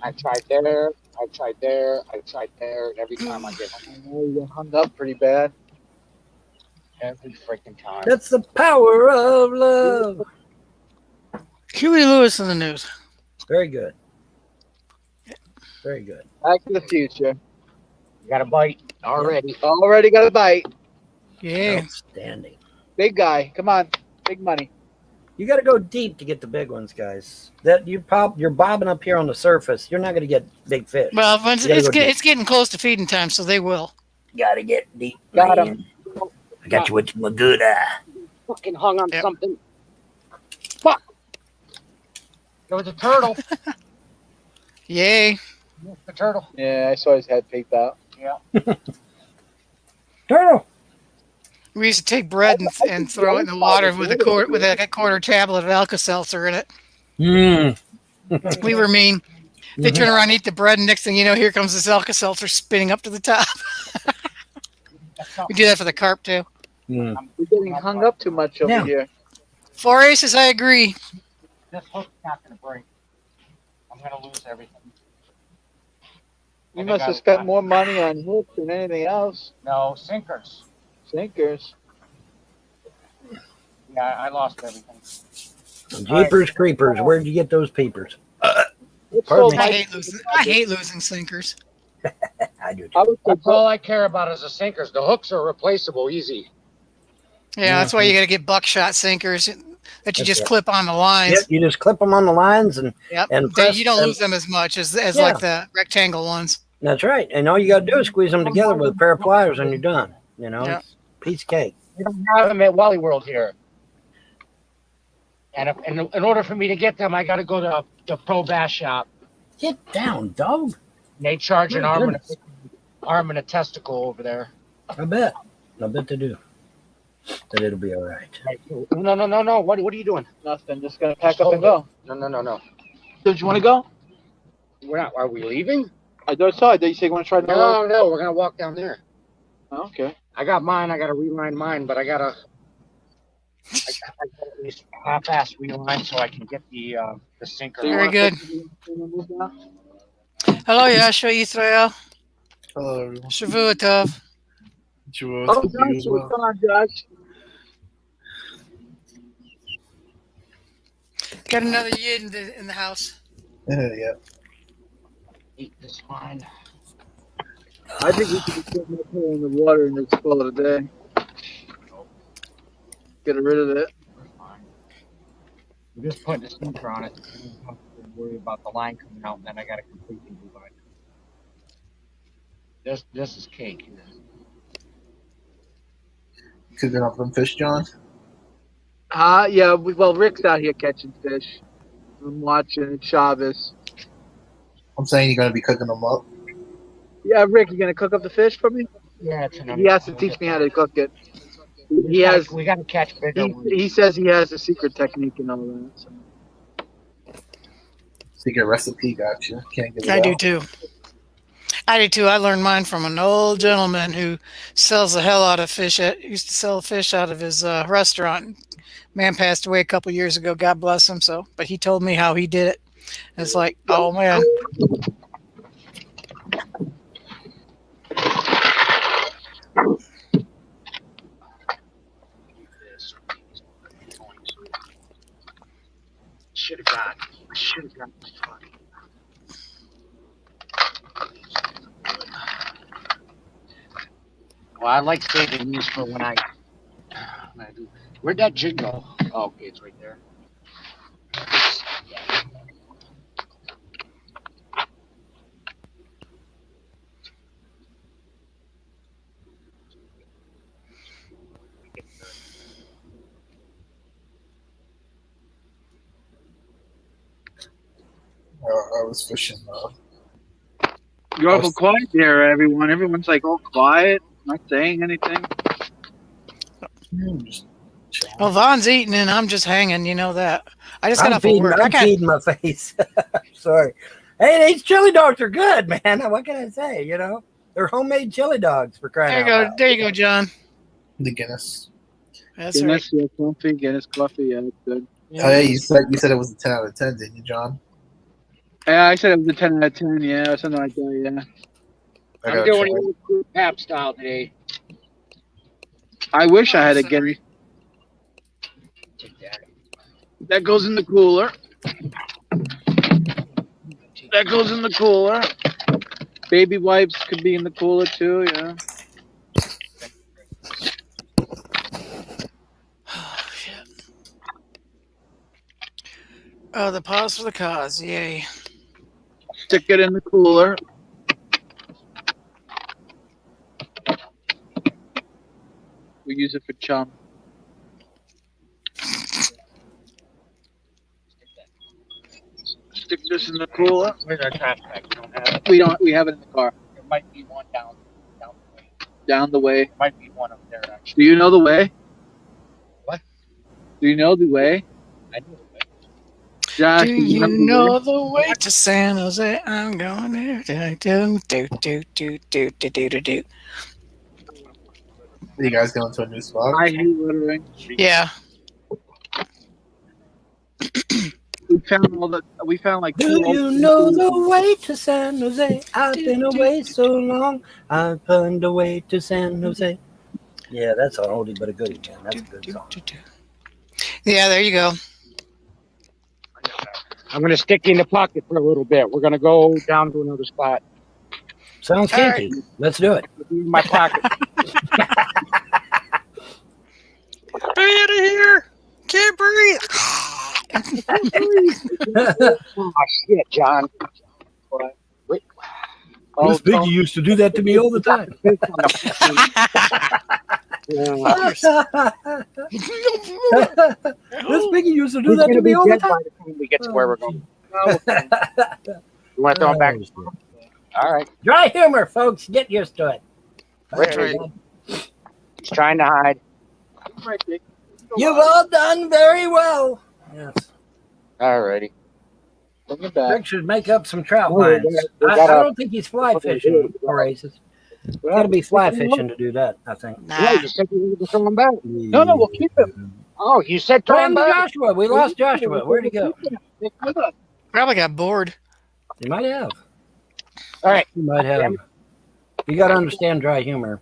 I tried there, and every time I get hung, You hung up pretty bad. every freaking time. That's the power of love. Huey Lewis in the news. Very good. Very good. Back to the future. You got a bite already. Already got a bite. Yeah. Outstanding. Big guy. Come on. Big money. You got to go deep to get the big ones, guys. That you're bobbing up here on the surface. You're not going to get big fish. Well, once You gotta go deep. it's getting close to feeding time, so they will. Got to get deep. Got man. 'em. I got you with my good eye. Fucking hung on Yep. something. Fuck. There was a turtle. Yay. The turtle. Yeah, I saw his head peeked out. Turtle. We used to take bread and throw it in the water with a quarter tablet of Alka-Seltzer in it. We were mean. They turn around and eat the bread, and next thing you know, here comes this Alka-Seltzer spinning up to the top. We do that for the carp, too. We're getting hung up too much over Yeah. here. 4 aces, I agree. This hook's not gonna break. I'm gonna lose everything. You must have spent more money on hooks than anything else. No, sinkers. Sinkers. Yeah, I lost everything. Jeepers creepers. Where'd you get those peepers? What's Pardon so me. I hate losing sinkers. I do. I was That's all I care about is the sinkers. The hooks are replaceable easy. Yeah, that's why you got to get buckshot sinkers that you That's just right. clip on the lines. Yep, you just clip them on the lines, and Yep. and Then press you don't them. lose them as much as Yeah. like the rectangle ones. That's right. And all you got to do is squeeze them together with a pair of pliers, and you're done. You know, Yeah. it's piece of cake. We don't have them at Wally World here. And in order for me to get them, I got to go to the Pro Bass Shop. Get down, dog. And they charge an My arm goodness. and a testicle over there. I bet. I bet they do. But it'll be all right. No. What are you doing? nothing. Just gonna pack up and go. No. Don't you want to go? We're not. Are we leaving? I saw it. Did you say you want to try another? No. We're gonna walk down there. Oh, okay. I got mine. I got to reline mine, but I got to at least half-ass reline so I can get the sinker. Very good. Hello, Yasha Israel. Hello, everyone. Shavua Tov. Joel, Oh, hope you as Josh, well. come on, Josh. Got another yid in the house. Yeah. Eat this line. I think we should be putting up here in the water and it's full of the day. Get rid of it. I'm just putting a sinker on it. I don't have to worry about the line coming out, and then I got to completely reline it. This is cake here. Cooking up them fish, John. Yeah. Well, Rick's out here catching fish. I'm watching Chavez. I'm saying you're gonna be cooking them up. Yeah, Rick, you gonna cook up the fish for me? Yeah, it's another. He has to teach me how to cook it. He has. We got to catch bigger ones. He says he has a secret technique and all that. So. Secret recipe, gotcha. Can't give it I do out. too. I learned mine from an old gentleman who sells the hell out of fish. Used to sell fish out of his restaurant. Man passed away a couple years ago. God bless him. So, but he told me how he did it. It's like, oh man. Should have got this fucking. Well, I like saving these for when I do. Where'd that jig go? Oh, okay, it's right there. I was fishing. You're awful quiet there, everyone. Everyone's like all quiet, not saying anything. Just chilling. Well, Vaughn's eating and I'm just hanging. You know that. I just got I'm off of work. I'm feeding my face. Sorry. Hey, these chili dogs are good, man. What can I say? You know, they're homemade chili dogs for crying There you out go. loud. There you go, John. The Guinness. That's right. Guinness, yeah, coffee, Guinness coffee, yeah, that's good. Oh yeah, you said it was a 10 out of 10, didn't you, John? Yeah, I said it was a 10 out of 10, yeah, or something like that, yeah. I I'm gotta doing try. it with Pap style today. I wish I had a Guinness. Take that. That goes in the cooler. That goes in the cooler. Baby wipes could be in the cooler too, yeah. Oh, shit. Oh, the pause for the cause. Yay. Stick it in the cooler. We use it for chum. Stick this in the cooler. Where's our trash bag? We don't have it. We have it in the car. There might be one down the way. Down the way. There might be one up there actually. Do you know the way? What? Do you know the way? I do. Josh, Do you know the way to San Jose? I'm going there. Do. Are you guys going to a new spot? I hate littering. Yeah. We found like Do two you old- know the way to San Jose? I've been away so long. I've found a way to San Jose. Yeah, that's an oldie but a goodie, man. That's a good song. Yeah, there you go. I'm gonna stick you in the pocket for a little bit. We're gonna go down to another spot. Sounds All kinky. Let's do it. In my pocket. Get out of here! Can't breathe. Oh shit, John. Wait. Oh, Miss Biggie used to do that to me all the time. Miss Biggie used to do He's that to gonna be me all the dead time. by the time we get to where we're going. You want to throw him back? All right. Dry humor, folks. Get used to it. That's right. He's trying to hide. You've all done very well. Yes. All righty. Bring it back. Rick should make up some trout No, we lines. got- I we got don't think he's fly fishing for aces. You got to be fly fishing to do that, I think. No, Nah. you said you were going to throw him back. No, we'll keep him. Oh, you said throw him Find back. Joshua. We lost Joshua. Where'd he go? Probably got bored. He might have. All right. He might have. You got to understand dry humor.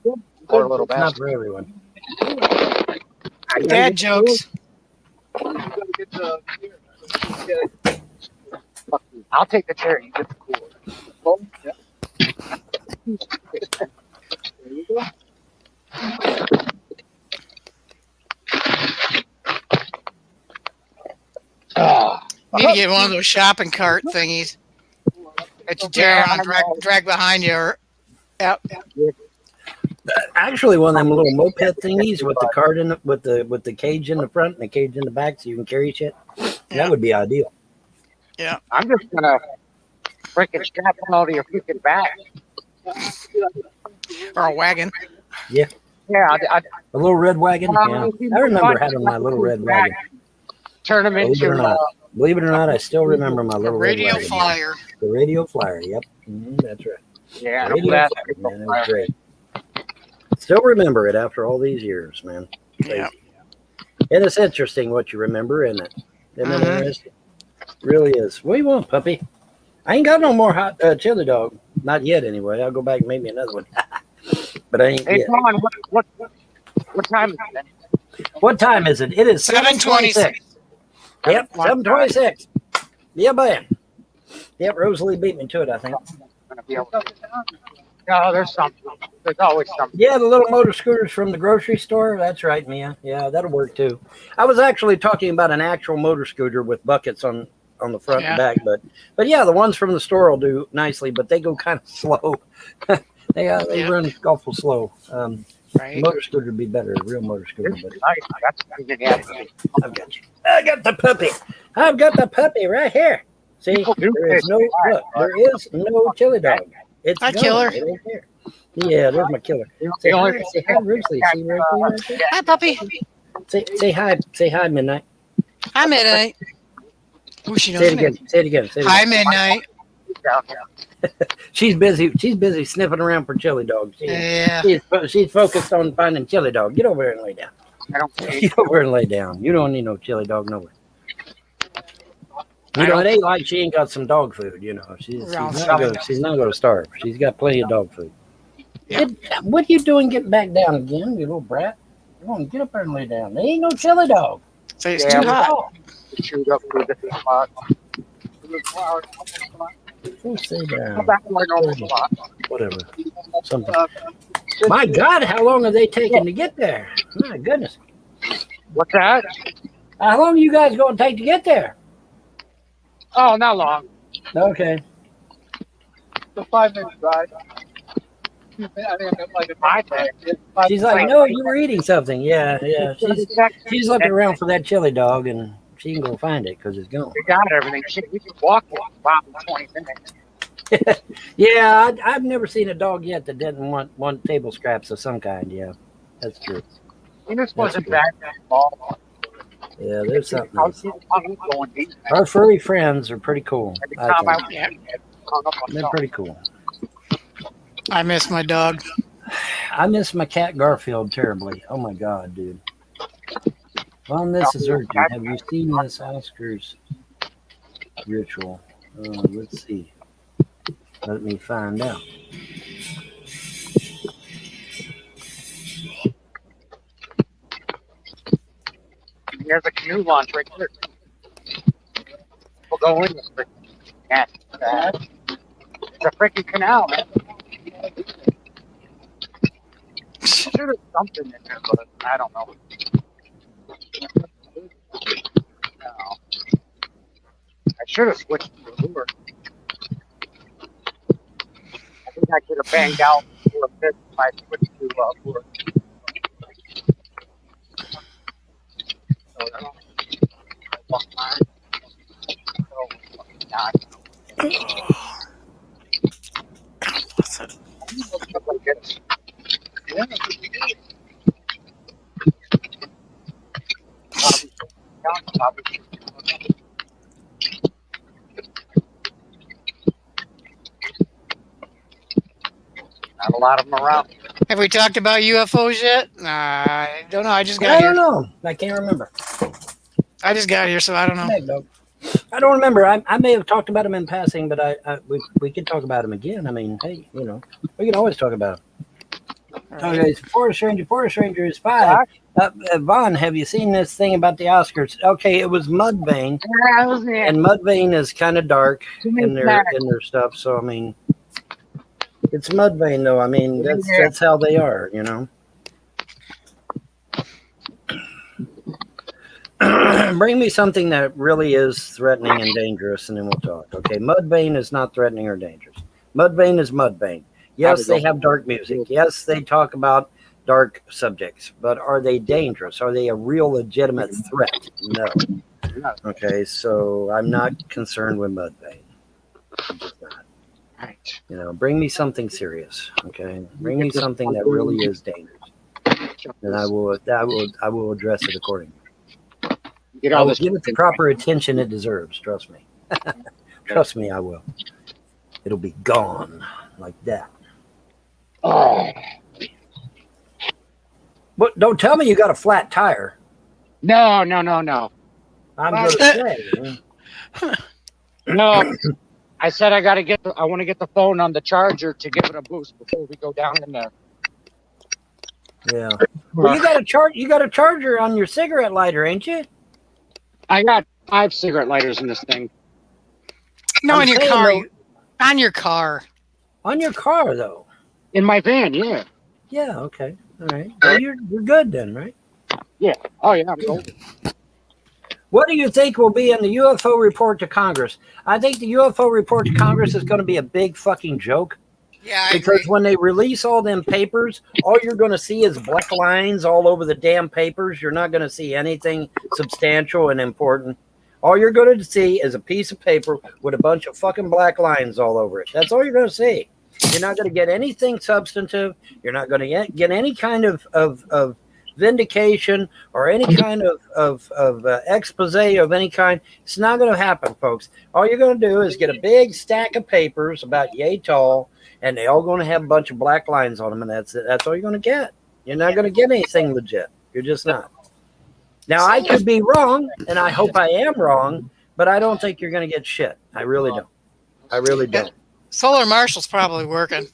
Poor little It's not bastard. for everyone. Dad jokes. I'll take the chair. You get the cooler. Need to get one of those shopping cart thingies that you tear around, drag behind you. Or, yep. Actually, one of them little moped thingies with the cart in the, with the cage in the front and the cage in the back, so you can carry shit. That would be ideal. I'm just gonna freaking strap it all to your freaking back. Or a wagon. Yeah, A little red wagon. Yeah. I remember having my little red wagon. turn them Believe it into. or not, believe it or not, I still remember my A little red radio wagon. flyer. The radio flyer. Yep, that's right. Yeah, Radio that's flyer, man, it was great. Still remember it after all these years, man. Yeah. And it's interesting what you remember, isn't it? Isn't it interesting? Really is. What do you want, puppy? I ain't got no more hot chili dog. Not yet, anyway. I'll go back and make me another one. But I ain't Hey, yet. John, what time is it? What time is it? It is 7:26. Yep, 7:26. Yeah, bam. Yep, Rosalie beat me to it, I think. Gonna be able to- No, there's something. There's always something. Yeah, the little motor scooters from the grocery store. That's right, Mia. Yeah, that'll work too. I was actually talking about an actual motor scooter with buckets on the front and back, but yeah, the ones from the store will do nicely, but they go kind of slow. they run awful slow. Right. Motor scooter would be better, a real motor scooter. But Nice. That's good. Yeah. I've got you. I got the puppy. I've got the puppy right here. See, there is no chili dog. It's Hi, gone. Killer. It ain't there. Yeah, there's my killer. Say hi, Rosalie. See Rosalie right there? Hi, puppy. Say hi, Midnight. Hi, Midnight. Ooh, she knows Say it me. again. Say it again. Say it Hi, again. Midnight. She's busy. She's busy sniffing around for chili dogs. Yeah. She's focused on finding chili dog. Get over there and lay down. I don't see. Get over and lay down. You don't need no chili dog nowhere. You know, it ain't like she ain't got some dog food. You know, she's not gonna starve. She's got plenty of dog food. What are you doing getting back down again, you little brat? Come on, get up there and lay down. There ain't no chili dog. So it's too hot. Chewed up through the spot. Go sit down. Go back to my normal spot. Whatever. Something. My God, how long are they taking to get there? My goodness. What's that? How long are you guys going to take to get there? Oh, not long. Okay. The 5-minute drive. She's like, no, you were eating something. Yeah. She's looking around for that chili dog, and she can go find it because it's gone. We got everything. We can walk it about 20 minutes. Yeah, I've never seen a dog yet that didn't want table scraps of some kind. Yeah, that's true. And this wasn't that small. Yeah, there's something I else. was going deep. Our furry friends are pretty cool. Every I time I think. hung up on They're something. pretty cool. I miss my dog. I miss my cat Garfield terribly. Oh my God, dude. Well, this is urgent. Have you seen this Oscars ritual? Let's see. Let me find out. There's a canoe launch right here. We'll go in this freaking cat. It's a freaking canal, man. Sure, there's something in there, but I don't know. No. I should have switched to the lure. I think I could have banged out for a bit if I switched to lure. So, I don't walk by. So, not. Stuff like this. Yeah. Not a lot of them around. Have we talked about UFOs yet? I don't know. I just I got don't here. know. I can't remember. I just got here, so I don't know. Hey, dog. I don't remember. I may have talked about him in passing, but we could talk about him again. I mean, hey, you know, we can always talk about him. Okay, so Forest Ranger is 5. Vaughn, have you seen this thing about the Oscars? Okay, it was Mudvayne, and Mudvayne is kind of dark in their stuff. So I mean, it's Mudvayne though. I mean, that's how they are, you know. bring me something that really is threatening and dangerous, and then we'll talk. Okay, Mudvayne is not threatening or dangerous. Mudvayne is Mudvayne. Yes, they have dark music. Yes, they talk about dark subjects, but are they dangerous? Are they a real legitimate threat? No. Okay, so I'm not concerned with Mudvayne. I'm just not. Right. You know, bring me something serious. Okay, bring me something that really is dangerous, and I will address it accordingly. Get I all will this. give it the proper attention it deserves. Trust me. Trust me, I will. It'll be gone like that. Oh, But don't tell me you got a flat tire. no. I'm going to say. No. I said I want to get the phone on the charger to give it a boost before we go down in there. Yeah. Well, you got a charger on your cigarette lighter, ain't you? I got 5 cigarette lighters in this thing. No, I'm in your saying, car. though- On your car. On your car, though. In my van, yeah. Yeah. Okay. All right. Well, you're good then, right? Oh, yeah. I'm golden. What do you think will be in the UFO report to Congress? I think the UFO report to Congress is going to be a big fucking joke. Yeah, I Because agree. when they release all them papers, all you're going to see is black lines all over the damn papers. You're not going to see anything substantial and important. All you're going to see is a piece of paper with a bunch of fucking black lines all over it. That's all you're going to see. You're not going to get anything substantive. You're not going to get any kind of vindication or any kind of expose of any kind. It's not going to happen, folks. All you're going to do is get a big stack of papers about yay tall, and they all going to have a bunch of black lines on them, and that's it. That's all you're going to get. You're not going to get anything legit. You're just not. Now, I could be wrong, and I hope I am wrong, but I don't think you're going to get shit. I really don't. I really don't. Solar Marshall's probably working.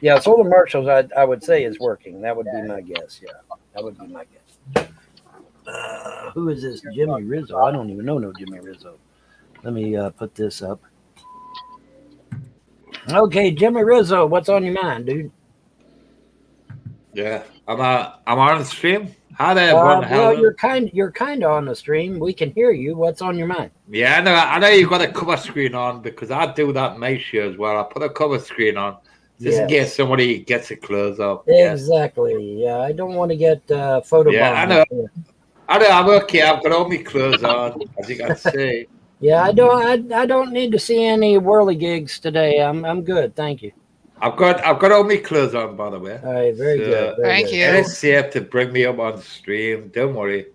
Yeah, Solar Marshals, I would say, is working. That would be my guess. Yeah, that would be my guess. Who is this? Jimmy Rizzo. I don't even know no Jimmy Rizzo. Let me put this up. Okay, Jimmy Rizzo, what's on your mind, dude? Yeah, I'm on the stream. Hi there, everyone. Well, you're kind of on the stream. We can hear you. What's on your mind? Yeah, I know you've got a cover screen on because I do that in my show as well. I put a cover screen on just in case somebody gets it close up. Exactly. Yeah, I don't want to get photo. Yeah, I know. I'm okay. I've got all my clothes on, as you can see. Yeah, I don't need to see any whirligigs today. I'm good, thank you. I've got all my clothes on, by the way. All right, very good. Thank you. It's safe to bring me up on the stream. Don't worry.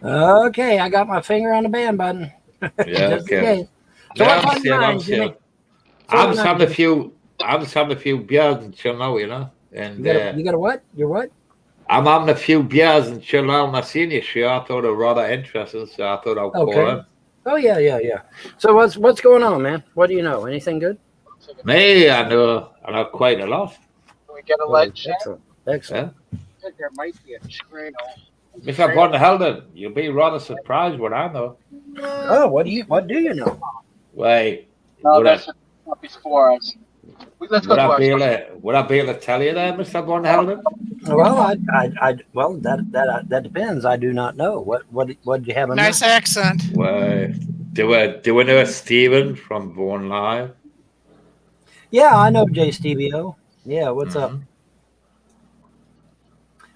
Okay, I got my finger on the band button. Yeah, Just in okay. case. So what's on your mind, Jimmy? I'm just having a few beers and chill out, you know. And You got a what? You're what? I'm having a few beers and chill out. And I seen your show. I thought it was rather interesting, so I thought I'd call in. Oh yeah. So what's going on, man? What do you know? Anything good? Me, I know quite a lot. Can we get a lead check? Excellent. Yeah. I think there might be a screen. Mr. Von Helden, you'll be rather surprised what I know. Oh, what do you know? Wait, No, would that's not before us. Let's go to our would I be able to tell you that, Mr. Von Helden? Well, well that depends. I do not know. What did you have in Nice mind? accent. Wait, do we know Stephen from Born Live? Yeah, I know Jay Stevio. Yeah, what's up?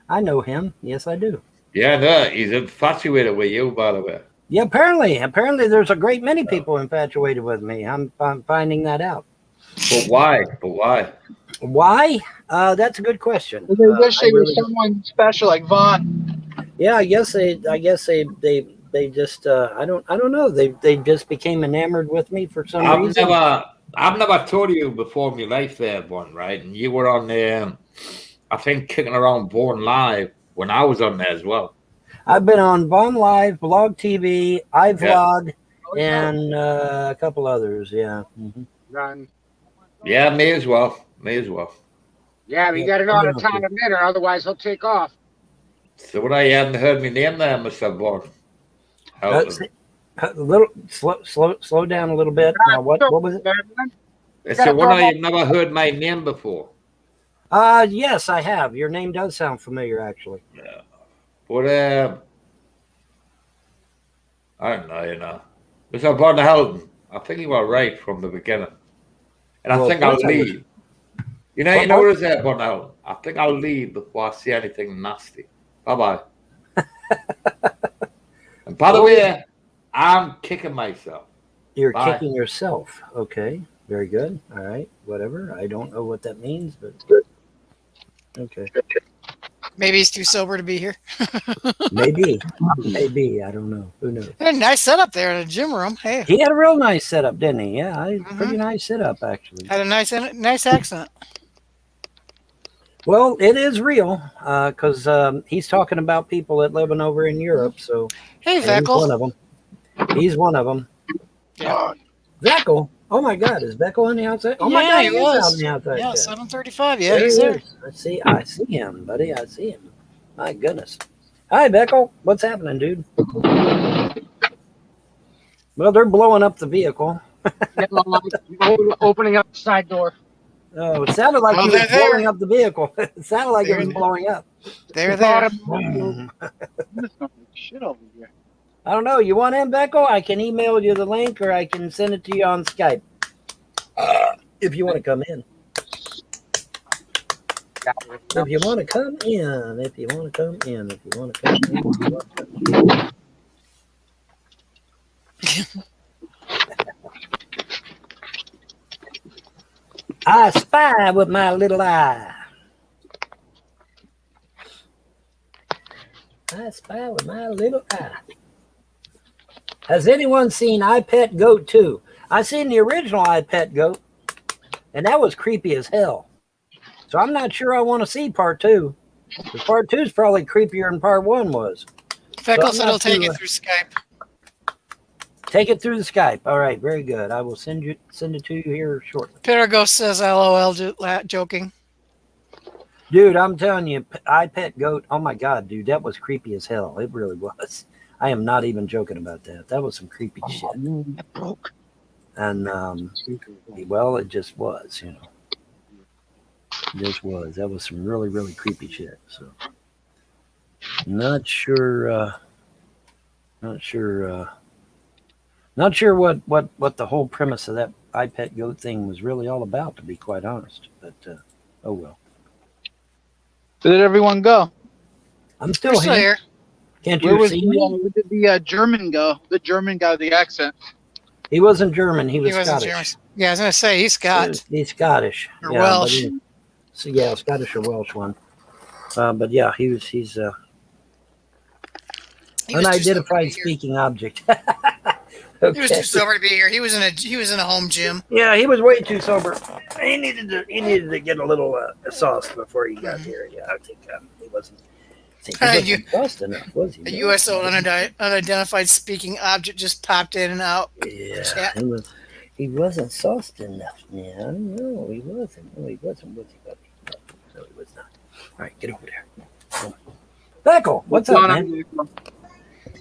I know him. Yes, I do. Yeah, no, he's infatuated with you, by the way. Yeah, apparently there's a great many people infatuated with me. I'm finding that out. But why? Why? That's a good question. They wish they were someone special like Vaughn. Yeah, I guess they just I don't know. They just became enamored with me for some reason. I've never told you before in my life there, Born, right? And you were on there, I think, kicking around Born Live when I was on there as well. I've been on Vaughn Live, Blog TV, iVlog, and a couple others. Yeah. Run. Yeah, me as well. Yeah, but you got to know how to time him in, or otherwise he'll take off. So what I hadn't heard my name there, Mr. Born. A little slow down a little bit. Now, what was it? It's the one I've never heard my name before. Yes, I have. Your name does sound familiar, actually. Yeah. But I don't know, you know. Mr. Von Helden, I think you were right from the beginning. And I Well, think I'll of course I was. leave. You know what is that, Von Helden? I think I'll leave before I see anything nasty. Bye-bye. And by the way, I'm kicking myself. You're Bye. kicking yourself. Okay. Very good. All right. Whatever. I don't know what that means, but okay. Maybe he's too sober to be here. Maybe. Maybe. I don't know. Who knows? Had a nice setup there in the gym room. Hey, He had a real nice setup, didn't he? Yeah, pretty nice setup actually. had a nice accent. Well, it is real because he's talking about people that living over in Europe. So Hey, and he's one Veckle. of them. He's one of them. Yeah. Veckle. Oh my God, is Veckle on the outside? Oh my Yeah, God, he he is was. out on the outside. Yeah, there. 7:35. Yeah, There he's he there. is. I see him, buddy. I see him. My goodness. Hi, Veckle. What's happening, dude? Well, they're blowing up the vehicle. Opening up the side door. Oh, it sounded like Oh, he was they're there. blowing up the vehicle. It sounded like it They're was there. blowing up. They're there. Shit over here. I don't know. You want in, Becco? I can email you the link or I can send it to you on Skype. If you want to come in. If you want to come in. If you want to come in. If you want to come in. If you want to come in. I spy with my little eye. I spy with my little eye. Has anyone seen I Pet Goat 2? I seen the original I Pet Goat, and that was creepy as hell. So I'm not sure I want to see part 2. Because part 2 is probably creepier than part 1 was. Veckle I'm said not he'll take too, it through Skype. Take it through the Skype. All right, very good. I will send it to you here shortly. Peter says LOL joking. Dude, I'm telling you, I Pet Goat. Oh my God, dude, that was creepy as hell. It really was. I am not even joking about that. That was some creepy shit. It broke. And well, it just was, you know. It just was. That was some really, really creepy shit. So, not sure what the whole premise of that I Pet Goat thing was really all about, to be quite honest. But oh well. Where did everyone go? I'm We're still still here. here. Can't Where you was see me? where did the German go? The German guy with the accent. He wasn't German. He was He wasn't Scottish. German. Yeah, I was gonna say he's Scott He's Scottish. or Yeah, Welsh. So yeah, Scottish or Welsh one. But yeah, he's He was too sober to unidentified be here. speaking object. He was Okay. too sober to be here. He was in a home gym. Yeah, he was way too sober. He needed to get a little sauce before he got here. Yeah, I think he wasn't. He wasn't sauced enough, was he? A USO unidentified speaking object just popped in and out. Yeah, Chat. he wasn't sauced enough. Yeah, no, he wasn't. No, he wasn't. Was he, buddy? No, he was not. All right, get over there. Beckle, what's up, man?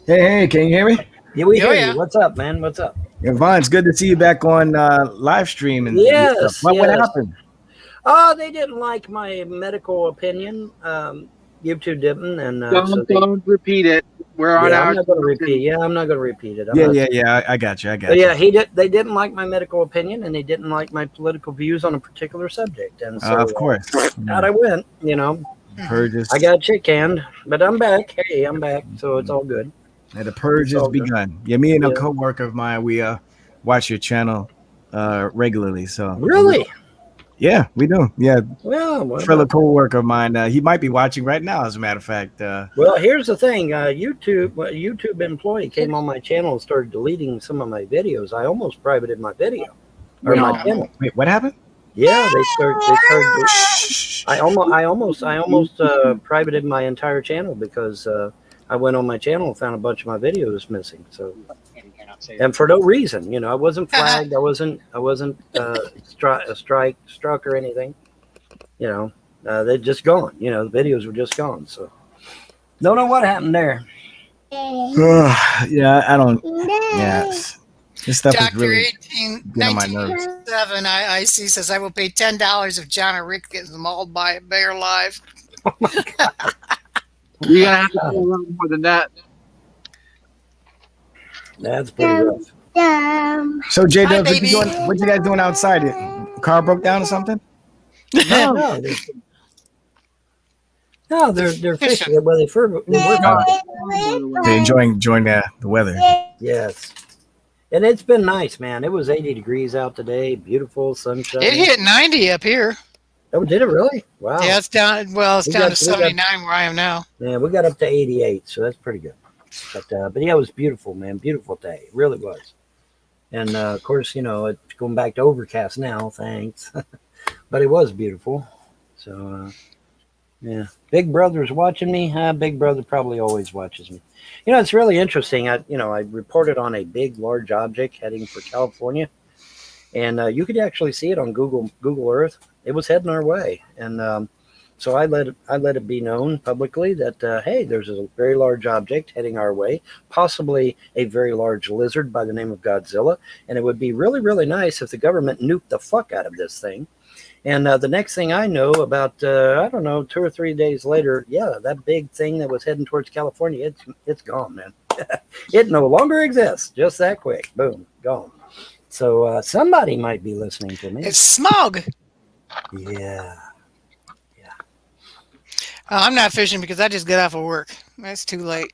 Hey, can you hear me? Yeah, we Oh, hear yeah. you. What's up, man? What's up? Yeah, Vaughn, it's good to see you back on live stream. And Yes, stuff. What yes. happened? Oh, they didn't like my medical opinion. YouTube didn't, and so they, Don't repeat it. We're on yeah, our. I'm not going to repeat. Yeah, I'm not going to repeat it. I'm Yeah, not- yeah. I got you. But yeah, they didn't like my medical opinion, and they didn't like my political views on a particular subject, and so Of course. out I went. You know, Purges. I got chick canned, but I'm back. Hey, I'm back, so it's all good. Yeah, the purge It's has all good. begun. Yeah, me and a Yeah. coworker of mine, we watch your channel regularly. So Really? yeah, we do. Yeah, Well, what fellow about- coworker of mine. He might be watching right now, as a matter of fact. well, here's the thing. YouTube employee came on my channel and started deleting some of my videos. I almost privated my video or my channel. Wait, what happened? Yeah, they started. I almost privated my entire channel because I went on my channel and found a bunch of my videos missing. So, and for no reason, you know, I wasn't flagged. I wasn't struck or anything. You know, they're just gone. You know, the videos were just gone. So, don't know what happened there. Yeah, I don't. Yeah, this stuff is Doctor really 18, get on my nerves. 1997 IIC says I will pay $10 if John or Rick gets mauled by a bear live. You're gonna have to do a little more than that. That's pretty rough. So J Hi, Dubs, baby. what you guys doing outside? Car broke down or something? No, they're fishing. Well, they work on They're enjoying the weather. Yes. And it's been nice, man. It was 80 degrees out today. Beautiful sunshine. It hit 90 up here. Oh, did it really? Wow. Yeah, it's down. Well, it's We down got- to we got- 79 where I am now. Yeah, we got up to 88, so that's pretty good. But yeah, it was beautiful, man. Beautiful day. It really was. And of course, you know, it's going back to overcast now, thanks. But it was beautiful. So yeah. Big Brother's watching me. Big Brother probably always watches me. You know, it's really interesting. I reported on a big, large object heading for California, and you could actually see it on Google Earth. It was heading our way, and so I let it be known publicly that hey, there's a very large object heading our way, possibly a very large lizard by the name of Godzilla, and it would be really, really nice if the government nuked the fuck out of this thing. And the next thing I know, about I don't know, 2 or 3 days later, yeah, that big thing that was heading towards California, it's gone, man. It no longer exists. Just that quick, boom, gone. So somebody might be listening to me. It's smog. Yeah. I'm not fishing because I just got off of work. It's too late.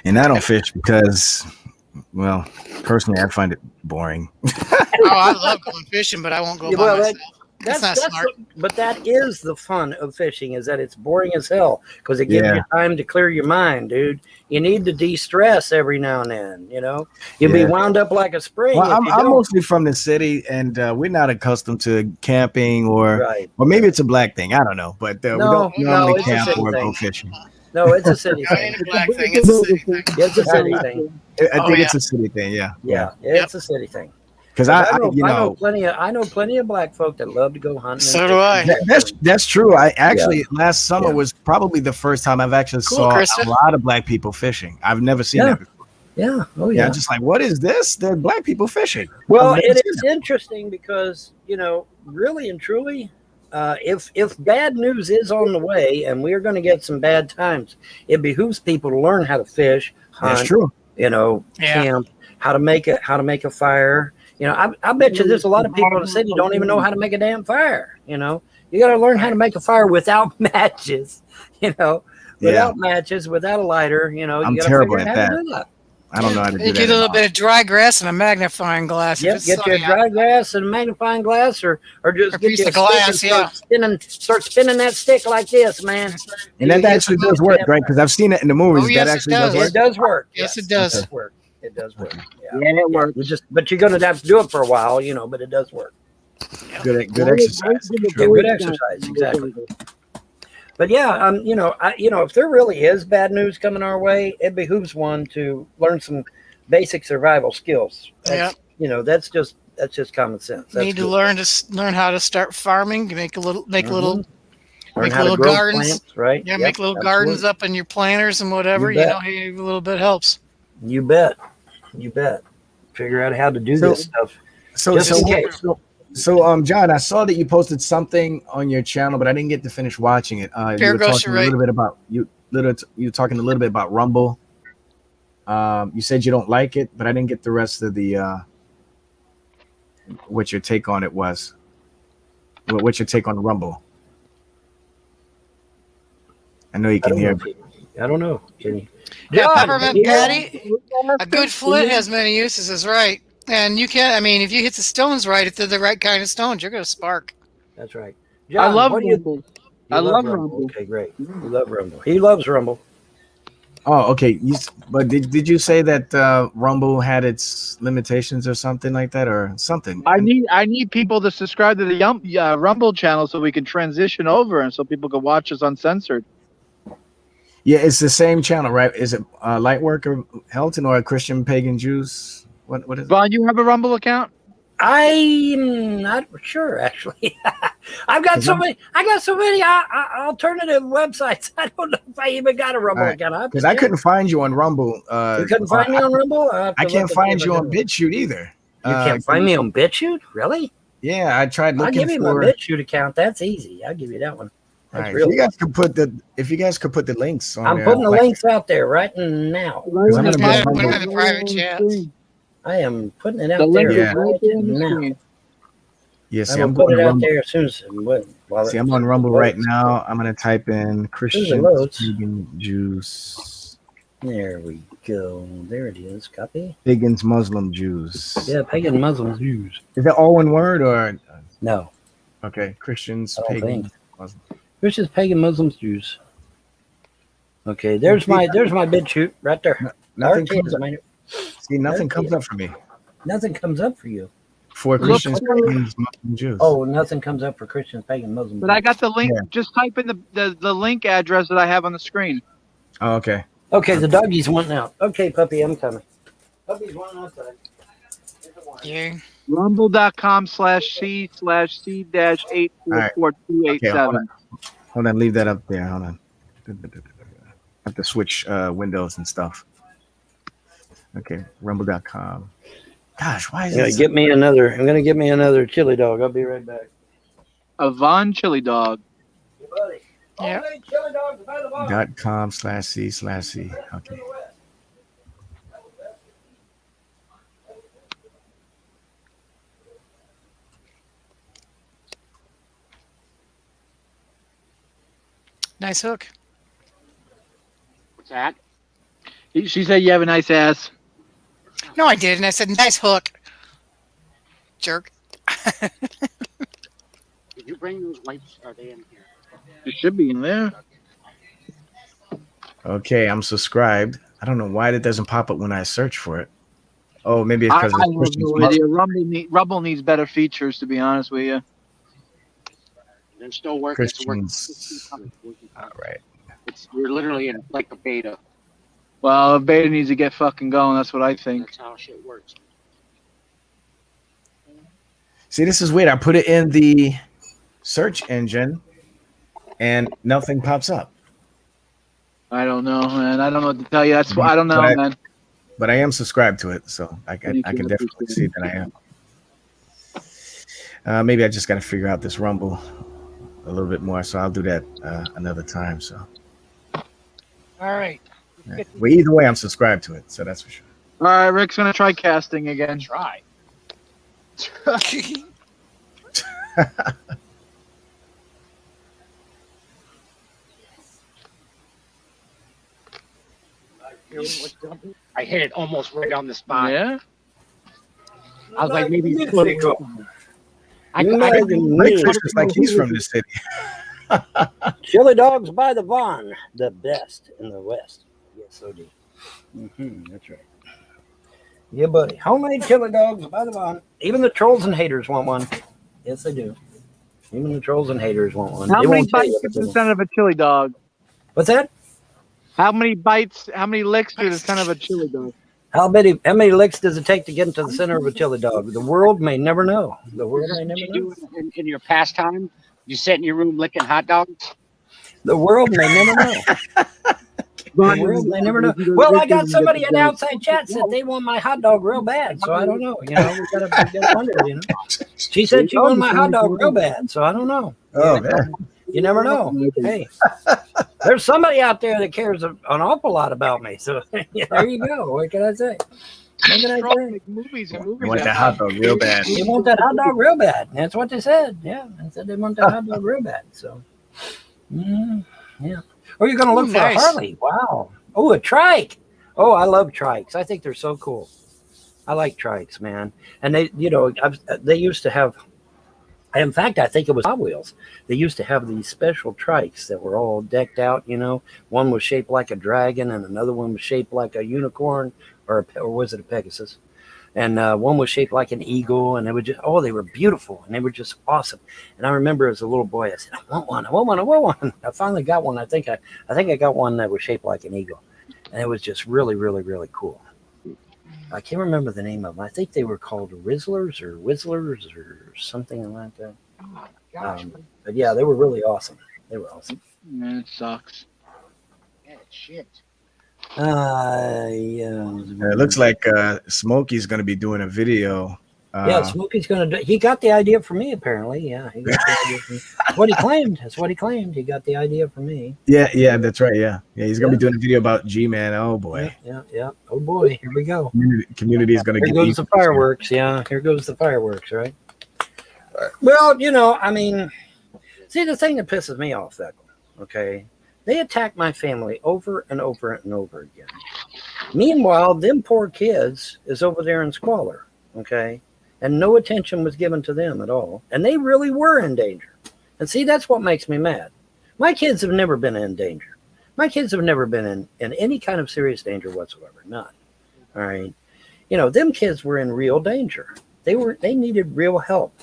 And I don't fish because, well, personally, I find it boring. Oh, I love going fishing, but I won't go Yeah, by well, myself. That's not smart. But that is the fun of fishing, is that it's boring as hell because it gives Yeah. you time to clear your mind, dude. You need to de-stress every now and then, you know. You'll Yeah. be wound up like a spring. Well, if I'm you don't. mostly from the city, and we're not accustomed to camping, or Right. maybe it's a black thing. I don't know, but we No, don't no, normally it's a camp city or go thing. fishing. No, it's a city Not thing. even a black thing. It's a city thing. It's a city thing. I Oh, think yeah. it's a city thing. Yeah, Yeah, it's a city thing. Because I know, you I know know, I know plenty of black folk that love to go hunting. So and do I. fishing. that's true. I actually last summer Yeah. was probably the first time I've actually Cool, saw Krista. a lot of black people fishing. I've never seen Yeah. that before. Yeah. Oh Yeah, yeah. I'm just like, what is this? They're black people fishing. Well, I've never it seen is interesting because, you know, really and truly, if bad news is on the way and we're going to get some bad times, it behooves people to learn how to fish, hunt, That's true. you know, Yeah. camp, how to make a fire. You know, I bet you there's a lot of people in the city don't even know how to make a damn fire. You know, you got to learn how to make a fire without matches. You know, without matches, without a lighter. You know, I'm you gotta terrible figure at out how to that. do that. I don't know how to do You that. get a at little all. bit of dry grass and a magnifying glass. if Yep, it's get you a sunny out. dry glass and a magnifying glass, or just Or get piece you a of stick glass, and start spinning that stick like this, man. And that You get actually some does work, step- right? Because I've seen it in the movies. Oh, yes, that it actually does. does work. It does work. Yes, it does. It does work. It does work. Yeah, it works. But you're gonna have to do it for a while, you know. But it does work. Good exercise. Yeah, good exercise, exactly. But yeah, you know, if there really is bad news coming our way, it behooves one to learn some basic survival skills. That's, you know, that's just common sense. That's Need to good. learn how to start farming. Make a little Learn make how to little grow gardens. plants, right? Yeah, Yep, make little absolutely. gardens up in your planters and whatever. You You bet. know, hey, a little bit helps. You bet. You bet. Figure out how to do So- this stuff. So, Just so, in case. John, I saw that you posted something on your channel, but I didn't get to finish watching it. You Fair were goes talking to a little bit about you were talking a little bit about Rumble. You said you don't like it, but I didn't get the rest of the what your take on it was. What's your take on Rumble? I know you can hear. I don't know. Can you? Yeah, John, peppermint yeah. patty. A good flint has many uses, is right. And you can, I mean, if you hit the stones right, if they're the right kind of stones, you're going to spark. That's right. I John, love what do you- Rumble. you I love Rumble. Okay, great. You love Rumble. He loves Rumble. Oh, okay. But did you say that Rumble had its limitations or something like that, or something? I need people to subscribe to the Rumble channel so we can transition over and so people can watch us uncensored. Yeah, it's the same channel, right? Is it Lightworker Helton or Christian Pagan Jews? What is it? Vaughn, you have a Rumble account? I'm not sure, actually. I got so many alternative websites. I don't know if I even got a Rumble All right. account. Because I couldn't find you on Rumble. You couldn't find me on Rumble? I can't find you on BitChute either. You can't find me on BitChute? Really? Yeah, I tried I'll looking give you my for. BitChute account. That's easy. I'll give you that one. All right. really If you guys could put the links on I'm there. putting the like- links out there right now. 'Cause I'm gonna be Yeah, on put Rumble. it in the private chats. I am putting it The out link there Yeah. is right right there on the now. screen. Yeah, I see, will I'm put going it to out Rumble. there as soon as while See, it I'm on Rumble right loads. now. I'm gonna type in Christian loads. pagan Jews, There we go. There it is. Copy. pagans, Muslim Jews. Yeah, pagan Muslims Jews. Is that all one word or No, okay? Christians, I don't pagans, think. Muslim. Which is pagan Muslims Jews. Okay, there's my bid shoot right there. Nothing RT comes is up. my- See, nothing RT. comes up for me. Nothing comes up for you. For Look Christians, for- pagans, Muslim Jews. Oh, nothing comes up for Christians, pagan Muslims. But I got the link. Yeah. Just type in the link address that I have on the screen. Oh, okay. Okay, the doggies wanting out. Okay, puppy, I'm coming. Puppy's wanting outside. Yeah. Rumble.com/c/c-844-287. Hold on, leave that up there. Hold on. I have to switch windows and stuff. Okay, rumble.com. Gosh, why is I'm gonna this? get me another chili dog. I'll be right back. Avon Chili Dog. Hey, buddy. Yeah. Homemade chili dogs by the bar. .com/c/c. Okay. Nice hook. What's that? She said you have a nice ass. No, I didn't. I said nice hook. Jerk. Did you bring those wipes? Are they in here? It should be in there. Okay, I'm subscribed. I don't know why that doesn't pop up when I search for it. Oh, maybe it's I because have no idea. Rumble needs better features, to be honest with you. They're still working. It's working. Christians. All right. You're literally in like a beta. Well, beta needs to get fucking going. That's what I think. That's how shit works. See, this is weird. I put it in the search engine, and nothing pops up. I don't know, man. I don't know what to tell you. That's why I don't know, But man. But I am subscribed to it, so I can Thank you. definitely see that I am. Maybe I just got to figure out this Rumble a little bit more, so I'll do that another time. So, All right. yeah. Well, either way, I'm subscribed to it, so that's for sure. All right, Rick's gonna try casting again. Try. I hit it almost right on the spot. Yeah. I was like, maybe Mexico. flip it. I Mike Fish is like he's from this city. Chili dogs by the Vaughn, the best in the West. Yes, OD. That's right. Yeah, buddy. Homemade chili dogs by the Vaughn. Even the trolls and haters want one. Yes, they do. Even the trolls and haters want one. How They many won't tell you bites what is they the want. son of a chili dog? What's that? How many bites? How many licks do the son of a chili dog? How many licks does it take to get into the center of a chili dog? The world may never know. The world may never you know. do in your pastime? You sit in your room licking hot dogs? The world may never know. The world may never know. Well, I got somebody in the outside chat said they want my hot dog real bad, so I don't know. You know, we gotta wonder. You know, she said she wanted my hot dog real bad, so I don't know. Oh man. You never know. Hey, there's somebody out there that cares an awful lot about me. So there you go. What can I say? What can I say? Movies and I movies. want that hot dog real bad. They want that hot dog real bad. That's what they said. Yeah, they said they want that hot dog real bad. So, yeah. Oh, you're gonna look for Nice. a Harley? Wow. Oh, a trike. Oh, I love trikes. I think they're so cool. I like trikes, man. And they, you know, they used to have. In fact, I think it was Hot Wheels. They used to have these special trikes that were all decked out. You know, one was shaped like a dragon, and another one was shaped like a unicorn, or was it a Pegasus? And one was shaped like an eagle, and they were just they were beautiful, and they were just awesome. And I remember as a little boy, I said, I want one. I finally got one. I think I got one that was shaped like an eagle, and it was just really, really, really cool. I can't remember the name of them. I think they were called Rizzlers or Whizzlers or something like that. Oh, gosh. But yeah, they were really awesome. They were awesome. Man, it sucks. Yeah, shit. Yeah. It looks like Smokey's gonna be doing a video Yeah, Smokey's gonna do. He got the idea from me, apparently. Yeah, he got the idea from me. What he claimed. That's what he claimed. He got the idea from me. Yeah, that's right. Yeah, he's gonna be doing a video about G-Man. Oh boy. Yeah. Oh boy, here we go. Community is gonna Here get goes the fireworks. Yeah, here goes the fireworks. Right. Well, I mean, see, the thing that pisses me off, that okay, they attack my family over and over and over again. Meanwhile, them poor kids is over there in squalor. Okay. And no attention was given to them at all. And they really were in danger. And see, that's what makes me mad. My kids have never been in danger. My kids have never been in any kind of serious danger whatsoever. None. All right. Them kids were in real danger. They needed real help.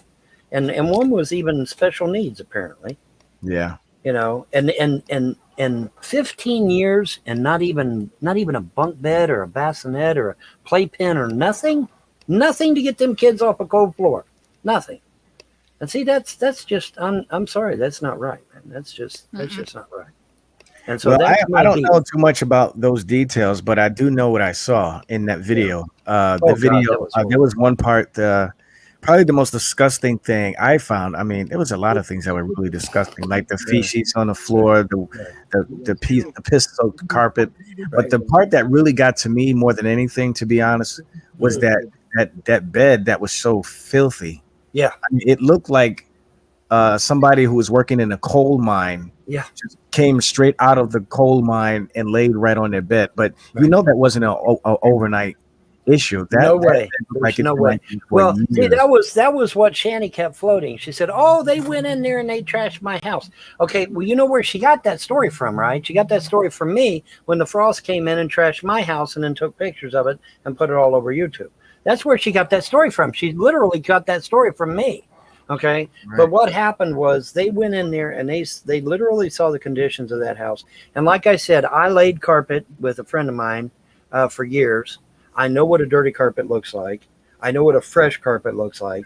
And one was even special needs, apparently. Yeah. And 15 years and not even a bunk bed or a bassinet or a playpen or nothing. Nothing to get them kids off a cold floor. Nothing. And see, that's just I'm sorry, that's not right, man. That's just not right. And so Well, I don't know too much about those details, but I do know what I saw in that video. There was one part, probably the most disgusting thing I found. I mean, there was a lot of things that were really disgusting, like the feces on the floor, the piss-soaked carpet. But the part that really got to me more than anything, to be honest, was that bed that was so filthy. Yeah. I mean, it looked like somebody who was working in a coal mine just came straight out of the coal mine and laid right on their bed. But that wasn't an overnight issue. No way. Like no way. Well, see, that was what Shani kept floating. She said, "Oh, they went in there and they trashed my house." Okay, well, you know where she got that story from, right? She got that story from me when the Frost came in and trashed my house and then took pictures of it and put it all over YouTube. That's where she got that story from. She literally got that story from me. Okay. Right. But what happened was they went in there and they literally saw the conditions of that house. And like I said, I laid carpet with a friend of mine for years. I know what a dirty carpet looks like. I know what a fresh carpet looks like.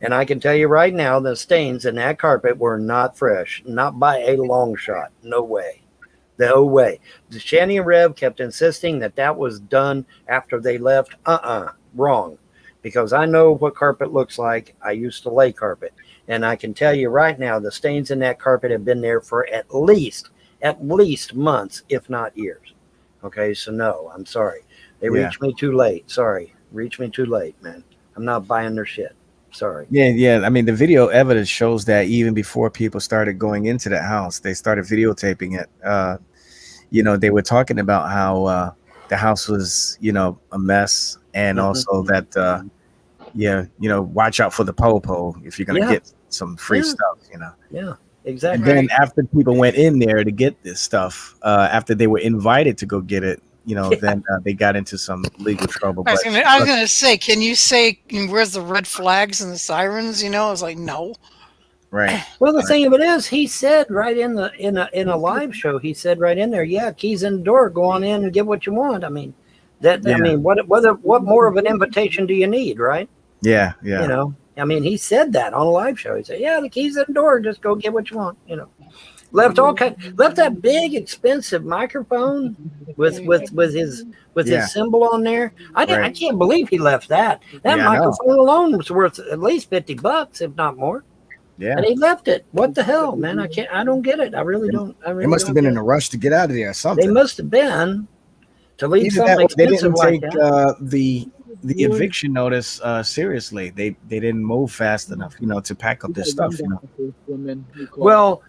And I can tell you right now, the stains in that carpet were not fresh, not by a long shot. No way. No way. Shani and Rev kept insisting that was done after they left. Wrong. Because I know what carpet looks like. I used to lay carpet. And I can tell you right now, the stains in that carpet have been there for at least months, if not years. Okay, so no, I'm sorry. They reached me too late. Sorry. Reached me too late, man. I'm not buying their shit. Sorry. Yeah. I mean, the video evidence shows that even before people started going into the house, they started videotaping it. They were talking about how the house was, a mess. And also that, watch out for the po-po if you're going to get some free stuff, Yeah, exactly. And then after people went in there to get this stuff, after they were invited to go get it, then they got into some legal trouble. I was going to say, can you say where's the red flags and the sirens? I was like, no. Right. Well, the thing of it is, he said right in a live show, he said right in there, keys in the door, go on in and get what you want. I mean, I mean, what more of an invitation do you need, right? Yeah. I mean, he said that on a live show. He said, the keys in the door, just go get what you want. Left that big expensive microphone with his symbol on there. I can't believe he left that. That microphone alone was worth at least $50, if not more. Yeah. And he left it. What the hell, man? I don't get it. I really don't. They must have been in a rush to get out of there or something. They must have been to leave something they didn't like take that. the eviction notice seriously. They didn't move fast enough, to pack up their stuff. Well,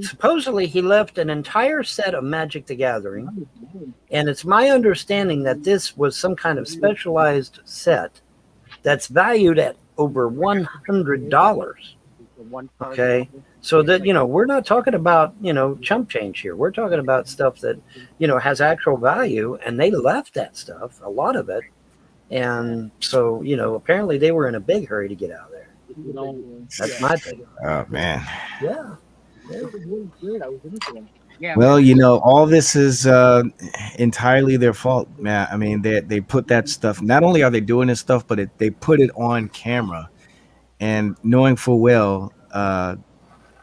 supposedly he left an entire set of Magic the Gathering, and it's my understanding that this was some kind of specialized set that's valued at over $100. Okay, so that we're not talking about chump change here. We're talking about stuff that has actual value, and they left that stuff, a lot of it, and so apparently they were in a big hurry to get out of there. That's my thing. Oh man. Yeah. Well, all this is entirely their fault, man. I mean, they put that stuff. Not only are they doing this stuff, but they put it on camera, and knowing full well,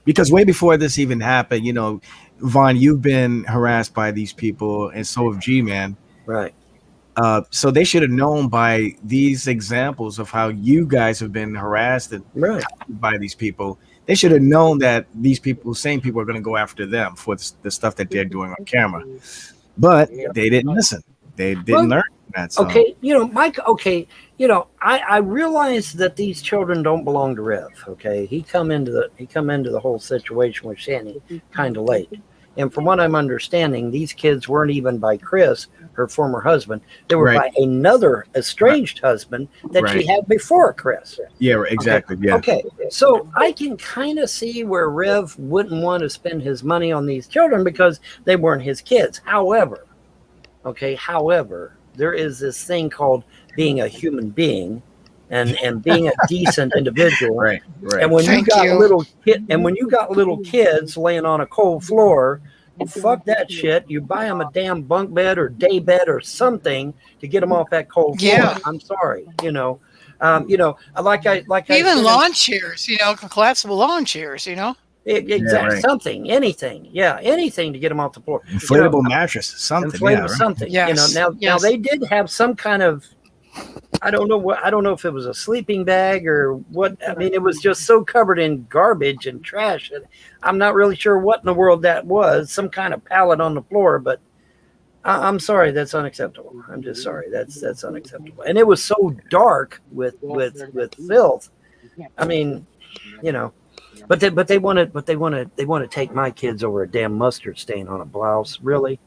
because way before this even happened, Vaughn, you've been harassed by these people, and so have G-Man. Right. So they should have known by these examples of how you guys have been harassed and Right. by these people. They should have known that these people, same people, are going to go after them for the stuff that they're doing on camera. But they didn't listen. They didn't learn that. So. Okay, Mike. Okay, I realize that these children don't belong to Rev. Okay, he come into the whole situation with Shani kind of late, and from what I'm understanding, these kids weren't even by Chris, her former husband. They were by another estranged husband that she had before Chris. Yeah, exactly. Yeah. Okay, so I can kind of see where Rev wouldn't want to spend his money on these children because they weren't his kids. However, there is this thing called being a human being and being a decent individual. Right. And when you got little kids laying on a cold floor, fuck that shit. You buy them a damn bunk bed or day bed or something to get them off that cold floor. Yeah. I'm sorry, like I Even said, lawn chairs, collapsible lawn chairs, exactly, something, anything, anything to get them off the floor. Inflatable mattress, something. Inflatable something. Yes. Now they did have some kind of, I don't know if it was a sleeping bag or what. I mean, it was just so covered in garbage and trash. And I'm not really sure what in the world that was. Some kind of pallet on the floor, but I'm sorry, that's unacceptable. I'm just sorry, that's unacceptable. And it was so dark with filth. I mean, but they want to take my kids over a damn mustard stain on a blouse, really,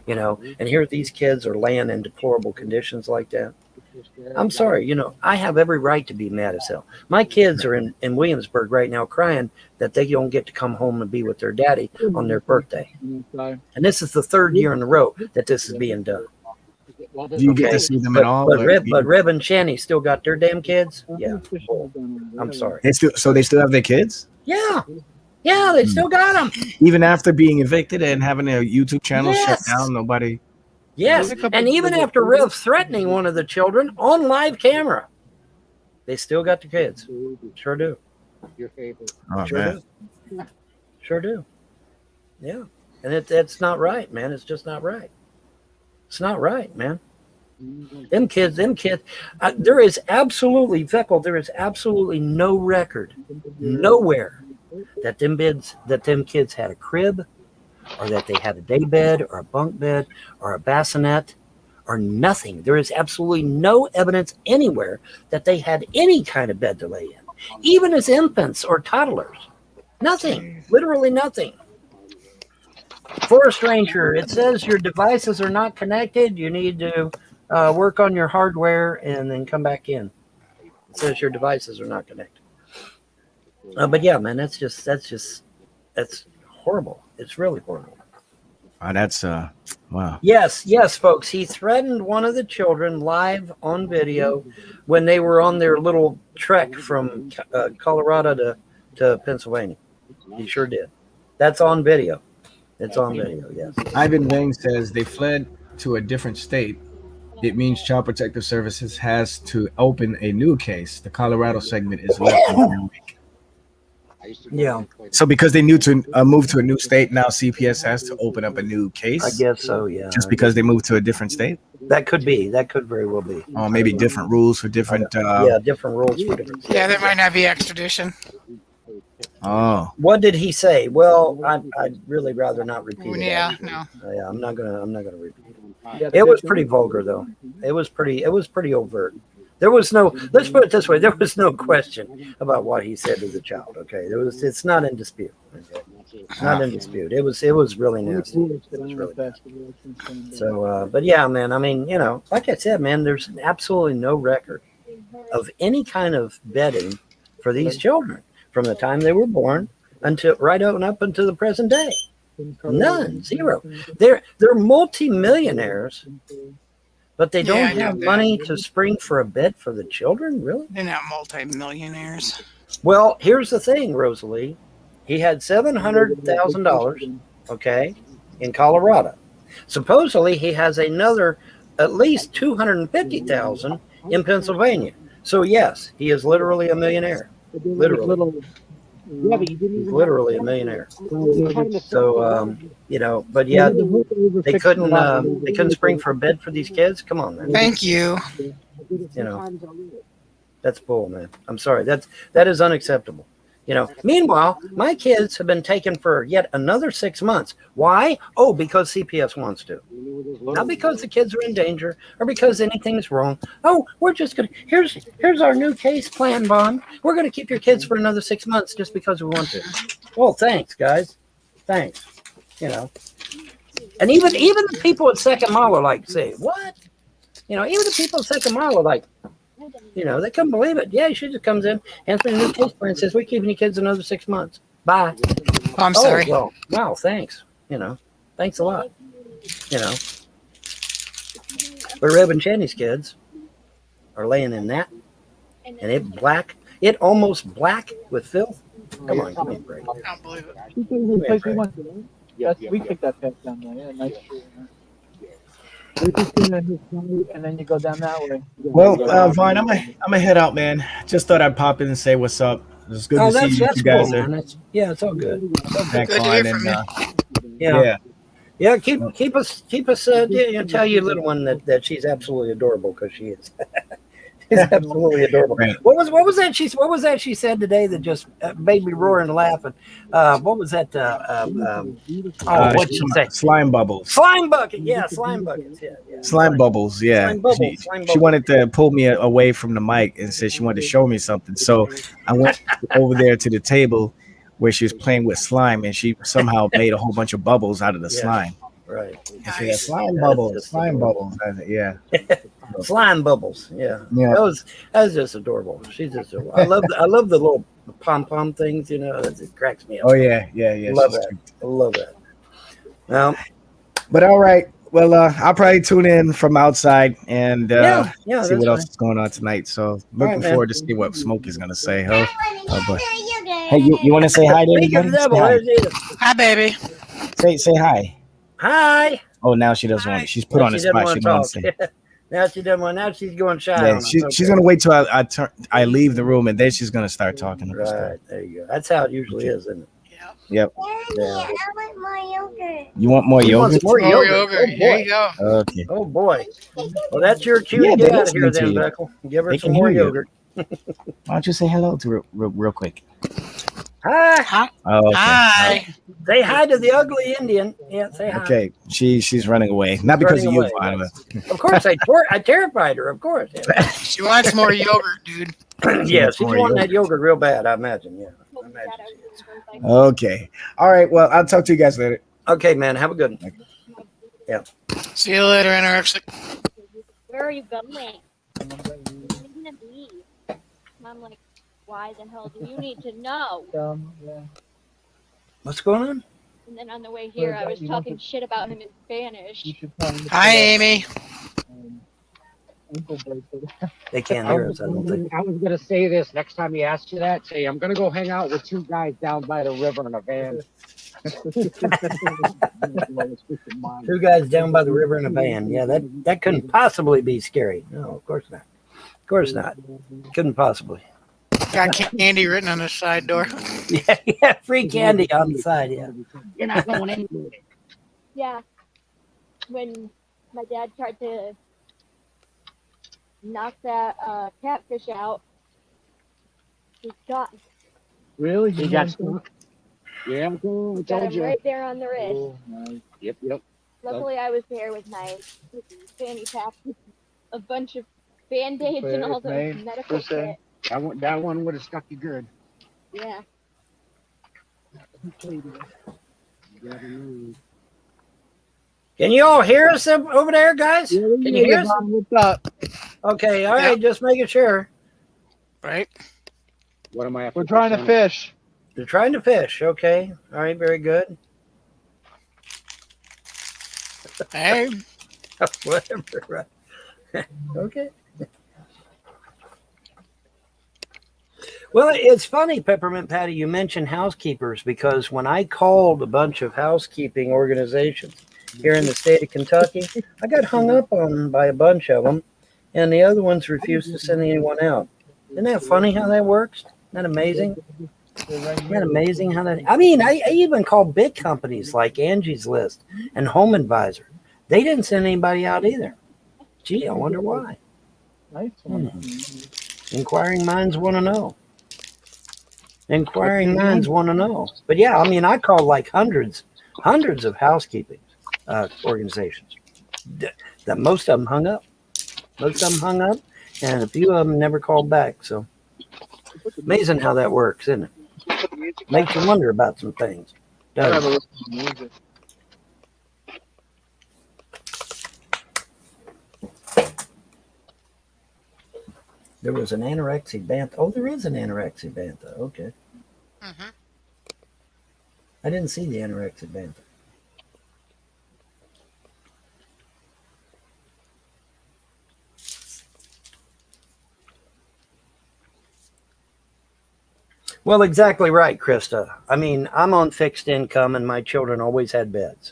And here these kids are laying in deplorable conditions like that. I'm sorry, I have every right to be mad as hell. My kids are in Williamsburg right now crying that they don't get to come home and be with their daddy on their birthday. And this is the third year in a row that this is being done. Do you get to see them at all? But Rev and Shani still got their damn kids? Yeah. I'm sorry. They still have their kids? Yeah. Yeah, they still got them. Even after being evicted and having their YouTube channel shut down, nobody... Yes, and even after Rev threatening one of the children on live camera, they still got the kids. Sure do. Your favorite. Oh, man. Sure do. Yeah, and it's not right, man. It's just not right. It's not right, man. Them kids. There is absolutely, Veckel, there is absolutely no record, nowhere, that them kids had a crib, or that they had a day bed or a bunk bed or a bassinet or nothing. There is absolutely no evidence anywhere that they had any kind of bed to lay in, even as infants or toddlers. Nothing, literally nothing. Forest Ranger, it says your devices are not connected. You need to work on your hardware and then come back in. It says your devices are not connected. But yeah, man, that's horrible. It's really horrible. That's wow. Yes, folks. He threatened one of the children live on video when they were on their little trek from Colorado to Pennsylvania. He sure did. That's on video. It's on video. Yes. Ivan Wang says they fled to a different state. It means Child Protective Services has to open a new case. The Colorado segment is left in 1 week. Yeah. So because they moved to a new state, now CPS has to open up a new case? I guess so, yeah. Just because they moved to a different state? That could be. That could very well be. Or maybe different rules for different... different rules for different states. Yeah, there might not be extradition. Oh. What did he say? Well, I'd really rather not repeat it. Yeah, actually. no. Yeah, I'm not gonna repeat it. It was pretty vulgar, though. It was pretty overt. There was no, let's put it this way, there was no question about what he said to the child. Okay, it's not in dispute. Okay? It's not in dispute. It was really nasty. It was really nasty. So, but yeah, man. I mean, like I said, man, there's absolutely no record of any kind of bedding for these children from the time they were born until right on up until the present day. None, zero. They're multimillionaires. But they don't have money to spring for a bed for the children, really? They're not multi-millionaires. Well, here's the thing, Rosalie. He had $700,000, okay, in Colorado. Supposedly, he has another at least $250,000 in Pennsylvania. So yes, he is literally a millionaire. Literally. Yeah, but you didn't He's even literally a millionaire. So, you know, but yeah, they couldn't spring for a bed for these kids. Come on, man. Thank you. You know, that's bull, man. I'm sorry. That is unacceptable. You know, meanwhile, my kids have been taken for yet another 6 months. Why? Oh, because CPS wants to. Not because the kids are in danger or because anything's wrong. Oh, we're just going to, here's our new case plan, Bond. We're going to keep your kids for another 6 months just because we want to. Well, thanks, guys. Thanks. You know, and even the people at Second Mile are like, say, what? You know, even the people at Second Mile are like, you know, they couldn't believe it. Yeah, she just comes in, hands me a new case plan, says, we're keeping you kids another 6 months. Bye. Oh, I'm sorry. Well, wow, thanks. You know, thanks a lot. You know. But Reb and Channy's kids are laying in that. And it almost black with filth. Come on, give me a break. I don't believe it. She thinks the place we went to. Yes, we took that path down there. Yeah, nice. We just came in here, and then you go down that way. Well, Vaughn, I'm gonna head out, man. Just thought I'd pop in and say what's up. It's good to see you guys cool, there. man. Yeah, it's all good. Back Good to on hear from and Yeah. Yeah, keep us. Tell your little one that she's absolutely adorable because she is. She's absolutely adorable. Right. What was that she said today that just made me roar and laugh? And what was that? What'd she say? Slime bubbles. Slime bucket. Yeah, slime buckets. Yeah. Slime bubbles, yeah. Slime bubbles, She, slime she bubbles. wanted to pull me away from the mic and said she wanted to show me something. So I went over there to the table where she was playing with slime, and she somehow made a whole bunch of bubbles out of the Yeah. slime. Right. And she had slime bubbles, slime bubbles. Yeah. Slime bubbles. Yeah. Yeah. That was just adorable. She's just adorable. I love the little pom things. You know, it cracks me up. Oh yeah. Love she's that. cute. I love that. Well, But all right. Well, I'll probably tune in from outside and yeah, see that's what else fine. is going on tonight. So looking man. forward to see what Smoke is gonna say. Oh boy. Hey, you want to say hi to Speak of anybody? the devil, Say hi. there's Edith. Hi, baby. Say hi. Hi. Oh, now she doesn't want to. She's put Now on the she doesn't spot. wanna She doesn't want to talk. say. Now she doesn't want. Now she's going shy. Yeah, on us. she's Okay. gonna wait till I leave the room, and then she's gonna start talking. Right there you go. That's how it usually is, isn't it? Yep. Yeah. You want more He wants yogurt? more More yogurt. yogurt. Oh, Here boy. you go. Okay. Oh boy. Well, that's your cue Yeah, to get they're out of here, listening to then, you. Beckel. Give her They some can more hear you. yogurt. Why don't you say hello to real quick? Hi. Oh, okay. Hi. Say hi to the ugly Indian. Yeah, say hi. Okay. She's running away. Not because Running of you, away, Vaughn, but Of course, I terrified her. Of course. Yeah, She wants more yogurt, dude. yeah she's more wanting that yogurt real bad. I imagine. Yeah. I imagine. Okay. All right. Well, I'll talk to you guys later. Okay, man. Have a good one. Yeah. See you later, anorexic. Where are you going? I'm gonna leave. And I'm like, why the hell do you need to know? What's going on? And then on the way here, I was talking shit about him in Spanish. Hi, Amy. They can't hear us. I don't think. I was gonna say this next time he asks you that. Say, I'm gonna go hang out with two guys down by the river in a van. Two guys down by the river in a van. Yeah, that couldn't possibly be scary. No, of course not. Of course not. Couldn't possibly. Got candy written on the side door. Yeah, free candy on the side. Yeah. You're not going anywhere. Yeah. When my dad tried to knock that catfish out, he got Really? He got stuck. Yeah, I told him you. right there on the wrist. Yep. Luckily, I was there with my fanny pack, a bunch of band-aids and all the medical shit. That one would have stuck you good. Yeah. Can you all hear us over there, guys? Can you hear us? What's up? Okay, all right, just making sure. Right? What am I? We're trying to fish. You're trying to fish. Okay, all right, very good. Hey. Whatever. Right. Okay. Well, it's funny, Peppermint Patty, you mentioned housekeepers because when I called a bunch of housekeeping organizations here in the state of Kentucky, I got hung up on by a bunch of them, and the other ones refused to send anyone out. Isn't that funny how that works? Isn't that amazing? Isn't that amazing how that? I mean, I even called big companies like Angie's List and Home Advisor. They didn't send anybody out either. Gee, I wonder why. Nice Hmm. one. Inquiring minds want to know. Inquiring minds want to know. But yeah, I mean, I called like hundreds of housekeeping organizations. That most of them hung up. Most of them hung up, and a few of them never called back. So amazing how that works, isn't it? Makes you wonder about some things. I never Doesn't it? listened to music. There was an anorexic bantha. Oh, there is an anorexic bantha. Okay. Mm-hmm. I didn't see the anorexic bantha. Well, exactly right, Krista. I mean, I'm on fixed income and my children always had beds.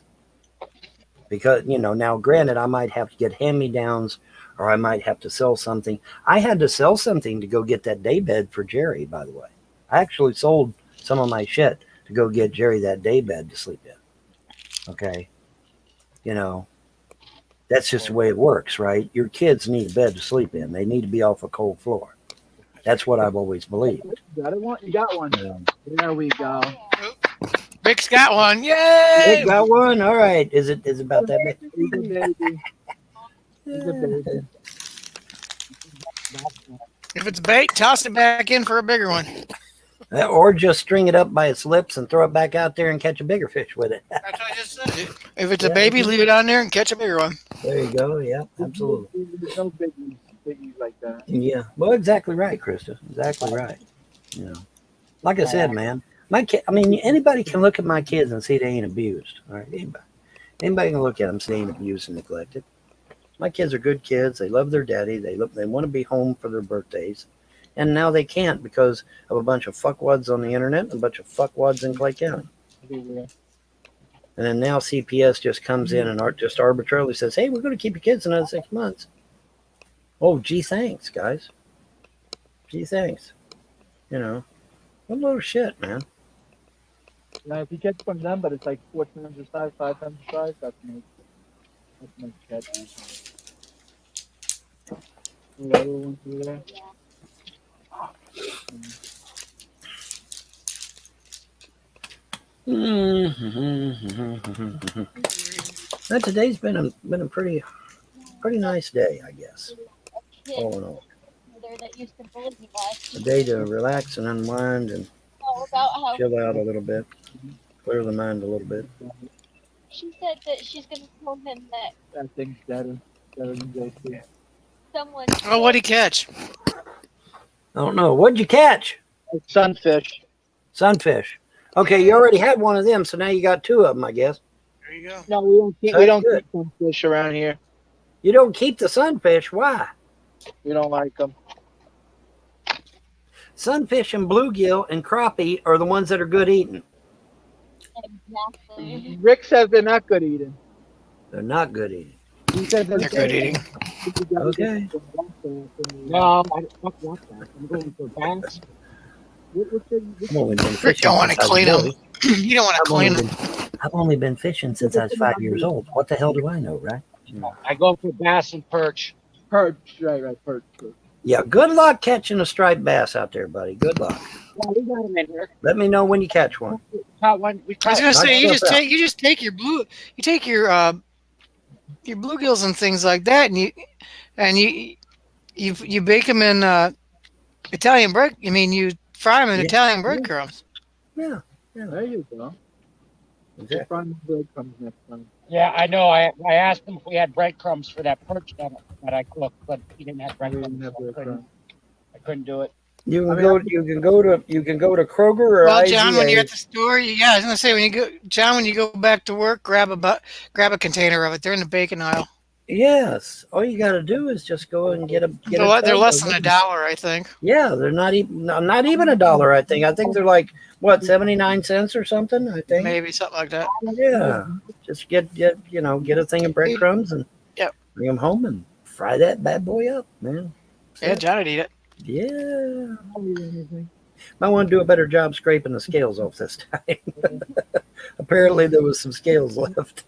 Because, you know, now granted, I might have to get hand-me-downs or I might have to sell something. I had to sell something to go get that day bed for Jerry, by the way. I actually sold some of my shit to go get Jerry that day bed to sleep in. Okay. You know, that's just the way it works, right? Your kids need a bed to sleep in. They need to be off a cold floor. That's what I've always believed. You got one. There we go. Rick's got one. Yay! You got one? All right. Is it about that big? He's a baby. He's a baby. If it's bait, toss it back in for a bigger one. Or just string it up by its lips and throw it back out there and catch a bigger fish with it. That's what I just said. If it's a baby, leave it on there and catch a bigger one. There you go. Yeah, absolutely. There's no biggies like that. Yeah. Well, exactly right, Krista. Exactly right. You know, like I said, man, my kid. I mean, anybody can look at my kids and see they ain't abused. All right, anybody can look at them, see they ain't abused and neglected. My kids are good kids. They love their daddy. They want to be home for their birthdays, and now they can't because of a bunch of fuckwads on the internet and a bunch of fuckwads in Clay County. And then now CPS just comes in and just arbitrarily says, "Hey, we're going to keep your kids another 6 months." Oh, gee, thanks, guys. Gee, thanks. You know, what a load of shit, man. Now, if you catch from them, but it's like 4 times the size, 5 times the size, that's nice catch. The other ones over there. Now, today's been a pretty nice day, I guess. All in all, There that used to bully me last a day to relax and unwind and about how chill out a little bit, clear the mind a little bit. she said that she's gonna tell him that That thing's better than JC. someone. Oh, what'd he catch? I don't know. What'd you catch? Sunfish. Sunfish. Okay, you already had one of them, so now you got 2 of them, I guess. There you go. No, we don't keep, That's good. sunfish around here. You don't keep the sunfish. Why? We don't like them. Sunfish and bluegill and crappie are the ones that are good eating. Exactly. Rick says they're not good eating. They're not good eating. He said They're good eating. Okay. No, fuck that. I'm going for bass. I've only been Rick fishing don't want to since I was clean little. them. You don't want to clean them. I've only been fishing since I was 5 years old. What the hell do I know, right? I go for bass and perch. Perch, right, perch. Yeah, good luck catching a striped bass out there, buddy. Good luck. Yeah, we got them in here. Let me know when you catch one. Caught one. We I was caught gonna say you Knock yourself just take your bluegills and things like that, and you bake them in Italian bread. I mean, you fry them in Italian breadcrumbs. Yeah. There you go. Exactly. Find the breadcrumbs next time. Yeah, I know. I asked him if we had breadcrumbs for that perch that I cooked, but he didn't have breadcrumbs. So I couldn't do it. You can go to Kroger or Well, IGA. John, when you're at the store, I was gonna say when you go back to work, grab a container of it. They're in the bacon aisle. Yes. All you got to do is just go and get a. They're less than $1, I think. Yeah, they're not even $1. I think. I think they're like what 79 cents or something. I think. Maybe something like that. Yeah. Just get a thing of breadcrumbs and bring them home and fry that bad boy up, man. Yeah, John would eat it. Yeah. Might want to do a better job scraping the scales off this time. Apparently, there was some scales left.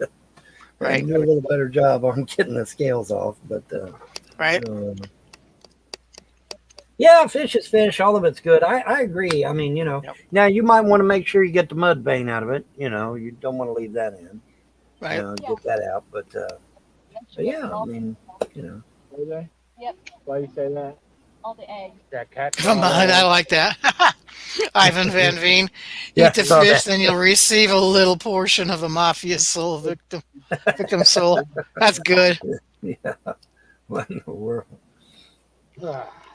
Right. Do a little better job on getting the scales off, but Right. yeah, fish is fish. All of it's good. I agree. I mean, now you might want to make sure you get the mud vein out of it. You don't want to leave that in. Right. Get that out. But yeah, I mean, Yep, Why you say that? all the eggs. That cat. I like that. Ivan Van Veen. Yeah, Eat the saw fish, that. then you'll receive a little portion of the mafia soul victim soul. That's good. Yeah. What in the world?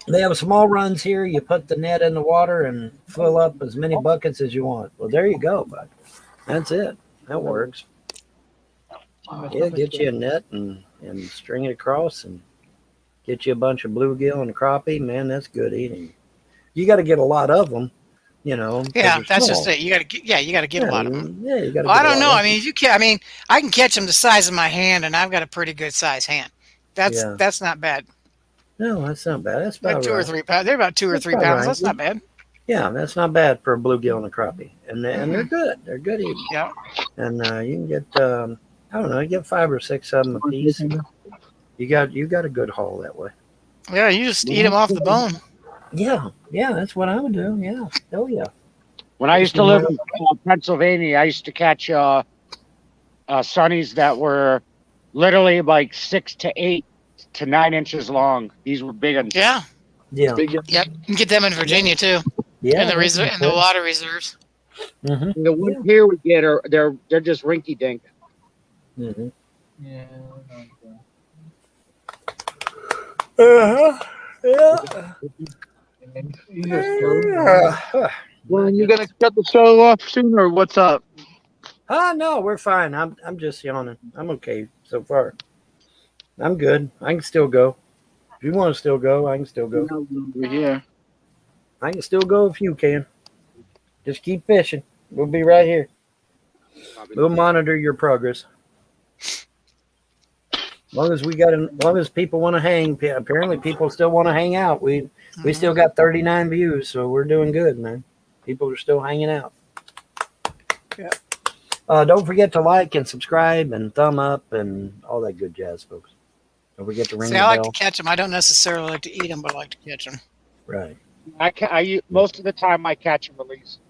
They have small runs here. You put the net in the water and fill up as many buckets as you want. Well, there you go, bud. That's it. That works. Yeah, get you a net and string it across and get you a bunch of bluegill and crappie. Man, that's good eating. You got to get a lot of them, 'cause Yeah, they're that's small. just it. You got to get a lot of them. Yeah, you got to. Well, I don't know. I mean, if you can, I can catch them the size of my hand, and I've got a pretty good size hand. That's not bad. No, that's not bad. That's Like about 2 or right. 3 pounds. They're about 2 or That's 3 about pounds. right. That's not bad. Yeah, that's not bad for a bluegill and a crappie, and they're good. They're good eating. Yeah. And you can get I don't know, you get 5 or 6 of them a piece. You got a good haul that way. Yeah, you just eat them off the bone. Yeah, that's what I would do. Yeah, oh yeah. When I used to live in Pennsylvania, I used to catch sunnies that were literally like 6 to 8 to 9 inches long. These were big ones. Yeah. Yeah. Yep. You can get them in Virginia too. Yeah. In the water reserves. Mm-hmm. The ones here we get are they're just rinky dink. Mm-hmm. Yeah. Yeah. Well, you gonna cut the show off soon, or what's up? No, we're fine. I'm just yawning. I'm okay so far. I'm good. I can still go. If you want to still go, I can still go. We're here. I can still go if you can. Just keep fishing. We'll be right here. We'll monitor your progress. As long as people want to hang, apparently people still want to hang out. We still got 39 views, so we're doing good, man. People are still hanging out. Yeah. Don't forget to like and subscribe and thumb up and all that good jazz, folks. Don't forget to ring See, the I like bell. to catch them. I don't necessarily like to eat them, but I like to catch them. Right. Most of the time I catch them at least.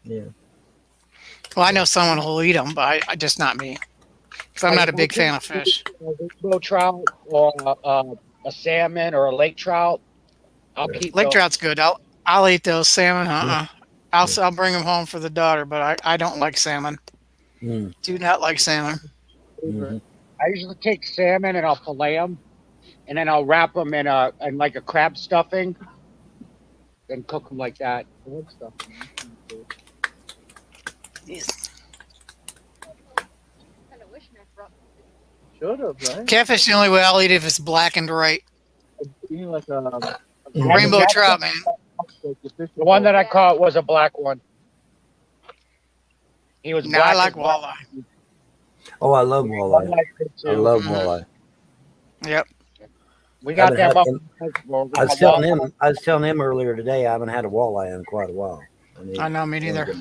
Yeah. Well, I know someone who'll eat them, but I just not me. Because I'm not a big fan of fish. A rainbow trout or a salmon or a lake trout. I'll keep Lake those. trout's good. I'll eat those salmon. I'll bring them home for the daughter, but I don't like salmon. Mm. Do not like salmon. Mm-hmm. I usually take salmon and I'll fillet them, and then I'll wrap them in like a crab stuffing, and cook them like that. Should have, right? Catfish the only way I'll eat if it's blackened right. You like Rainbow trout, man. The one that I caught was a black one. He was No, black. I like as well. walleye. Oh, I love walleye. I love walleye. Yep. We got I haven't them had up. I was telling him earlier today I haven't had a walleye in quite a while. I know, me neither.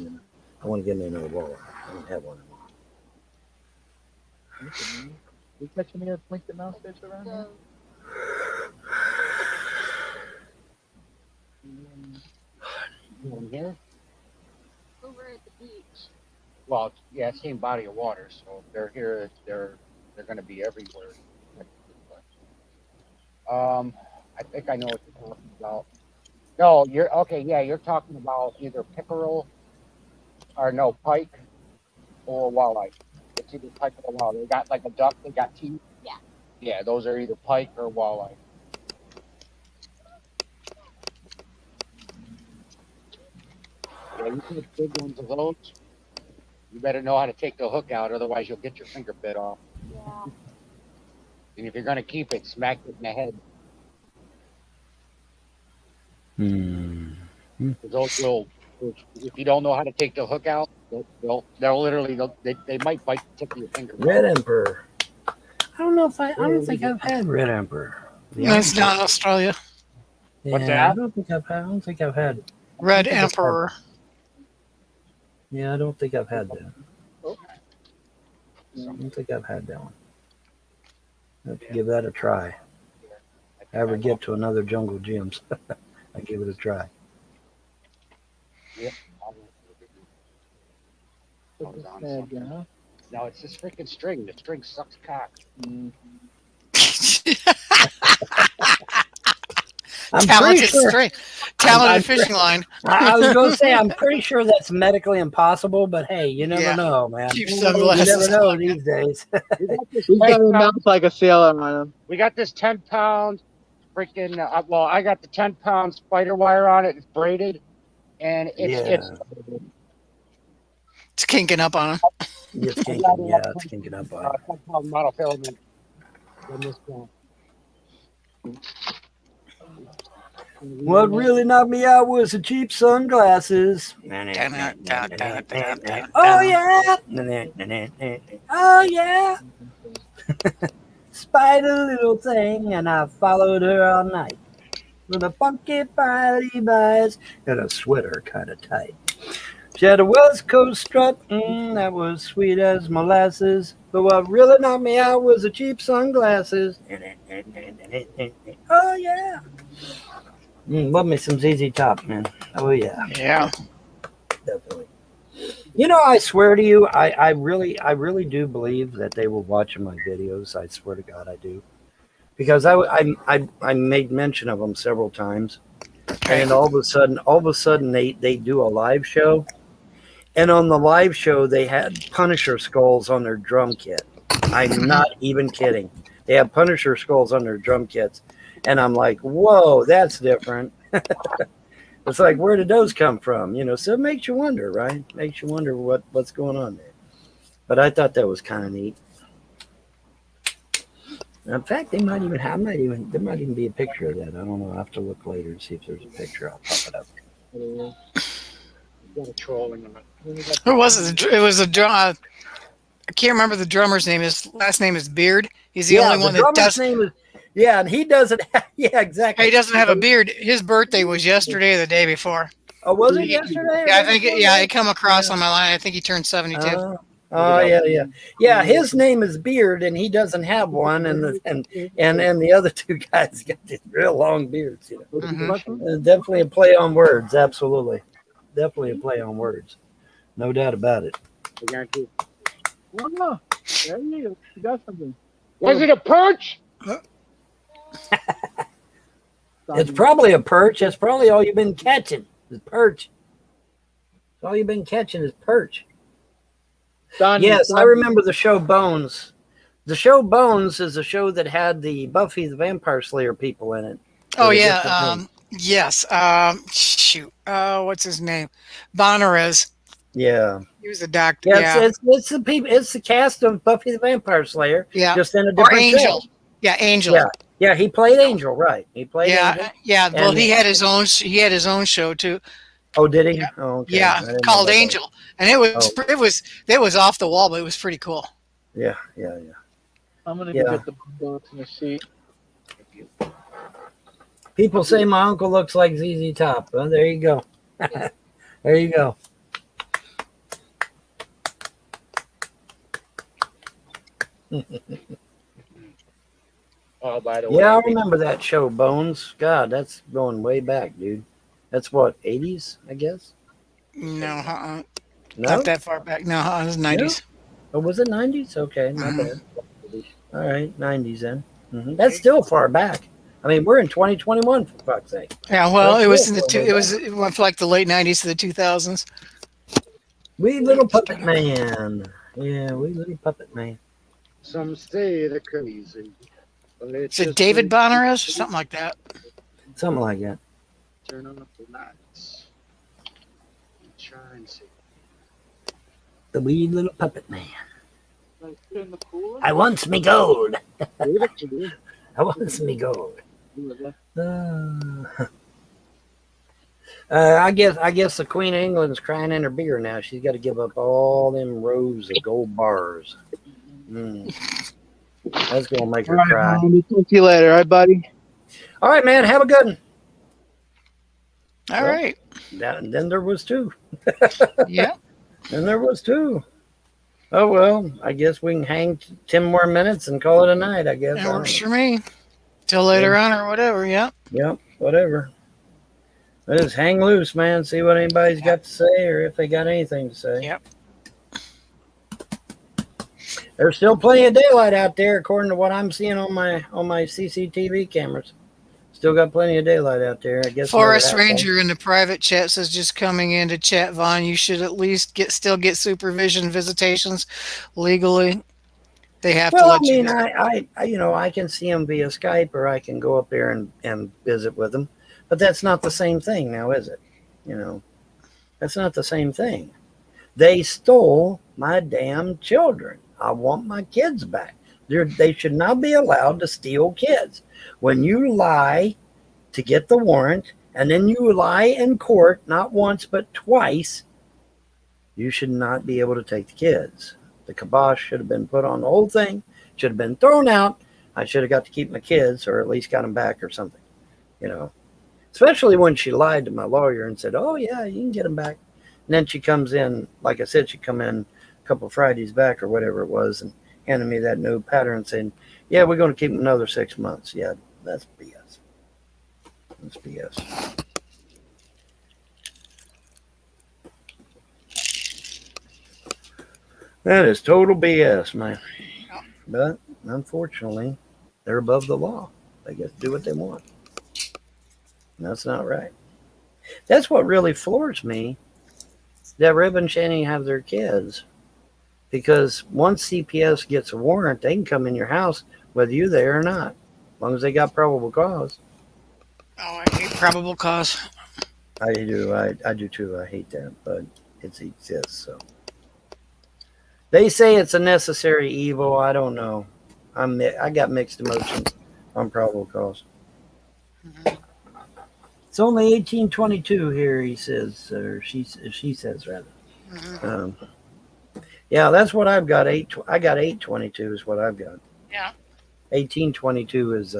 I want to get me another walleye. I don't have one. You catch any of plankton mouse fish around here? Here? Over at the beach. Well, yeah, same body of water, so if they're here, they're going to be everywhere. I think I know what you're talking about. No, you're okay. Yeah, you're talking about either pickerel or no pike or walleye. It's either pike or walleye. They got like a duck. They got teeth. Yeah. Yeah, those are either pike or walleye. Yeah, you take big ones of those. You better know how to take the hook out, otherwise you'll get your finger bit off. Yeah. And if you're gonna keep it, smack it in the head. Hmm. 'Cause those will, if you don't know how to take the hook out, they'll literally they might bite the tip of your finger. Red Emperor. I don't think I've had Red Emperor. That's down in Australia. Yeah, What's that? I don't think I've had Red think I've had- Emperor. Yeah, I don't think I've had that. I don't think I've had that one. I have to give that a try. If I ever get to another Jungle Gyms, I give it a try. Yep. No, it's this freaking string. The string sucks cock. I'm Talented pretty sure. string. Talented I'm fishing line. I was going to say, I'm pretty sure that's medically impossible, but hey, you never Yeah. know, man. Cheap You sunglasses. never know these days. He's got a mouth like a sailor on him. We got this 10-pound freaking. Well, I got the 10-pound spider wire on it. It's braided, and it's It's kinking up on him. It's kinking, yeah, it's kinking up on it. 10-pound monofilament. In this one. What really knocked me out was the cheap sunglasses. Oh yeah. Oh yeah. Spider little thing, and I followed her all night with a funky fire Levi's and a sweater kind of tight. She had a West Coast strut, that was sweet as molasses. But what really knocked me out was the cheap sunglasses. Oh yeah. Love me some ZZ Top, man. Oh yeah. Yeah. Definitely. You know, I swear to you, I really do believe that they were watching my videos. I swear to God, I do, because I made mention of them several times, and all of a sudden they do a live show, and on the live show they had Punisher skulls on their drum kit. I'm not even kidding. They have Punisher skulls on their drum kits, and I'm like, whoa, that's different. It's like, where did those come from? You know, so it makes you wonder, right? Makes you wonder what's going on there. But I thought that was kind of neat. In fact, there might even be a picture of that. I don't know. I'll have to look later and see if there's a picture. I'll pop it up. Got a trolling on it. Who was it? It was a drum. I can't remember the drummer's name. His last name is Beard. He's the only one that does. Name is, yeah, and he doesn't. Yeah, exactly. He doesn't have a beard. His birthday was yesterday or the day before. Oh, was it yesterday? Yeah, I think. It come across on my line. I think he turned 72. Oh yeah. His name is Beard, and he doesn't have one, and the other two guys got these real long beards. You know, definitely a play on words. Absolutely, definitely a play on words. No doubt about it. I guarantee. Oh, no. There you go. You got something. Was it a perch? It's probably a perch. That's probably all you've been catching is perch. All you've been catching is perch. Yes, I remember the show Bones. The show Bones is a show that had the Buffy the Vampire Slayer people in it. Oh yeah. Yes. Shoot. What's his name? Bonares. Yeah. He was a doctor. Yeah, it's the people. It's the cast of Buffy the Vampire Slayer. Yeah. Just in a Or different Angel. show. Yeah, Angel. Yeah, he played Angel, right? He played Angel. Yeah. Well, And- he had his own. He had his own show too. Oh, did he? Oh, okay. I Yeah, didn't know called about that. Angel, and it was off the wall, but it was pretty cool. Yeah. I'm gonna Yeah. go get the bullets in the seat. People say my uncle looks like ZZ Top. Well, there you go. There you go. Oh, by the way. Yeah, I remember that show, Bones. God, that's going way back, dude. That's what, 80s, I guess? No, No? not that far back. No, it was 90s. Oh, was it 90s? Okay, not bad. All right, 90s then. That's still far back. I mean, we're in 2021, for fuck's sake. Yeah, well, That's it was still in the far back. it went from like the late 90s to the 2000s. Wee Little Puppet Man. Yeah, Wee Little Puppet Man. Some say they're crazy. But Is it David Bonares or something like that? Something like that. Turn on the lights. Try and see. The Wee Little Puppet Man. I wants me gold. I wants me gold. I guess the Queen of England's crying in her beer now. She's got to give up all them rows of gold bars. That's gonna make her cry. Talk to you later, all right, buddy? All right, man. Have a good one. All right. Then there was two. Yeah. Then there was two. Oh well, I guess we can hang 10 more minutes and call it a night. I guess. That works for me. Till later on or whatever. Yeah. Yep, whatever. Just hang loose, man. See what anybody's got to say, or if they got anything to say. Yep. There's still plenty of daylight out there, according to what I'm seeing on my CCTV cameras. Still got plenty of daylight out there. I guess. Forest Ranger in the private chat says, just coming into chat, Vaughn, you should at least still get supervision visitations legally. They have to let you know. I can see them via Skype, or I can go up there and visit with them. But that's not the same thing now, is it? That's not the same thing. They stole my damn children. I want my kids back. They should not be allowed to steal kids. When you lie to get the warrant, and then you lie in court, not once but twice, you should not be able to take the kids. The kibosh should have been put on the whole thing, should have been thrown out. I should have got to keep my kids, or at least got them back or something, Especially when she lied to my lawyer and said, oh, yeah, you can get them back. And then she comes in, like I said, she come in a couple Fridays back or whatever it was, and handed me that new pattern saying, yeah, we're going to keep them another 6 months. Yeah, that's BS. That's BS. That is total BS, man. But unfortunately, they're above the law. They get to do what they want. And that's not right. That's what really floors me, that Reb and Shani have their kids. Because once CPS gets a warrant, they can come in your house whether you're there or not, as long as they got probable cause. Oh, I hate probable cause. I do. I do too. I hate that, but it exists. So they say it's a necessary evil. I don't know. I got mixed emotions on probable cause. It's only 1822 here, he says, or she says rather. Yeah, that's what I've got. I got 822 is what I've got. Yeah. 1822 is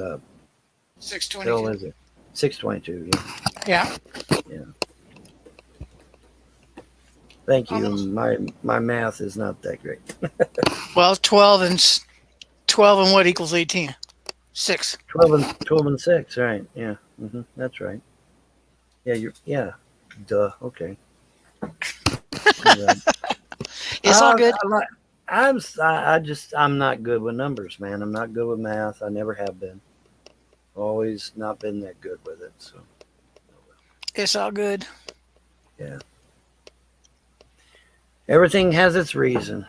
622. Still is it? 622. Yeah. Yeah. Thank you. My math is not that great. Well, 12 and what equals 18? 6. 12 and 6, right? Yeah. That's right. Yeah. Duh. Okay. It's all good. I'm not good with numbers, man. I'm not good with math. I never have been. Always not been that good with it. So it's all good. Yeah. Everything has its reason.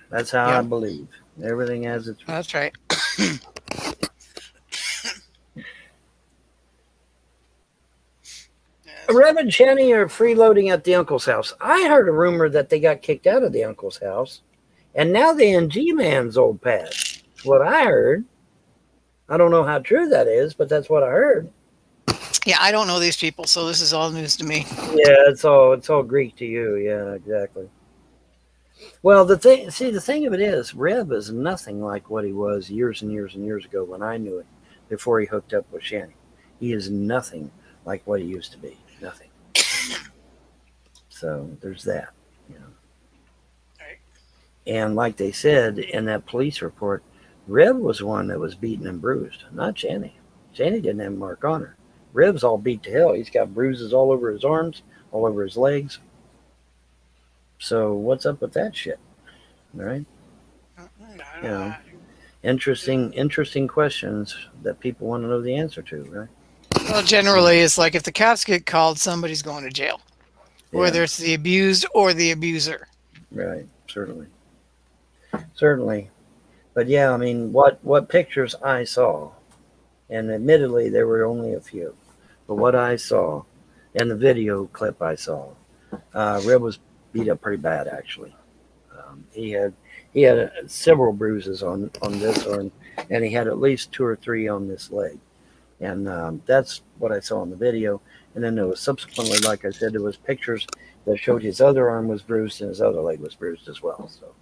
That's how I believe. Everything has its reason. That's right. Rev and Shani are freeloading at the uncle's house. I heard a rumor that they got kicked out of the uncle's house, and now they're in G-Man's old pad. That's what I heard. I don't know how true that is, but that's what I heard. Yeah, I don't know these people, so this is all news to me. Yeah, it's all Greek to you. Yeah, exactly. Well, the thing of it is, Rev is nothing like what he was years and years and years ago when I knew him, before he hooked up with Shani. He is nothing like what he used to be. Nothing. So there's that, Right. And like they said in that police report, Rev was the one that was beaten and bruised, not Shani. Shani didn't have a mark on her. Rev's all beat to hell. He's got bruises all over his arms, all over his legs. So what's up with that shit? All right. Interesting questions that people want to know the answer to, right? Well, generally, it's like if the cops get called, somebody's going to jail, whether it's the abused or the abuser. Right. Certainly. But yeah, I mean, what pictures I saw, and admittedly there were only a few, but what I saw, and the video clip I saw, Reb was beat up pretty bad actually. He had several bruises on this arm, and he had at least 2 or 3 on this leg. And that's what I saw in the video. And then there was subsequently, like I said, there was pictures that showed his other arm was bruised and his other leg was bruised as well. So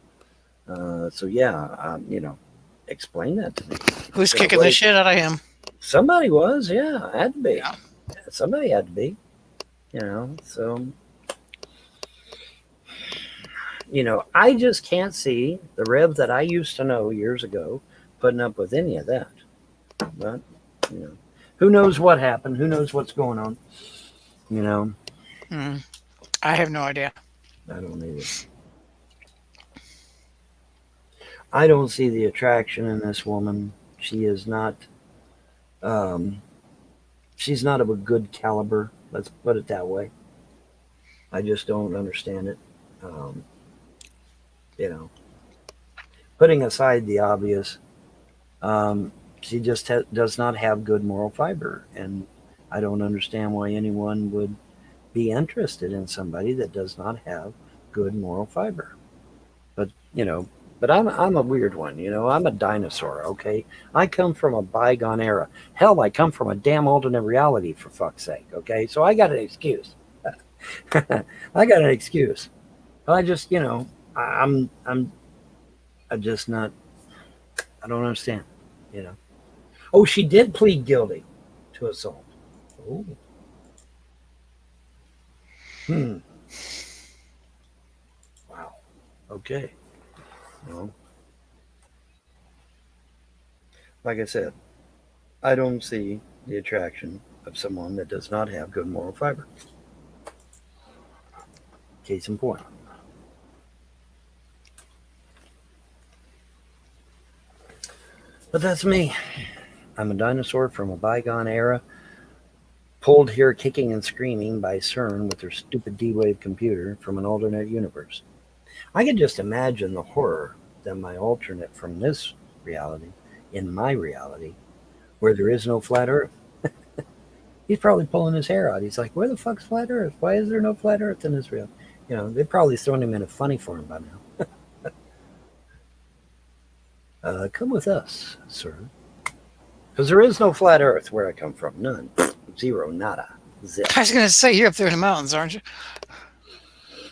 explain that to me. Who's kicking the shit out of him? Somebody was, had to be. Yeah. Somebody had to be. You know, so you know, I just can't see the Rev that I used to know years ago putting up with any of that. But you know, who knows what happened? Who knows what's going on? You know, I have no idea. I don't either. I don't see the attraction in this woman. She is not. She's not of a good caliber. Let's put it that way. I just don't understand it. You know, putting aside the obvious, she just does not have good moral fiber, and I don't understand why anyone would be interested in somebody that does not have good moral fiber. But you know, but I'm a weird one. You know, I'm a dinosaur. Okay, I come from a bygone era. Hell, I come from a damn alternate reality, for fuck's sake. Okay, so I got an excuse. I got an excuse. I just, you know, I'm just not. I don't understand. You know. Oh, she did plead guilty to assault. Oh. Wow. Okay. Well, like I said, I don't see the attraction of someone that does not have good moral fiber. Case in point. But that's me. I'm a dinosaur from a bygone era, pulled here kicking and screaming by CERN with their stupid D-Wave computer from an alternate universe. I can just imagine the horror that my alternate from this reality, in my reality, where there is no flat Earth. He's probably pulling his hair out. He's like, where the fuck's flat Earth? Why is there no flat Earth in this reality? You know, they've probably thrown him in a funny form by now. Come with us, sir. Because there is no flat Earth where I come from. None. Zero. Nada. Zip. I was going to say, you're up there in the mountains, aren't you?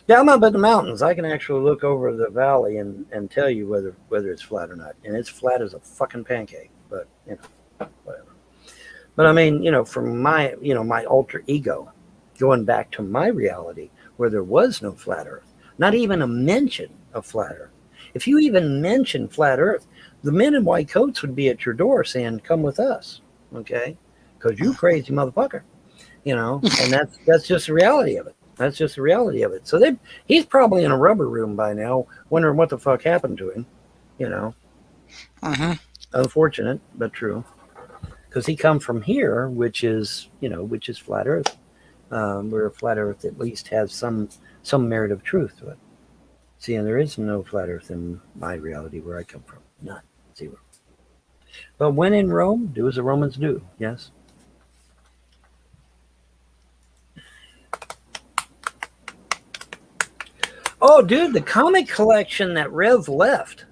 Yeah, I'm up in the mountains. I can actually look over the valley and tell you whether it's flat or not. And it's flat as a fucking pancake. But, you know, whatever. But I mean, you know, from my, you know, my alter ego, going back to my reality where there was no flat Earth, not even a mention of flat Earth. If you even mention flat Earth, the men in white coats would be at your door saying, come with us, okay? Because you crazy motherfucker, you know, and that's just the reality of it. That's just the reality of it. So he's probably in a rubber room by now, wondering what the fuck happened to him, you know. Unfortunate, but true. Because he come from here, which is, you know, which is flat Earth, where flat Earth at least has some merit of truth to it. See, and there is no flat Earth in my reality where I come from. None. Zero. But when in Rome, do as the Romans do. Yes. Oh, dude, the comic collection that Rev left.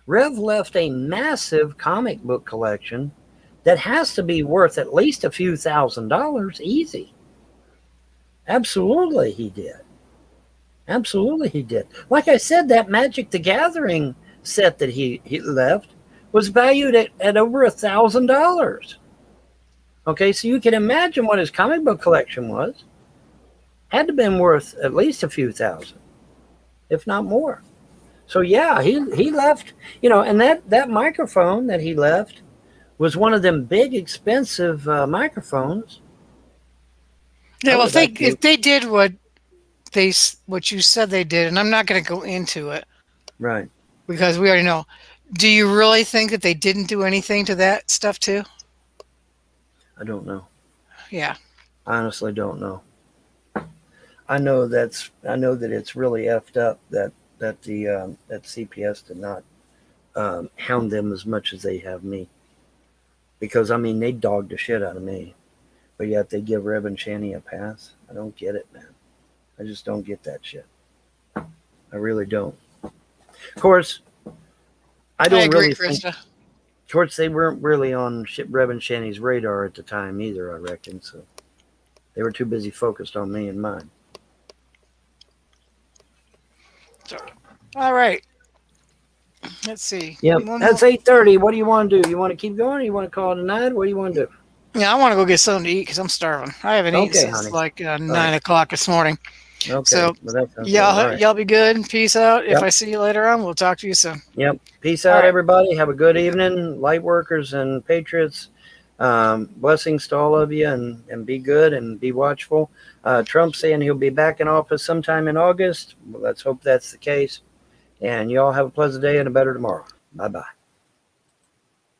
Rev left a massive comic book collection that has to be worth at least a few $1,000s easy. Absolutely, he did. Absolutely, he did. Like I said, that Magic the Gathering set that he left was valued at over $1,000. Okay, so you can imagine what his comic book collection was. Had to have been worth at least a few thousand, if not more. So yeah, he left, you know, and that microphone that he left was one of them big expensive microphones. Yeah, well, if they did what you said they did, and I'm not going to go into it, right? Because we already know. Do you really think that they didn't do anything to that stuff too? I don't know. Yeah. I honestly don't know. I know that it's really effed up that CPS did not hound them as much as they have me. Because I mean they dogged the shit out of me. But yet they give Rev and Shani a pass. I don't get it, man. I just don't get that shit. I really don't. Of course, I don't really think. Of course, they weren't really on Rev and Shani's radar at the time either, I reckon. So they were too busy focused on me and mine. All right. Let's see. Yeah, that's 8:30. What do you want to do? You want to keep going or you want to call it a night? What do you want to do? Yeah, I want to go get something to eat because I'm starving. I haven't eaten Okay, since honey. like 9 right. o'clock this morning. Okay. So, Well, that sounds y'all, good. All right. y'all be good. Peace out. If Yep. I see you later on, we'll talk to you soon. Yep. Peace All out, right. everybody. Have a good evening, light workers and patriots. Blessings to all of you, and be good and be watchful. Trump's saying he'll be back in office sometime in August. Well, let's hope that's the case. And you all have a pleasant day and a better tomorrow. Bye-bye.